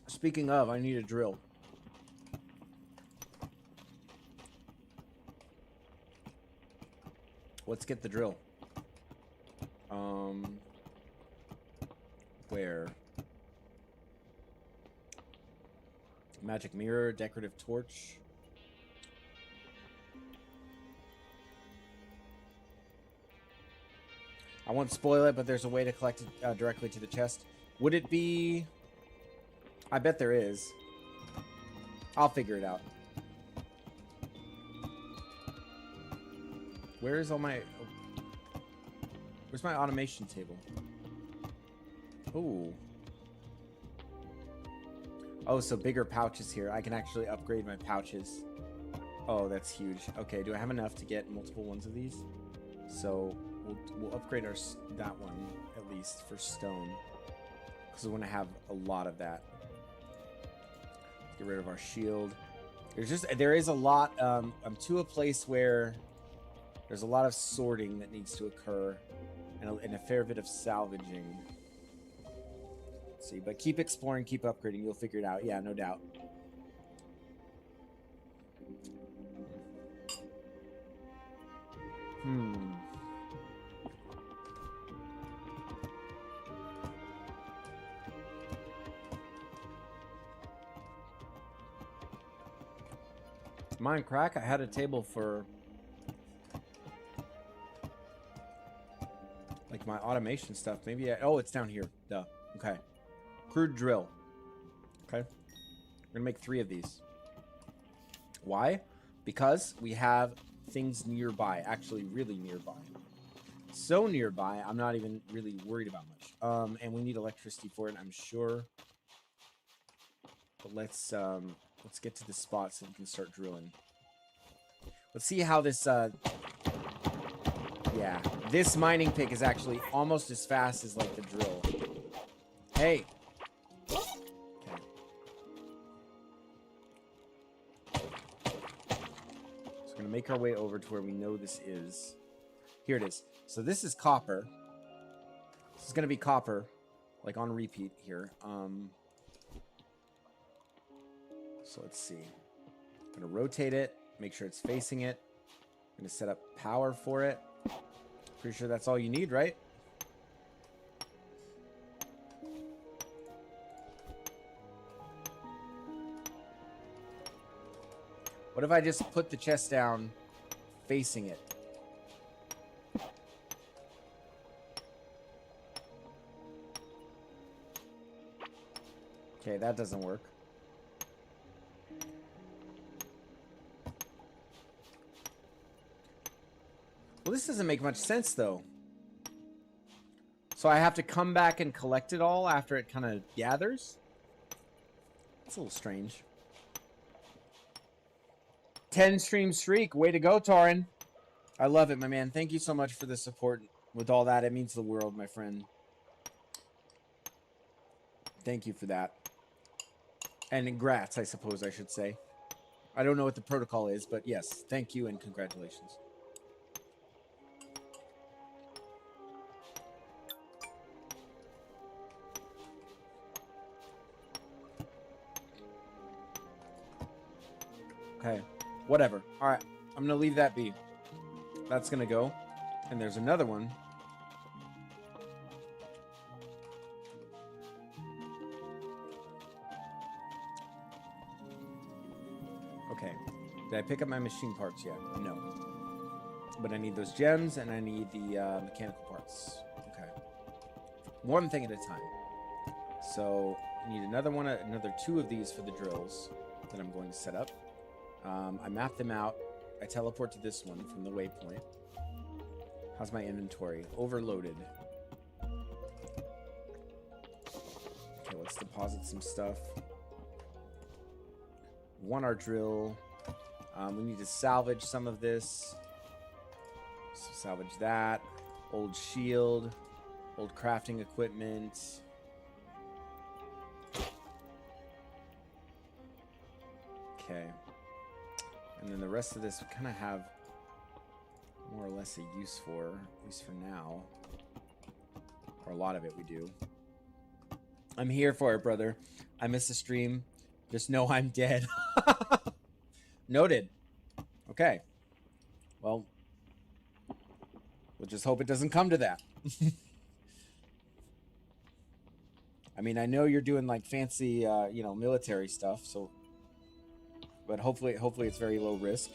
Speaking of, I need a drill. Let's get the drill. Where? Magic mirror, decorative torch. I won't spoil it, but there's a way to collect it directly to the chest. Would it be... I bet there is. I'll figure it out. Where's all my... Where's my automation table? Ooh. Oh, so bigger pouches here. I can actually upgrade my pouches. Oh, that's huge. Okay, do I have enough to get multiple ones of these? So we'll upgrade that one at least for stone, because we want to have a lot of that. Get rid of our shield. There is a lot. I'm to a place where there's a lot of sorting that needs to occur, and a fair bit of salvaging. Let's see, but keep exploring, keep upgrading. You'll figure it out. Yeah, no doubt. Mine crack. I had a table for like my automation stuff. Maybe oh, it's down here. Duh. Okay. Crude drill. Okay. We're gonna make 3 of these. Why? Because we have things nearby. Actually, really nearby. So nearby, I'm not even really worried about much. And we need electricity for it, I'm sure. But let's get to the spot so we can start drilling. Let's see how this yeah, this mining pick is actually almost as fast as like the drill. Hey. Okay. So we're gonna make our way over to where we know this is. Here it is. So this is copper. This is gonna be copper, like on repeat here. So let's see. I'm gonna rotate it, make sure it's facing it. I'm gonna set up power for it. Pretty sure that's all you need, right? What if I just put the chest down facing it? Okay, that doesn't work. Well, this doesn't make much sense, though. So I have to come back and collect it all after it kind of gathers? That's a little strange. 10 stream streak. Way to go, Torin. I love it, my man. Thank you so much for the support with all that. It means the world, my friend. Thank you for that. And congrats, I suppose I should say. I don't know what the protocol is, but yes, thank you and congratulations. Okay, whatever. All right, I'm gonna leave that be. That's gonna go. And there's another one. Okay, did I pick up my machine parts yet? No. But I need those gems and I need the mechanical parts. Okay. One thing at a time. So, I need another 2 of these for the drills that I'm going to set up. I map them out. I teleport to this one from the waypoint. How's my inventory? Overloaded. Okay, let's deposit some stuff. 1R drill. We need to salvage some of this. So salvage that. Old shield. Old crafting equipment. Okay. And then the rest of this we kind of have more or less a use for, at least for now. Or a lot of it we do. I'm here for it, brother. I missed the stream. Just know I'm dead. Noted. Okay. Well, we'll just hope it doesn't come to that. I mean, I know you're doing like fancy, you know, military stuff, so... But hopefully it's very low risk.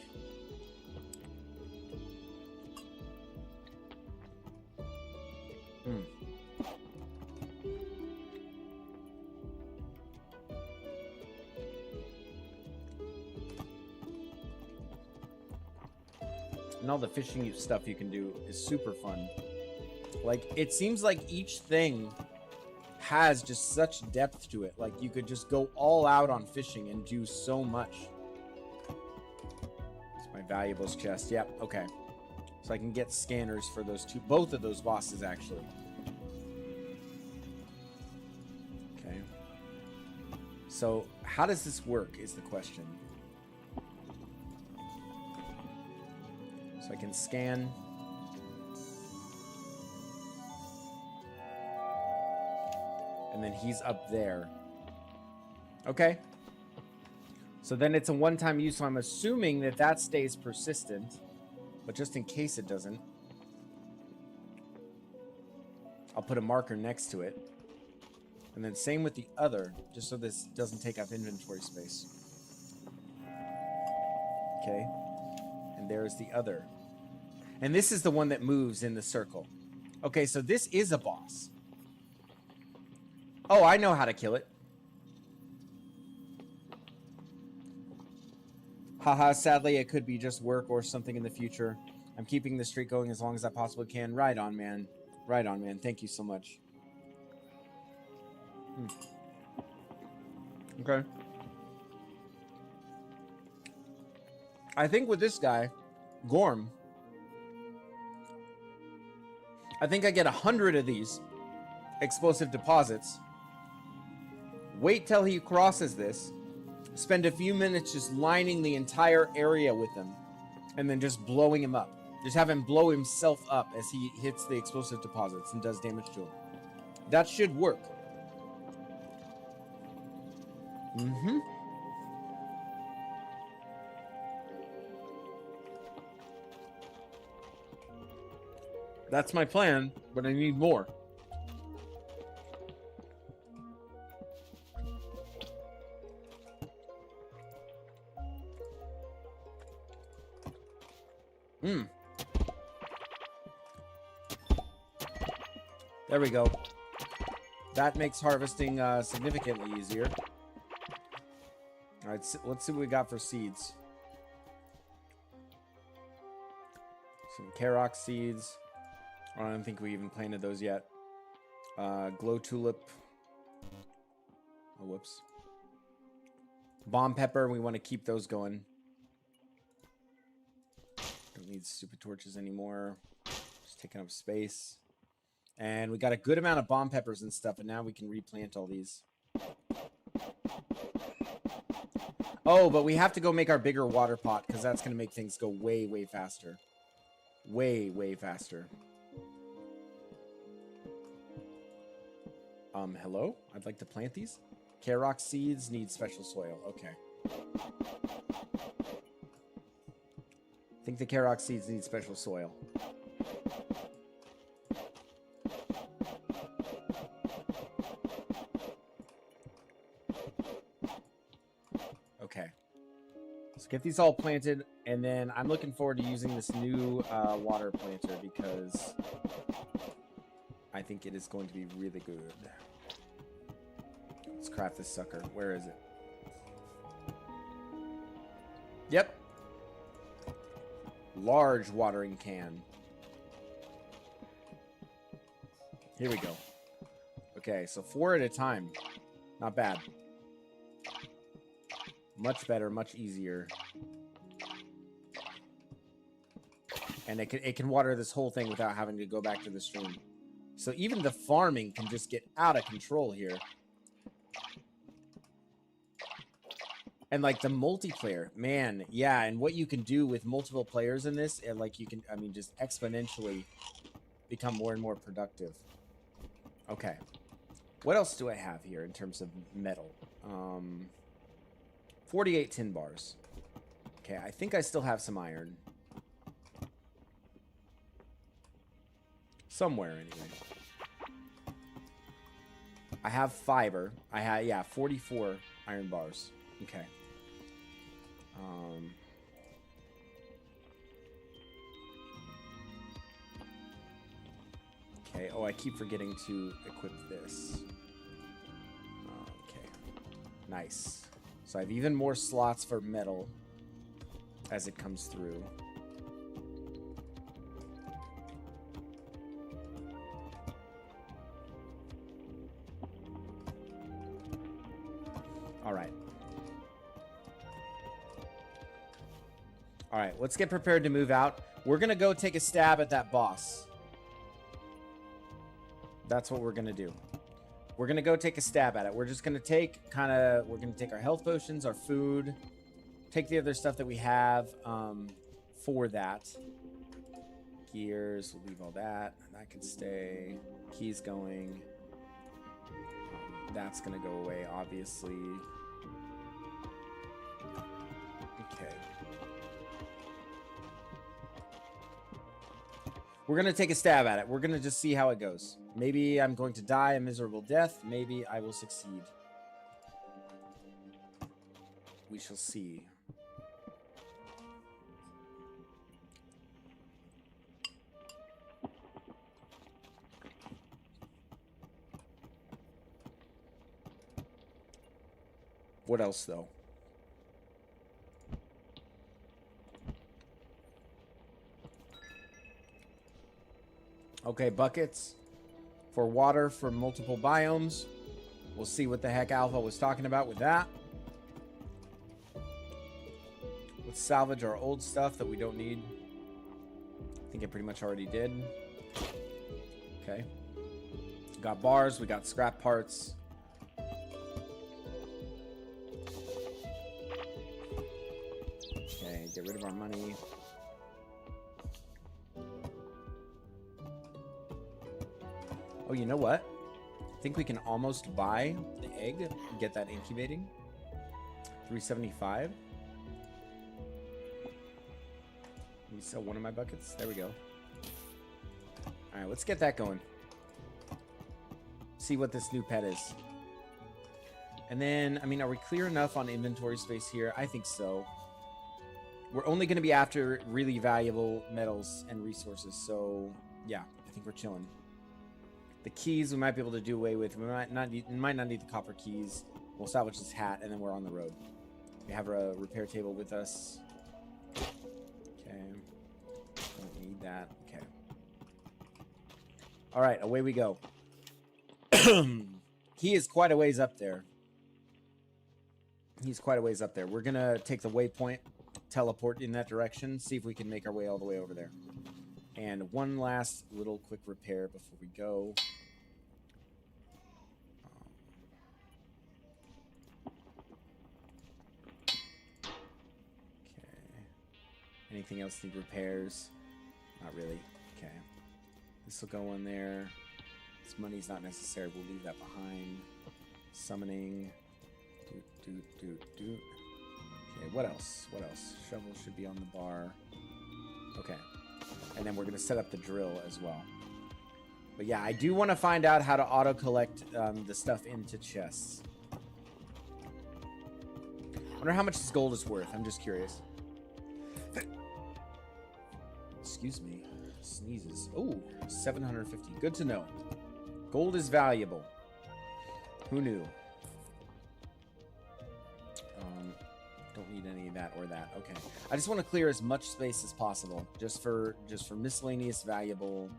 And all the fishing stuff you can do is super fun. Like, it seems like each thing has just such depth to it. Like, you could just go all out on fishing and do so much. Valuables chest. Yep. Okay. So I can get scanners for those both of those bosses actually. Okay. So, how does this work is the question. So I can scan. And then he's up there. Okay. So then it's a one-time use, so I'm assuming that that stays persistent. But just in case it doesn't, I'll put a marker next to it. And then same with the other, just so this doesn't take up inventory space. Okay. And there's the other. And this is the one that moves in the circle. Okay, so this is a boss. Oh, I know how to kill it. Haha, sadly, it could be just work or something in the future. I'm keeping the streak going as long as I possibly can. Right on, man. Right on, man. Thank you so much. Okay. I think with this guy, Gorm, I think I get 100 of these explosive deposits. Wait till he crosses this. Spend a few minutes just lining the entire area with him. And then just blowing him up. Just have him blow himself up as he hits the explosive deposits and does damage to him. That should work. Mm-hmm. That's my plan, but I need more. There we go. That makes harvesting significantly easier. All right, let's see what we got for seeds. Some Karox seeds. I don't think we even planted those yet. Glow tulip. Oh, whoops. Bomb pepper. We want to keep those going. Don't need stupid torches anymore. Just taking up space. And we got a good amount of bomb peppers and stuff, and now we can replant all these. Oh, but we have to go make our bigger water pot, because that's going to make things go way, way faster. Way, way faster. Hello? I'd like to plant these. Karox seeds need special soil. Okay. I think the Karox seeds need special soil. Okay. Let's get these all planted, and then I'm looking forward to using this new water planter because I think it is going to be really good. Let's craft this sucker. Where is it? Yep. Large watering can. Here we go. Okay, so 4 at a time. Not bad. Much better, much easier. And it can water this whole thing without having to go back to the stream. So even the farming can just get out of control here. And like the multiplayer, man, yeah, and what you can do with multiple players in this, and like you can, I mean, just exponentially become more and more productive. Okay. What else do I have here in terms of metal? 48 tin bars. Okay, I think I still have some iron. Somewhere, anyway. I have fiber. I have, yeah, 44 iron bars. Okay. Okay, oh, I keep forgetting to equip this. Okay. Nice. So I have even more slots for metal as it comes through. All right. All right, let's get prepared to move out. We're going to go take a stab at that boss. That's what we're going to do. we're gonna go take a stab at it. We're just gonna take we're gonna take our health potions, our food, take the other stuff that we have for that. Gears, we'll leave all that. That can stay. Keys going. That's gonna go away, obviously. Okay. We're gonna take a stab at it. We're gonna just see how it goes. Maybe I'm going to die a miserable death. Maybe I will succeed. We shall see. What else, though? Okay, buckets for water for multiple biomes. We'll see what the heck Alpha was talking about with that. Let's salvage our old stuff that we don't need. I think I pretty much already did. Okay. We got bars, we got scrap parts. Okay, get rid of our money. Oh, you know what? I think we can almost buy the egg and get that incubating. 375. Let me sell one of my buckets. There we go. All right, let's get that going. See what this new pet is. And then, I mean, are we clear enough on inventory space here? I think so. We're only going to be after really valuable metals and resources. So, yeah, I think we're chilling. The keys we might be able to do away with. We might not need the copper keys. We'll salvage this hat, and then we're on the road. We have a repair table with us. Okay. Don't need that. Okay. All right, away we go. He is quite a ways up there. He's quite a ways up there. We're going to take the waypoint, teleport in that direction, see if we can make our way all the way over there. And one last little quick repair before we go. Okay. Anything else need repairs? Not really. Okay. This will go in there. This money's not necessary. We'll leave that behind. Summoning. Okay, what else? What else? Shovel should be on the bar. Okay. And then we're going to set up the drill as well. But yeah, I do want to find out how to auto-collect the stuff into chests. I wonder how much this gold is worth. I'm just curious. Excuse me. Sneezes. Oh, 750. Good to know. Gold is valuable. Who knew? Don't need any of that or that. Okay. I just want to clear as much space as possible just for miscellaneous valuable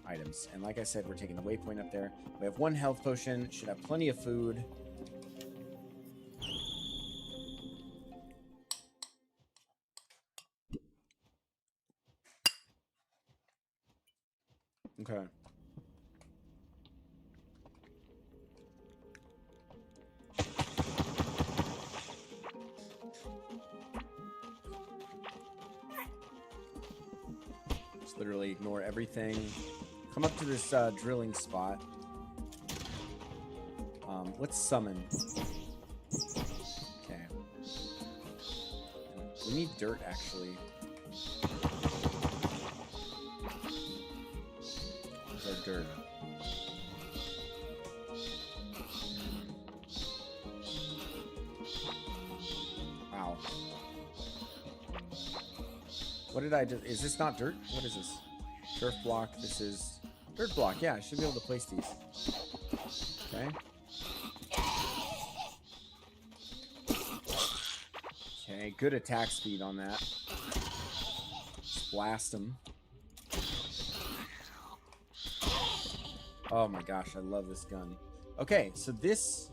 items. And like I said, we're taking the waypoint up there. We have one health potion, should have plenty of food. Okay. Literally ignore everything. Come up to this drilling spot. Let's summon. Okay. We need dirt, actually. Where's our dirt? Wow. What did I do? Is this not dirt? What is this? Turf block. This is dirt block. Yeah, I should be able to place these. Okay. Okay, good attack speed on that. Just blast them. Oh my gosh, I love this gun. Okay, so this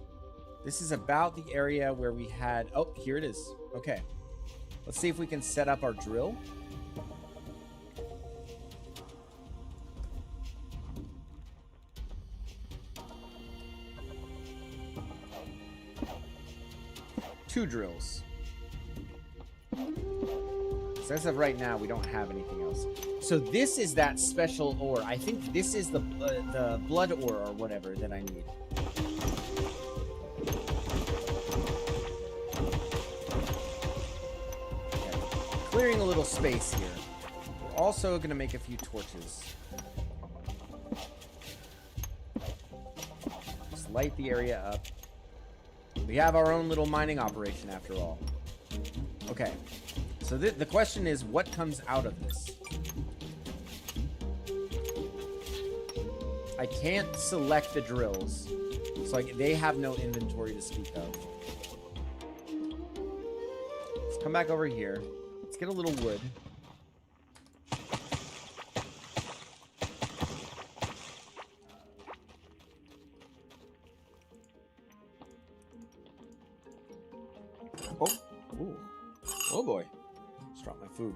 is about the area where we had... Oh, here it is. Okay. Let's see if we can set up our drill. 2 drills. So as of right now, we don't have anything else. So this is that special ore. I think this is the blood ore or whatever that I need. Okay. Clearing a little space here. We're also going to make a few torches. Just light the area up. We have our own little mining operation after all. Okay. So the question is, what comes out of this? I can't select the drills, so they have no inventory to speak of. Let's come back over here. Let's get a little wood. Oh, ooh. Oh boy. Just dropped my food.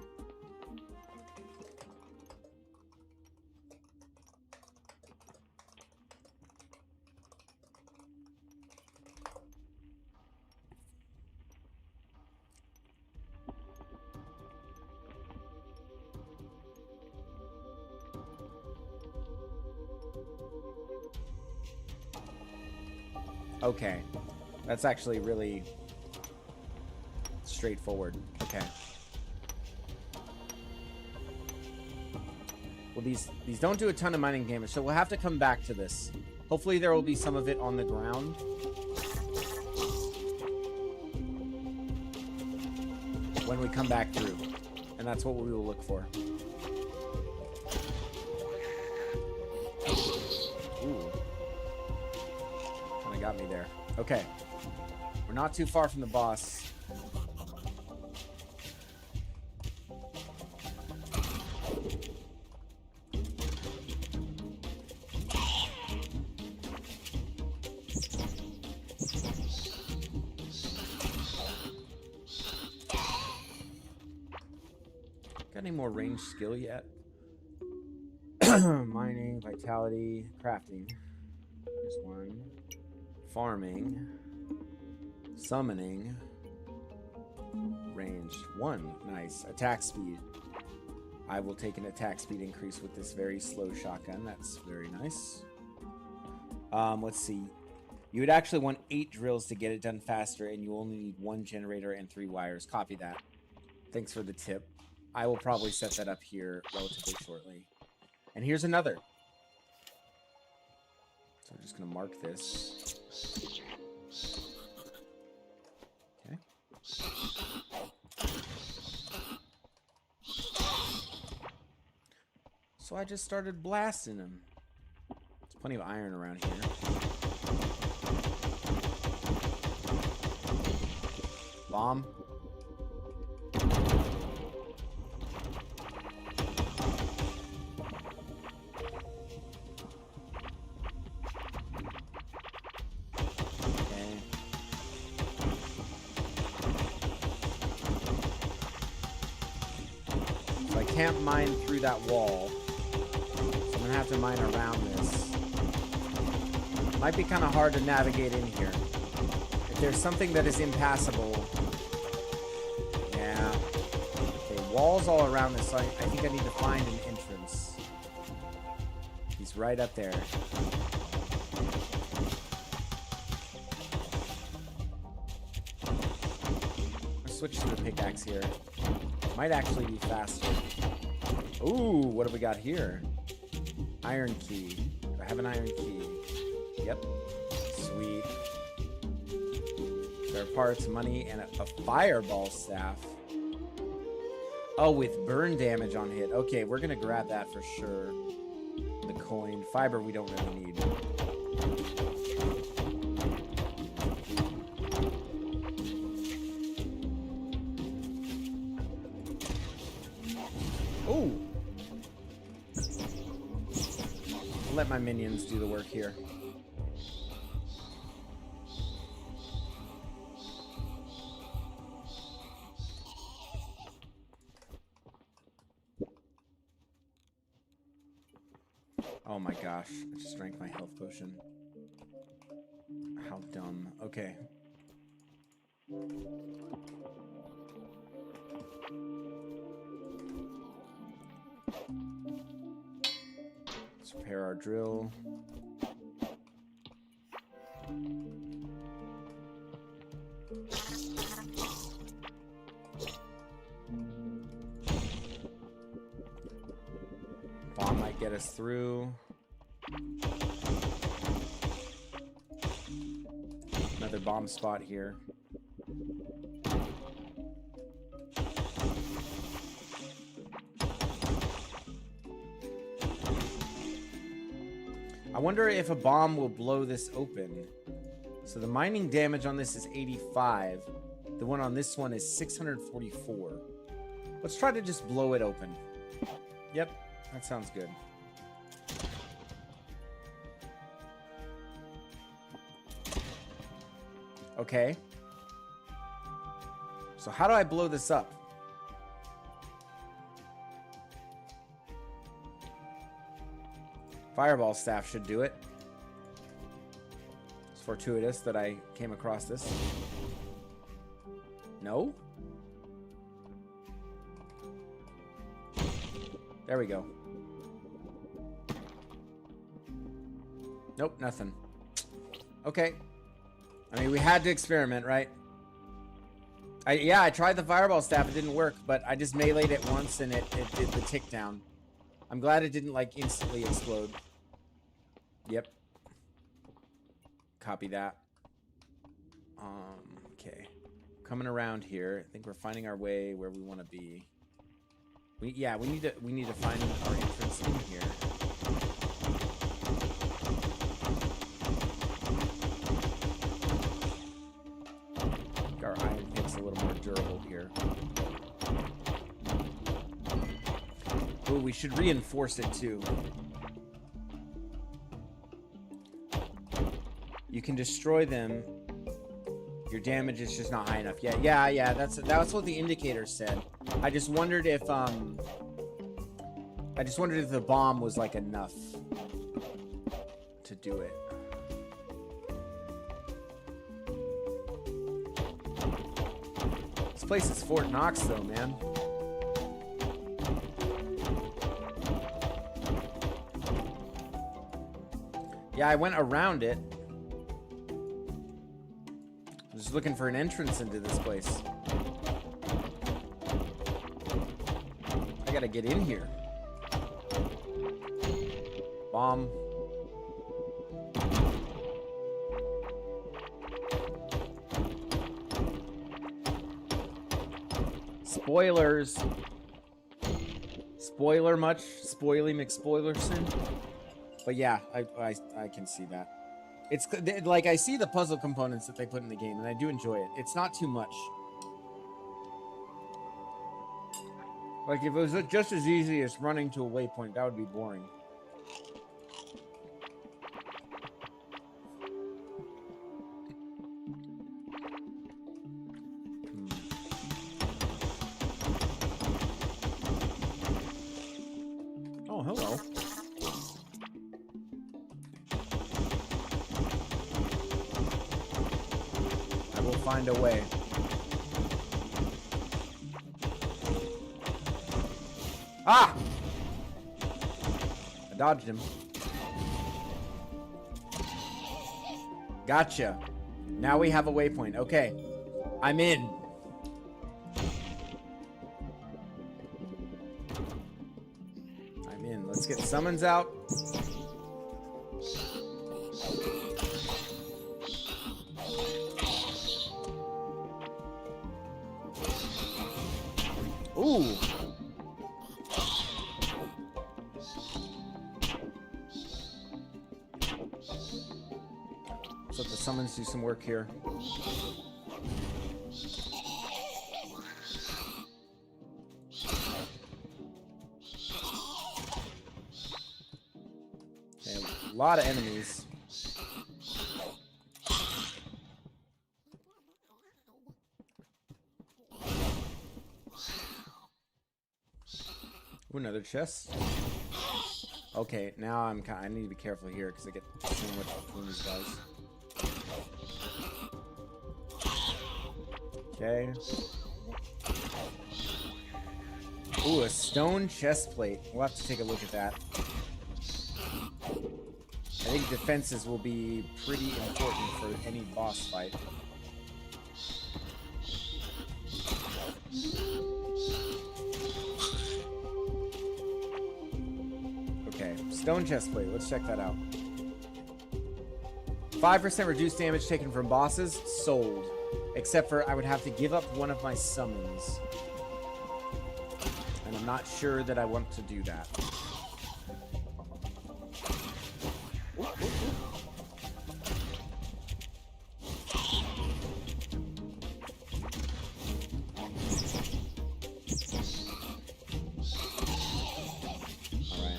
Okay. That's actually really straightforward. Okay. Well, these don't do a ton of mining damage, so we'll have to come back to this. Hopefully there will be some of it on the ground. When we come back through. And that's what we will look for. Ooh. Kinda got me there. Okay. We're not too far from the boss. Got any more range skill yet? Mining, vitality, crafting. There's one. Farming. Summoning. Range 1. Nice. Attack speed. I will take an attack speed increase with this very slow shotgun. That's very nice. Let's see. You would actually want 8 drills to get it done faster, and you only need 1 generator and 3 wires. Copy that. Thanks for the tip. I will probably set that up here relatively shortly. And here's another. So I'm just going to mark this. Okay. So I just started blasting them. There's plenty of iron around here. Bomb. Can't mine through that wall, so I'm gonna have to mine around this. Might be kind of hard to navigate in here. If there's something that is impassable, yeah. Okay, walls all around this, so I think I need to find an entrance. He's right up there. I'll switch to the pickaxe here. Might actually be faster. Ooh, what do we got here? Iron key. Do I have an iron key? Yep. Sweet. Spare parts, money, and a fireball staff. Oh, with burn damage on hit. Okay, we're gonna grab that for sure. The coin. Fiber we don't really need. Ooh. Let my minions do the work here. Oh my gosh, I just drank my health potion. How dumb. Okay. Let's repair our drill. Bomb might get us through. Another bomb spot here. I wonder if a bomb will blow this open. So the mining damage on this is 85. The one on this one is 644. Let's try to just blow it open. Yep, that sounds good. Okay. So how do I blow this up? Fireball staff should do it. It's fortuitous that I came across this. No? There we go. Nope, nothing. Okay. I mean, we had to experiment, right? Yeah, I tried the fireball staff. It didn't work, but I just meleeed it once and it did the tick down. I'm glad it didn't, like, instantly explode. Yep. Copy that. Okay. Coming around here. I think we're finding our way where we want to be. We need to find our entrance in here. Our iron pick's a little more durable here. Ooh, we should reinforce it too. You can destroy them. Your damage is just not high enough. Yeah. That's what the indicator said. I just wondered if the bomb was like enough to do it. This place is Fort Knox though, man. Yeah, I went around it. I'm just looking for an entrance into this place. I gotta get in here. Bomb. Spoilers. Spoiler much? Spoily McSpoilerson? But yeah, I can see that. It's like I see the puzzle components that they put in the game, and I do enjoy it. It's not too much. Like if it was just as easy as running to a waypoint, that would be boring. Oh, hello. Find a way. Ah! I dodged him. Gotcha. Now we have a waypoint. Okay. I'm in. I'm in. Let's get summons out. Ooh. Let's let the summons do some work here. Okay, a lot of enemies. Ooh, another chest. Okay, now I need to be careful here because I get sandwiched between these guys. Okay. Ooh, a stone chest plate. We'll have to take a look at that. I think defenses will be pretty important for any boss fight. Okay, stone chest plate. Let's check that out. 5% reduced damage taken from bosses. Sold. Except for I would have to give up one of my summons. And I'm not sure that I want to do that. Alright.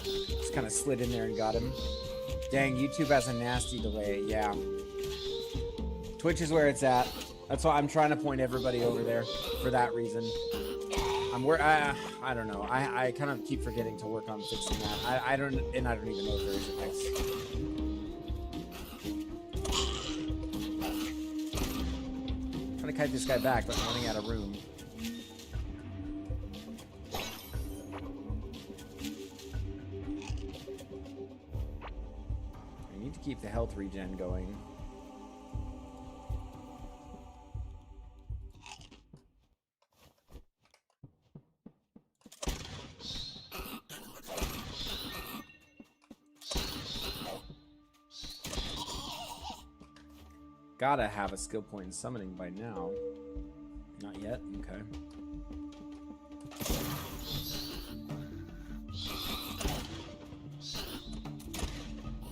Just kind of slid in there and got him. Dang, YouTube has a nasty delay. Yeah. Twitch is where it's at. That's why I'm trying to point everybody over there for that reason. I don't know. I kind of keep forgetting to work on fixing that. I don't even know if there is a fix. I'm trying to kite this guy back, but I'm running out of room. I need to keep the health regen going. Gotta have a skill point in summoning by now. Not yet? Okay.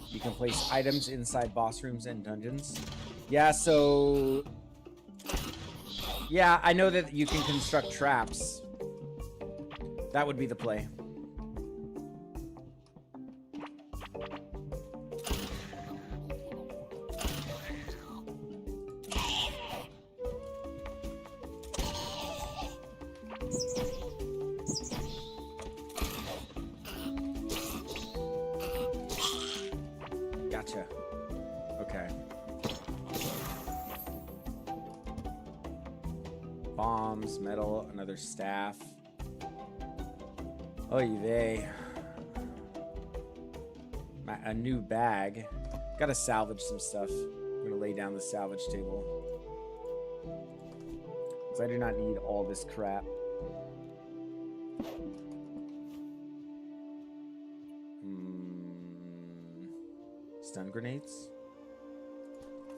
You can place items inside boss rooms and dungeons. Yeah, so... Yeah, I know that you can construct traps. That would be the play. Gotcha. Okay. Bombs, metal, another staff. Oy vey. A new bag. Gotta salvage some stuff. I'm gonna lay down the salvage table. Because I do not need all this crap. Stun grenades?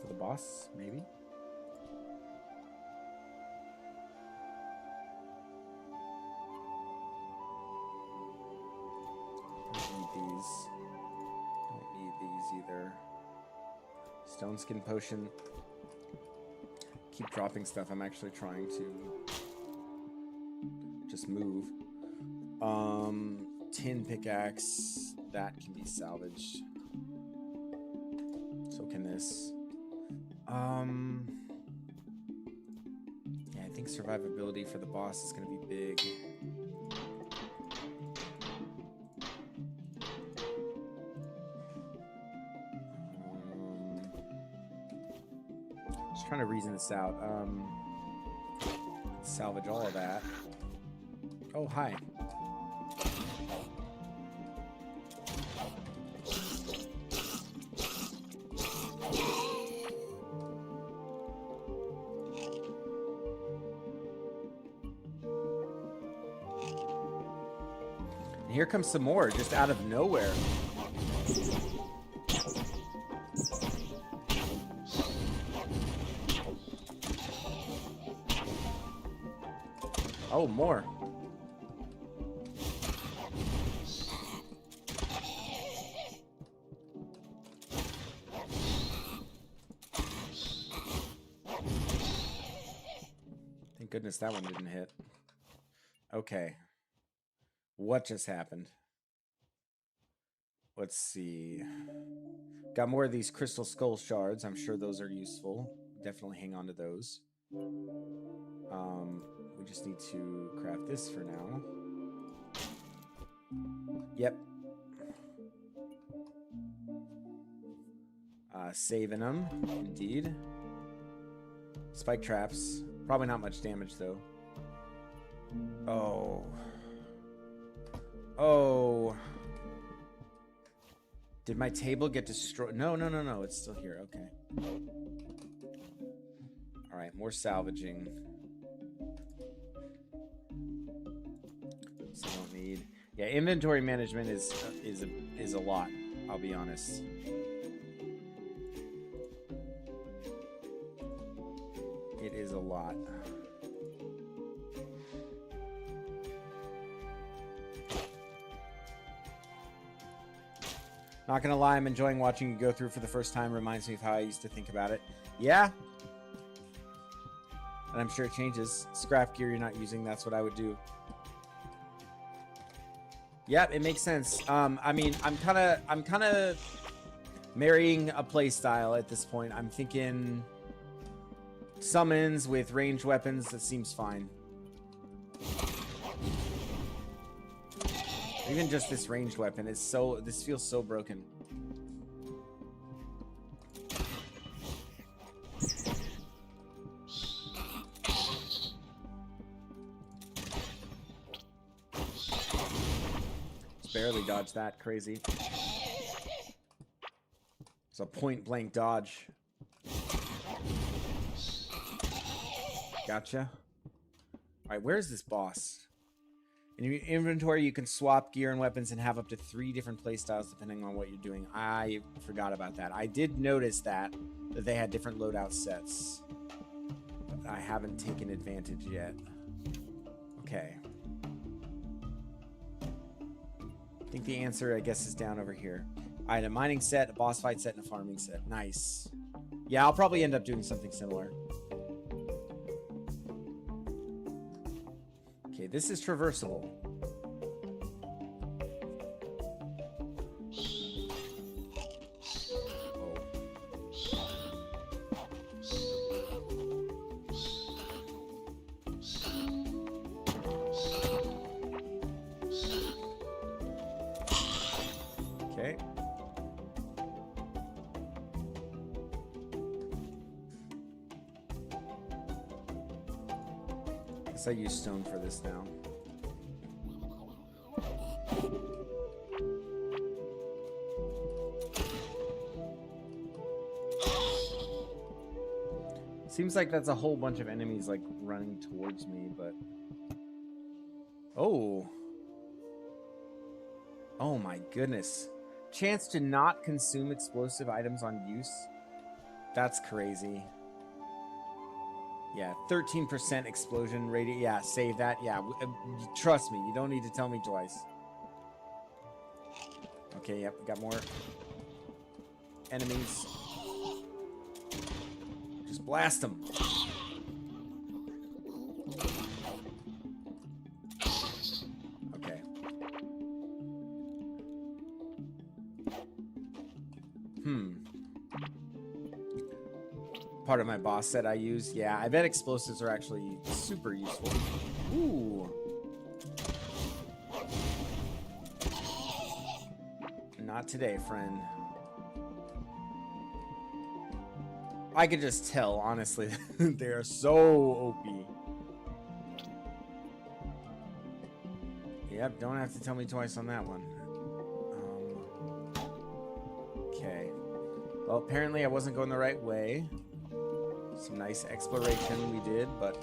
For the boss, maybe? Don't need these. Don't need these either. Stone skin potion. Keep dropping stuff. I'm actually trying to just move. Tin pickaxe. That can be salvaged. So can this. Yeah, I think survivability for the boss is going to be big. Just trying to reason this out. Salvage all of that. Oh, hi. Here comes some more, just out of nowhere. Oh, more. Thank goodness that one didn't hit. Okay. What just happened? Let's see. Got more of these crystal skull shards. I'm sure those are useful. Definitely hang on to those. We just need to craft this for now. Yep. Saving them, indeed. Spike traps. Probably not much damage, though. Oh. Oh. Did my table get destroyed? No. It's still here. Okay. All right, more salvaging. So I don't need. Yeah, inventory management is a lot. I'll be honest. It is a lot. Not gonna lie, I'm enjoying watching you go through for the first time. Reminds me of how I used to think about it. Yeah. And I'm sure it changes. Scrap gear you're not using, that's what I would do. Yep, it makes sense. I mean, I'm kind of marrying a play style at this point. I'm thinking summons with ranged weapons. That seems fine. Even just this ranged weapon is so. This feels so broken. Barely dodged that. Crazy. It's a point blank dodge. Gotcha. Alright, where's this boss? In your inventory, you can swap gear and weapons and have up to 3 different playstyles depending on what you're doing. I forgot about that. I did notice that they had different loadout sets. But I haven't taken advantage yet. Okay. I think the answer, I guess, is down over here. I had a mining set, a boss fight set, and a farming set. Nice. Yeah, I'll probably end up doing something similar. Okay, this is traversable. I use stone for this now. Seems like that's a whole bunch of enemies like running towards me, but oh my goodness, chance to not consume explosive items on use. That's crazy. Yeah, 13% explosion rate. Yeah, save that. Yeah, trust me, you don't need to tell me twice. Okay, yep, we got more enemies. Just blast them. Okay. Part of my boss set I use. Yeah, I bet explosives are actually super useful. Ooh. Not today, friend. I could just tell, honestly. They are so OP. Yep, don't have to tell me twice on that one. Okay. Well, apparently I wasn't going the right way. Some nice exploration we did, but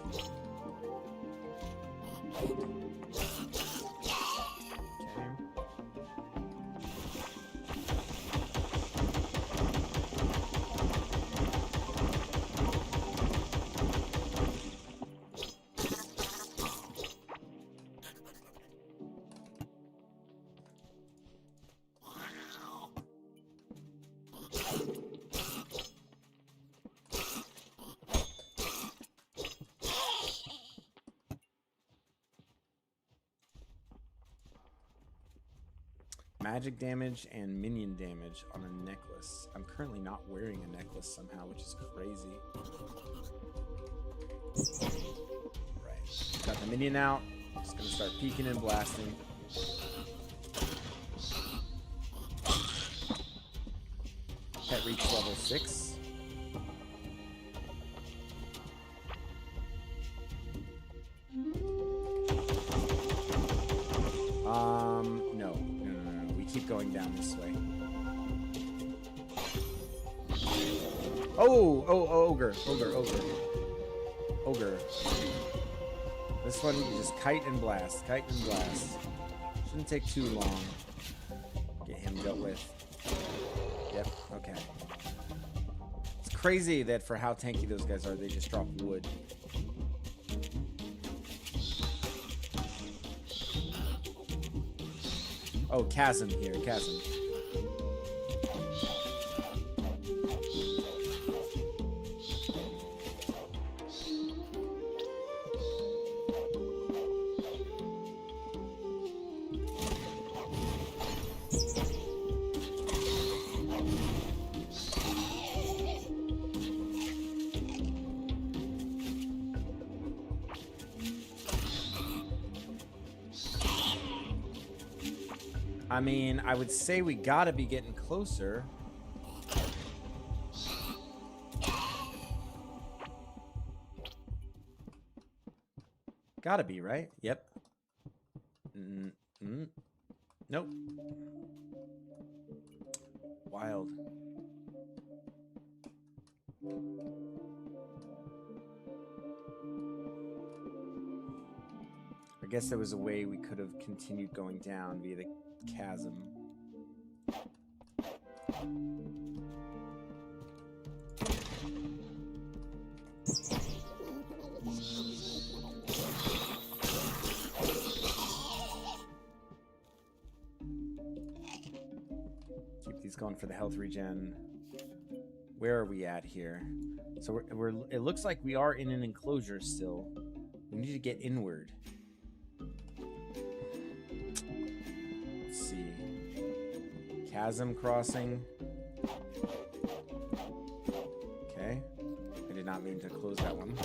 magic damage and minion damage on a necklace. I'm currently not wearing a necklace somehow, which is crazy. Right. Got the minion out. Just gonna start peeking and blasting. Pet reach level 6. Oh, ogre. Ogre. This one, you just kite and blast. Kite and blast. Shouldn't take too long. Get him dealt with. Yep, okay. It's crazy that for how tanky those guys are, they just drop wood. Oh, chasm here, chasm. I mean, I would say we gotta be getting closer. Gotta be, right? Yep. Nope. Wild. I guess there was a way we could have continued going down via the chasm. Keep these going for the health regen. Where are we at here? So we're it looks like we are in an enclosure still. We need to get inward. Let's see. Chasm crossing. Okay. I did not mean to close that one.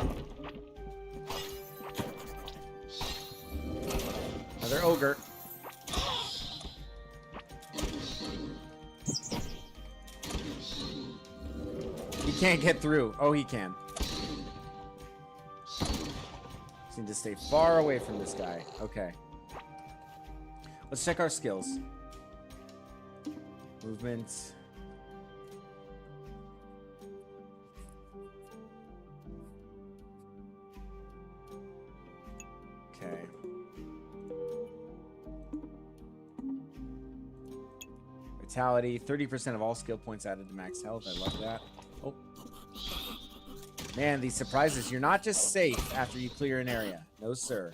Another ogre. He can't get through. Oh, he can. Just need to stay far away from this guy. Okay. Let's check our skills. Movement. Okay. Vitality. 30% of all skill points added to max health. I love that. Oh. Man, these surprises. You're not just safe after you clear an area. No, sir.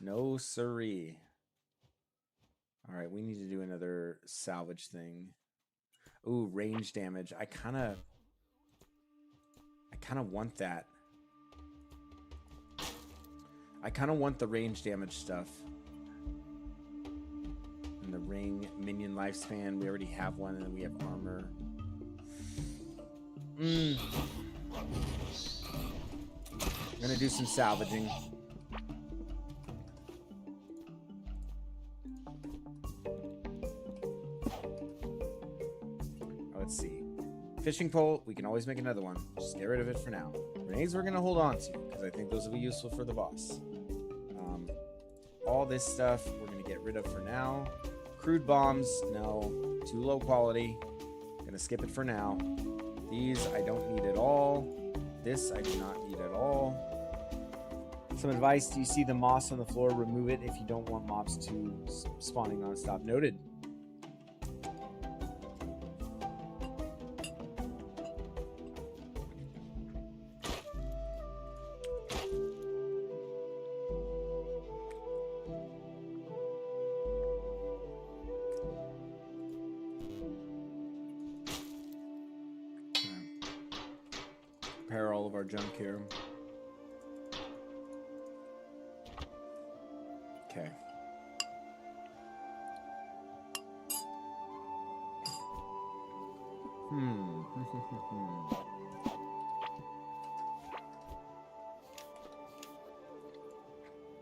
No, siree. All right, we need to do another salvage thing. Ooh, range damage. I kind of want that. I kind of want the range damage stuff. And the ring, minion lifespan. We already have one, and then we have armor. I'm gonna do some salvaging. Let's see. Fishing pole, we can always make another one. Just get rid of it for now. Grenades we're gonna hold on to, because I think those will be useful for the boss. All this stuff we're gonna get rid of for now. Crude bombs, no. Too low quality. Gonna skip it for now. These I don't need at all. This I do not need at all. Some advice: do you see the moss on the floor? Remove it if you don't want mobs to spawning nonstop. Noted. Prepare all of our junk here. Okay.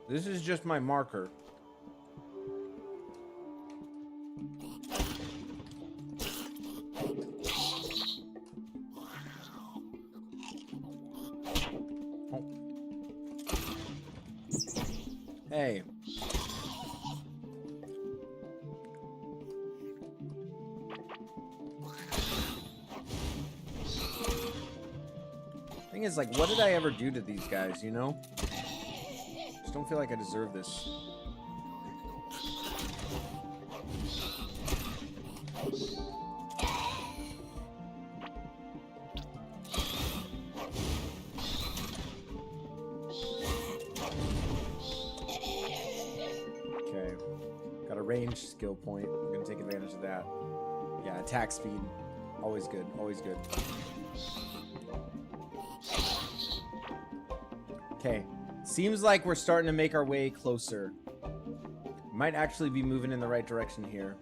This is just my marker. Hey. Thing is, like, what did I ever do to these guys, you know? Just don't feel like I deserve this. Okay. Got a range skill point. I'm gonna take advantage of that. Yeah, attack speed. Always good. Always good. Okay. Seems like we're starting to make our way closer. Might actually be moving in the right direction here.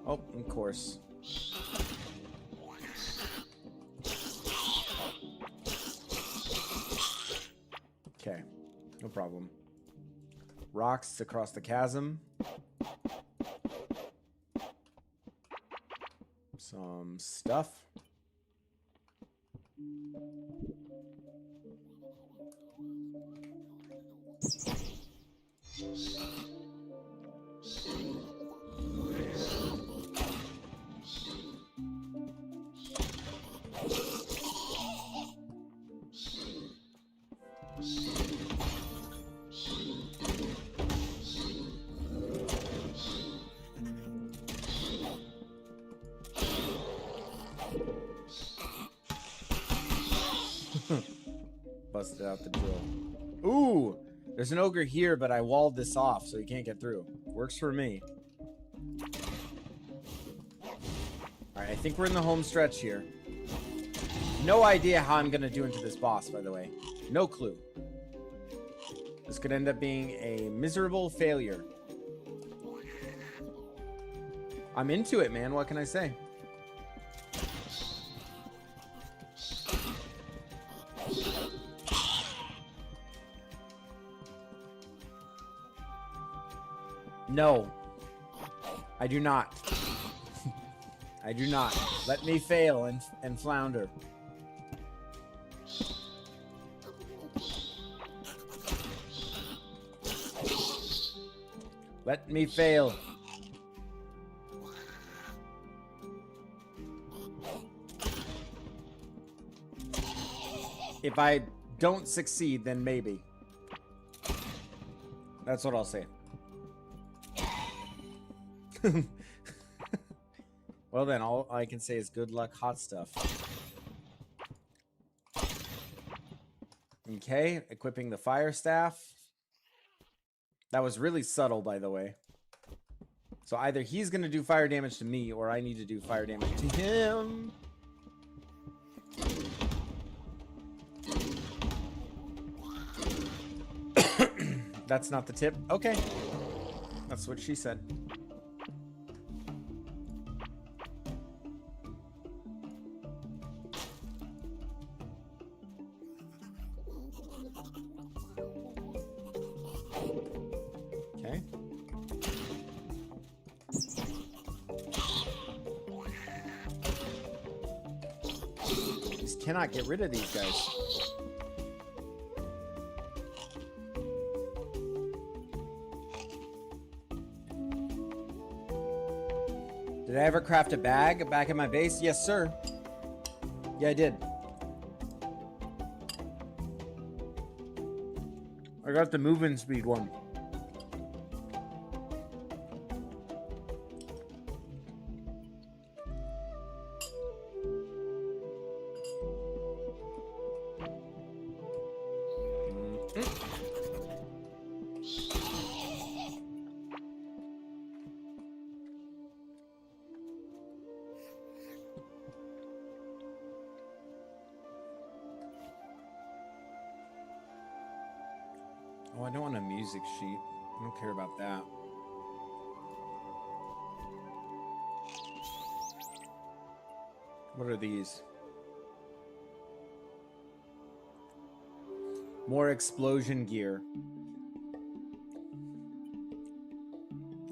Oh, of course. Okay. No problem. Rocks across the chasm. Some stuff. Busted out the drill. Ooh! There's an ogre here, but I walled this off, so he can't get through. Works for me. Alright, I think we're in the home stretch here. No idea how I'm gonna do into this boss, by the way. No clue. This could end up being a miserable failure. I'm into it, man. What can I say? No. I do not. I do not. Let me fail and flounder. Let me fail. If I don't succeed, then maybe. That's what I'll say. Well then, all I can say is good luck, hot stuff. Okay, equipping the fire staff. That was really subtle, by the way. So either he's gonna do fire damage to me, or I need to do fire damage to him. That's not the tip. Okay. That's what she said. Okay. Just cannot get rid of these guys. Did I ever craft a bag back at my base? Yes, sir. Yeah, I did. I got the movement speed one. Oh, I don't want a music sheet. I don't care about that. What are these? More explosion gear.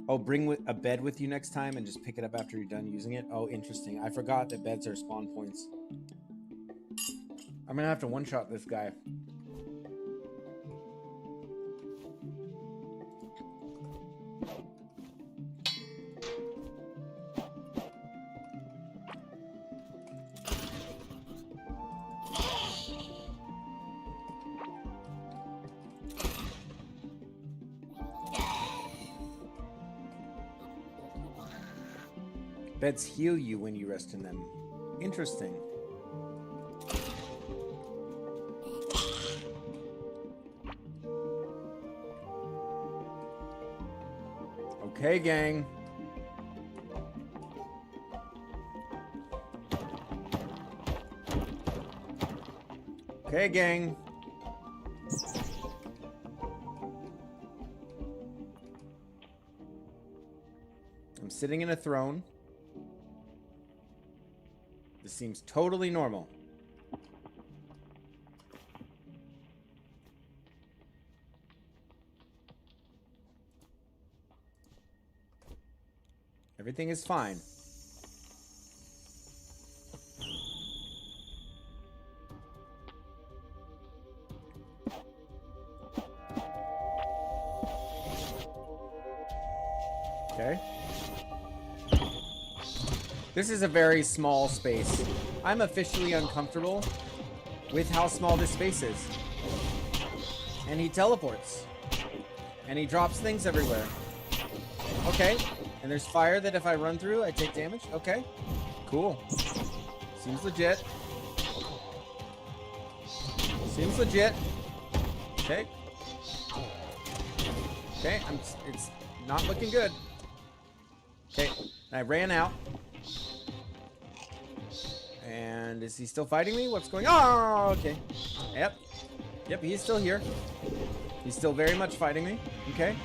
Oh, bring a bed with you next time and just pick it up after you're done using it. Oh, interesting. I forgot that beds are spawn points. I'm gonna have to one-shot this guy. Beds heal you when you rest in them. Interesting. Okay, gang. Okay, gang. I'm sitting in a throne. This seems totally normal. Everything is fine. Okay. This is a very small space. I'm officially uncomfortable with how small this space is. And he teleports. And he drops things everywhere. Okay. And there's fire that if I run through, I take damage. Okay. Cool. Seems legit. Seems legit. Okay. Okay. It's not looking good. Okay. I ran out. And is he still fighting me? What's going on? Oh, okay. Yep. Yep, he's still here. He's still very much fighting me. Okay.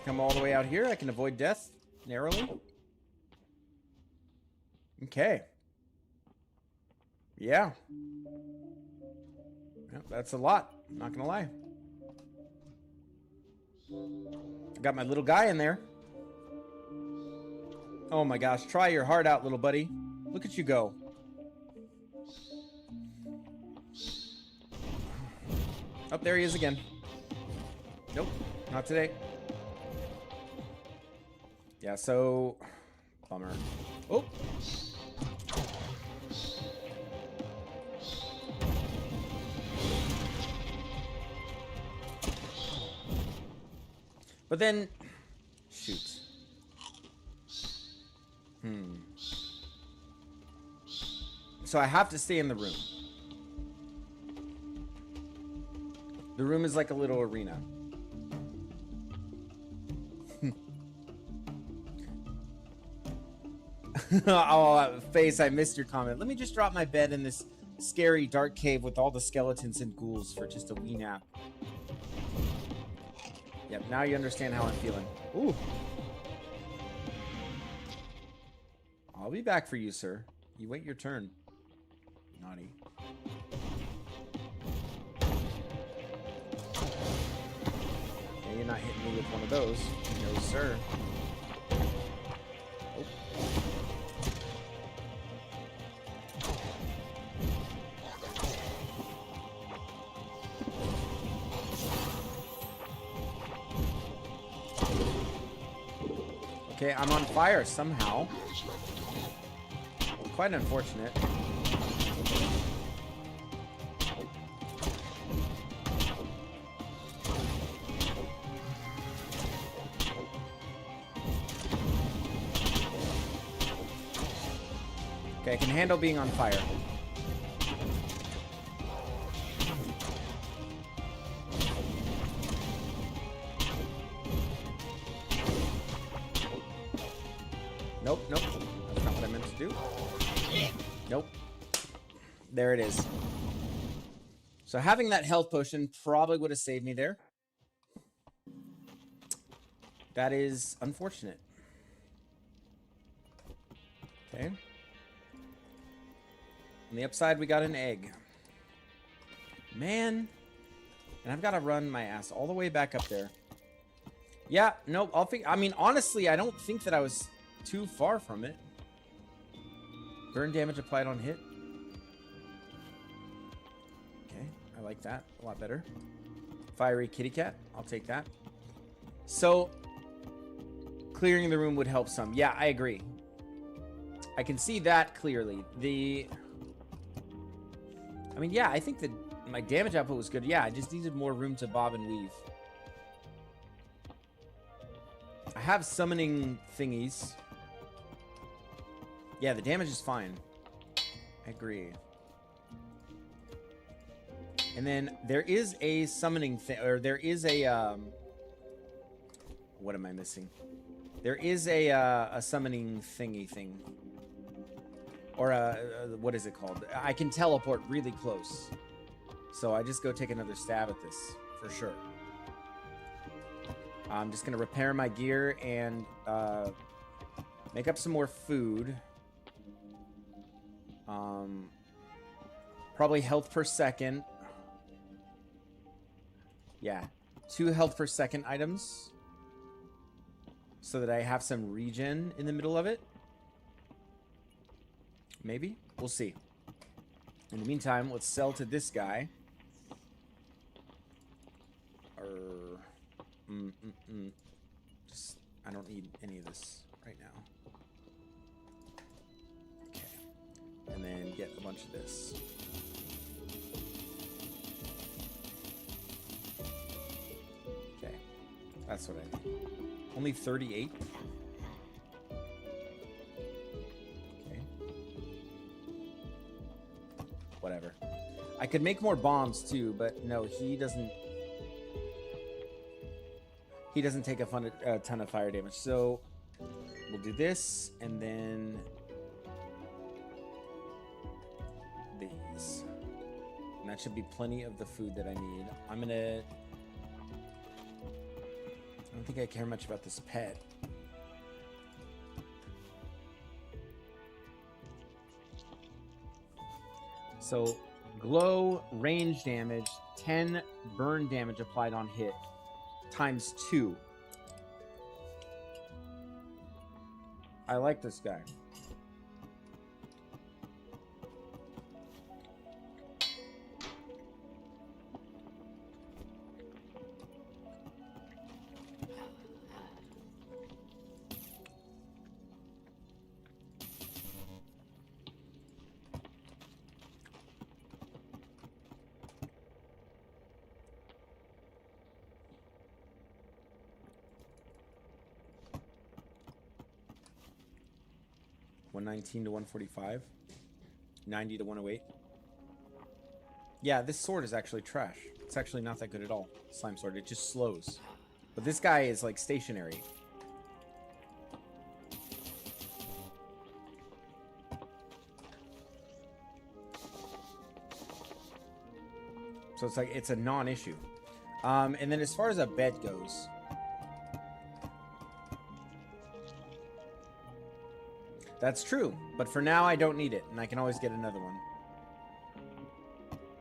Come all the way out here. I can avoid death narrowly. Okay. Yeah. Yep, that's a lot. I'm not gonna lie. I got my little guy in there. Oh my gosh, try your heart out, little buddy. Look at you go. Oh, there he is again. Nope, not today. Yeah, so... Bummer. Oh! But then... Shoot. So I have to stay in the room. The room is like a little arena. Oh, face, I missed your comment. Let me just drop my bed in this scary dark cave with all the skeletons and ghouls for just a wee nap. Yep, now you understand how I'm feeling. Ooh. I'll be back for you, sir. You wait your turn. Naughty. Yeah, you're not hitting me with one of those. No, sir. Oh. Okay, I'm on fire somehow. Quite unfortunate. Okay, I can handle being on fire. Nope, nope. That's not what I meant to do. Nope. There it is. So having that health potion probably would have saved me there. That is unfortunate. Okay. On the upside, we got an egg. Man. And I've got to run my ass all the way back up there. Yeah, nope. I mean, honestly, I don't think that I was too far from it. Burn damage applied on hit. Okay, I like that a lot better. Fiery kitty cat. I'll take that. So, clearing the room would help some. Yeah, I agree. I can see that clearly. I mean, yeah, I think that my damage output was good. Yeah, I just needed more room to bob and weave. I have summoning thingies. Yeah, the damage is fine. I agree. And then there is a summoning thing, or there is a, what am I missing? There is a summoning thingy thing. Or what is it called? I can teleport really close. So I just go take another stab at this, for sure. I'm just gonna repair my gear and make up some more food. Probably health per second. Yeah, 2 health per second items. So that I have some regen in the middle of it. Maybe? We'll see. In the meantime, let's sell to this guy. Just, I don't need any of this right now. Okay. And then get a bunch of this. Okay. That's what I need. Only 38? Okay. Whatever. I could make more bombs too, but no, he doesn't take a ton of fire damage. So we'll do this and then these. And that should be plenty of the food that I need. I'm gonna... I don't think I care much about this pet. So, glow, range damage, 10 burn damage applied on hit, times 2. I like this guy. $119 to $145, 90 to $108. Yeah, this sword is actually trash. It's actually not that good at all. Slime sword, it just slows. But this guy is like stationary. So it's like, it's a non-issue. And then as far as a bed goes, that's true, but for now I don't need it, and I can always get another one.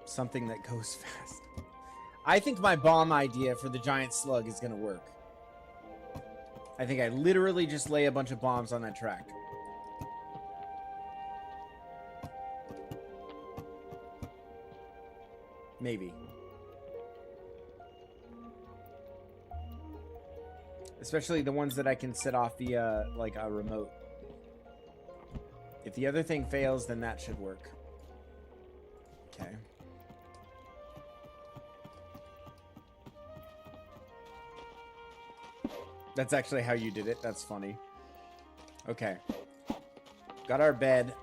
Something that goes fast. I think my bomb idea for the giant slug is gonna work. I think I literally just lay a bunch of bombs on that track. Maybe. Especially the ones that I can set off via, like, a remote. If the other thing fails, then that should work. Okay. That's actually how you did it. That's funny. Okay. Got our bed.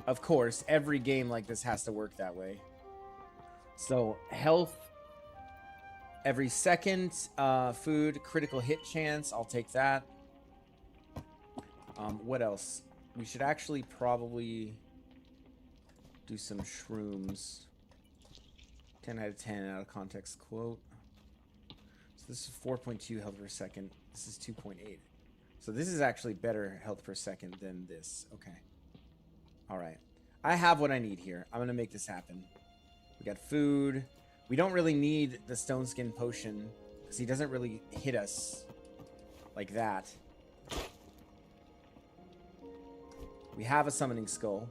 Of course, every game like this has to work that way. So, health every second, food, critical hit chance. I'll take that. What else? We should actually probably do some shrooms. 10 out of 10 out of context quote. So this is 4.2 health per second. This is 2.8. So this is actually better health per second than this. Okay. All right. I have what I need here. I'm going to make this happen. We got food. We don't really need the stone skin potion because he doesn't really hit us like that. We have a summoning skull.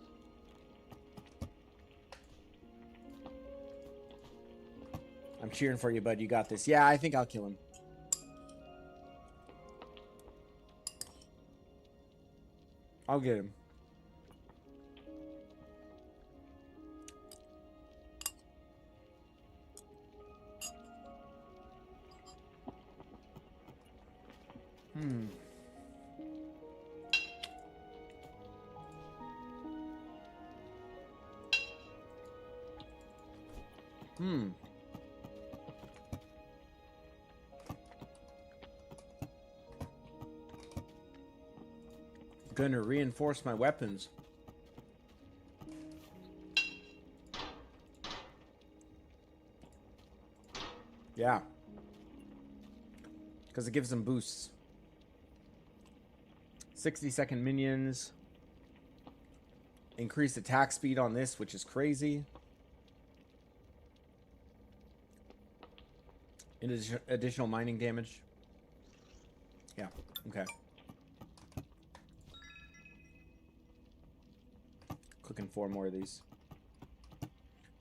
I'm cheering for you, bud. You got this. Yeah, I think I'll kill him. I'll get him. Hmm. Gonna reinforce my weapons. Yeah. Because it gives them boosts. 60-second minions. Increased attack speed on this, which is crazy. Additional mining damage. Yeah, okay. Clicking 4 more of these.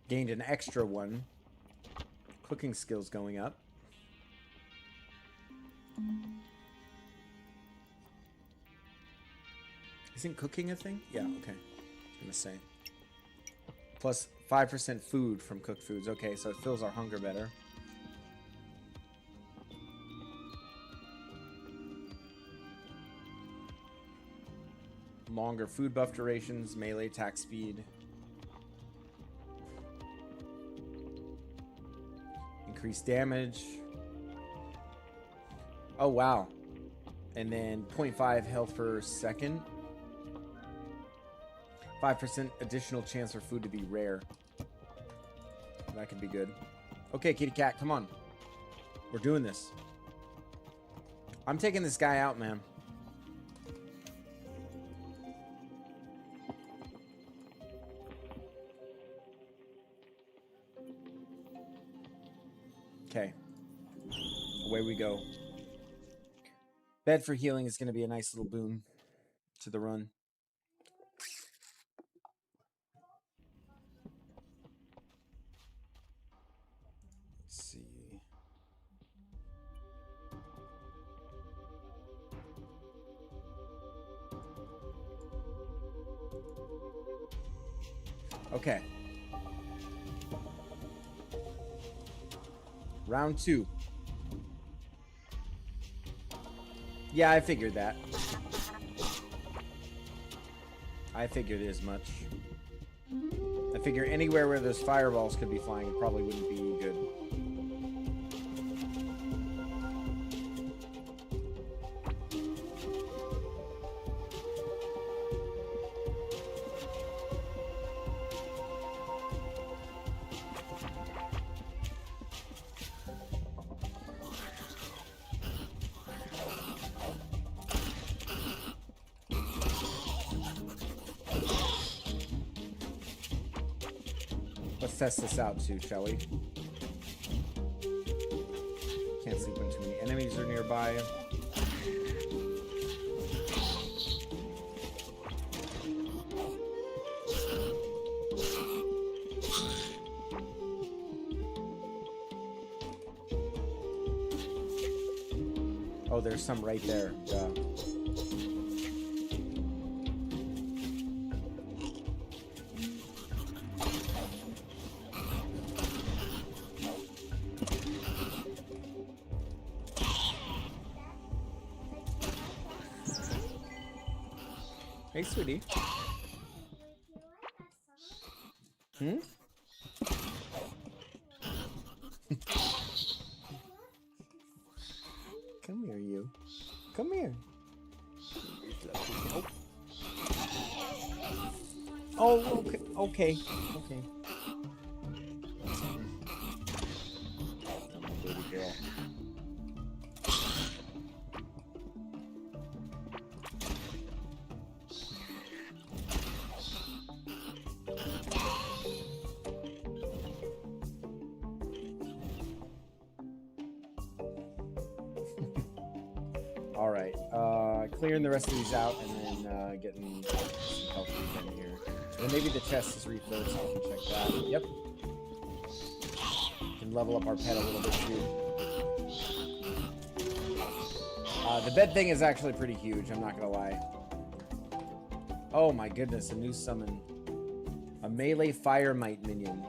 Gained an extra one. Cooking skills going up. Isn't cooking a thing? Yeah, okay. I was gonna say. Plus 5% food from cooked foods. Okay, so it fills our hunger better. Longer food buff durations, melee attack speed. Increased damage. Oh, wow. And then 0.5 health per second. 5% additional chance for food to be rare. That could be good. Okay, kitty cat, come on. We're doing this. I'm taking this guy out, man. Okay. Away we go. Bed for healing is going to be a nice little boon to the run. Let's see. Okay. Round 2. Yeah, I figured that. I figured as much. I figure anywhere where those fireballs could be flying, it probably wouldn't be good. Let's test this out too, shall we? Can't sleep when too many enemies are nearby. Oh, there's some right there. Duh. Hey, sweetie. Hmm? Come here, you. Come here. Oh, okay. Okay. Okay. Baby girl. All right, clearing the rest of these out and then getting some health in here. And maybe the chest is refilled, so I can check that. Yep. Can level up our pet a little bit too. The bed thing is actually pretty huge, I'm not gonna lie. Oh my goodness, a new summon. A melee fire mite minion.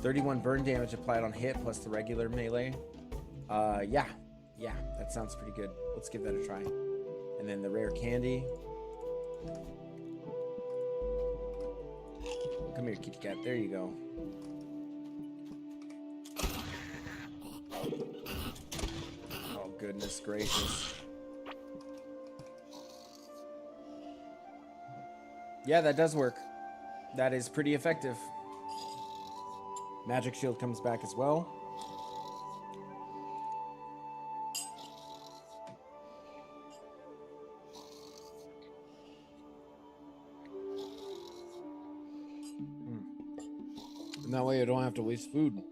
31 burn damage applied on hit plus the regular melee. Yeah. Yeah, that sounds pretty good. Let's give that a try. And then the rare candy. Come here, kitty cat. There you go. Goodness gracious. Yeah, that does work. That is pretty effective. Magic shield comes back as well. And that way I don't have to waste food.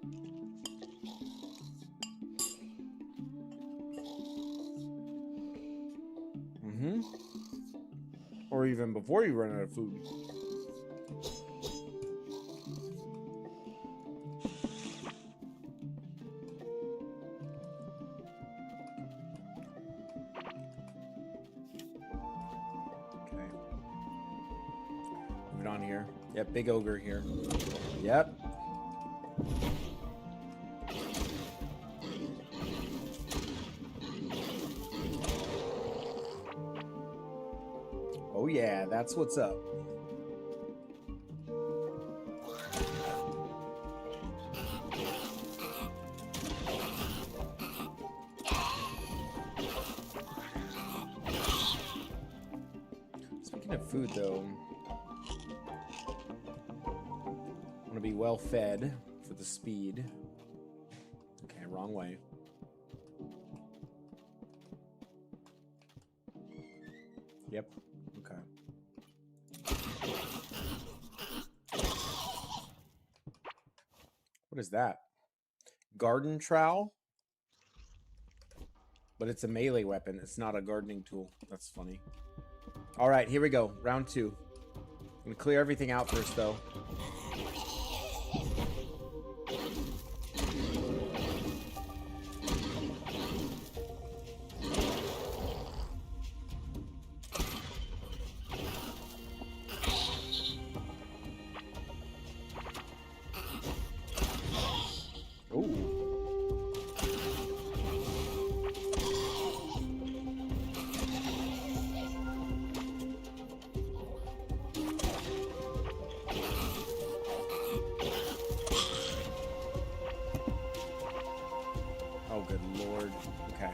Or even before you run out of food. Okay. Moving on here. Yep, big ogre here. Yep. Oh yeah, that's what's up. Speaking of food though, I want to be well fed for the speed. Okay, wrong way. Yep. What is that? Garden trowel? But it's a melee weapon. It's not a gardening tool. That's funny. All right, here we go. Round 2. I'm going to clear everything out first, though. Oh, good lord. Okay.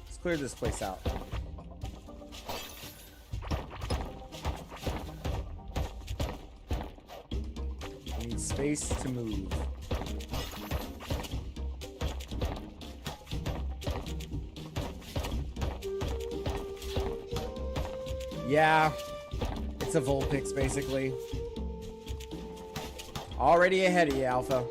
Let's clear this place out. I need space to move. Yeah. It's a Vulpix, basically. Already ahead of you, Alpha.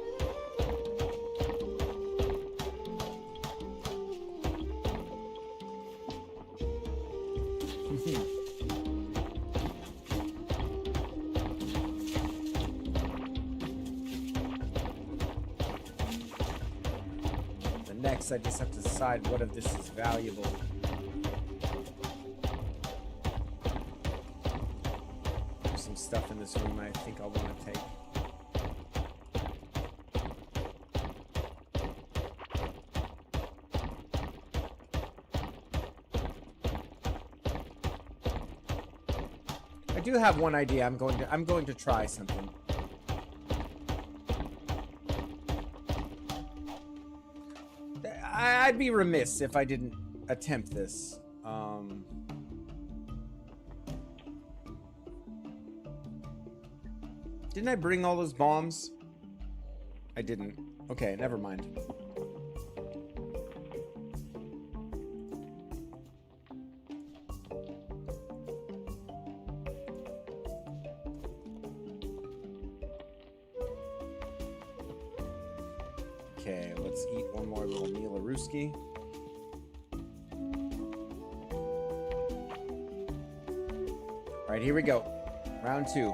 Next, I just have to decide what of this is valuable. There's some stuff in this room I think I'll want to take. I do have one idea. I'm going to try something. I'd be remiss if I didn't attempt this. Didn't I bring all those bombs? I didn't. Okay, never mind. Okay, let's eat one more little meal of Rooski. All right, here we go. Round 2.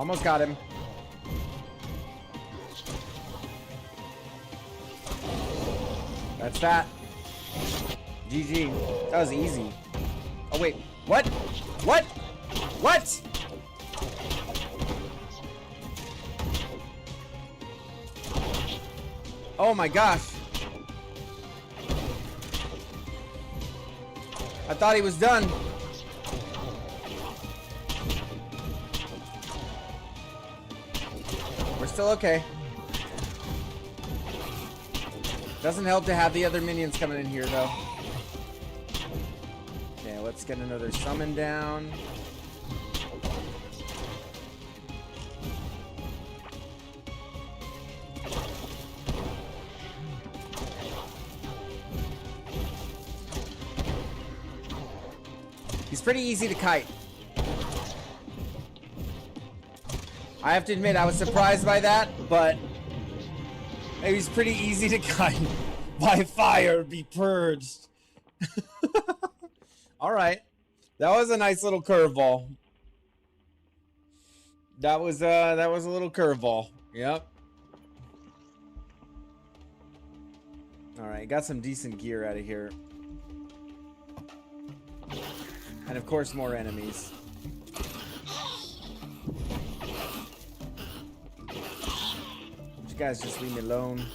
Almost got him. That's that. GG. That was easy. Oh, wait. What? What? What? Oh my gosh. I thought he was done. We're still okay. Doesn't help to have the other minions coming in here, though. Okay, let's get another summon down. He's pretty easy to kite. I have to admit, I was surprised by that, but he's pretty easy to kite. By fire be purged. All right, that was a nice little curveball. That was a little curveball. Yep. All right, got some decent gear out of here. And of course, more enemies. You guys just leave me alone.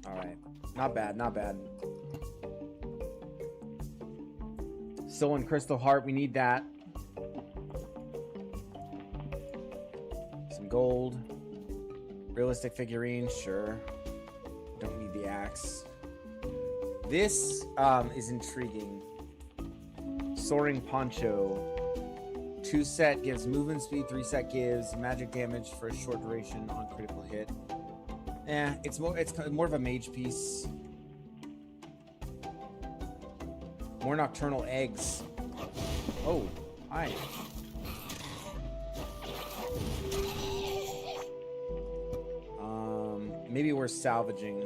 Alright. Not bad, not bad. Stolen Crystal Heart, we need that. Some gold. Realistic figurine, sure. Don't need the axe. This is intriguing. Soaring Poncho. 2 set gives movement speed, 3 set gives magic damage for a short duration on critical hit. It's more of a mage piece. More nocturnal eggs. Oh, hi. Maybe we're salvaging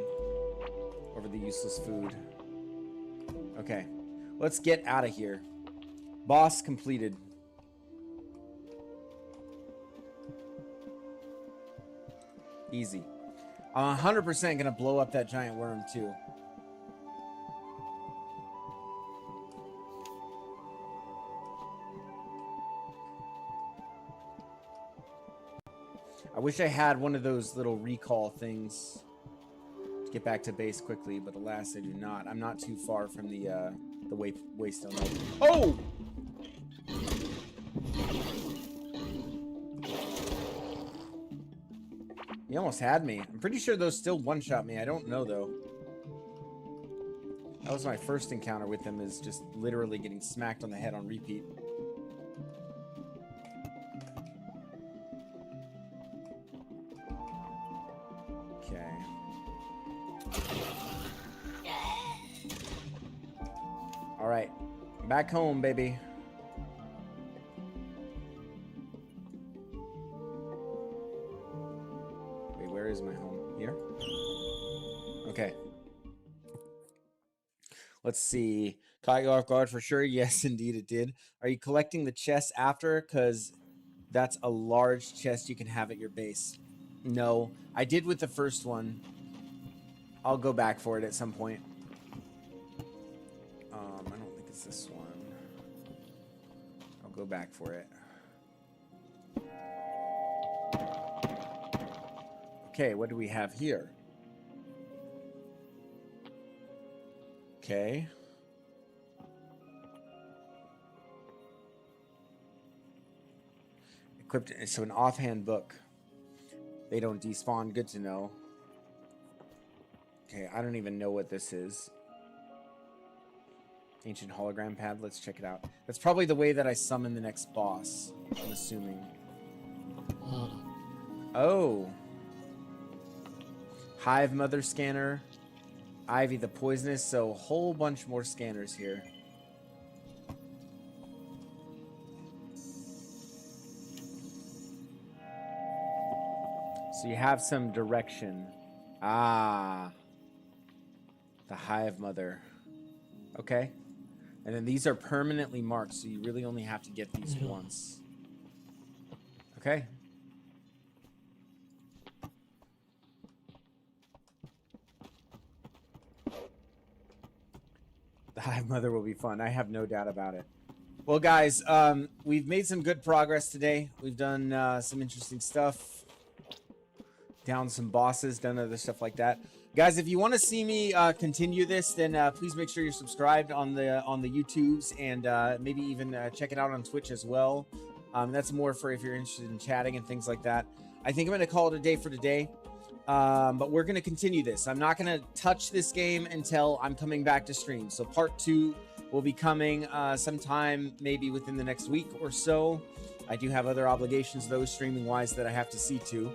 over the useless food. Okay, let's get out of here. Boss completed. Easy. I'm 100% gonna blow up that giant worm too. I wish I had one of those little recall things to get back to base quickly, but alas, I do not. I'm not too far from the waystone. Oh! He almost had me. I'm pretty sure those still one-shot me. I don't know, though. That was my first encounter with them, is just literally getting smacked on the head on repeat. Okay. All right. Back home, baby. Where is my home? Here? Okay. Let's see. Caught you off guard for sure. Yes, indeed it did. Are you collecting the chest after? Because that's a large chest you can have at your base. No. I did with the first one. I'll go back for it at some point. I don't think it's this one. I'll go back for it. Okay, what do we have here? Okay. Equipped, so an offhand book. They don't despawn, good to know. Okay, I don't even know what this is. Ancient hologram pad, let's check it out. That's probably the way that I summon the next boss, I'm assuming. Oh. Hive Mother scanner, Ivy the poisonous, so a whole bunch more scanners here. So you have some direction. Ah, the Hive Mother. Okay, and then these are permanently marked, so you really only have to get these once. Okay. The Hive Mother will be fun. I have no doubt about it. Well, guys, we've made some good progress today. We've done some interesting stuff, down some bosses, done other stuff like that. Guys, if you want to see me continue this, then please make sure you're subscribed on the YouTubes, and maybe even check it out on Twitch as well. That's more for if you're interested in chatting and things like that. I think I'm going to call it a day for today. But we're going to continue this. I'm not going to touch this game until I'm coming back to stream. So part 2 will be coming sometime maybe within the next week or so. I do have other obligations, though, streaming-wise, that I have to see to,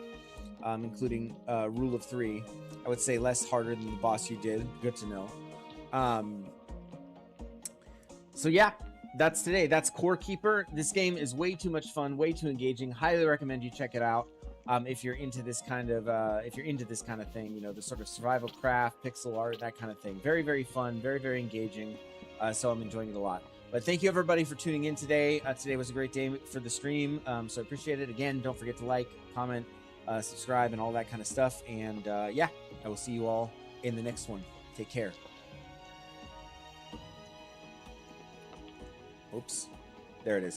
including Rule of 3. I would say less harder than the boss you did. Good to know. So yeah, that's today. That's Core Keeper. This game is way too much fun, way too engaging. Highly recommend you check it out. If you're into this kind of thing, you know, the sort of survival craft, pixel art, that kind of thing. Very, very fun, very, very engaging. So I'm enjoying it a lot. But thank you everybody for tuning in today. Today was a great day for the stream, so I appreciate it. Again, don't forget to like, comment, subscribe, and all that kind of stuff. And yeah, I will see you all in the next one. Take care. Oops, there it is.